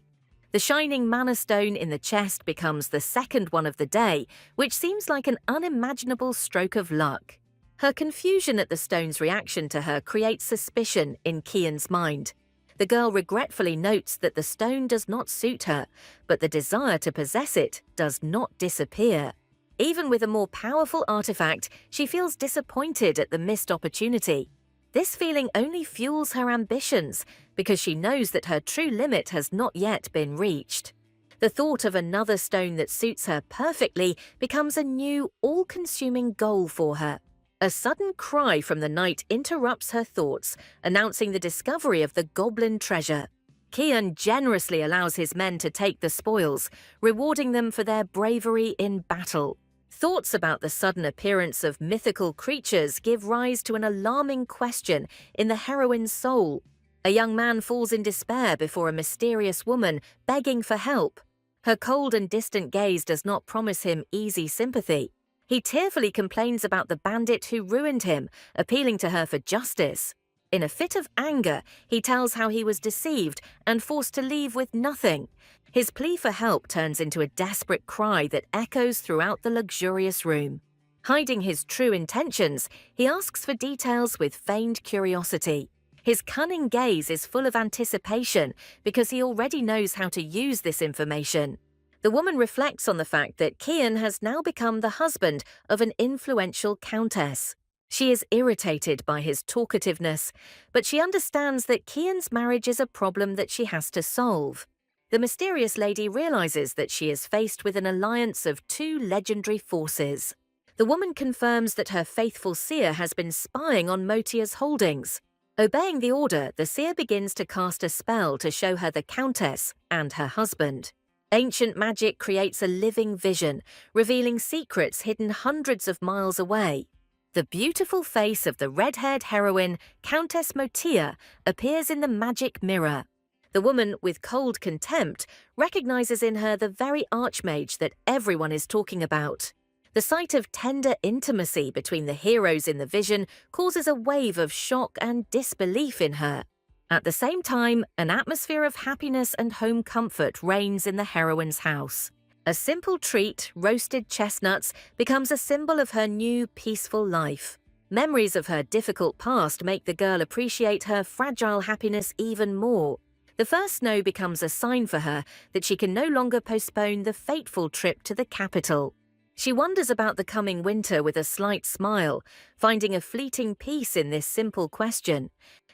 The shining mana stone in the chest becomes the second one of the day, which seems like an unimaginable stroke of luck. Her confusion at the stone's reaction to her creates suspicion in Kian's mind. The girl regretfully notes that the stone does not suit her, but the desire to possess it does not disappear. Even with a more powerful artifact, she feels disappointed at the missed opportunity. This feeling only fuels her ambitions, because she knows that her true limit has not yet been reached. The thought of another stone that suits her perfectly becomes a new, all-consuming goal for her. A sudden cry from the knight interrupts her thoughts, announcing the discovery of the goblin treasure. Kian generously allows his men to take the spoils, rewarding them for their bravery in battle. Thoughts about the sudden appearance of mythical creatures give rise to an alarming question in the heroine's soul. A young man falls in despair before a mysterious woman begging for help. Her cold and distant gaze does not promise him easy sympathy. He tearfully complains about the bandit who ruined him, appealing to her for justice. In a fit of anger, he tells how he was deceived and forced to leave with nothing. His plea for help turns into a desperate cry that echoes throughout the luxurious room. Hiding his true intentions, he asks for details with feigned curiosity. His cunning gaze is full of anticipation because he already knows how to use this information. The woman reflects on the fact that Kian has now become the husband of an influential countess. She is irritated by his talkativeness, but she understands that Kian's marriage is a problem that she has to solve. The mysterious lady realizes that she is faced with an alliance of two legendary forces. The woman confirms that her faithful seer has been spying on Motia's holdings. Obeying the order, the seer begins to cast a spell to show her the countess and her husband. Ancient magic creates a living vision, revealing secrets hidden hundreds of miles away. The beautiful face of the red-haired heroine, Countess Motia, appears in the magic mirror. The woman, with cold contempt, recognizes in her the very archmage that everyone is talking about. The sight of tender intimacy between the heroes in the vision causes a wave of shock and disbelief in her. At the same time, an atmosphere of happiness and home comfort reigns in the heroine's house. A simple treat, roasted chestnuts, becomes a symbol of her new, peaceful life. Memories of her difficult past make the girl appreciate her fragile happiness even more. The first snow becomes a sign for her that she can no longer postpone the fateful trip to the capital. She wonders about the coming winter with a slight smile, finding a fleeting peace in this simple question.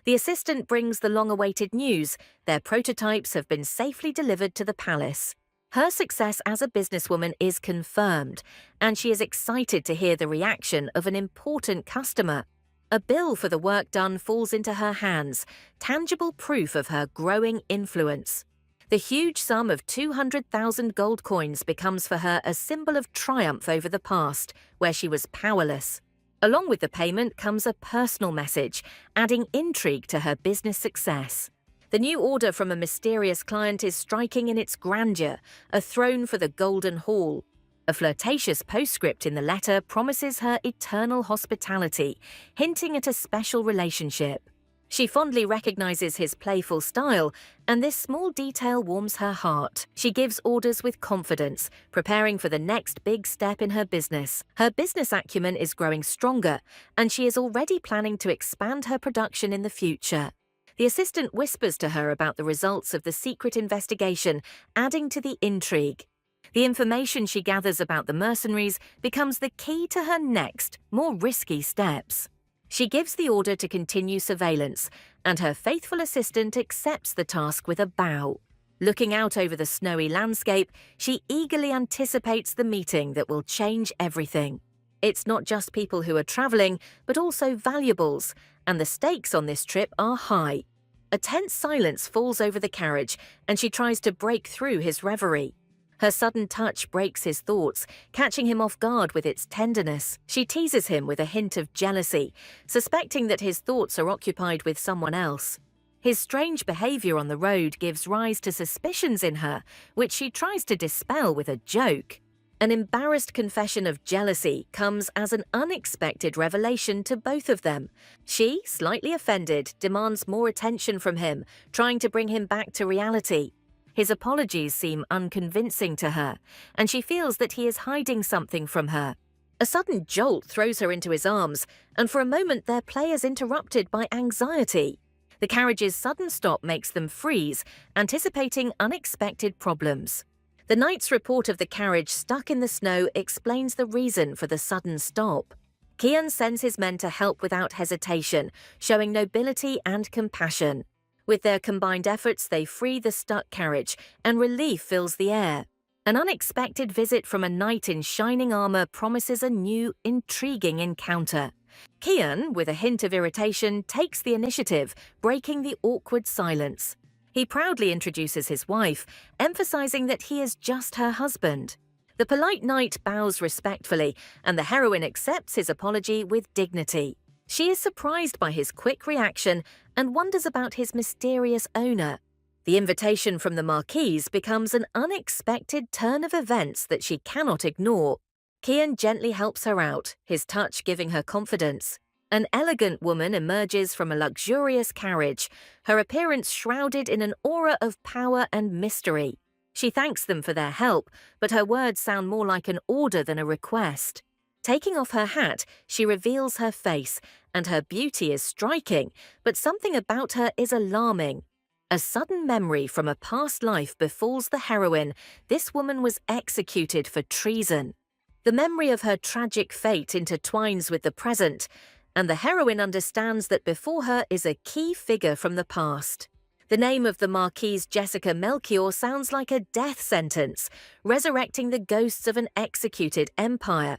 The assistant brings the long-awaited news: their prototypes have been safely delivered to the palace. Her success as a businesswoman is confirmed, and she is excited to hear the reaction of an important customer. A bill for the work done falls into her hands, tangible proof of her growing influence. The huge sum of 200,000 gold coins becomes for her a symbol of triumph over the past, where she was powerless. Along with the payment comes a personal message, adding intrigue to her business success. The new order from a mysterious client is striking in its grandeur, a throne for the Golden Hall. A flirtatious postscript in the letter promises her eternal hospitality, hinting at a special relationship. She fondly recognizes his playful style, and this small detail warms her heart. She gives orders with confidence, preparing for the next big step in her business. Her business acumen is growing stronger, and she is already planning to expand her production in the future. The assistant whispers to her about the results of the secret investigation, adding to the intrigue. The information she gathers about the mercenaries becomes the key to her next, more risky steps. She gives the order to continue surveillance, and her faithful assistant accepts the task with a bow. Looking out over the snowy landscape, she eagerly anticipates the meeting that will change everything. It's not just people who are traveling, but also valuables, and the stakes on this trip are high. A tense silence falls over the carriage, and she tries to break through his reverie. Her sudden touch breaks his thoughts, catching him off guard with its tenderness. She teases him with a hint of jealousy, suspecting that his thoughts are occupied with someone else. His strange behavior on the road gives rise to suspicions in her, which she tries to dispel with a joke. An embarrassed confession of jealousy comes as an unexpected revelation to both of them. She, slightly offended, demands more attention from him, trying to bring him back to reality. His apologies seem unconvincing to her, and she feels that he is hiding something from her. A sudden jolt throws her into his arms, and for a moment their play is interrupted by anxiety. The carriage's sudden stop makes them freeze, anticipating unexpected problems. The knight's report of the carriage stuck in the snow explains the reason for the sudden stop. Kian sends his men to help without hesitation, showing nobility and compassion. With their combined efforts, they free the stuck carriage, and relief fills the air. An unexpected visit from a knight in shining armor promises a new, intriguing encounter. Kian, with a hint of irritation, takes the initiative, breaking the awkward silence. He proudly introduces his wife, emphasizing that he is just her husband. The polite knight bows respectfully, and the heroine accepts his apology with dignity. She is surprised by his quick reaction and wonders about his mysterious owner. The invitation from the marquise becomes an unexpected turn of events that she cannot ignore. Kian gently helps her out, his touch giving her confidence. An elegant woman emerges from a luxurious carriage, her appearance shrouded in an aura of power and mystery. She thanks them for their help, but her words sound more like an order than a request. Taking off her hat, she reveals her face, and her beauty is striking, but something about her is alarming. A sudden memory from a past life befalls the heroine. This woman was executed for treason. The memory of her tragic fate intertwines with the present, and the heroine understands that before her is a key figure from the past. The name of the Marquise Jessica Melchior sounds like a death sentence, resurrecting the ghosts of an executed empire.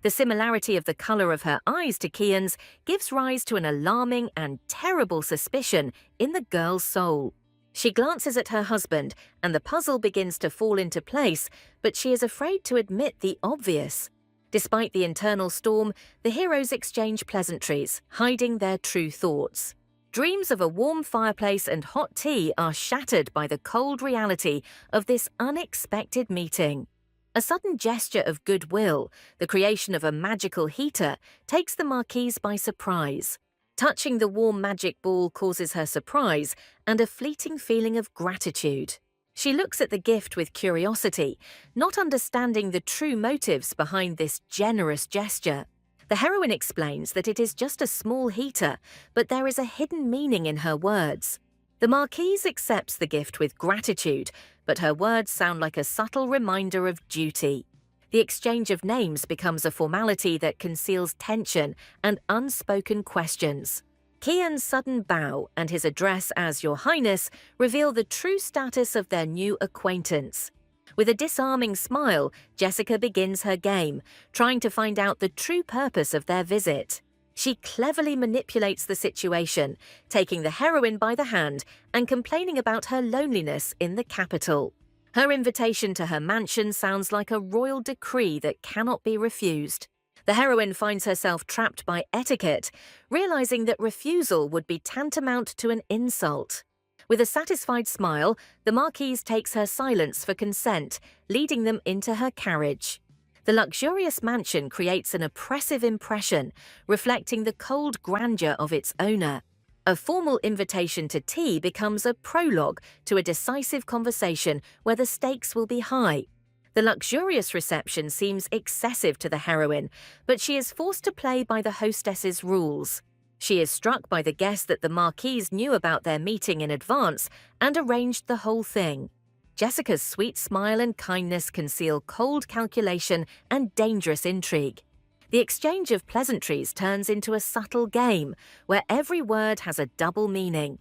The similarity of the color of her eyes to Kian's gives rise to an alarming and terrible suspicion in the girl's soul. She glances at her husband, and the puzzle begins to fall into place, but she is afraid to admit the obvious. Despite the internal storm, the heroes exchange pleasantries, hiding their true thoughts. Dreams of a warm fireplace and hot tea are shattered by the cold reality of this unexpected meeting. A sudden gesture of goodwill, the creation of a magical heater, takes the marquise by surprise. Touching the warm magic ball causes her surprise and a fleeting feeling of gratitude. She looks at the gift with curiosity, not understanding the true motives behind this generous gesture. The heroine explains that it is just a small heater, but there is a hidden meaning in her words. The marquise accepts the gift with gratitude, but her words sound like a subtle reminder of duty. The exchange of names becomes a formality that conceals tension and unspoken questions. Kian's sudden bow and his address as Your Highness reveal the true status of their new acquaintance. With a disarming smile, Jessica begins her game, trying to find out the true purpose of their visit. She cleverly manipulates the situation, taking the heroine by the hand and complaining about her loneliness in the capital. Her invitation to her mansion sounds like a royal decree that cannot be refused. The heroine finds herself trapped by etiquette, realizing that refusal would be tantamount to an insult. With a satisfied smile, the marquise takes her silence for consent, leading them into her carriage. The luxurious mansion creates an oppressive impression, reflecting the cold grandeur of its owner. A formal invitation to tea becomes a prologue to a decisive conversation where the stakes will be high. The luxurious reception seems excessive to the heroine, but she is forced to play by the hostess's rules. She is struck by the guess that the marquise knew about their meeting in advance and arranged the whole thing. Jessica's sweet smile and kindness conceal cold calculation and dangerous intrigue. The exchange of pleasantries turns into a subtle game, where every word has a double meaning.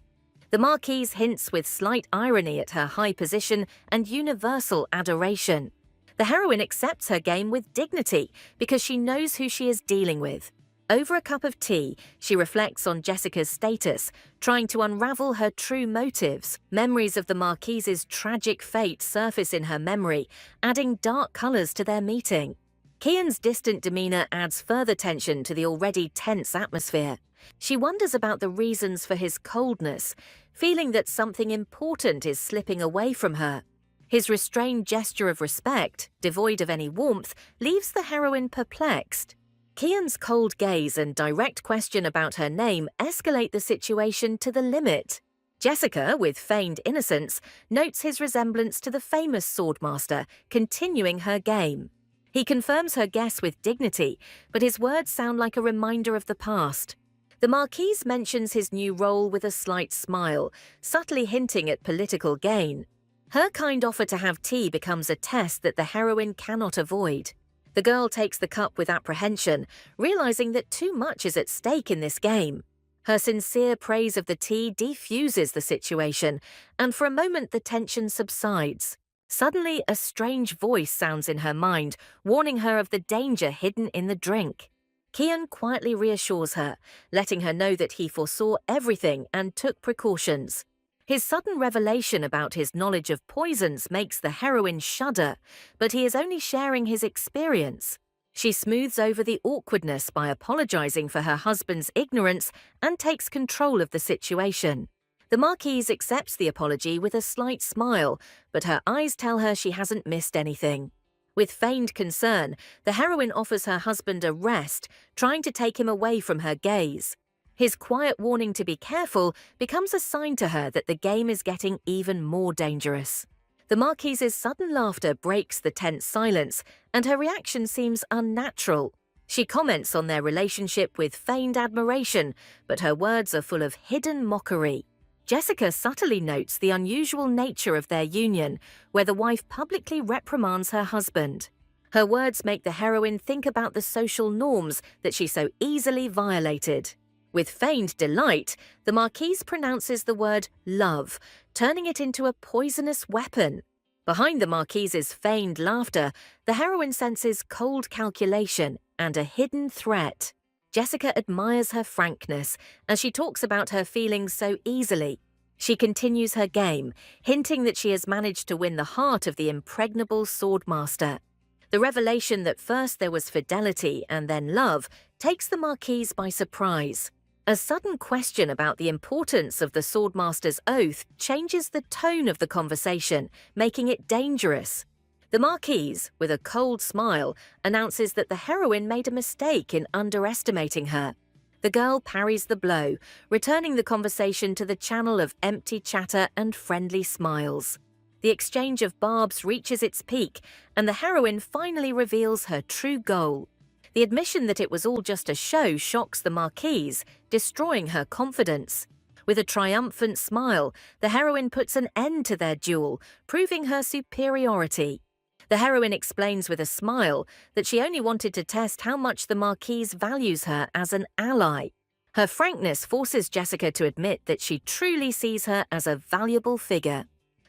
The marquise hints with slight irony at her high position and universal adoration. The heroine accepts her game with dignity because she knows who she is dealing with. Over a cup of tea, she reflects on Jessica's status, trying to unravel her true motives. Memories of the marquise's tragic fate surface in her memory, adding dark colors to their meeting. Kian's distant demeanor adds further tension to the already tense atmosphere. She wonders about the reasons for his coldness, feeling that something important is slipping away from her. His restrained gesture of respect, devoid of any warmth, leaves the heroine perplexed. Kian's cold gaze and direct question about her name escalate the situation to the limit. Jessica, with feigned innocence, notes his resemblance to the famous swordmaster, continuing her game. He confirms her guess with dignity, but his words sound like a reminder of the past. The marquise mentions his new role with a slight smile, subtly hinting at political gain. Her kind offer to have tea becomes a test that the heroine cannot avoid. The girl takes the cup with apprehension, realizing that too much is at stake in this game. Her sincere praise of the tea defuses the situation, and for a moment the tension subsides. Suddenly, a strange voice sounds in her mind, warning her of the danger hidden in the drink. Kian quietly reassures her, letting her know that he foresaw everything and took precautions. His sudden revelation about his knowledge of poisons makes the heroine shudder, but he is only sharing his experience. She smooths over the awkwardness by apologizing for her husband's ignorance and takes control of the situation. The Marquise accepts the apology with a slight smile, but her eyes tell her she hasn't missed anything. With feigned concern, the heroine offers her husband a rest, trying to take him away from her gaze. His quiet warning to be careful becomes a sign to her that the game is getting even more dangerous. The Marquise's sudden laughter breaks the tense silence, and her reaction seems unnatural. She comments on their relationship with feigned admiration, but her words are full of hidden mockery. Jessica subtly notes the unusual nature of their union, where the wife publicly reprimands her husband. Her words make the heroine think about the social norms that she so easily violated. With feigned delight, the Marquise pronounces the word love, turning it into a poisonous weapon. Behind the Marquise's feigned laughter, the heroine senses cold calculation and a hidden threat. Jessica admires her frankness as she talks about her feelings so easily. She continues her game, hinting that she has managed to win the heart of the impregnable swordmaster. The revelation that first there was fidelity and then love takes the Marquise by surprise. A sudden question about the importance of the swordmaster's oath changes the tone of the conversation, making it dangerous. The Marquise, with a cold smile, announces that the heroine made a mistake in underestimating her. The girl parries the blow, returning the conversation to the channel of empty chatter and friendly smiles. The exchange of barbs reaches its peak, and the heroine finally reveals her true goal. The admission that it was all just a show shocks the Marquise, destroying her confidence. With a triumphant smile, the heroine puts an end to their duel, proving her superiority. The heroine explains with a smile that she only wanted to test how much the Marquise values her as an ally. Her frankness forces Jessica to admit that she truly sees her as a valuable figure.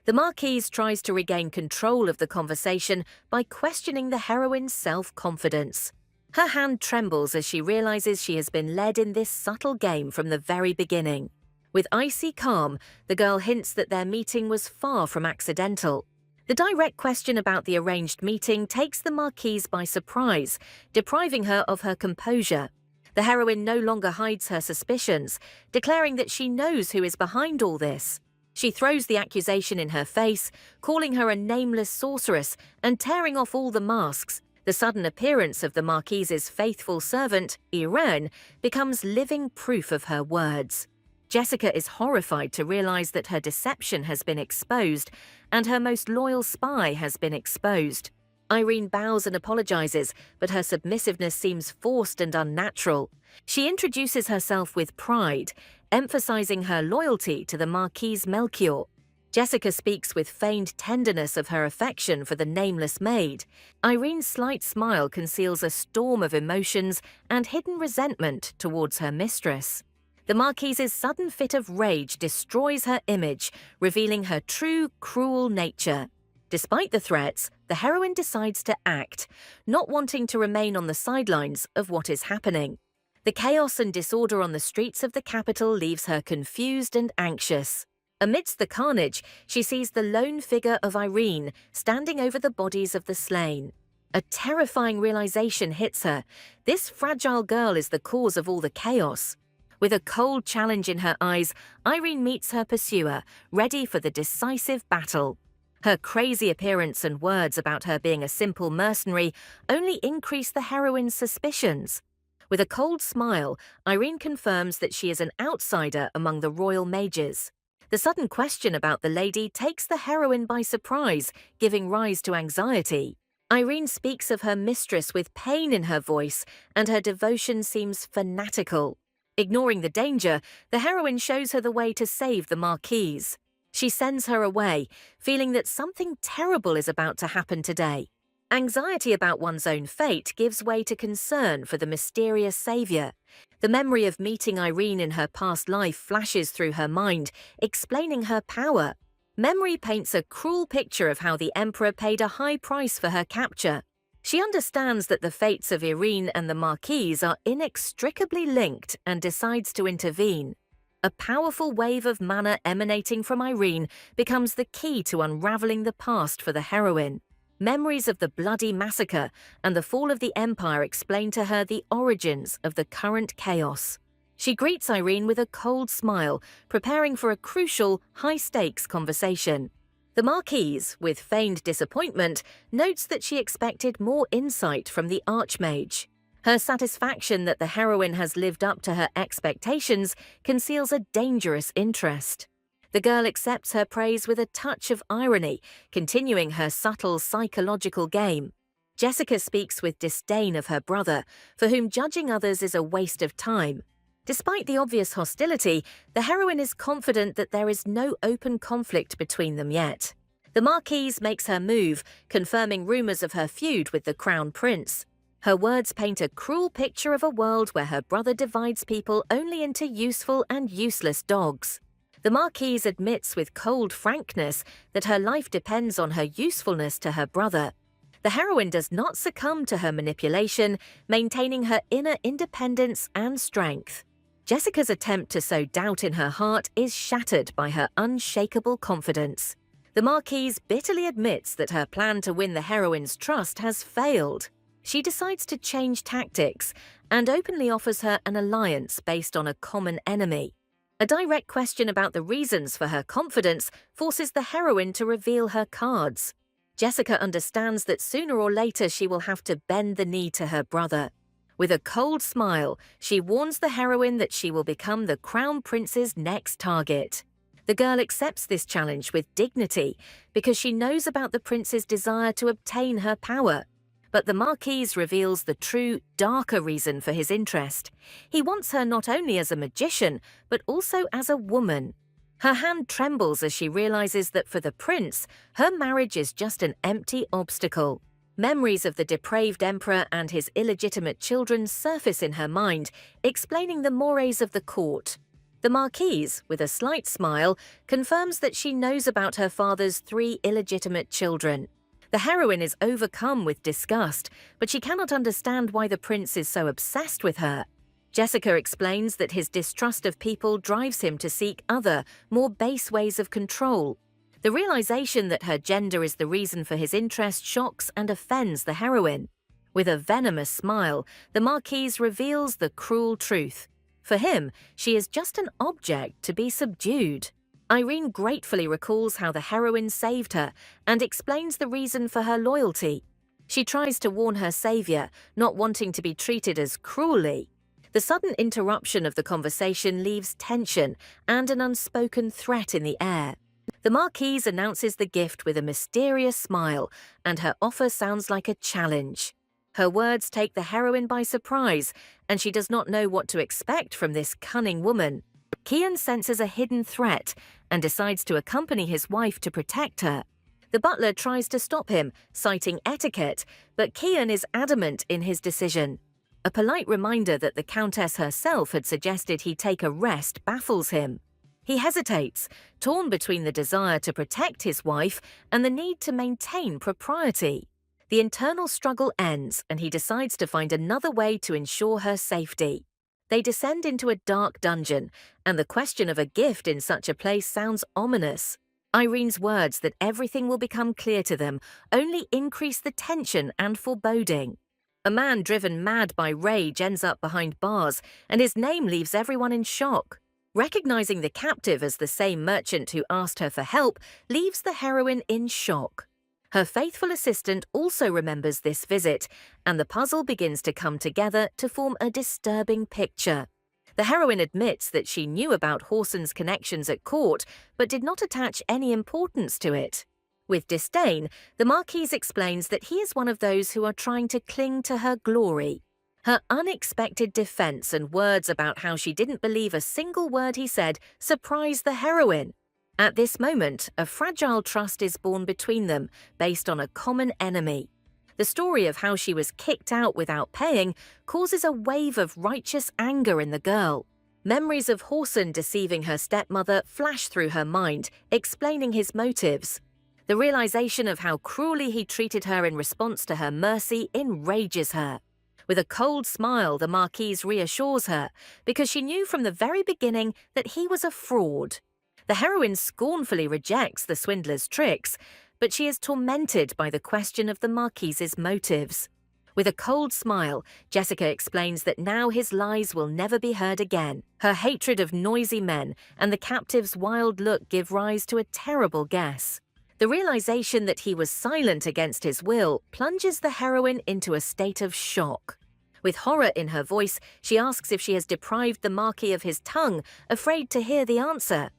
The Marquise tries to regain control of the conversation by questioning the heroine's self-confidence. Her hand trembles as she realizes she has been led in this subtle game from the very beginning. With icy calm, the girl hints that their meeting was far from accidental. The direct question about the arranged meeting takes the Marquise by surprise, depriving her of her composure. The heroine no longer hides her suspicions, declaring that she knows who is behind all this. She throws the accusation in her face, calling her a nameless sorceress and tearing off all the masks. The sudden appearance of the Marquise's faithful servant, Irene, becomes living proof of her words. Jessica is horrified to realize that her deception has been exposed and her most loyal spy has been exposed. Irene bows and apologizes, but her submissiveness seems forced and unnatural. She introduces herself with pride, emphasizing her loyalty to the Marquise Melchior. Jessica speaks with feigned tenderness of her affection for the nameless maid. Irene's slight smile conceals a storm of emotions and hidden resentment towards her mistress. The Marquise's sudden fit of rage destroys her image, revealing her true, cruel nature. Despite the threats, the heroine decides to act, not wanting to remain on the sidelines of what is happening. The chaos and disorder on the streets of the capital leaves her confused and anxious. Amidst the carnage, she sees the lone figure of Irene standing over the bodies of the slain. A terrifying realization hits her. This fragile girl is the cause of all the chaos. With a cold challenge in her eyes, Irene meets her pursuer, ready for the decisive battle. Her crazy appearance and words about her being a simple mercenary only increase the heroine's suspicions. With a cold smile, Irene confirms that she is an outsider among the royal mages. The sudden question about the lady takes the heroine by surprise, giving rise to anxiety. Irene speaks of her mistress with pain in her voice, and her devotion seems fanatical. Ignoring the danger, the heroine shows her the way to save the Marquise. She sends her away, feeling that something terrible is about to happen today. Anxiety about one's own fate gives way to concern for the mysterious savior. The memory of meeting Irene in her past life flashes through her mind, explaining her power. Memory paints a cruel picture of how the emperor paid a high price for her capture. She understands that the fates of Irene and the Marquise are inextricably linked and decides to intervene. A powerful wave of mana emanating from Irene becomes the key to unraveling the past for the heroine. Memories of the bloody massacre and the fall of the Empire explain to her the origins of the current chaos. She greets Irene with a cold smile, preparing for a crucial, high-stakes conversation. The Marquise, with feigned disappointment, notes that she expected more insight from the Archmage. Her satisfaction that the heroine has lived up to her expectations conceals a dangerous interest. The girl accepts her praise with a touch of irony, continuing her subtle psychological game. Jessica speaks with disdain of her brother, for whom judging others is a waste of time. Despite the obvious hostility, the heroine is confident that there is no open conflict between them yet. The Marquise makes her move, confirming rumours of her feud with the Crown Prince. Her words paint a cruel picture of a world where her brother divides people only into useful and useless dogs. The Marquise admits with cold frankness that her life depends on her usefulness to her brother. The heroine does not succumb to her manipulation, maintaining her inner independence and strength. Jessica's attempt to sow doubt in her heart is shattered by her unshakable confidence. The Marquise bitterly admits that her plan to win the heroine's trust has failed. She decides to change tactics and openly offers her an alliance based on a common enemy. A direct question about the reasons for her confidence forces the heroine to reveal her cards. Jessica understands that sooner or later she will have to bend the knee to her brother. With a cold smile, she warns the heroine that she will become the Crown Prince's next target. The girl accepts this challenge with dignity because she knows about the prince's desire to obtain her power. But the Marquise reveals the true, darker reason for his interest. He wants her not only as a magician, but also as a woman. Her hand trembles as she realizes that for the prince, her marriage is just an empty obstacle. Memories of the depraved emperor and his illegitimate children surface in her mind, explaining the mores of the court. The Marquise, with a slight smile, confirms that she knows about her father's 3 illegitimate children. The heroine is overcome with disgust, but she cannot understand why the prince is so obsessed with her. Jessica explains that his distrust of people drives him to seek other, more base ways of control. The realization that her gender is the reason for his interest shocks and offends the heroine. With a venomous smile, the Marquise reveals the cruel truth. For him, she is just an object to be subdued. Irene gratefully recalls how the heroine saved her and explains the reason for her loyalty. She tries to warn her savior, not wanting to be treated as cruelly. The sudden interruption of the conversation leaves tension and an unspoken threat in the air. The Marquise announces the gift with a mysterious smile, and her offer sounds like a challenge. Her words take the heroine by surprise, and she does not know what to expect from this cunning woman. Kian senses a hidden threat and decides to accompany his wife to protect her. The butler tries to stop him, citing etiquette, but Kian is adamant in his decision. A polite reminder that the Countess herself had suggested he take a rest baffles him. He hesitates, torn between the desire to protect his wife and the need to maintain propriety. The internal struggle ends, and he decides to find another way to ensure her safety. They descend into a dark dungeon, and the question of a gift in such a place sounds ominous. Irene's words that everything will become clear to them only increase the tension and foreboding. A man driven mad by rage ends up behind bars, and his name leaves everyone in shock. Recognizing the captive as the same merchant who asked her for help leaves the heroine in shock. Her faithful assistant also remembers this visit, and the puzzle begins to come together to form a disturbing picture. The heroine admits that she knew about Whoreson's connections at court, but did not attach any importance to it. With disdain, the Marquise explains that he is one of those who are trying to cling to her glory. Her unexpected defense and words about how she didn't believe a single word he said surprise the heroine. At this moment, a fragile trust is born between them, based on a common enemy. The story of how she was kicked out without paying causes a wave of righteous anger in the girl. Memories of Whoreson deceiving her stepmother flash through her mind, explaining his motives. The realization of how cruelly he treated her in response to her mercy enrages her. With a cold smile, the Marquise reassures her, because she knew from the very beginning that he was a fraud. The heroine scornfully rejects the swindler's tricks, but she is tormented by the question of the Marquise's motives. With a cold smile, Jessica explains that now his lies will never be heard again. Her hatred of noisy men and the captive's wild look give rise to a terrible guess. The realization that he was silent against his will plunges the heroine into a state of shock. With horror in her voice, she asks if she has deprived the Marquis of his tongue, afraid to hear the answer.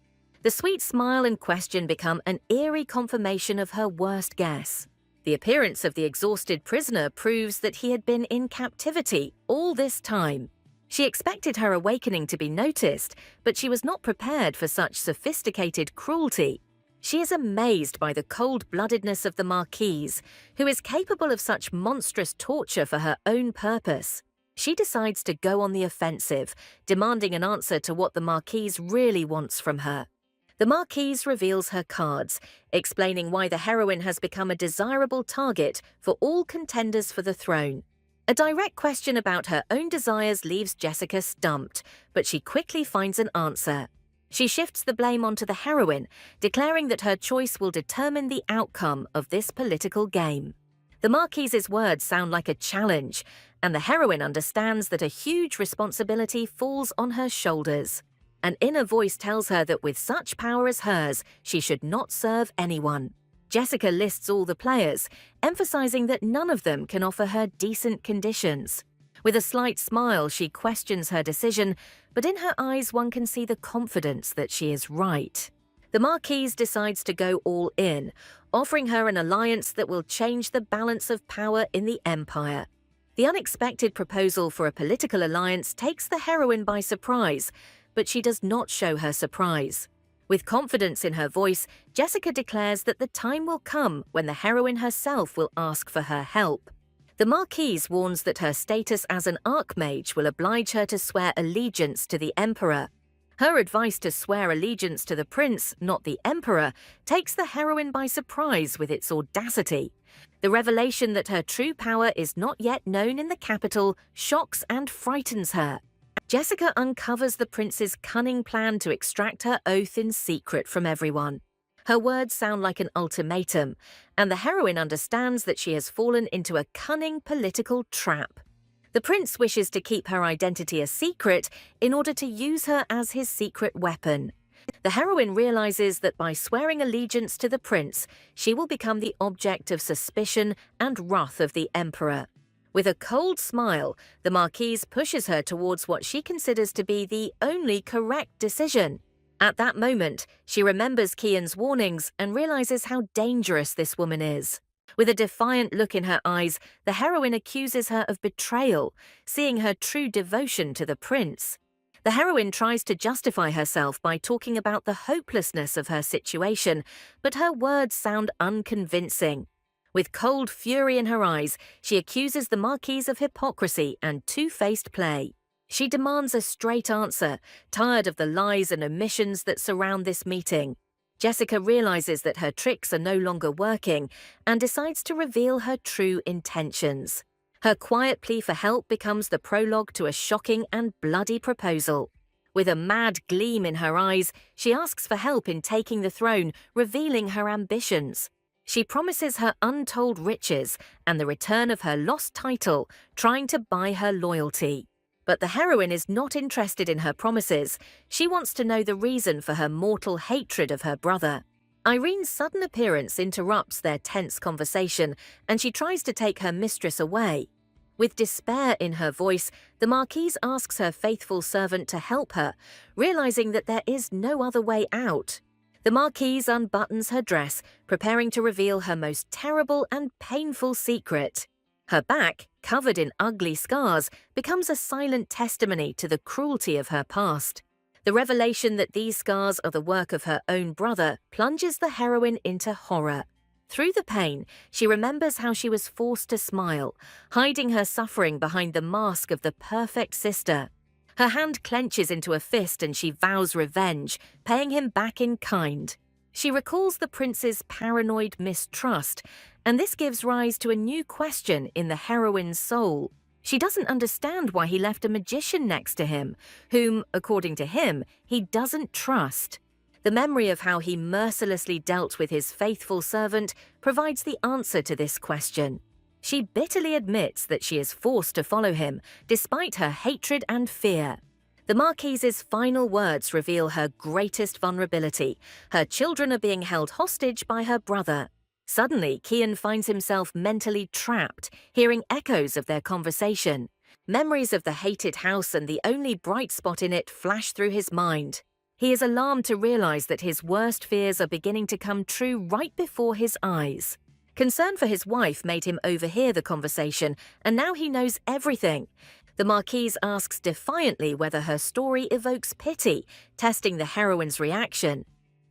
The sweet smile and question become an eerie confirmation of her worst guess. The appearance of the exhausted prisoner proves that he had been in captivity all this time. She expected her awakening to be noticed, but she was not prepared for such sophisticated cruelty. She is amazed by the cold-bloodedness of the Marquise, who is capable of such monstrous torture for her own purpose. She decides to go on the offensive, demanding an answer to what the Marquise really wants from her. The Marquise reveals her cards, explaining why the heroine has become a desirable target for all contenders for the throne. A direct question about her own desires leaves Jessica stumped, but she quickly finds an answer. She shifts the blame onto the heroine, declaring that her choice will determine the outcome of this political game. The Marquise's words sound like a challenge, and the heroine understands that a huge responsibility falls on her shoulders. An inner voice tells her that with such power as hers, she should not serve anyone. Jessica lists all the players, emphasizing that none of them can offer her decent conditions. With a slight smile, she questions her decision, but in her eyes one can see the confidence that she is right. The Marquise decides to go all in, offering her an alliance that will change the balance of power in the empire. The unexpected proposal for a political alliance takes the heroine by surprise, but she does not show her surprise. With confidence in her voice, Jessica declares that the time will come when the heroine herself will ask for her help. The Marquise warns that her status as an archmage will oblige her to swear allegiance to the Emperor. Her advice to swear allegiance to the prince, not the Emperor, takes the heroine by surprise with its audacity. The revelation that her true power is not yet known in the capital shocks and frightens her. Jessica uncovers the prince's cunning plan to extract her oath in secret from everyone. Her words sound like an ultimatum, and the heroine understands that she has fallen into a cunning political trap. The prince wishes to keep her identity a secret in order to use her as his secret weapon. The heroine realizes that by swearing allegiance to the prince, she will become the object of suspicion and wrath of the emperor. With a cold smile, the Marquise pushes her towards what she considers to be the only correct decision. At that moment, she remembers Kian's warnings and realizes how dangerous this woman is. With a defiant look in her eyes, the heroine accuses her of betrayal, seeing her true devotion to the prince. The heroine tries to justify herself by talking about the hopelessness of her situation, but her words sound unconvincing. With cold fury in her eyes, she accuses the Marquise of hypocrisy and two-faced play. She demands a straight answer, tired of the lies and omissions that surround this meeting. Jessica realizes that her tricks are no longer working and decides to reveal her true intentions. Her quiet plea for help becomes the prologue to a shocking and bloody proposal. With a mad gleam in her eyes, she asks for help in taking the throne, revealing her ambitions. She promises her untold riches and the return of her lost title, trying to buy her loyalty. But the heroine is not interested in her promises. She wants to know the reason for her mortal hatred of her brother. Irene's sudden appearance interrupts their tense conversation, and she tries to take her mistress away. With despair in her voice, the Marquise asks her faithful servant to help her, realizing that there is no other way out. The Marquise unbuttons her dress, preparing to reveal her most terrible and painful secret. Her back, covered in ugly scars, becomes a silent testimony to the cruelty of her past. The revelation that these scars are the work of her own brother plunges the heroine into horror. Through the pain, she remembers how she was forced to smile, hiding her suffering behind the mask of the perfect sister. Her hand clenches into a fist and she vows revenge, paying him back in kind. She recalls the prince's paranoid mistrust, and this gives rise to a new question in the heroine's soul. She doesn't understand why he left a magician next to him, whom, according to him, he doesn't trust. The memory of how he mercilessly dealt with his faithful servant provides the answer to this question. She bitterly admits that she is forced to follow him, despite her hatred and fear. The Marquise's final words reveal her greatest vulnerability. Her children are being held hostage by her brother. Suddenly, Kian finds himself mentally trapped, hearing echoes of their conversation. Memories of the hated house and the only bright spot in it flash through his mind. He is alarmed to realize that his worst fears are beginning to come true right before his eyes. Concern for his wife made him overhear the conversation, and now he knows everything. The Marquise asks defiantly whether her story evokes pity, testing the heroine's reaction.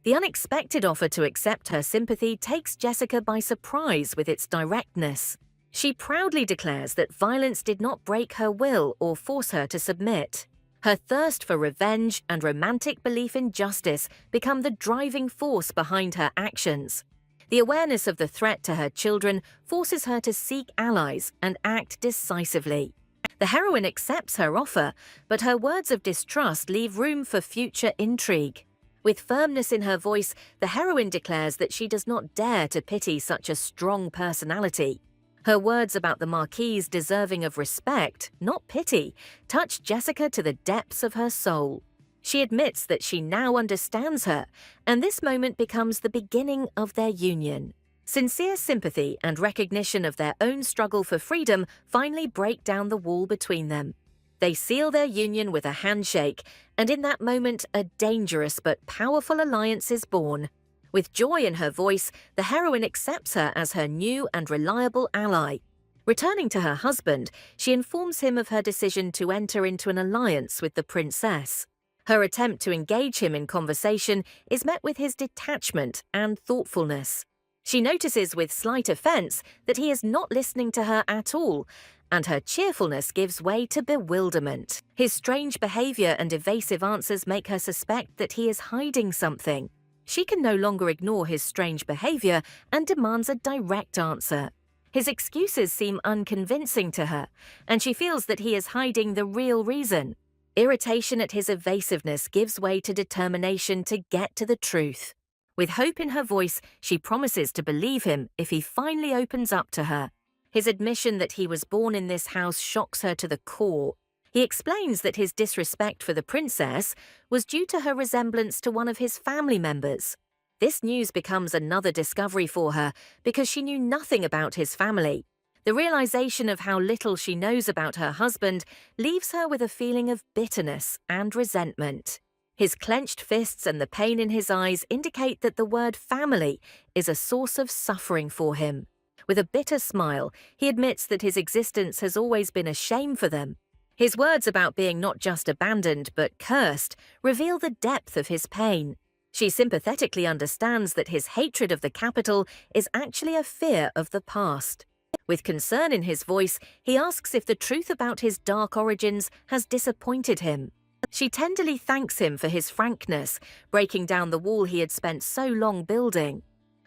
The unexpected offer to accept her sympathy takes Jessica by surprise with its directness. She proudly declares that violence did not break her will or force her to submit. Her thirst for revenge and romantic belief in justice become the driving force behind her actions. The awareness of the threat to her children forces her to seek allies and act decisively. The heroine accepts her offer, but her words of distrust leave room for future intrigue. With firmness in her voice, the heroine declares that she does not dare to pity such a strong personality. Her words about the Marquise deserving of respect, not pity, touch Jessica to the depths of her soul. She admits that she now understands her, and this moment becomes the beginning of their union. Sincere sympathy and recognition of their own struggle for freedom finally break down the wall between them. They seal their union with a handshake, and in that moment, a dangerous but powerful alliance is born. With joy in her voice, the heroine accepts her as her new and reliable ally. Returning to her husband, she informs him of her decision to enter into an alliance with the princess. Her attempt to engage him in conversation is met with his detachment and thoughtfulness. She notices with slight offense that he is not listening to her at all, and her cheerfulness gives way to bewilderment. His strange behavior and evasive answers make her suspect that he is hiding something. She can no longer ignore his strange behavior and demands a direct answer. His excuses seem unconvincing to her, and she feels that he is hiding the real reason. Irritation at his evasiveness gives way to determination to get to the truth. With hope in her voice, she promises to believe him if he finally opens up to her. His admission that he was born in this house shocks her to the core. He explains that his disrespect for the princess was due to her resemblance to one of his family members. This news becomes another discovery for her because she knew nothing about his family. The realization of how little she knows about her husband leaves her with a feeling of bitterness and resentment. His clenched fists and the pain in his eyes indicate that the word family is a source of suffering for him. With a bitter smile, he admits that his existence has always been a shame for them. His words about being not just abandoned but cursed reveal the depth of his pain. She sympathetically understands that his hatred of the capital is actually a fear of the past. With concern in his voice, he asks if the truth about his dark origins has disappointed him. She tenderly thanks him for his frankness, breaking down the wall he had spent so long building.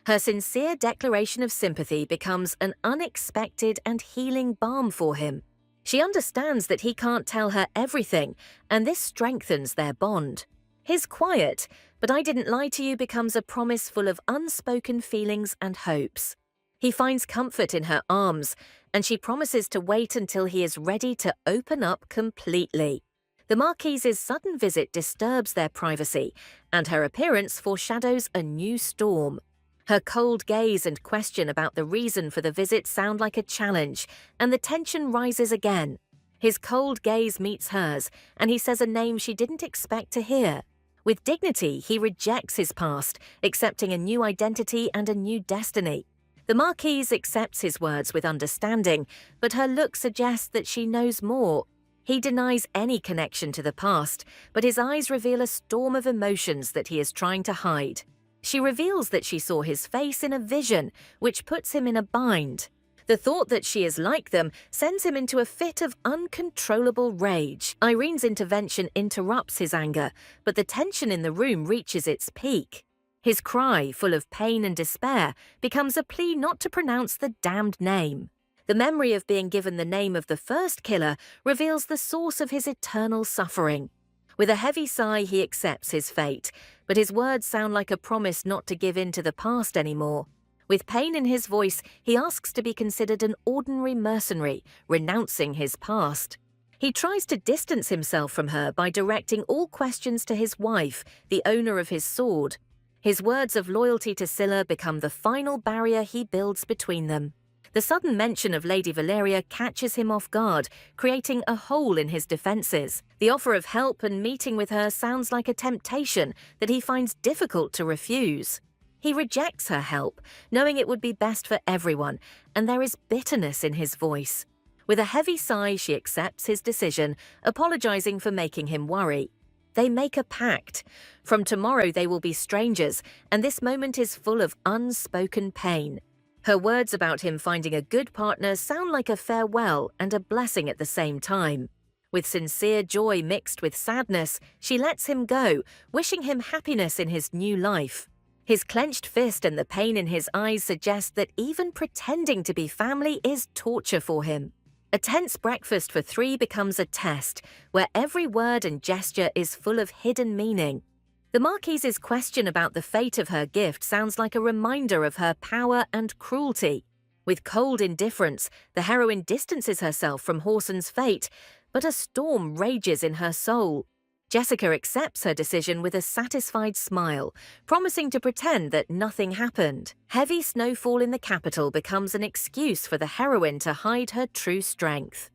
Her sincere declaration of sympathy becomes an unexpected and healing balm for him. She understands that he can't tell her everything, and this strengthens their bond. His quiet, "but I didn't lie to you," becomes a promise full of unspoken feelings and hopes. He finds comfort in her arms, and she promises to wait until he is ready to open up completely. The Marquise's sudden visit disturbs their privacy, and her appearance foreshadows a new storm. Her cold gaze and question about the reason for the visit sound like a challenge, and the tension rises again. His cold gaze meets hers, and he says a name she didn't expect to hear. With dignity, he rejects his past, accepting a new identity and a new destiny. The Marquise accepts his words with understanding, but her look suggests that she knows more. He denies any connection to the past, but his eyes reveal a storm of emotions that he is trying to hide. She reveals that she saw his face in a vision, which puts him in a bind. The thought that she is like them sends him into a fit of uncontrollable rage. Irene's intervention interrupts his anger, but the tension in the room reaches its peak. His cry, full of pain and despair, becomes a plea not to pronounce the damned name. The memory of being given the name of the first killer reveals the source of his eternal suffering. With a heavy sigh, he accepts his fate, but his words sound like a promise not to give in to the past anymore. With pain in his voice, he asks to be considered an ordinary mercenary, renouncing his past. He tries to distance himself from her by directing all questions to his wife, the owner of his sword. His words of loyalty to Scylla become the final barrier he builds between them. The sudden mention of Lady Valeria catches him off guard, creating a hole in his defenses. The offer of help and meeting with her sounds like a temptation that he finds difficult to refuse. He rejects her help, knowing it would be best for everyone, and there is bitterness in his voice. With a heavy sigh, she accepts his decision, apologizing for making him worry. They make a pact. From tomorrow they will be strangers, and this moment is full of unspoken pain. Her words about him finding a good partner sound like a farewell and a blessing at the same time. With sincere joy mixed with sadness, she lets him go, wishing him happiness in his new life. His clenched fist and the pain in his eyes suggest that even pretending to be family is torture for him. A tense breakfast for three becomes a test, where every word and gesture is full of hidden meaning. The Marquise's question about the fate of her gift sounds like a reminder of her power and cruelty. With cold indifference, the heroine distances herself from Whoreson's fate, but a storm rages in her soul. Jessica accepts her decision with a satisfied smile, promising to pretend that nothing happened. Heavy snowfall in the capital becomes an excuse for the heroine to hide her true strength.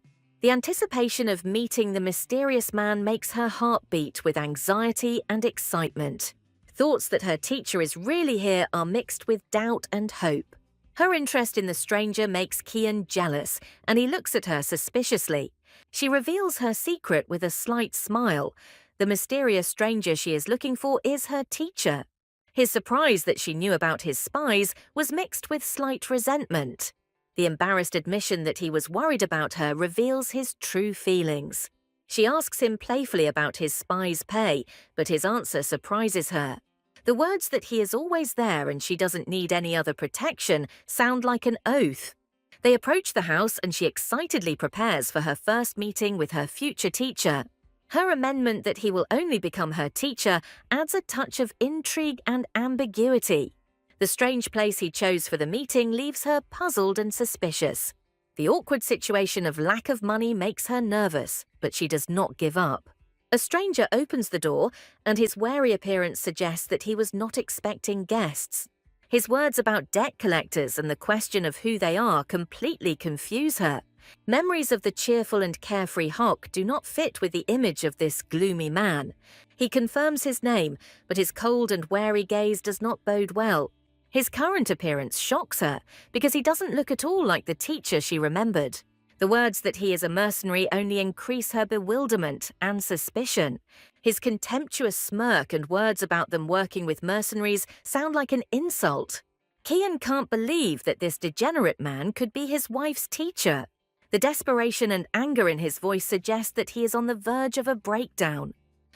The anticipation of meeting the mysterious man makes her heart beat with anxiety and excitement. Thoughts that her teacher is really here are mixed with doubt and hope. Her interest in the stranger makes Kian jealous, and he looks at her suspiciously. She reveals her secret with a slight smile. The mysterious stranger she is looking for is her teacher. His surprise that she knew about his spies was mixed with slight resentment. The embarrassed admission that he was worried about her reveals his true feelings. She asks him playfully about his spy's pay, but his answer surprises her. The words that he is always there and she doesn't need any other protection sound like an oath. They approach the house and she excitedly prepares for her first meeting with her future teacher. Her amendment that he will only become her teacher adds a touch of intrigue and ambiguity. The strange place he chose for the meeting leaves her puzzled and suspicious. The awkward situation of lack of money makes her nervous, but she does not give up. A stranger opens the door, and his wary appearance suggests that he was not expecting guests. His words about debt collectors and the question of who they are completely confuse her. Memories of the cheerful and carefree Hawk do not fit with the image of this gloomy man. He confirms his name, but his cold and wary gaze does not bode well. His current appearance shocks her, because he doesn't look at all like the teacher she remembered. The words that he is a mercenary only increase her bewilderment and suspicion. His contemptuous smirk and words about them working with mercenaries sound like an insult. Kian can't believe that this degenerate man could be his wife's teacher. The desperation and anger in his voice suggest that he is on the verge of a breakdown.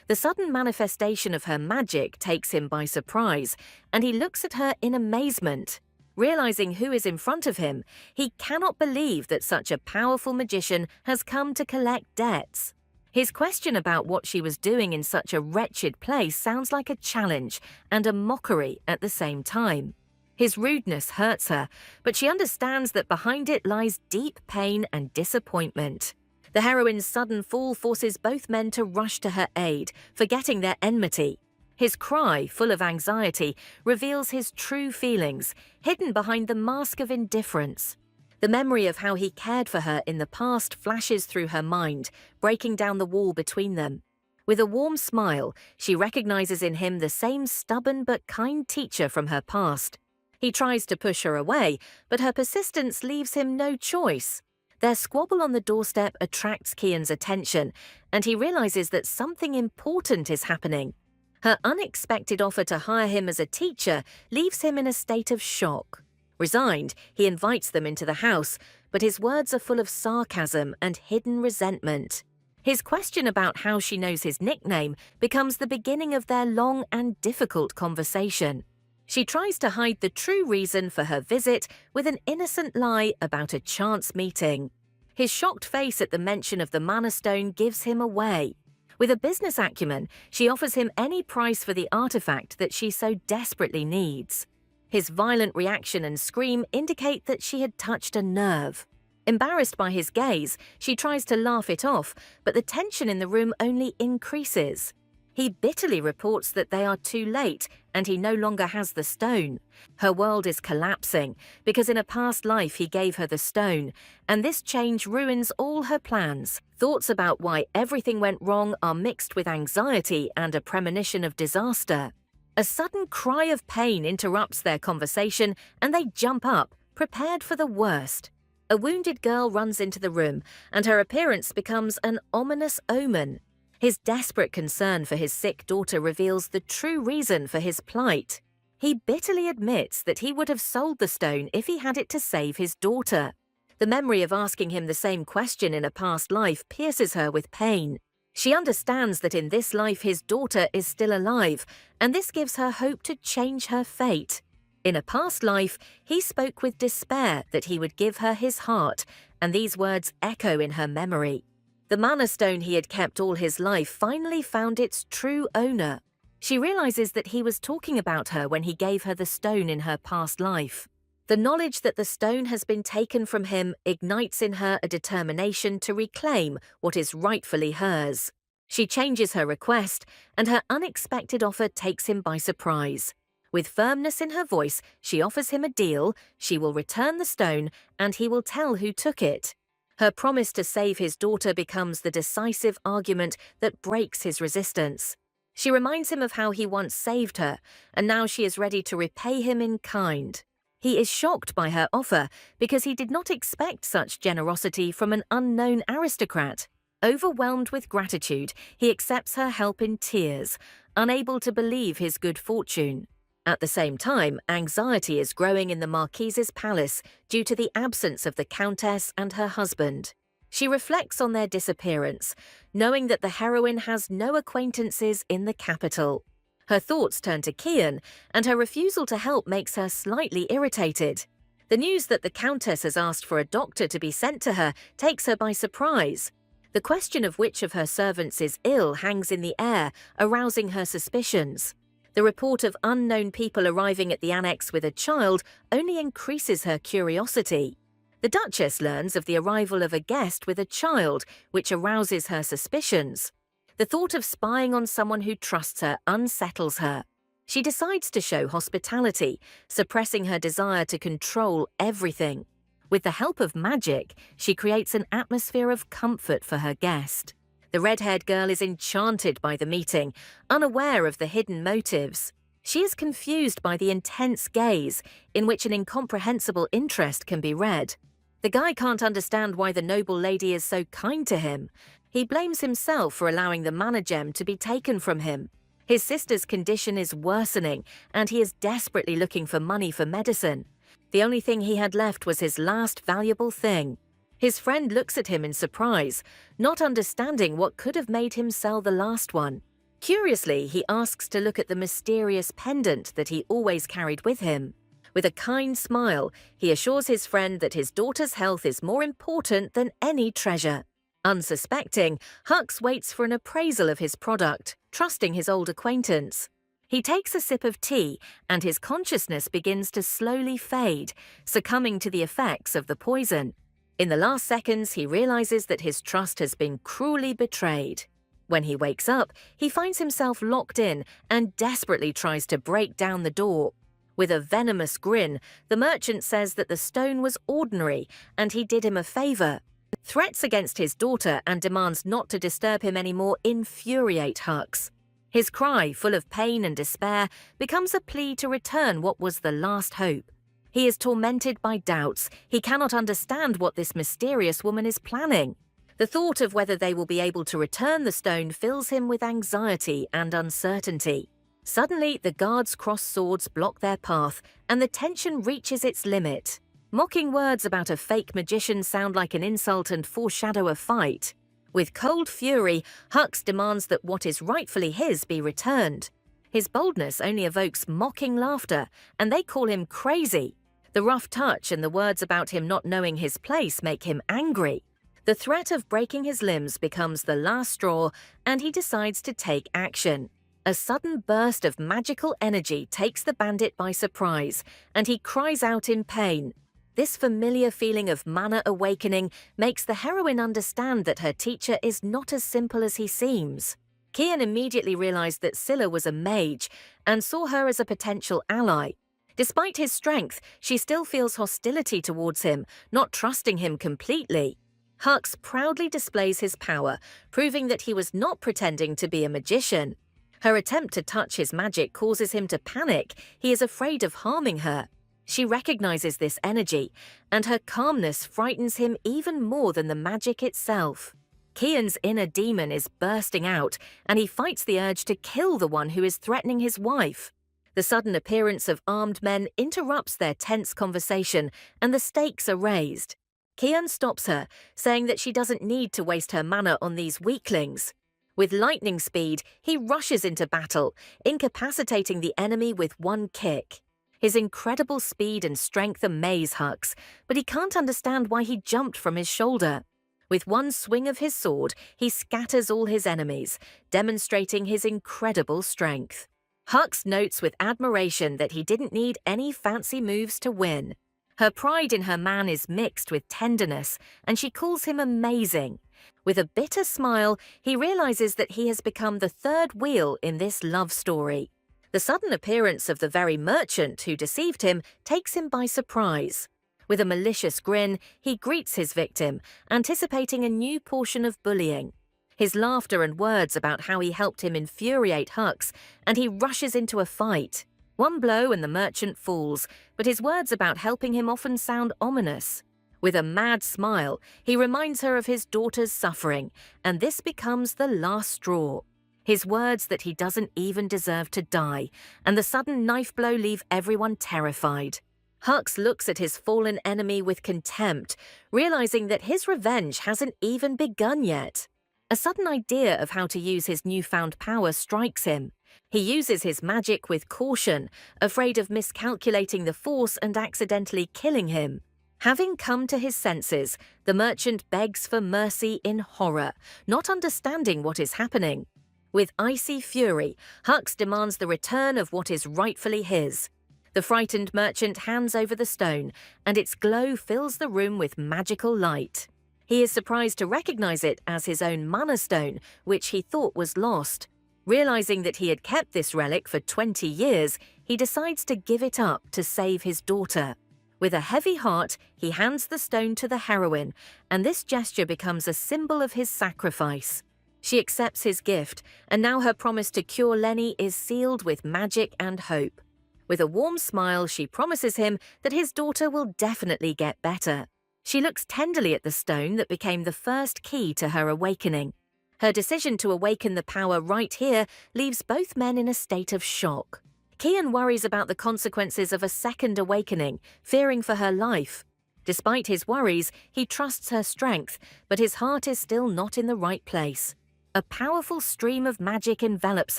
The sudden manifestation of her magic takes him by surprise, and he looks at her in amazement. Realizing who is in front of him, he cannot believe that such a powerful magician has come to collect debts. His question about what she was doing in such a wretched place sounds like a challenge and a mockery at the same time. His rudeness hurts her, but she understands that behind it lies deep pain and disappointment. The heroine's sudden fall forces both men to rush to her aid, forgetting their enmity. His cry, full of anxiety, reveals his true feelings, hidden behind the mask of indifference. The memory of how he cared for her in the past flashes through her mind, breaking down the wall between them. With a warm smile, she recognizes in him the same stubborn but kind teacher from her past. He tries to push her away, but her persistence leaves him no choice. Their squabble on the doorstep attracts Kian's attention, and he realizes that something important is happening. Her unexpected offer to hire him as a teacher leaves him in a state of shock. Resigned, he invites them into the house, but his words are full of sarcasm and hidden resentment. His question about how she knows his nickname becomes the beginning of their long and difficult conversation. She tries to hide the true reason for her visit with an innocent lie about a chance meeting. His shocked face at the mention of the Mana Stone gives him away. With a business acumen, she offers him any price for the artifact that she so desperately needs. His violent reaction and scream indicate that she had touched a nerve. Embarrassed by his gaze, she tries to laugh it off, but the tension in the room only increases. He bitterly reports that they are too late and he no longer has the stone. Her world is collapsing because in a past life he gave her the stone, and this change ruins all her plans. Thoughts about why everything went wrong are mixed with anxiety and a premonition of disaster. A sudden cry of pain interrupts their conversation and they jump up, prepared for the worst. A wounded girl runs into the room and her appearance becomes an ominous omen. His desperate concern for his sick daughter reveals the true reason for his plight. He bitterly admits that he would have sold the stone if he had it to save his daughter. The memory of asking him the same question in a past life pierces her with pain. She understands that in this life his daughter is still alive, and this gives her hope to change her fate. In a past life, he spoke with despair that he would give her his heart, and these words echo in her memory. The Mana Stone he had kept all his life finally found its true owner. She realizes that he was talking about her when he gave her the stone in her past life. The knowledge that the stone has been taken from him ignites in her a determination to reclaim what is rightfully hers. She changes her request, and her unexpected offer takes him by surprise. With firmness in her voice, she offers him a deal. She will return the stone, and he will tell who took it. Her promise to save his daughter becomes the decisive argument that breaks his resistance. She reminds him of how he once saved her, and now she is ready to repay him in kind. He is shocked by her offer because he did not expect such generosity from an unknown aristocrat. Overwhelmed with gratitude, he accepts her help in tears, unable to believe his good fortune. At the same time, anxiety is growing in the Marquise's palace due to the absence of the Countess and her husband. She reflects on their disappearance, knowing that the heroine has no acquaintances in the capital. Her thoughts turn to Kian, and her refusal to help makes her slightly irritated. The news that the Countess has asked for a doctor to be sent to her takes her by surprise. The question of which of her servants is ill hangs in the air, arousing her suspicions. The report of unknown people arriving at the annex with a child only increases her curiosity. The Duchess learns of the arrival of a guest with a child, which arouses her suspicions. The thought of spying on someone who trusts her unsettles her. She decides to show hospitality, suppressing her desire to control everything. With the help of magic, she creates an atmosphere of comfort for her guest. The red-haired girl is enchanted by the meeting, unaware of the hidden motives. She is confused by the intense gaze, in which an incomprehensible interest can be read. The guy can't understand why the noble lady is so kind to him. He blames himself for allowing the mana gem to be taken from him. His sister's condition is worsening, and he is desperately looking for money for medicine. The only thing he had left was his last valuable thing. His friend looks at him in surprise, not understanding what could have made him sell the last one. Curiously, he asks to look at the mysterious pendant that he always carried with him. With a kind smile, he assures his friend that his daughter's health is more important than any treasure. Unsuspecting, Hux waits for an appraisal of his product, trusting his old acquaintance. He takes a sip of tea, and his consciousness begins to slowly fade, succumbing to the effects of the poison. In the last seconds, he realizes that his trust has been cruelly betrayed. When he wakes up, he finds himself locked in and desperately tries to break down the door. With a venomous grin, the merchant says that the stone was ordinary and he did him a favor. Threats against his daughter and demands not to disturb him anymore infuriate Hux. His cry, full of pain and despair, becomes a plea to return what was the last hope. He is tormented by doubts. He cannot understand what this mysterious woman is planning. The thought of whether they will be able to return the stone fills him with anxiety and uncertainty. Suddenly, the guards' crossed swords block their path, and the tension reaches its limit. Mocking words about a fake magician sound like an insult and foreshadow a fight. With cold fury, Hux demands that what is rightfully his be returned. His boldness only evokes mocking laughter, and they call him crazy. The rough touch and the words about him not knowing his place make him angry. The threat of breaking his limbs becomes the last straw, and he decides to take action. A sudden burst of magical energy takes the bandit by surprise, and he cries out in pain. This familiar feeling of mana awakening makes the heroine understand that her teacher is not as simple as he seems. Kian immediately realized that Scylla was a mage and saw her as a potential ally. Despite his strength, she still feels hostility towards him, not trusting him completely. Hux proudly displays his power, proving that he was not pretending to be a magician. Her attempt to touch his magic causes him to panic. He is afraid of harming her. She recognizes this energy, and her calmness frightens him even more than the magic itself. Kian's inner demon is bursting out, and he fights the urge to kill the one who is threatening his wife. The sudden appearance of armed men interrupts their tense conversation, and the stakes are raised. Kian stops her, saying that she doesn't need to waste her mana on these weaklings. With lightning speed, he rushes into battle, incapacitating the enemy with one kick. His incredible speed and strength amaze Hux, but he can't understand why he jumped from his shoulder. With one swing of his sword, he scatters all his enemies, demonstrating his incredible strength. Hux notes with admiration that he didn't need any fancy moves to win. Her pride in her man is mixed with tenderness, and she calls him amazing. With a bitter smile, he realizes that he has become the third wheel in this love story. The sudden appearance of the very merchant who deceived him takes him by surprise. With a malicious grin, he greets his victim, anticipating a new portion of bullying. His laughter and words about how he helped him infuriate Hux, and he rushes into a fight. One blow and the merchant falls, but his words about helping him often sound ominous. With a mad smile, he reminds her of his daughter's suffering, and this becomes the last straw. His words that he doesn't even deserve to die, and the sudden knife blow leave everyone terrified. Hux looks at his fallen enemy with contempt, realizing that his revenge hasn't even begun yet. A sudden idea of how to use his newfound power strikes him. He uses his magic with caution, afraid of miscalculating the force and accidentally killing him. Having come to his senses, the merchant begs for mercy in horror, not understanding what is happening. With icy fury, Hux demands the return of what is rightfully his. The frightened merchant hands over the stone, and its glow fills the room with magical light. He is surprised to recognize it as his own mana stone, which he thought was lost. Realizing that he had kept this relic for 20 years, he decides to give it up to save his daughter. With a heavy heart, he hands the stone to the heroine, and this gesture becomes a symbol of his sacrifice. She accepts his gift, and now her promise to cure Lenny is sealed with magic and hope. With a warm smile, she promises him that his daughter will definitely get better. She looks tenderly at the stone that became the first key to her awakening. Her decision to awaken the power right here leaves both men in a state of shock. Kian worries about the consequences of a second awakening, fearing for her life. Despite his worries, he trusts her strength, but his heart is still not in the right place. A powerful stream of magic envelops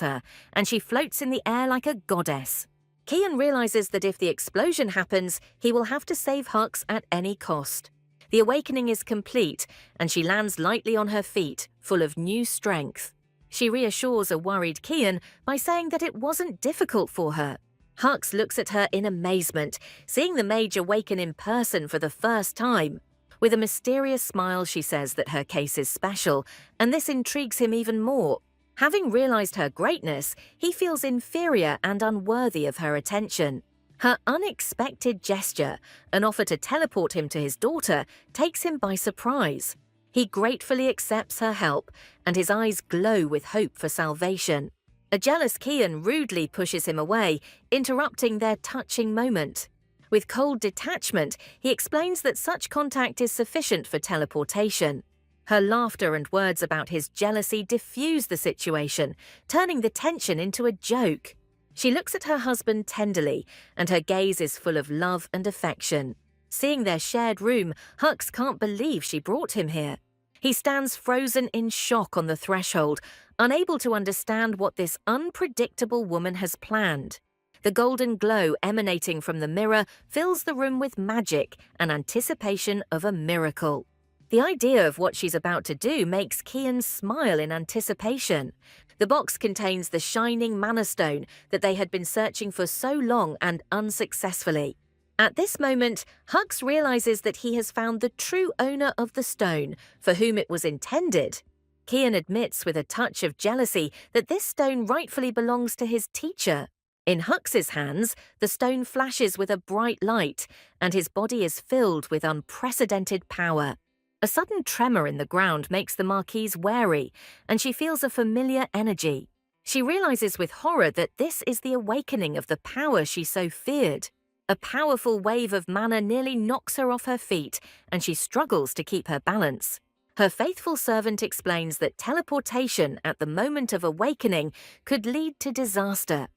her, and she floats in the air like a goddess. Kian realizes that if the explosion happens, he will have to save Hux at any cost. The awakening is complete, and she lands lightly on her feet, full of new strength. She reassures a worried Kian by saying that it wasn't difficult for her. Hux looks at her in amazement, seeing the mage awaken in person for the first time. With a mysterious smile, she says that her case is special, and this intrigues him even more. Having realized her greatness, he feels inferior and unworthy of her attention. Her unexpected gesture, an offer to teleport him to his daughter, takes him by surprise. He gratefully accepts her help, and his eyes glow with hope for salvation. A jealous Kian rudely pushes him away, interrupting their touching moment. With cold detachment, he explains that such contact is sufficient for teleportation. Her laughter and words about his jealousy diffuse the situation, turning the tension into a joke. She looks at her husband tenderly, and her gaze is full of love and affection. Seeing their shared room, Hux can't believe she brought him here. He stands frozen in shock on the threshold, unable to understand what this unpredictable woman has planned. The golden glow emanating from the mirror fills the room with magic and anticipation of a miracle. The idea of what she's about to do makes Kian smile in anticipation. The box contains the shining Mana Stone that they had been searching for so long and unsuccessfully. At this moment, Hux realizes that he has found the true owner of the stone, for whom it was intended. Kian admits with a touch of jealousy that this stone rightfully belongs to his teacher. In Hux's hands, the stone flashes with a bright light, and his body is filled with unprecedented power. A sudden tremor in the ground makes the Marquise wary, and she feels a familiar energy. She realizes with horror that this is the awakening of the power she so feared. A powerful wave of mana nearly knocks her off her feet, and she struggles to keep her balance. Her faithful servant explains that teleportation at the moment of awakening could lead to disaster.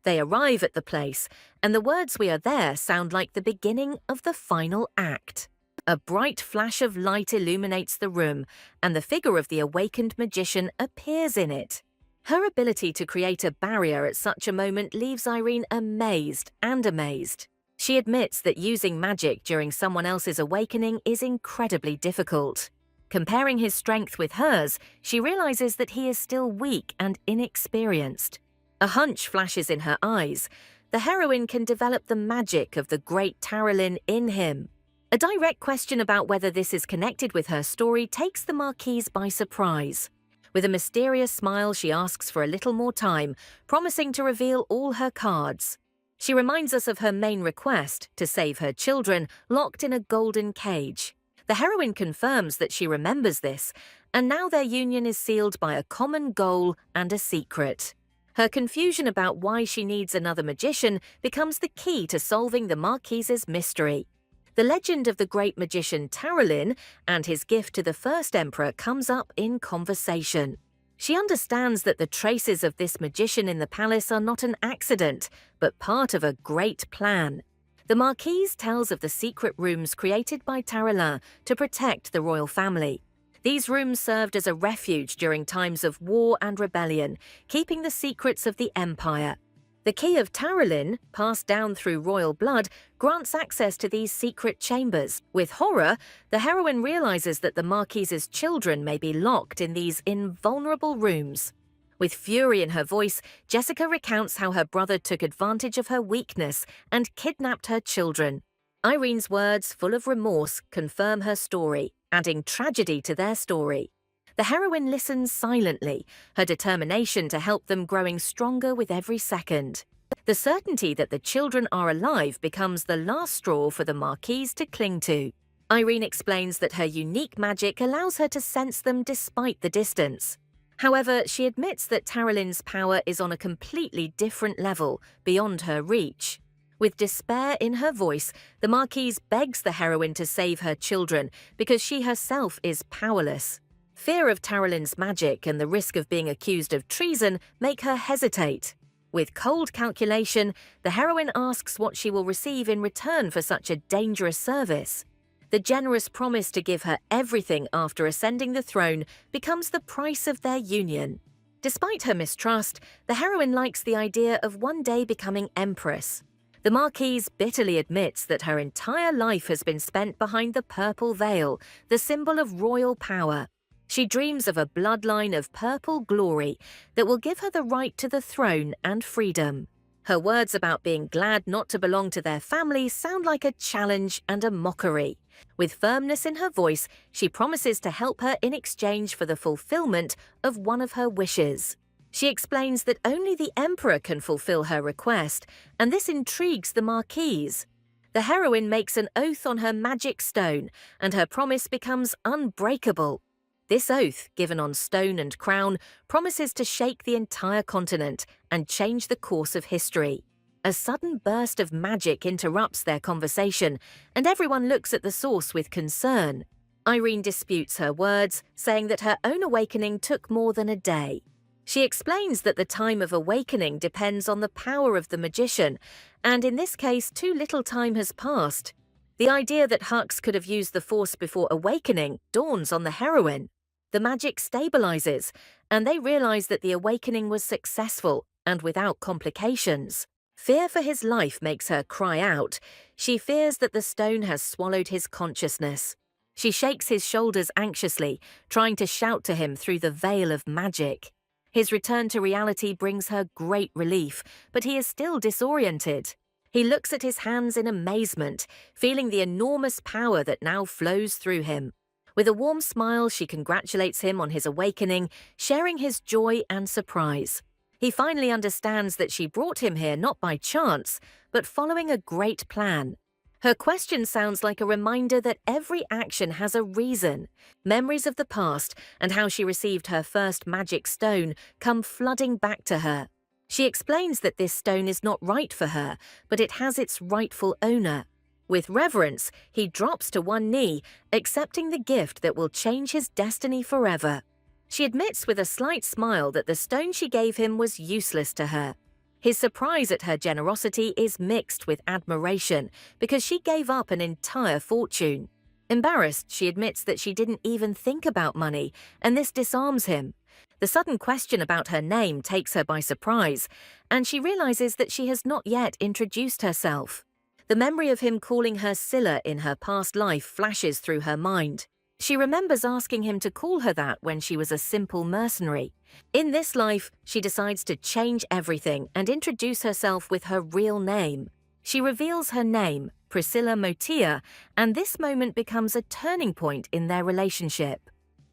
They arrive at the place, and the words "we are there" sound like the beginning of the final act. A bright flash of light illuminates the room, and the figure of the awakened magician appears in it. Her ability to create a barrier at such a moment leaves Irene amazed and amazed. She admits that using magic during someone else's awakening is incredibly difficult. Comparing his strength with hers, she realizes that he is still weak and inexperienced. A hunch flashes in her eyes. The heroine can develop the magic of the great Taralin in him. A direct question about whether this is connected with her story takes the Marquise by surprise. With a mysterious smile, she asks for a little more time, promising to reveal all her cards. She reminds us of her main request, to save her children, locked in a golden cage. The heroine confirms that she remembers this, and now their union is sealed by a common goal and a secret. Her confusion about why she needs another magician becomes the key to solving the Marquise's mystery. The legend of the great magician Taralin and his gift to the first emperor comes up in conversation. She understands that the traces of this magician in the palace are not an accident, but part of a great plan. The Marquise tells of the secret rooms created by Taralin to protect the royal family. These rooms served as a refuge during times of war and rebellion, keeping the secrets of the empire. The key of Taralin, passed down through royal blood, grants access to these secret chambers. With horror, the heroine realizes that the Marquise's children may be locked in these invulnerable rooms. With fury in her voice, Jessica recounts how her brother took advantage of her weakness and kidnapped her children. Irene's words, full of remorse, confirm her story, adding tragedy to their story. The heroine listens silently, her determination to help them growing stronger with every second. The certainty that the children are alive becomes the last straw for the Marquise to cling to. Irene explains that her unique magic allows her to sense them despite the distance. However, she admits that Taralin's power is on a completely different level, beyond her reach. With despair in her voice, the Marquise begs the heroine to save her children because she herself is powerless. Fear of Taralin's magic and the risk of being accused of treason make her hesitate. With cold calculation, the heroine asks what she will receive in return for such a dangerous service. The generous promise to give her everything after ascending the throne becomes the price of their union. Despite her mistrust, the heroine likes the idea of one day becoming empress. The Marquise bitterly admits that her entire life has been spent behind the purple veil, the symbol of royal power. She dreams of a bloodline of purple glory that will give her the right to the throne and freedom. Her words about being glad not to belong to their family sound like a challenge and a mockery. With firmness in her voice, she promises to help her in exchange for the fulfillment of one of her wishes. She explains that only the emperor can fulfill her request, and this intrigues the Marquise. The heroine makes an oath on her magic stone, and her promise becomes unbreakable. This oath, given on stone and crown, promises to shake the entire continent and change the course of history. A sudden burst of magic interrupts their conversation, and everyone looks at the source with concern. Irene disputes her words, saying that her own awakening took more than a day. She explains that the time of awakening depends on the power of the magician, and in this case, too little time has passed. The idea that Hux could have used the Force before awakening dawns on the heroine. The magic stabilizes, and they realize that the awakening was successful and without complications. Fear for his life makes her cry out. She fears that the stone has swallowed his consciousness. She shakes his shoulders anxiously, trying to shout to him through the veil of magic. His return to reality brings her great relief, but he is still disoriented. He looks at his hands in amazement, feeling the enormous power that now flows through him. With a warm smile, she congratulates him on his awakening, sharing his joy and surprise. He finally understands that she brought him here not by chance, but following a great plan. Her question sounds like a reminder that every action has a reason. Memories of the past and how she received her first magic stone come flooding back to her. She explains that this stone is not right for her, but it has its rightful owner. With reverence, he drops to one knee, accepting the gift that will change his destiny forever. She admits with a slight smile that the stone she gave him was useless to her. His surprise at her generosity is mixed with admiration because she gave up an entire fortune. Embarrassed, she admits that she didn't even think about money, and this disarms him. The sudden question about her name takes her by surprise, and she realizes that she has not yet introduced herself. The memory of him calling her Scylla in her past life flashes through her mind. She remembers asking him to call her that when she was a simple mercenary. In this life, she decides to change everything and introduce herself with her real name. She reveals her name, Priscilla Motia, and this moment becomes a turning point in their relationship.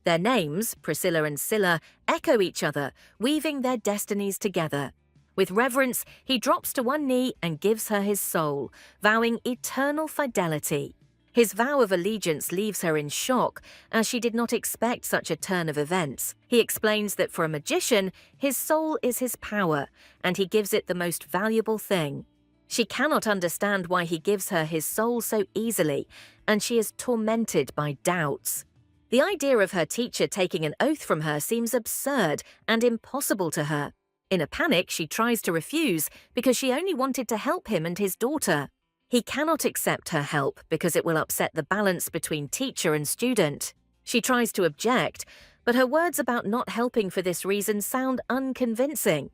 Their names, Priscilla and Scylla, echo each other, weaving their destinies together. With reverence, he drops to one knee and gives her his soul, vowing eternal fidelity. His vow of allegiance leaves her in shock, as she did not expect such a turn of events. He explains that for a magician, his soul is his power, and he gives it the most valuable thing. She cannot understand why he gives her his soul so easily, and she is tormented by doubts. The idea of her teacher taking an oath from her seems absurd and impossible to her. In a panic, she tries to refuse because she only wanted to help him and his daughter. He cannot accept her help because it will upset the balance between teacher and student. She tries to object, but her words about not helping for this reason sound unconvincing.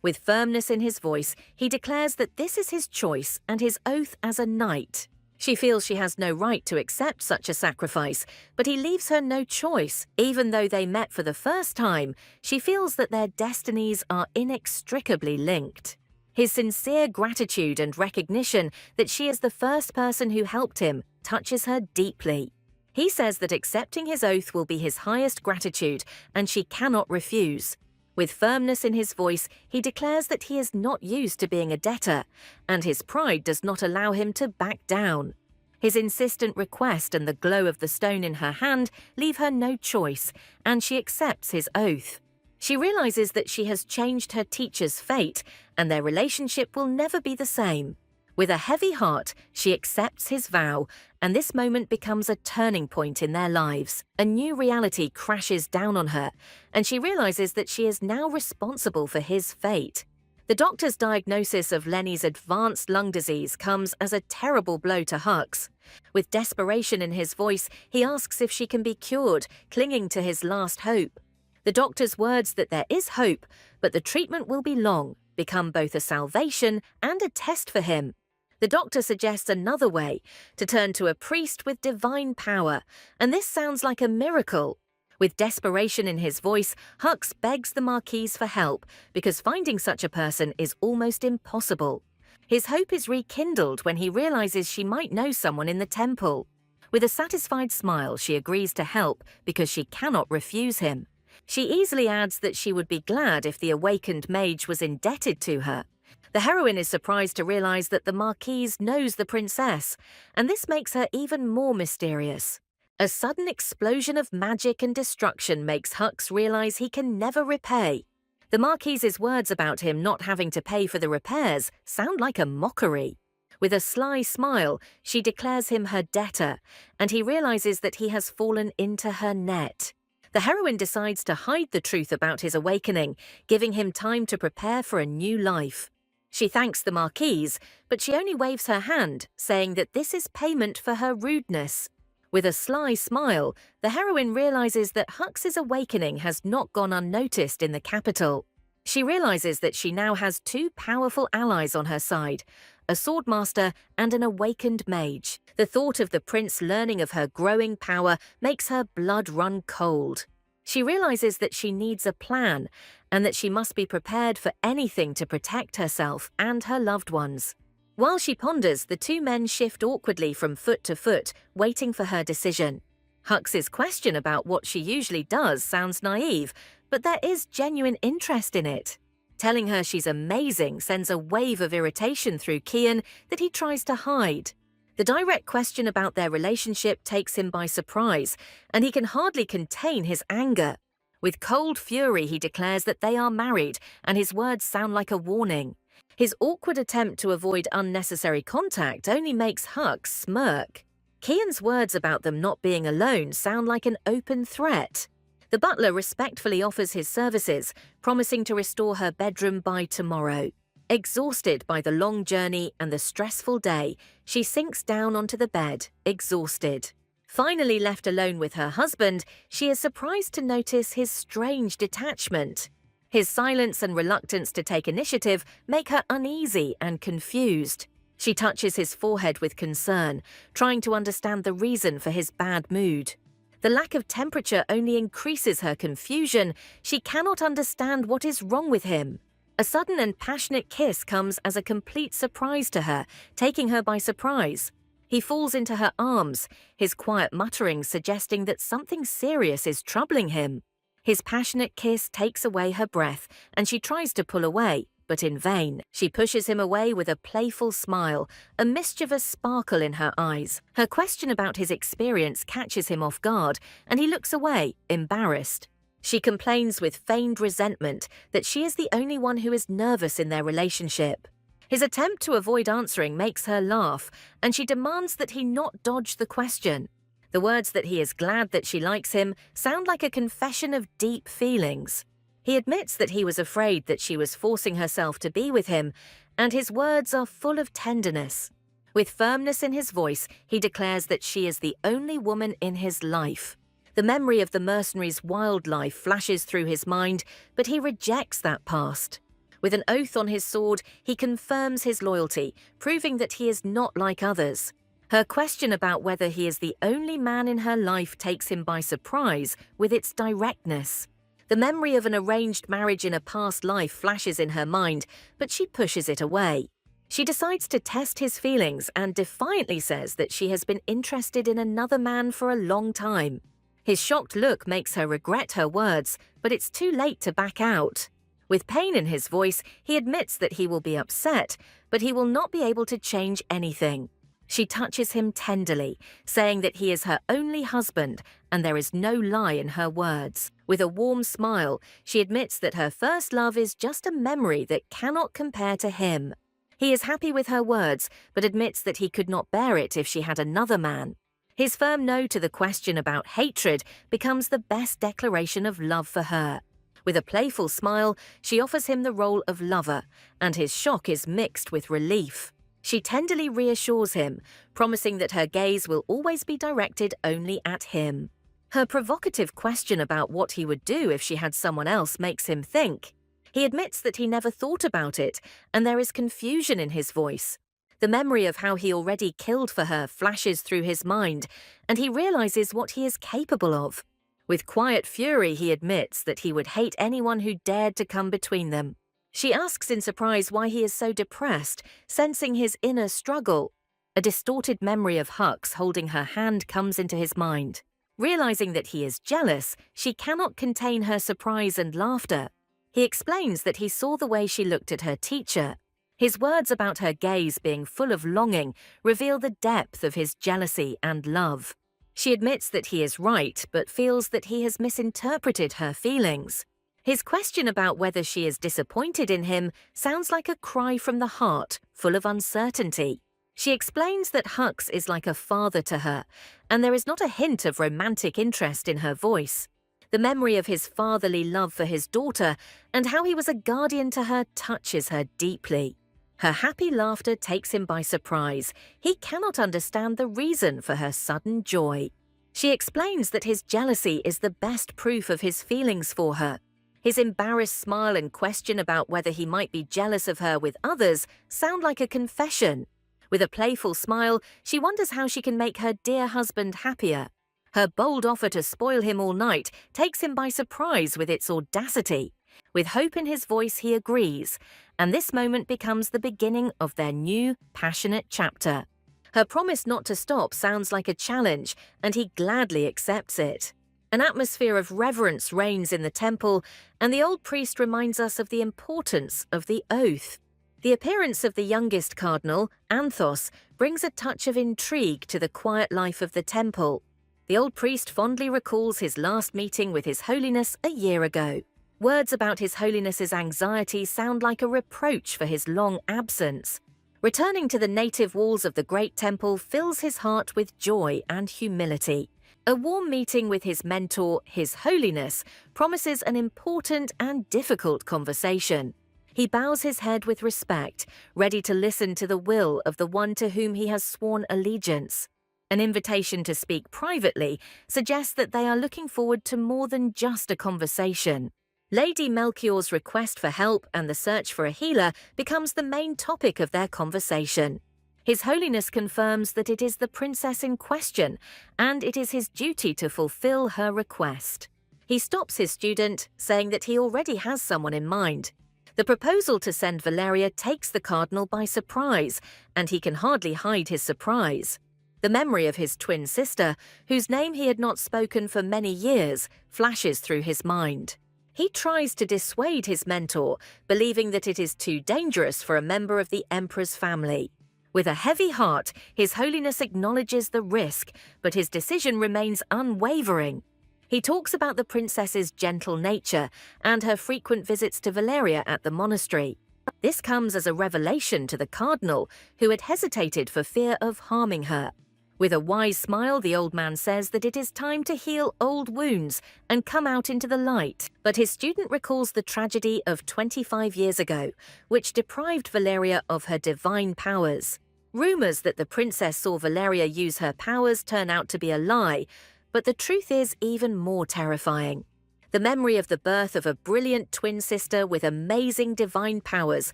With firmness in his voice, he declares that this is his choice and his oath as a knight. She feels she has no right to accept such a sacrifice, but he leaves her no choice. Even though they met for the first time, she feels that their destinies are inextricably linked. His sincere gratitude and recognition that she is the first person who helped him touches her deeply. He says that accepting his oath will be his highest gratitude, and she cannot refuse. With firmness in his voice, he declares that he is not used to being a debtor, and his pride does not allow him to back down. His insistent request and the glow of the stone in her hand leave her no choice, and she accepts his oath. She realizes that she has changed her teacher's fate, and their relationship will never be the same. With a heavy heart, she accepts his vow, and this moment becomes a turning point in their lives. A new reality crashes down on her, and she realizes that she is now responsible for his fate. The doctor's diagnosis of Lenny's advanced lung disease comes as a terrible blow to Hux. With desperation in his voice, he asks if she can be cured, clinging to his last hope. The doctor's words that there is hope, but the treatment will be long, become both a salvation and a test for him. The doctor suggests another way, to turn to a priest with divine power, and this sounds like a miracle. With desperation in his voice, Hux begs the Marquise for help, because finding such a person is almost impossible. His hope is rekindled when he realizes she might know someone in the temple. With a satisfied smile, she agrees to help because she cannot refuse him. She easily adds that she would be glad if the awakened mage was indebted to her. The heroine is surprised to realize that the Marquise knows the princess, and this makes her even more mysterious. A sudden explosion of magic and destruction makes Hux realize he can never repay. The Marquise's words about him not having to pay for the repairs sound like a mockery. With a sly smile, she declares him her debtor, and he realizes that he has fallen into her net. The heroine decides to hide the truth about his awakening, giving him time to prepare for a new life. She thanks the Marquise, but she only waves her hand, saying that this is payment for her rudeness. With a sly smile, the heroine realizes that Hux's awakening has not gone unnoticed in the capital. She realizes that she now has two powerful allies on her side, a swordmaster and an awakened mage. The thought of the prince learning of her growing power makes her blood run cold. She realizes that she needs a plan and that she must be prepared for anything to protect herself and her loved ones. While she ponders, the two men shift awkwardly from foot to foot, waiting for her decision. Hux's question about what she usually does sounds naive, but there is genuine interest in it. Telling her she's amazing sends a wave of irritation through Kian that he tries to hide. The direct question about their relationship takes him by surprise, and he can hardly contain his anger. With cold fury, he declares that they are married, and his words sound like a warning. His awkward attempt to avoid unnecessary contact only makes Hux smirk. Kian's words about them not being alone sound like an open threat. The butler respectfully offers his services, promising to restore her bedroom by tomorrow. Exhausted by the long journey and the stressful day, she sinks down onto the bed, exhausted. Finally left alone with her husband, she is surprised to notice his strange detachment. His silence and reluctance to take initiative make her uneasy and confused. She touches his forehead with concern, trying to understand the reason for his bad mood. The lack of temperature only increases her confusion. She cannot understand what is wrong with him. A sudden and passionate kiss comes as a complete surprise to her, taking her by surprise. He falls into her arms, his quiet mutterings suggesting that something serious is troubling him. His passionate kiss takes away her breath, and she tries to pull away, but in vain. She pushes him away with a playful smile, a mischievous sparkle in her eyes. Her question about his experience catches him off guard, and he looks away, embarrassed. She complains with feigned resentment that she is the only one who is nervous in their relationship. His attempt to avoid answering makes her laugh, and she demands that he not dodge the question. The words that he is glad that she likes him sound like a confession of deep feelings. He admits that he was afraid that she was forcing herself to be with him, and his words are full of tenderness. With firmness in his voice, he declares that she is the only woman in his life. The memory of the mercenary's wild life flashes through his mind, but he rejects that past. With an oath on his sword, he confirms his loyalty, proving that he is not like others. Her question about whether he is the only man in her life takes him by surprise with its directness. The memory of an arranged marriage in a past life flashes in her mind, but she pushes it away. She decides to test his feelings and defiantly says that she has been interested in another man for a long time. His shocked look makes her regret her words, but it's too late to back out. With pain in his voice, he admits that he will be upset, but he will not be able to change anything. She touches him tenderly, saying that he is her only husband, and there is no lie in her words. With a warm smile, she admits that her first love is just a memory that cannot compare to him. He is happy with her words, but admits that he could not bear it if she had another man. His firm no to the question about hatred becomes the best declaration of love for her. With a playful smile, she offers him the role of lover, and his shock is mixed with relief. She tenderly reassures him, promising that her gaze will always be directed only at him. Her provocative question about what he would do if she had someone else makes him think. He admits that he never thought about it, and there is confusion in his voice. The memory of how he already killed for her flashes through his mind, and he realizes what he is capable of. With quiet fury, he admits that he would hate anyone who dared to come between them. She asks in surprise why he is so depressed, sensing his inner struggle. A distorted memory of Hux holding her hand comes into his mind. Realizing that he is jealous, she cannot contain her surprise and laughter. He explains that he saw the way she looked at her teacher. His words about her gaze being full of longing reveal the depth of his jealousy and love. She admits that he is right, but feels that he has misinterpreted her feelings. His question about whether she is disappointed in him sounds like a cry from the heart, full of uncertainty. She explains that Hux is like a father to her, and there is not a hint of romantic interest in her voice. The memory of his fatherly love for his daughter and how he was a guardian to her touches her deeply. Her happy laughter takes him by surprise. He cannot understand the reason for her sudden joy. She explains that his jealousy is the best proof of his feelings for her. His embarrassed smile and question about whether he might be jealous of her with others sound like a confession. With a playful smile, she wonders how she can make her dear husband happier. Her bold offer to spoil him all night takes him by surprise with its audacity. With hope in his voice, he agrees, and this moment becomes the beginning of their new, passionate chapter. Her promise not to stop sounds like a challenge, and he gladly accepts it. An atmosphere of reverence reigns in the temple, and the old priest reminds us of the importance of the oath. The appearance of the youngest cardinal, Anthos, brings a touch of intrigue to the quiet life of the temple. The old priest fondly recalls his last meeting with His Holiness a year ago. Words about His Holiness's anxiety sound like a reproach for his long absence. Returning to the native walls of the great temple fills his heart with joy and humility. A warm meeting with his mentor, His Holiness, promises an important and difficult conversation. He bows his head with respect, ready to listen to the will of the one to whom he has sworn allegiance. An invitation to speak privately suggests that they are looking forward to more than just a conversation. Lady Melchior's request for help and the search for a healer becomes the main topic of their conversation. His Holiness confirms that it is the princess in question, and it is his duty to fulfill her request. He stops his student, saying that he already has someone in mind. The proposal to send Valeria takes the cardinal by surprise, and he can hardly hide his surprise. The memory of his twin sister, whose name he had not spoken for many years, flashes through his mind. He tries to dissuade his mentor, believing that it is too dangerous for a member of the emperor's family. With a heavy heart, His Holiness acknowledges the risk, but his decision remains unwavering. He talks about the princess's gentle nature and her frequent visits to Valeria at the monastery. This comes as a revelation to the cardinal, who had hesitated for fear of harming her. With a wise smile, the old man says that it is time to heal old wounds and come out into the light. But his student recalls the tragedy of 25 years ago, which deprived Valeria of her divine powers. Rumors that the princess saw Valeria use her powers turn out to be a lie, but the truth is even more terrifying. The memory of the birth of a brilliant twin sister with amazing divine powers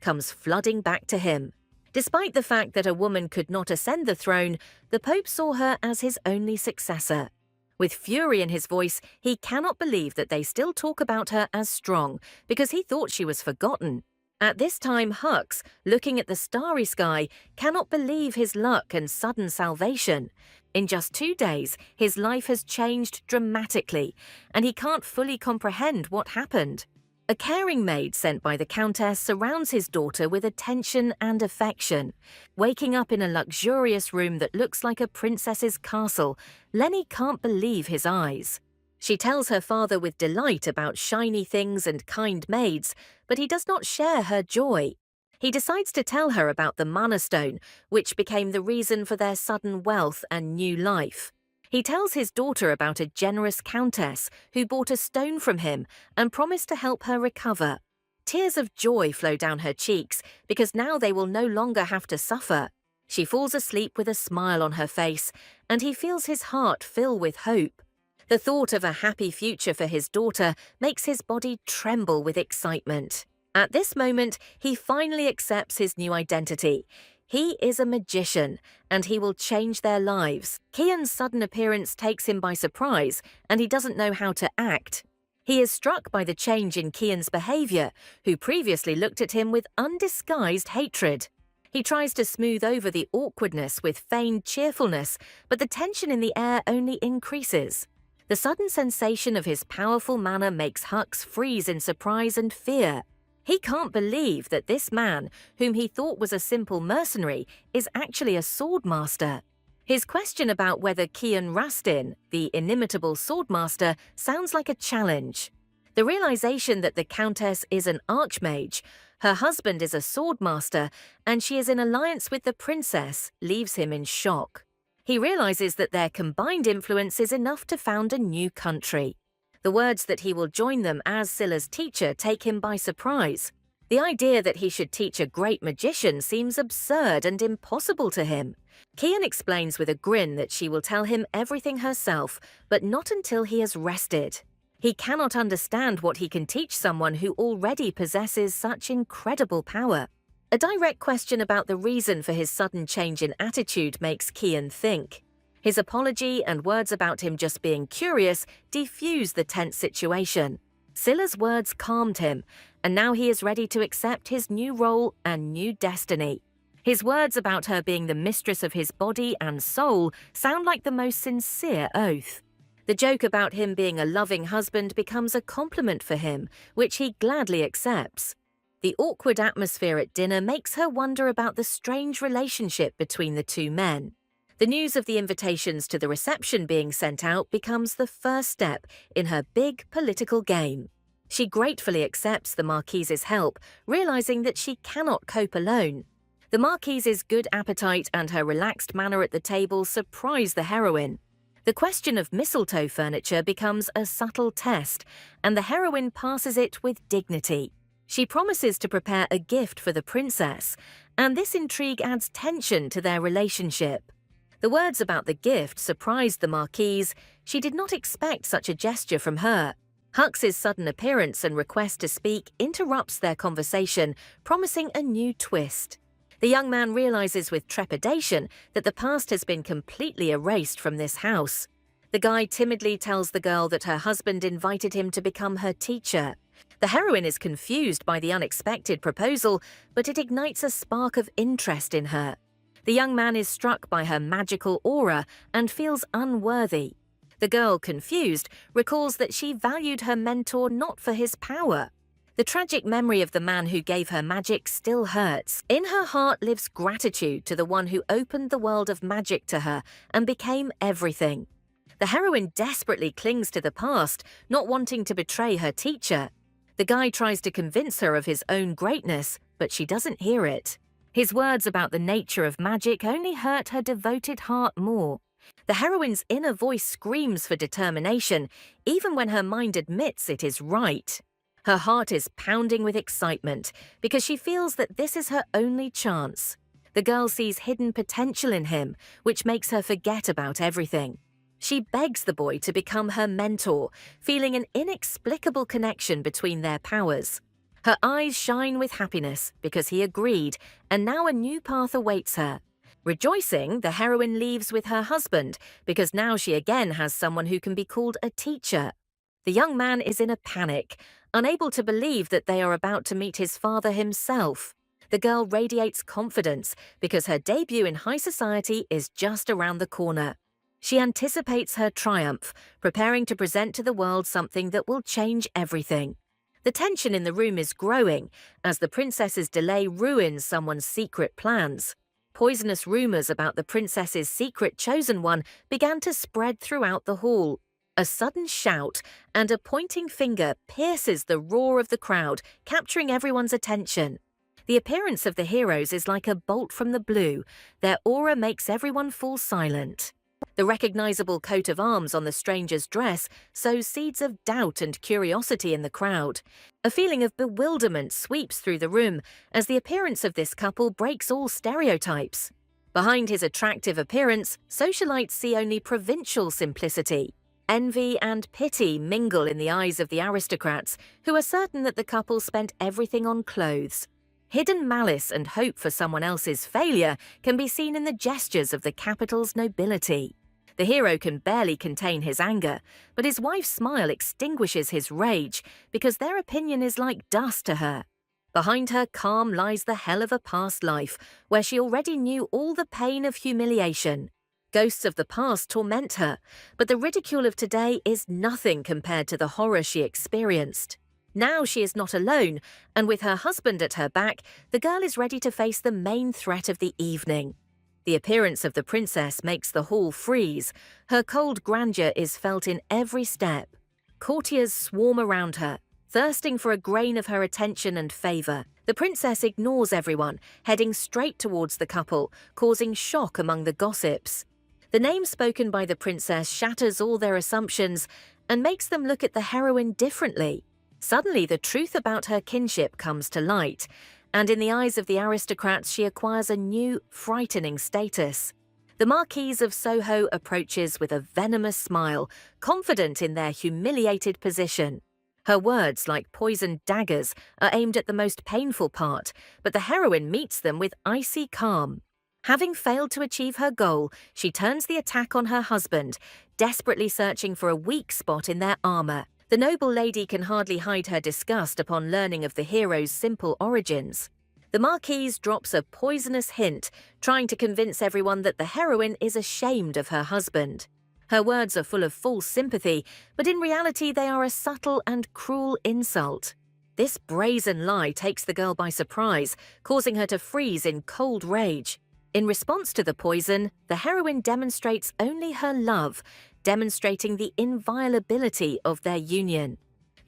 comes flooding back to him. Despite the fact that a woman could not ascend the throne, the Pope saw her as his only successor. With fury in his voice, he cannot believe that they still talk about her as strong, because he thought she was forgotten. At this time, Hux, looking at the starry sky, cannot believe his luck and sudden salvation. In just 2 days, his life has changed dramatically, and he can't fully comprehend what happened. A caring maid sent by the Countess surrounds his daughter with attention and affection. Waking up in a luxurious room that looks like a princess's castle, Lenny can't believe his eyes. She tells her father with delight about shiny things and kind maids, but he does not share her joy. He decides to tell her about the Mana Stone, which became the reason for their sudden wealth and new life. He tells his daughter about a generous countess who bought a stone from him and promised to help her recover. Tears of joy flow down her cheeks because now they will no longer have to suffer. She falls asleep with a smile on her face, and he feels his heart fill with hope. The thought of a happy future for his daughter makes his body tremble with excitement. At this moment, he finally accepts his new identity. He is a magician, and he will change their lives. Kian's sudden appearance takes him by surprise, and he doesn't know how to act. He is struck by the change in Kian's behavior, who previously looked at him with undisguised hatred. He tries to smooth over the awkwardness with feigned cheerfulness, but the tension in the air only increases. The sudden sensation of his powerful manner makes Hux freeze in surprise and fear. He can't believe that this man, whom he thought was a simple mercenary, is actually a swordmaster. His question about whether Kian Rastin, the inimitable swordmaster, sounds like a challenge. The realization that the Countess is an archmage, her husband is a swordmaster, and she is in alliance with the princess leaves him in shock. He realizes that their combined influence is enough to found a new country. The words that he will join them as Scylla's teacher take him by surprise. The idea that he should teach a great magician seems absurd and impossible to him. Kian explains with a grin that she will tell him everything herself, but not until he has rested. He cannot understand what he can teach someone who already possesses such incredible power. A direct question about the reason for his sudden change in attitude makes Kian think. His apology and words about him just being curious defuse the tense situation. Scylla's words calmed him, and now he is ready to accept his new role and new destiny. His words about her being the mistress of his body and soul sound like the most sincere oath. The joke about him being a loving husband becomes a compliment for him, which he gladly accepts. The awkward atmosphere at dinner makes her wonder about the strange relationship between the two men. The news of the invitations to the reception being sent out becomes the first step in her big political game. She gratefully accepts the Marquise's help, realizing that she cannot cope alone. The Marquise's good appetite and her relaxed manner at the table surprise the heroine. The question of mistletoe furniture becomes a subtle test, and the heroine passes it with dignity. She promises to prepare a gift for the princess, and this intrigue adds tension to their relationship. The words about the gift surprised the Marquise. She did not expect such a gesture from her. Hux's sudden appearance and request to speak interrupts their conversation, promising a new twist. The young man realizes with trepidation that the past has been completely erased from this house. The guy timidly tells the girl that her husband invited him to become her teacher. The heroine is confused by the unexpected proposal, but it ignites a spark of interest in her. The young man is struck by her magical aura and feels unworthy. The girl, confused, recalls that she valued her mentor not for his power. The tragic memory of the man who gave her magic still hurts. In her heart lives gratitude to the one who opened the world of magic to her and became everything. The heroine desperately clings to the past, not wanting to betray her teacher. The guy tries to convince her of his own greatness, but she doesn't hear it. His words about the nature of magic only hurt her devoted heart more. The heroine's inner voice screams for determination, even when her mind admits it is right. Her heart is pounding with excitement because she feels that this is her only chance. The girl sees hidden potential in him, which makes her forget about everything. She begs the boy to become her mentor, feeling an inexplicable connection between their powers. Her eyes shine with happiness because he agreed, and now a new path awaits her. Rejoicing, the heroine leaves with her husband because now she again has someone who can be called a teacher. The young man is in a panic, unable to believe that they are about to meet his father himself. The girl radiates confidence because her debut in high society is just around the corner. She anticipates her triumph, preparing to present to the world something that will change everything. The tension in the room is growing as the princess's delay ruins someone's secret plans. Poisonous rumors about the princess's secret chosen one began to spread throughout the hall. A sudden shout and a pointing finger pierces the roar of the crowd, capturing everyone's attention. The appearance of the heroes is like a bolt from the blue. Their aura makes everyone fall silent. The recognizable coat of arms on the stranger's dress sows seeds of doubt and curiosity in the crowd. A feeling of bewilderment sweeps through the room as the appearance of this couple breaks all stereotypes. Behind his attractive appearance, socialites see only provincial simplicity. Envy and pity mingle in the eyes of the aristocrats, who are certain that the couple spent everything on clothes. Hidden malice and hope for someone else's failure can be seen in the gestures of the capital's nobility. The hero can barely contain his anger, but his wife's smile extinguishes his rage because their opinion is like dust to her. Behind her calm lies the hell of a past life, where she already knew all the pain of humiliation. Ghosts of the past torment her, but the ridicule of today is nothing compared to the horror she experienced. Now she is not alone, and with her husband at her back, the girl is ready to face the main threat of the evening. The appearance of the princess makes the hall freeze. Her cold grandeur is felt in every step. Courtiers swarm around her, thirsting for a grain of her attention and favor. The princess ignores everyone, heading straight towards the couple, causing shock among the gossips. The name spoken by the princess shatters all their assumptions and makes them look at the heroine differently. Suddenly, the truth about her kinship comes to light, and in the eyes of the aristocrats, she acquires a new, frightening status. The Marquise of Soho approaches with a venomous smile, confident in their humiliated position. Her words, like poisoned daggers, are aimed at the most painful part, but the heroine meets them with icy calm. Having failed to achieve her goal, she turns the attack on her husband, desperately searching for a weak spot in their armor. The noble lady can hardly hide her disgust upon learning of the hero's simple origins. The Marquise drops a poisonous hint, trying to convince everyone that the heroine is ashamed of her husband. Her words are full of false sympathy, but in reality they are a subtle and cruel insult. This brazen lie takes the girl by surprise, causing her to freeze in cold rage. In response to the poison, the heroine demonstrates only her love, demonstrating the inviolability of their union.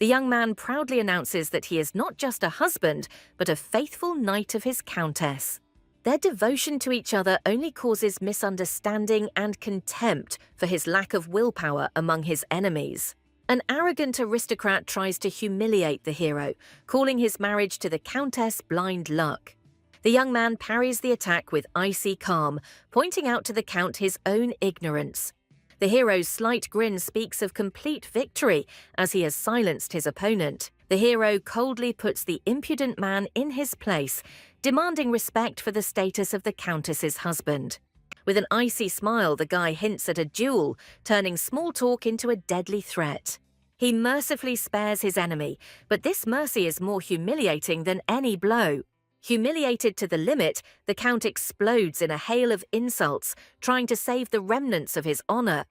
The young man proudly announces that he is not just a husband, but a faithful knight of his countess. Their devotion to each other only causes misunderstanding and contempt for his lack of willpower among his enemies. An arrogant aristocrat tries to humiliate the hero, calling his marriage to the countess blind luck. The young man parries the attack with icy calm, pointing out to the count his own ignorance. The hero's slight grin speaks of complete victory as he has silenced his opponent. The hero coldly puts the impudent man in his place, demanding respect for the status of the countess's husband. With an icy smile, the guy hints at a duel, turning small talk into a deadly threat. He mercifully spares his enemy, but this mercy is more humiliating than any blow. Humiliated to the limit, the count explodes in a hail of insults, trying to save the remnants of his honor.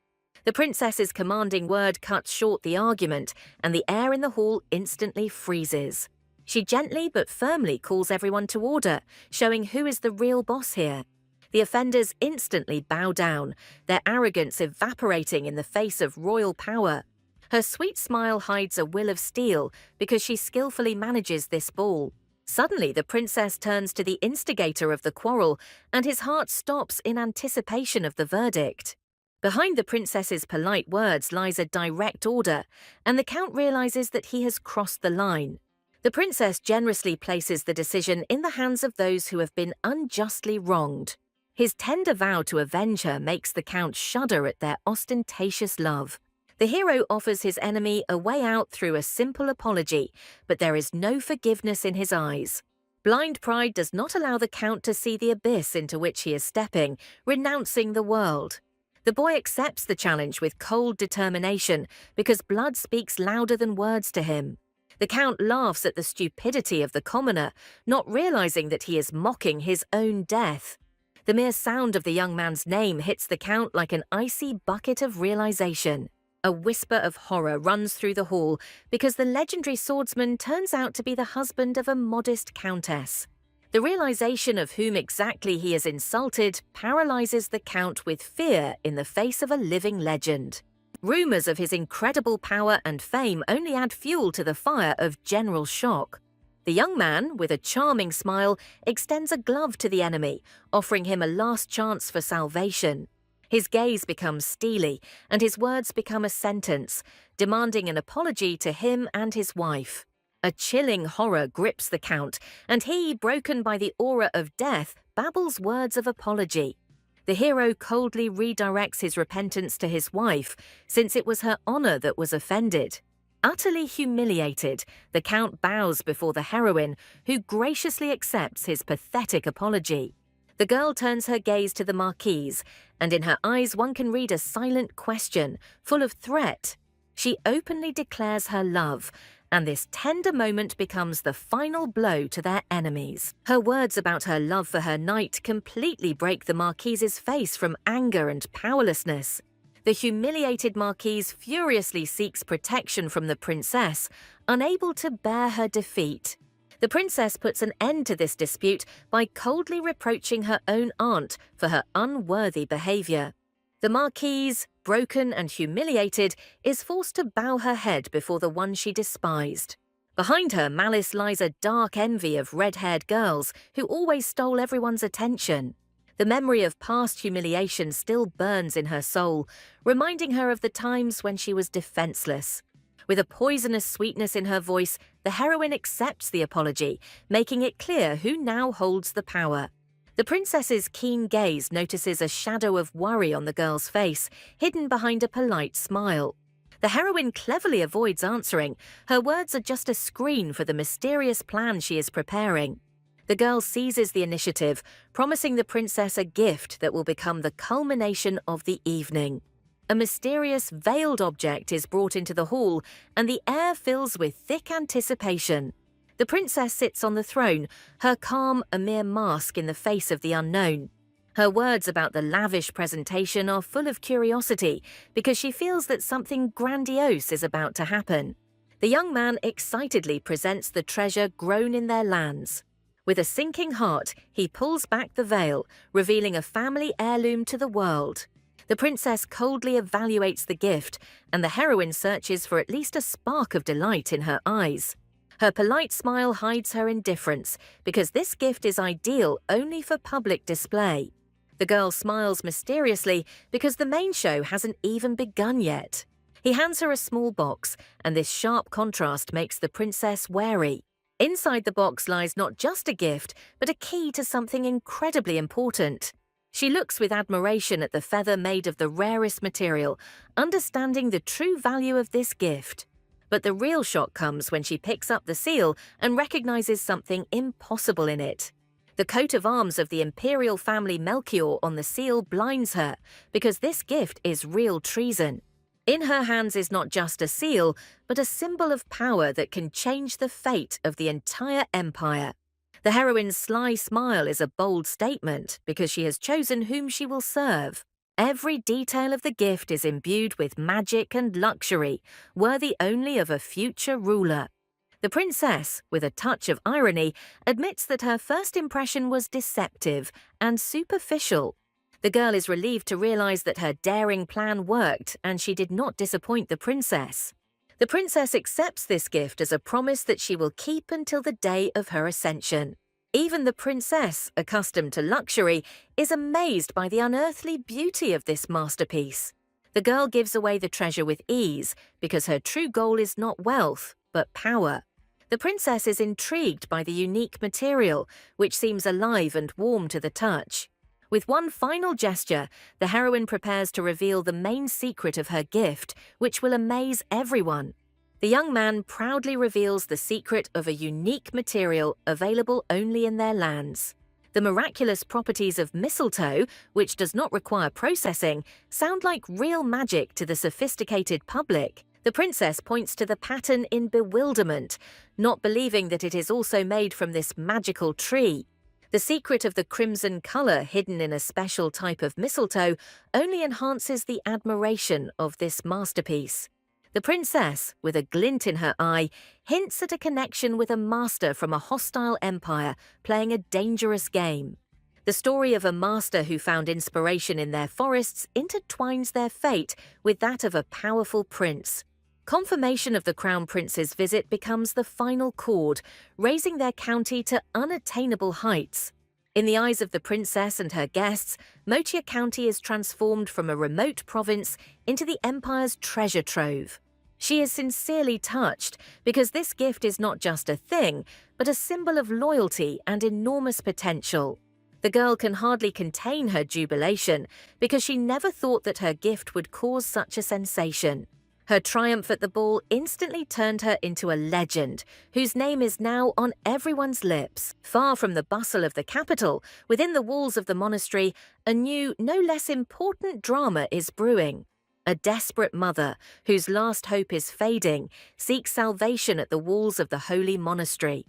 The princess's commanding word cuts short the argument, and the air in the hall instantly freezes. She gently but firmly calls everyone to order, showing who is the real boss here. The offenders instantly bow down, their arrogance evaporating in the face of royal power. Her sweet smile hides a will of steel because she skillfully manages this ball. Suddenly, the princess turns to the instigator of the quarrel, and his heart stops in anticipation of the verdict. Behind the princess's polite words lies a direct order, and the count realizes that he has crossed the line. The princess generously places the decision in the hands of those who have been unjustly wronged. His tender vow to avenge her makes the count shudder at their ostentatious love. The hero offers his enemy a way out through a simple apology, but there is no forgiveness in his eyes. Blind pride does not allow the count to see the abyss into which he is stepping, renouncing the world. The boy accepts the challenge with cold determination because blood speaks louder than words to him. The count laughs at the stupidity of the commoner, not realizing that he is mocking his own death. The mere sound of the young man's name hits the count like an icy bucket of realization. A whisper of horror runs through the hall because the legendary swordsman turns out to be the husband of a modest countess. The realization of whom exactly he has insulted paralyzes the count with fear in the face of a living legend. Rumors of his incredible power and fame only add fuel to the fire of general shock. The young man, with a charming smile, extends a glove to the enemy, offering him a last chance for salvation. His gaze becomes steely, and his words become a sentence, demanding an apology to him and his wife. A chilling horror grips the count, and he, broken by the aura of death, babbles words of apology. The hero coldly redirects his repentance to his wife, since it was her honor that was offended. Utterly humiliated, the count bows before the heroine, who graciously accepts his pathetic apology. The girl turns her gaze to the marquise, and in her eyes one can read a silent question, full of threat. She openly declares her love, and this tender moment becomes the final blow to their enemies. Her words about her love for her knight completely break the marquise's face from anger and powerlessness. The humiliated marquise furiously seeks protection from the princess, unable to bear her defeat. The princess puts an end to this dispute by coldly reproaching her own aunt for her unworthy behavior. The marquise, broken and humiliated, is forced to bow her head before the one she despised. Behind her malice lies a dark envy of red-haired girls who always stole everyone's attention. The memory of past humiliation still burns in her soul, reminding her of the times when she was defenseless. With a poisonous sweetness in her voice, the heroine accepts the apology, making it clear who now holds the power. The princess's keen gaze notices a shadow of worry on the girl's face, hidden behind a polite smile. The heroine cleverly avoids answering. Her words are just a screen for the mysterious plan she is preparing. The girl seizes the initiative, promising the princess a gift that will become the culmination of the evening. A mysterious veiled object is brought into the hall, and the air fills with thick anticipation. The princess sits on the throne, her calm a mere mask in the face of the unknown. Her words about the lavish presentation are full of curiosity because she feels that something grandiose is about to happen. The young man excitedly presents the treasure grown in their lands. With a sinking heart, he pulls back the veil, revealing a family heirloom to the world. The princess coldly evaluates the gift, and the heroine searches for at least a spark of delight in her eyes. Her polite smile hides her indifference, because this gift is ideal only for public display. The girl smiles mysteriously because the main show hasn't even begun yet. He hands her a small box, and this sharp contrast makes the princess wary. Inside the box lies not just a gift, but a key to something incredibly important. She looks with admiration at the feather made of the rarest material, understanding the true value of this gift. But the real shock comes when she picks up the seal and recognizes something impossible in it. The coat of arms of the imperial family Melchior on the seal blinds her, because this gift is real treason. In her hands is not just a seal, but a symbol of power that can change the fate of the entire empire. The heroine's sly smile is a bold statement because she has chosen whom she will serve. Every detail of the gift is imbued with magic and luxury, worthy only of a future ruler. The princess, with a touch of irony, admits that her first impression was deceptive and superficial. The girl is relieved to realize that her daring plan worked and she did not disappoint the princess. The princess accepts this gift as a promise that she will keep until the day of her ascension. Even the princess, accustomed to luxury, is amazed by the unearthly beauty of this masterpiece. The girl gives away the treasure with ease because her true goal is not wealth, but power. The princess is intrigued by the unique material, which seems alive and warm to the touch. With one final gesture, the heroine prepares to reveal the main secret of her gift, which will amaze everyone. The young man proudly reveals the secret of a unique material available only in their lands. The miraculous properties of mistletoe, which does not require processing, sound like real magic to the sophisticated public. The princess points to the pattern in bewilderment, not believing that it is also made from this magical tree. The secret of the crimson color hidden in a special type of mistletoe only enhances the admiration of this masterpiece. The princess, with a glint in her eye, hints at a connection with a master from a hostile empire playing a dangerous game. The story of a master who found inspiration in their forests intertwines their fate with that of a powerful prince. Confirmation of the crown prince's visit becomes the final chord, raising their county to unattainable heights. In the eyes of the princess and her guests, Motia County is transformed from a remote province into the empire's treasure trove. She is sincerely touched because this gift is not just a thing, but a symbol of loyalty and enormous potential. The girl can hardly contain her jubilation because she never thought that her gift would cause such a sensation. Her triumph at the ball instantly turned her into a legend, whose name is now on everyone's lips. Far from the bustle of the capital, within the walls of the monastery, a new, no less important drama is brewing. A desperate mother, whose last hope is fading, seeks salvation at the walls of the holy monastery.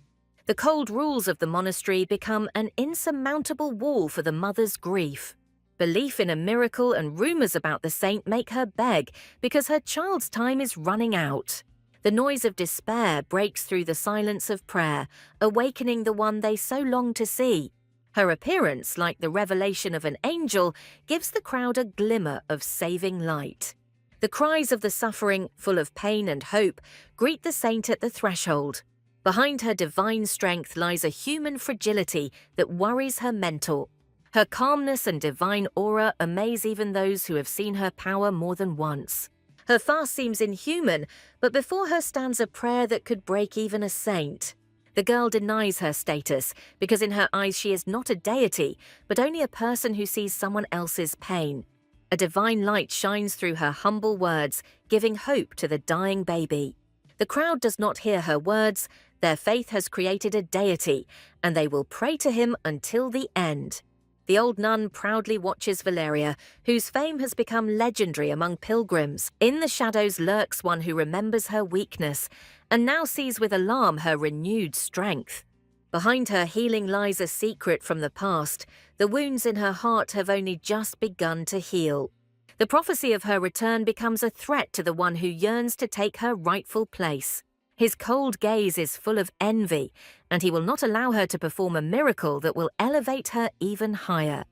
The cold rules of the monastery become an insurmountable wall for the mother's grief. Belief in a miracle and rumors about the saint make her beg because her child's time is running out. The noise of despair breaks through the silence of prayer, awakening the one they so long to see. Her appearance, like the revelation of an angel, gives the crowd a glimmer of saving light. The cries of the suffering, full of pain and hope, greet the saint at the threshold. Behind her divine strength lies a human fragility that worries her mentor. Her calmness and divine aura amaze even those who have seen her power more than once. Her fast seems inhuman, but before her stands a prayer that could break even a saint. The girl denies her status because in her eyes she is not a deity, but only a person who sees someone else's pain. A divine light shines through her humble words, giving hope to the dying baby. The crowd does not hear her words. Their faith has created a deity, and they will pray to him until the end. The old nun proudly watches Valeria, whose fame has become legendary among pilgrims. In the shadows lurks one who remembers her weakness, and now sees with alarm her renewed strength. Behind her healing lies a secret from the past. The wounds in her heart have only just begun to heal. The prophecy of her return becomes a threat to the one who yearns to take her rightful place. His cold gaze is full of envy, and he will not allow her to perform a miracle that will elevate her even higher.